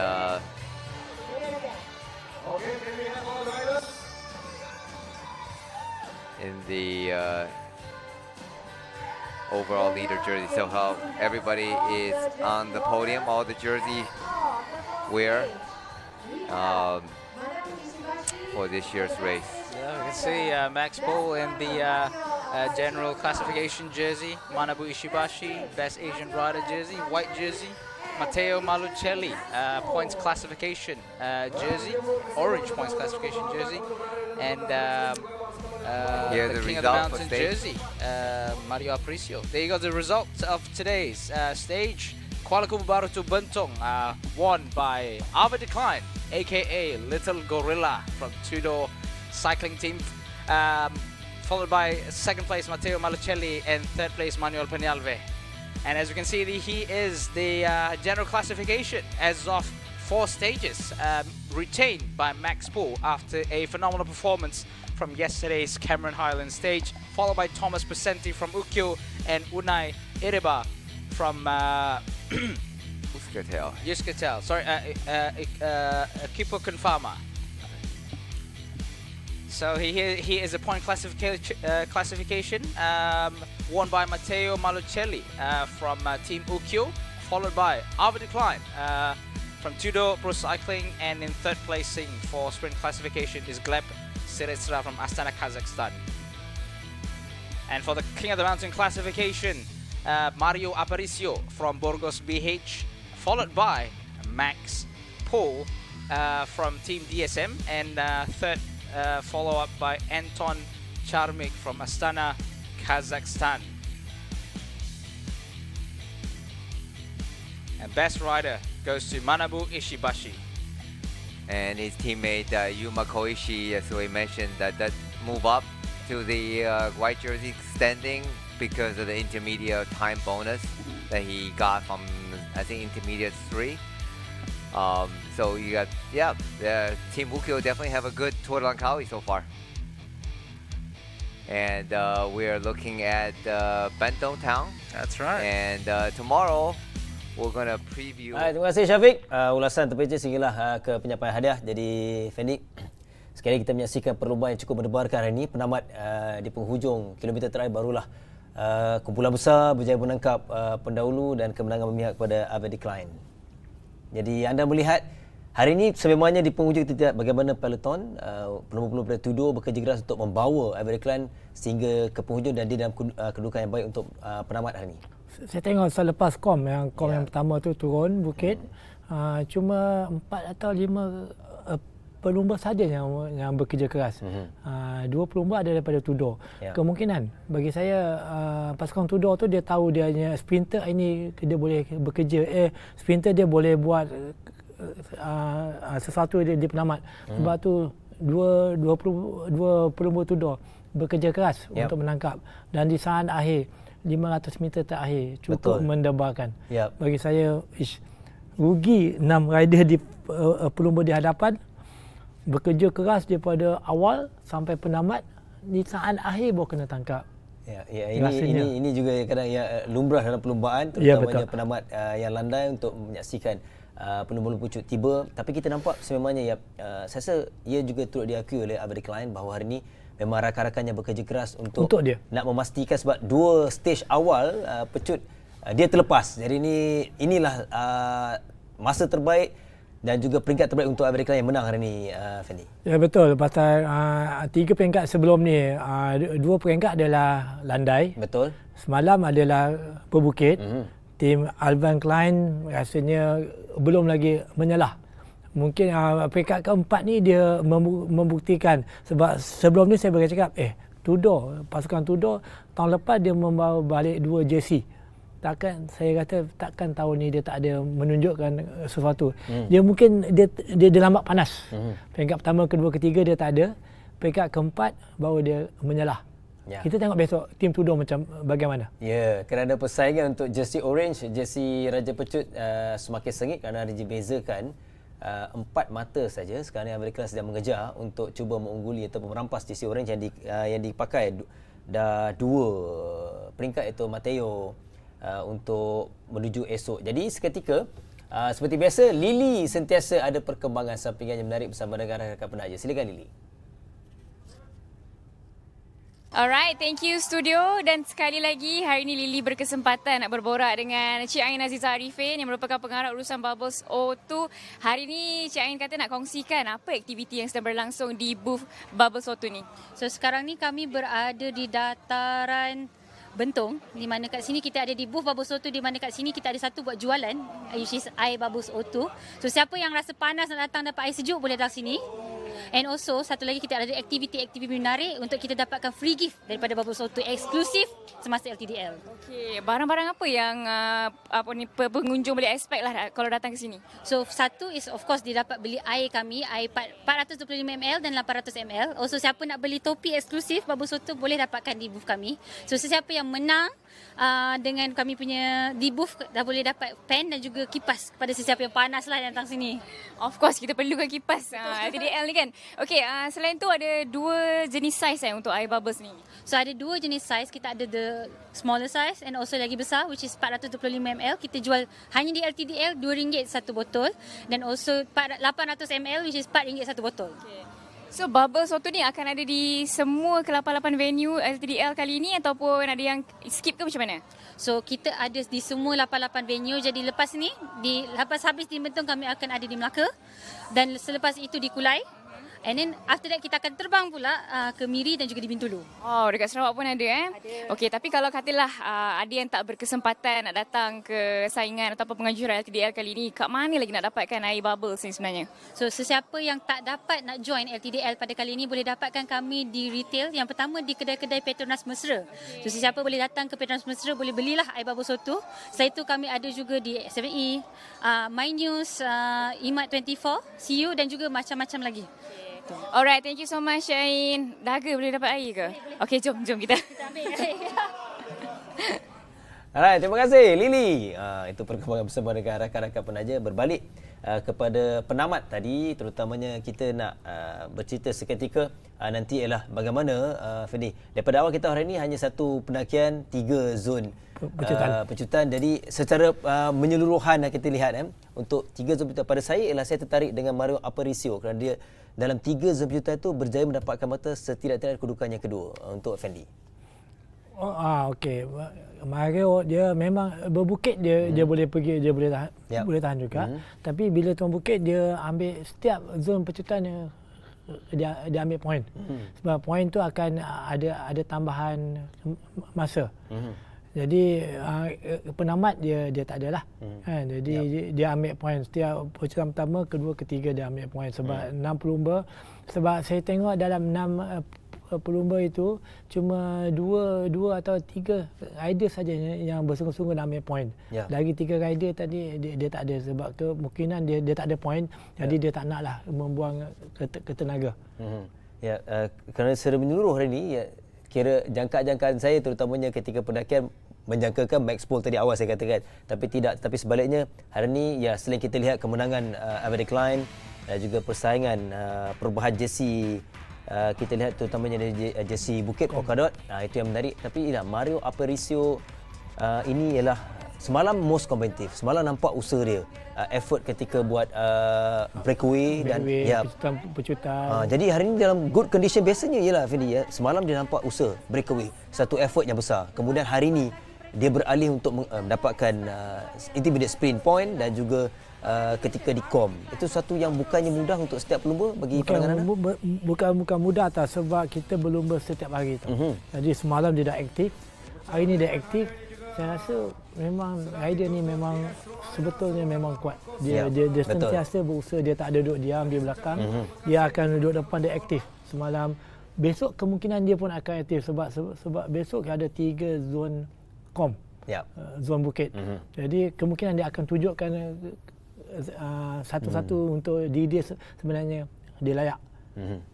in the overall leader jersey. So how everybody is on the podium, all the jersey wear for this year's race. Yeah, we can see Max Pohl in the general classification jersey, Manabu Ishibashi, best Asian rider jersey, white jersey, Matteo Malucelli, points classification jersey, orange points classification jersey, and Here's the the King of the result for Mountain stage. jersey, Mario Aparicio. There you go, the results of today's stage. Kuala Kubu Bharu to Bentong, won by Ava Decline, aka Little Gorilla from Tudor Cycling Team, followed by second place Matteo Malucelli and third place Manuel Peñalve. And as you can see, he is the general classification as of 4 stages, retained by Max Pohl after a phenomenal performance from yesterday's Cameron Highlands stage, followed by Thomas Pesenti from Ukyo and Unai Ireba from Euskaltel. Sorry, Equipo Confama. So he is a point classification won by Matteo Malucelli from Team Ukyo, followed by Ava Decline from Tudor Pro Cycling, and in third placing for sprint classification is Gleb Siretsra from Astana, Kazakhstan. And for the King of the Mountain classification, Mario Aparicio from Burgos BH, followed by Max Pohl from Team DSM, and third follow-up by Anton Charmik from Astana, Kazakhstan. And best rider goes to Manabu Ishibashi. And his teammate Yuma Koishi, as we mentioned, that move up to the white jersey standing because of the intermediate time bonus that he got from, I think, intermediate 3. So you got, Team Ukyo definitely have a good Tour de Langkawi so far. And we are looking at Bentong Town. That's right. And tomorrow we're gonna preview. Terima kasih Syafiq. Ulasan terperinci sehinggalah ke penyampaian hadiah. Jadi Fendi, sekali lagi kita menyaksikan perlombaan yang cukup mendebarkan hari ini. Penamat di penghujung kilometer terakhir barulah kumpulan besar berjaya menangkap pendahulu dan kemenangan memihak kepada Ava Decline. Jadi anda melihat hari ini sememangnya di penghujung tidak bagaimana peloton pelumba-pelumba dari Tudor bekerja keras untuk membawa Ava Decline sehingga ke penghujung dan dia dalam kedudukan yang baik untuk penamat hari ini. Saya tengok selepas yang pertama tu turun bukit, cuma 4 atau 5 pelumba saja yang bekerja keras. 2 pelumba ada daripada Tudor. Kemungkinan bagi saya pasukan Tudor tu dia tahu dia hanya sprinter ini dia boleh bekerja, sprinter dia boleh buat sesuatu di penamat. Sebab tu dua pelumba tudor bekerja keras untuk menangkap, dan di saat akhir 500 meter terakhir cukup mendebarkan. Bagi saya rugi 6 rider di pelumba di hadapan bekerja keras daripada awal sampai penamat, di saat akhir baru kena tangkap. Ini juga kadang lumrah dalam perlumbaan, terutamanya penamat yang landai untuk menyaksikan pelumba-pelumba pucuk tiba. Tapi kita nampak sememangnya saya rasa ia juga turut diakui oleh Abadi Klein bahawa hari ini memang rakan-rakannya bekerja keras untuk dia nak memastikan, sebab 2 stage awal pecut dia terlepas. Jadi inilah masa terbaik dan juga peringkat terbaik untuk Abadi Klein yang menang hari ini, Fendi. Ya, betul. Pasal 3 peringkat sebelum ni, 2 peringkat adalah landai. Betul. Semalam adalah berbukit. Tim Alvan Klein rasanya belum lagi menyalah. Mungkin peringkat keempat ni dia membuktikan, sebab sebelum ni saya bercakap Tudor, pasukan Tudor tahun lepas dia membawa balik 2 jersey. Saya kata takkan tahun ni dia tak ada menunjukkan sesuatu. Dia mungkin dia lambat panas. Peringkat pertama, kedua, ketiga dia tak ada. Peringkat keempat baru dia menyalah. Kita tengok besok tim Tudor macam bagaimana. Kerana persaingan untuk jersey orange, jersey Raja Pecut semakin sengit kerana dibezakan 4 mata saja. Sekarang ni Amerika sedang mengejar untuk cuba mengungguli atau merampas jersey orange yang dipakai dah 2 peringkat, iaitu Mateo untuk menuju esok. Jadi seketika seperti biasa, Lily sentiasa ada perkembangan sampingan yang menarik bersama dengan rakan-rakan penaja. Silakan Lily. Alright, thank you studio. Dan sekali lagi hari ini Lily berkesempatan nak berborak dengan Cik Ain Aziza Arifin yang merupakan pengarah urusan Bubbles O2. Hari ini Cik Ain kata nak kongsikan apa aktiviti yang sedang berlangsung di booth Bubbles O2 ni. So sekarang ni kami berada di dataran Bentong, di mana kat sini kita ada di booth Bubbles O2, di mana kat sini kita ada satu buat jualan, which is air Bubbles O2. So siapa yang rasa panas nak datang dapat air sejuk boleh datang sini. And also satu lagi kita ada aktiviti-aktiviti menarik untuk kita dapatkan free gift daripada Bubbles O2 eksklusif semasa LTDL. Okey, barang-barang apa yang pengunjung boleh expect lah kalau datang ke sini? So satu is of course dia dapat beli air kami, air 425ml dan 800ml. Also siapa nak beli topi eksklusif Bubbles O2 boleh dapatkan di booth kami. So sesiapa yang menang dengan kami punya di booth dah boleh dapat pen dan juga kipas kepada sesiapa yang panas lah datang sini. Of course kita perlukan kipas LTDL ni kan. Okey, selain tu ada 2 jenis saiz untuk air bubbles ni. So ada 2 jenis saiz, kita ada the smaller size and also lagi besar, which is 425ml. Kita jual hanya di LTDL RM2 satu botol, dan also 800ml which is RM4 satu botol. Okay. So Bubbles O2 ni akan ada di semua ke-88 venue LTDL kali ini ataupun ada yang skip ke macam mana? So kita ada di semua 88 venue. Jadi lepas ni, lepas habis di Bentong kami akan ada di Melaka, dan selepas itu di Kulai. And then after that kita akan terbang pula ke Miri dan juga di Bintulu. Oh, dekat Sarawak pun ada Ada. Okey, tapi kalau katalah ada yang tak berkesempatan nak datang ke saingan ataupun penganjuran LTDL kali ini, kat mana lagi nak dapatkan air bubbles ni sebenarnya? So sesiapa yang tak dapat nak join LTDL pada kali ini boleh dapatkan kami di retail. Yang pertama di kedai-kedai Petronas Mesra. So sesiapa boleh datang ke Petronas Mesra boleh belilah air bubbles O2. Selain itu kami ada juga di 7E, My News, Imat 24, CU dan juga macam-macam lagi. Alright, thank you so much Syain. Dahaga boleh dapat air ke? Okey, jom kita. Ambil air. Alright, terima kasih Lily. Itu perkembangan bersama dengan rakan-rakan penaja. Berbalik kepada penamat tadi, terutamanya kita nak bercerita seketika nanti ialah bagaimana Fendi. Daripada awal kita hari ini hanya satu pendakian, 3 zon pecutan. Jadi secara menyeluruhan kita lihat untuk 3 zon pecutan, pada saya ialah saya tertarik dengan Mario Aparicio kerana dia dalam 3 zon pecutan itu berjaya mendapatkan mata setidak-tidaknya kedudukan yang kedua untuk Fendi. Okey. Mario dia memang berbukit, dia boleh pergi, dia boleh tahan juga. Tapi bila tuan bukit dia ambil setiap zon pecutan dia ambil poin. Sebab poin tu akan ada tambahan masa. Jadi penamat dia tak adalah. Jadi dia ambil poin setiap pecutan pertama, kedua, ketiga dia ambil poin sebab 6 pelumba. Sebab saya tengok dalam 6 pelumba itu cuma dua atau 3 rider saja yang bersungguh-sungguh nak ambil point. Lagi 3 rider tadi dia tak ada sebab kemungkinan dia tak ada point, jadi dia tak naklah membuang ketenaga. Ya, kerana secara menyeluruh hari ini, kira jangkaan saya terutamanya ketika pendakian menjangkakan max pole tadi awal saya katakan, tapi tidak, tapi sebaliknya hari ini ya selain kita lihat kemenangan Average Klein dan juga persaingan perubahan jersey, kita lihat terutamanya dari jersey Bukit Polkadot, itu yang menarik. Tapi Mario Aparicio ini ialah semalam most competitive, semalam nampak usaha dia, effort ketika buat breakaway dan pecutan. Jadi hari ini dalam good condition biasanya ialah Fendi, semalam dia nampak usaha breakaway, satu effort yang besar. Kemudian hari ini dia beralih untuk mendapatkan intermediate sprint point dan juga ketika di kom. Itu satu yang bukannya mudah untuk setiap pelumba bagi pandangan anda? Bukan mudah tak, sebab kita berlumba setiap hari tu. Jadi semalam dia dah aktif, hari ni dia aktif. Saya rasa memang rider ni memang sebetulnya memang kuat. Dia sentiasa berusaha, dia tak ada duduk diam di belakang. Dia akan duduk depan, dia aktif. Semalam, besok kemungkinan dia pun akan aktif sebab besok ada 3 zon kom, zon bukit. Jadi kemungkinan dia akan tunjukkan satu-satu untuk dia sebenarnya dia layak.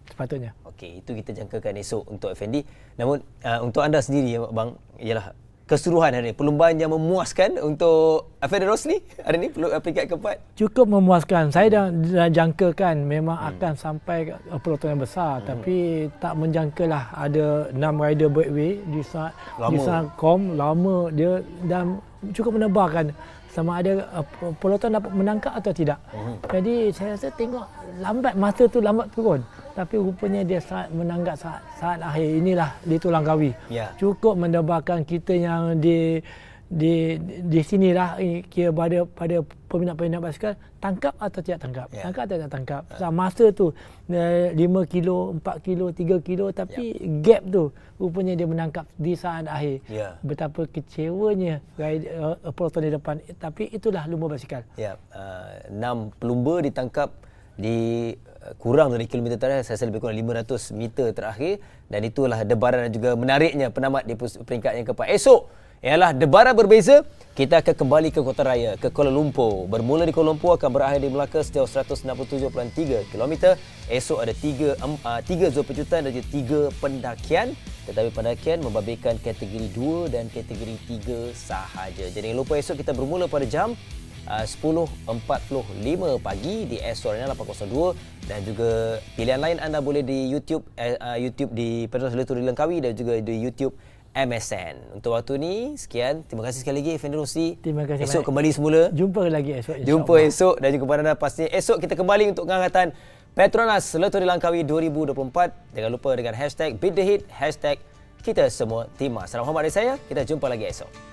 Sepatutnya. Okey, itu kita jangkakan esok untuk Effendi. Namun untuk anda sendiri bang, ialah keseluruhan hari ini, perlumbaan yang memuaskan untuk Effendi Rosli hari ini, peringkat keempat. Cukup memuaskan. Saya dah jangkakan memang akan sampai peloton yang besar, tapi tak menjangkalah ada 6 rider breakaway di saat kom lama dia, dan cukup menebarkan sama ada peloton dapat menangkap atau tidak. Jadi saya rasa tengok lambat, masa tu lambat turun, tapi rupanya dia saat menanggap saat akhir. Inilah itu Langkawi. Cukup mendebarkan kita yang di sinilah, kira pada peminat-peminat basikal, tangkap atau tidak tangkap, tangkap atau tidak tangkap. Masa tu 5 kilo, 4 kilo, 3 kilo, tapi gap tu rupanya dia menangkap di saat akhir. Betapa kecewanya peloton di depan, tapi itulah lumba basikal. 6 pelumba ditangkap di kurang dari kilometer terakhir, saya rasa lebih kurang 500 meter terakhir, dan itulah debaran dan juga menariknya penamat di peringkat yang keempat. Esok ialah debaran berbeza. Kita akan kembali ke Kota Raya, ke Kuala Lumpur. Bermula di Kuala Lumpur, akan berakhir di Melaka sejauh 167.3 km. Esok ada 3 zon pecutan dan juga 3 pendakian. Tetapi pendakian membabitkan kategori 2 dan kategori 3 sahaja. Jadi jangan lupa esok kita bermula pada jam 10.45 pagi di Esok Arena 802, dan juga pilihan lain anda boleh di YouTube di Petronas Langkawi dan juga di YouTube MSN. Untuk waktu ni sekian. Terima kasih sekali lagi Effendi Rosli. Terima kasih. Esok kembali semula. Jumpa lagi esok. Jumpa esok, dan juga kepada anda pastinya esok kita kembali untuk pengangkatan Petronas Letori Langkawi 2024. Jangan lupa dengan hashtag Beat the Heat, hashtag kita semua Timah. Salam hormat dari saya. Kita jumpa lagi esok.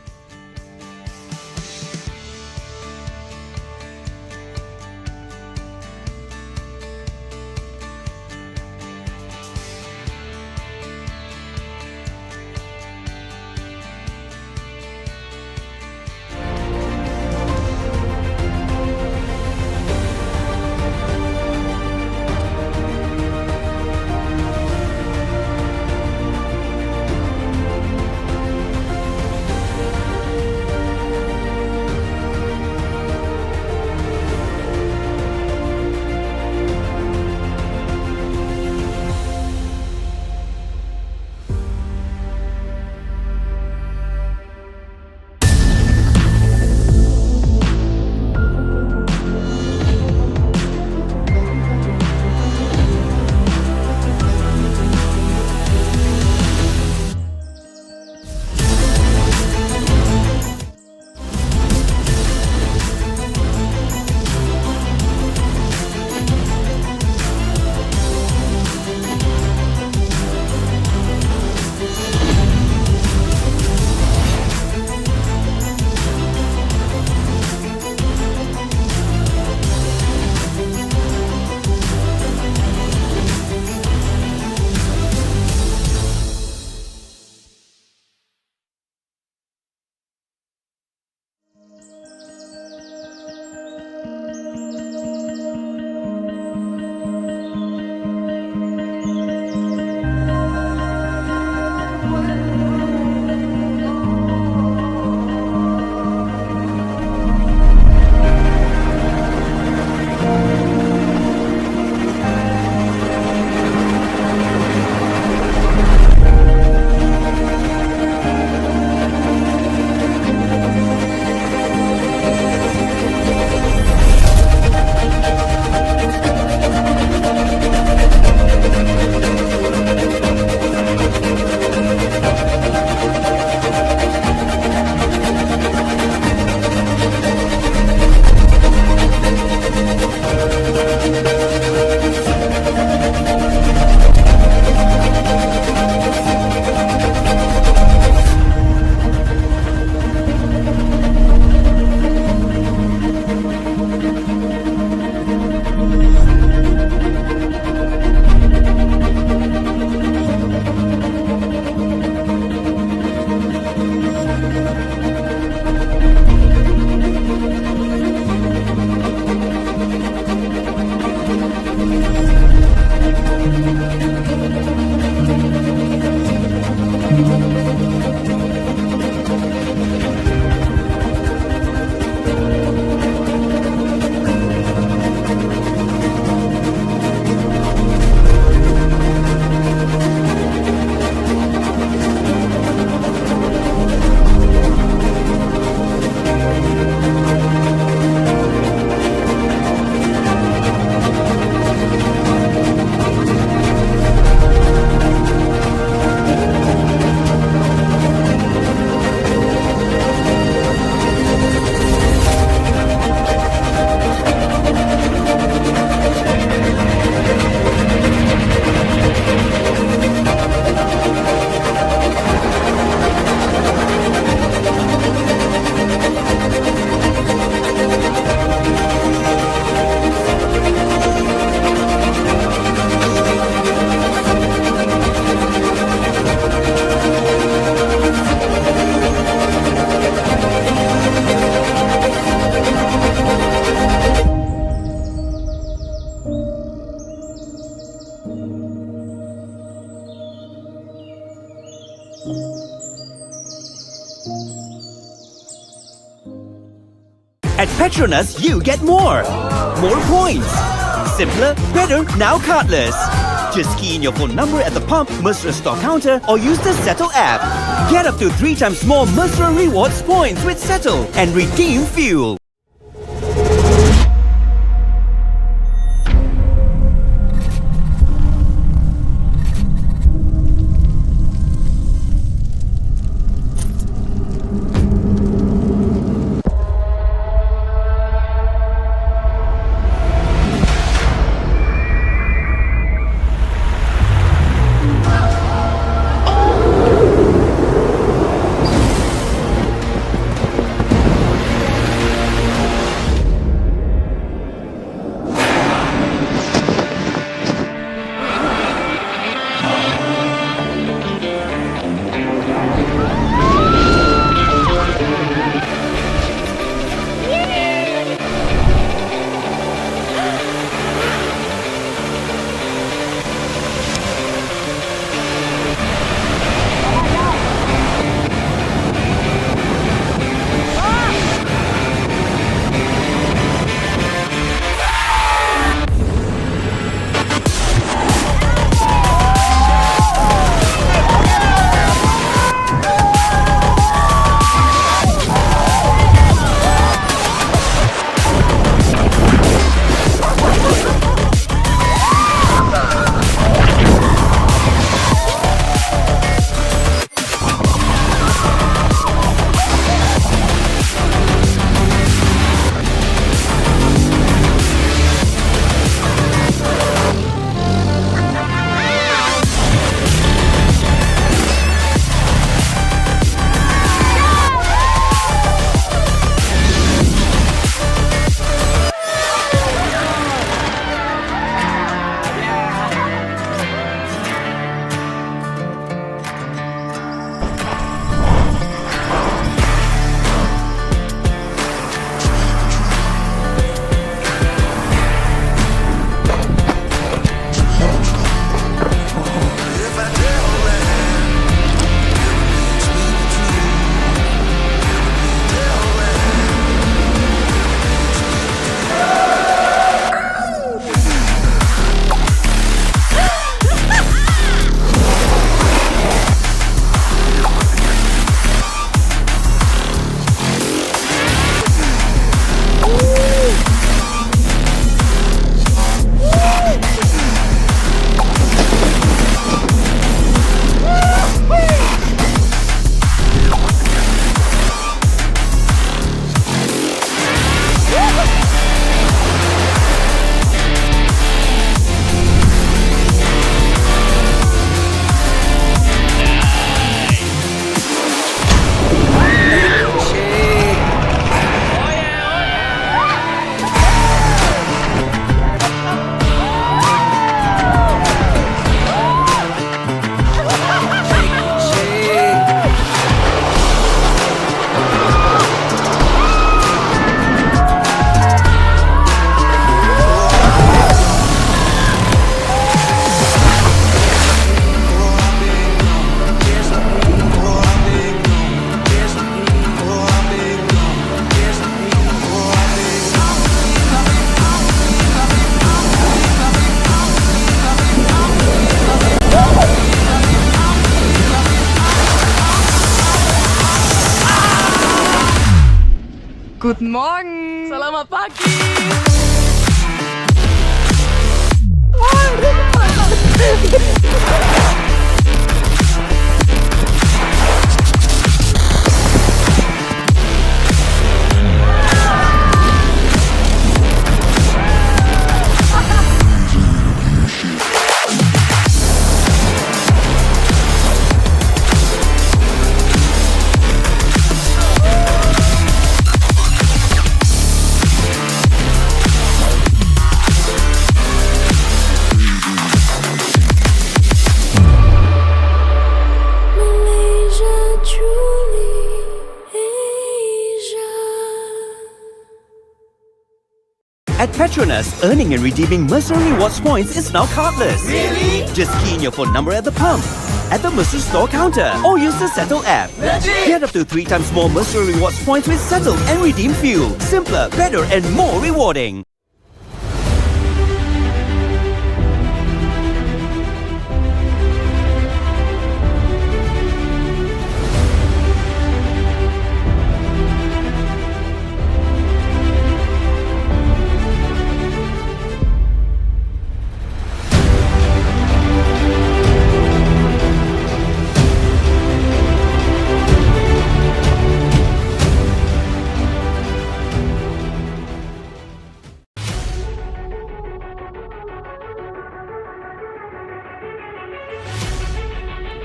PETRONAS, you get more. More points. Simpler, better, now cardless. Just key in your phone number at the pump, Mesra store counter, or use the Settle app. Get up to 3 times more Mesra rewards points with Settle and redeem fuel. Guten Morgen. Selamat pagi. At PETRONAS, earning and redeeming Mesra Rewards points is now cardless. Really? Just key in your phone number at the pump, at the Mercer store counter or use the Settle app. Get up to 3 times more Mercer Rewards points with Settle and redeem fuel. Simpler, better and more rewarding.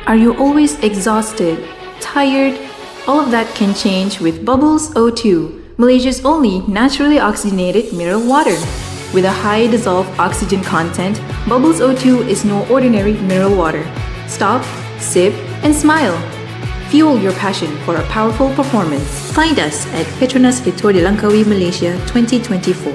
Are you always exhausted, tired? All of that can change with Bubbles O2, Malaysia's only naturally oxygenated mineral water. With a high dissolved oxygen content, Bubbles O2 is no ordinary mineral water. Stop, sip, and smile. Fuel your passion for a powerful performance. Find us at PETRONAS Victor de Langkawi, Malaysia 2024.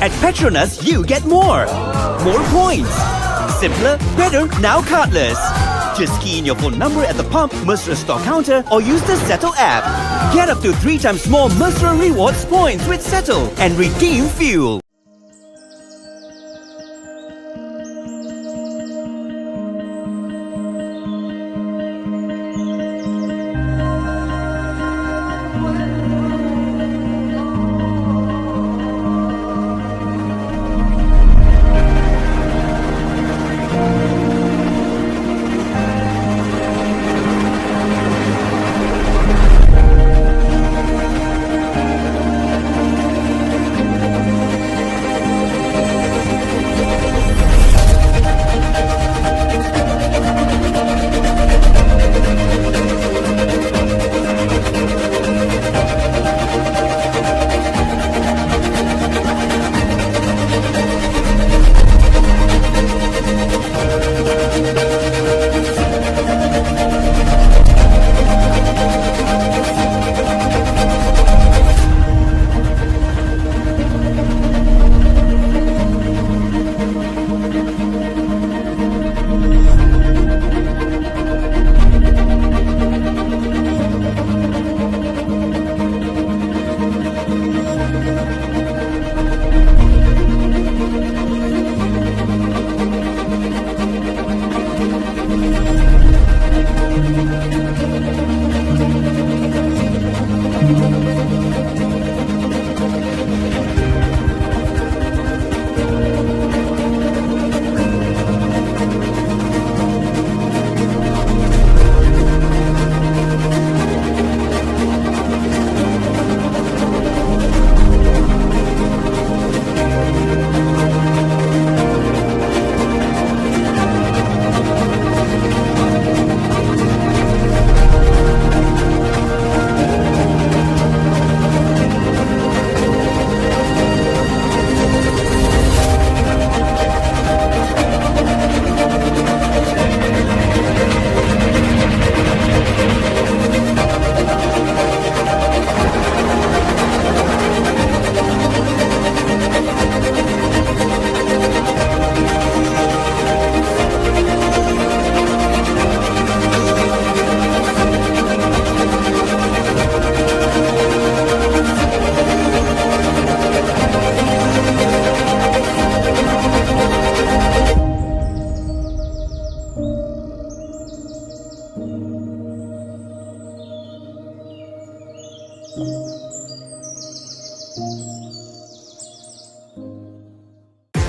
At Petronas, you get more. More points. Simpler, better, now cardless. Just key in your phone number at the pump, Mesra store counter, or use the Settle app. Get up to 3 times more Mesra rewards points with Settle and redeem fuel.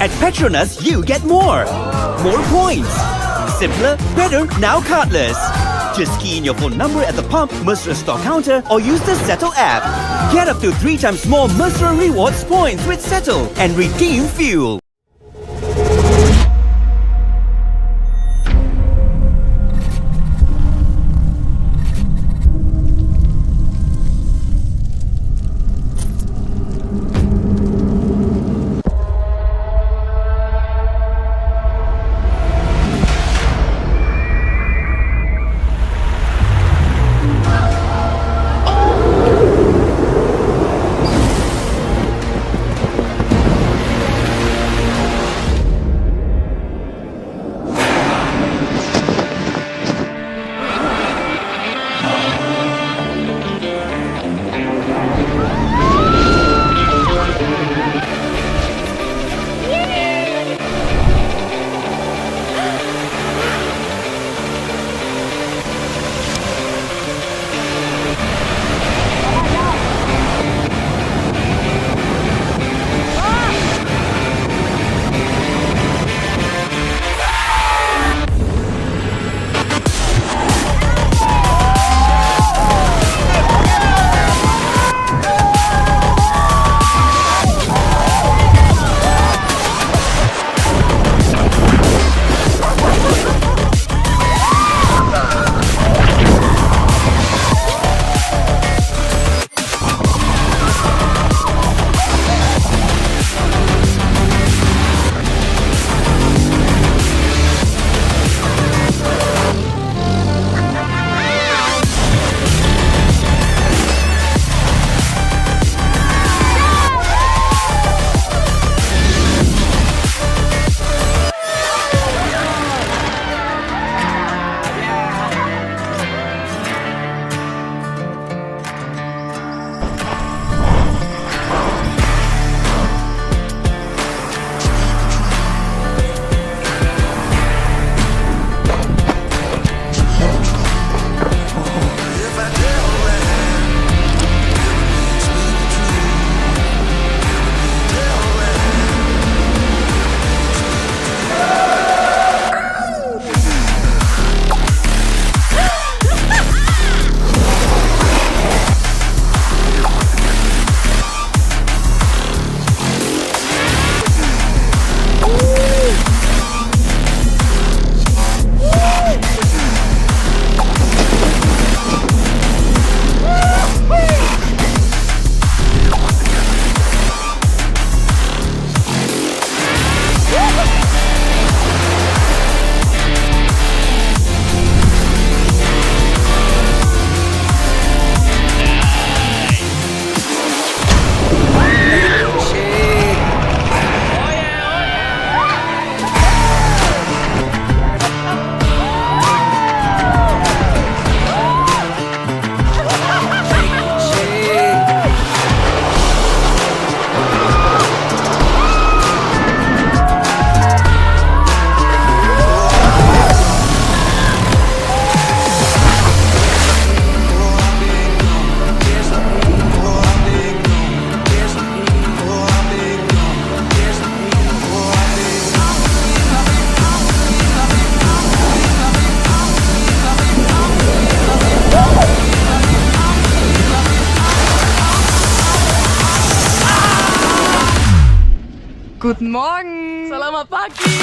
At Petronas, you get more. More points. Simpler, better, now cardless. Just key in your phone number at the pump, Mesra store counter, or use the Settle app. Get up to 3 times more Mesra rewards points with Settle and redeem fuel. Good morning. Selamat pagi.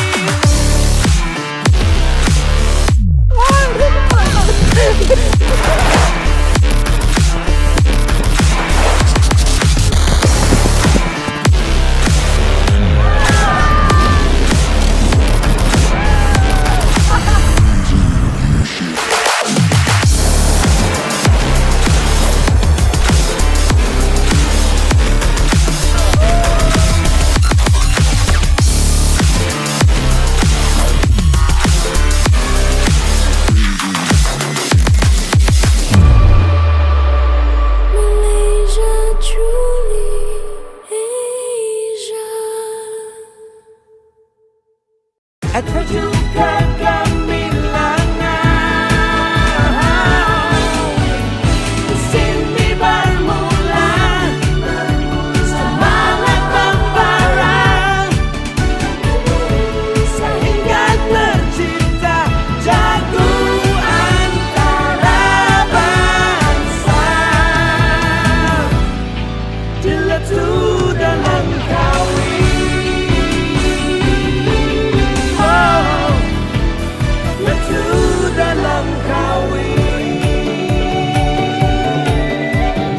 Malaysia truly Asia. At Petronas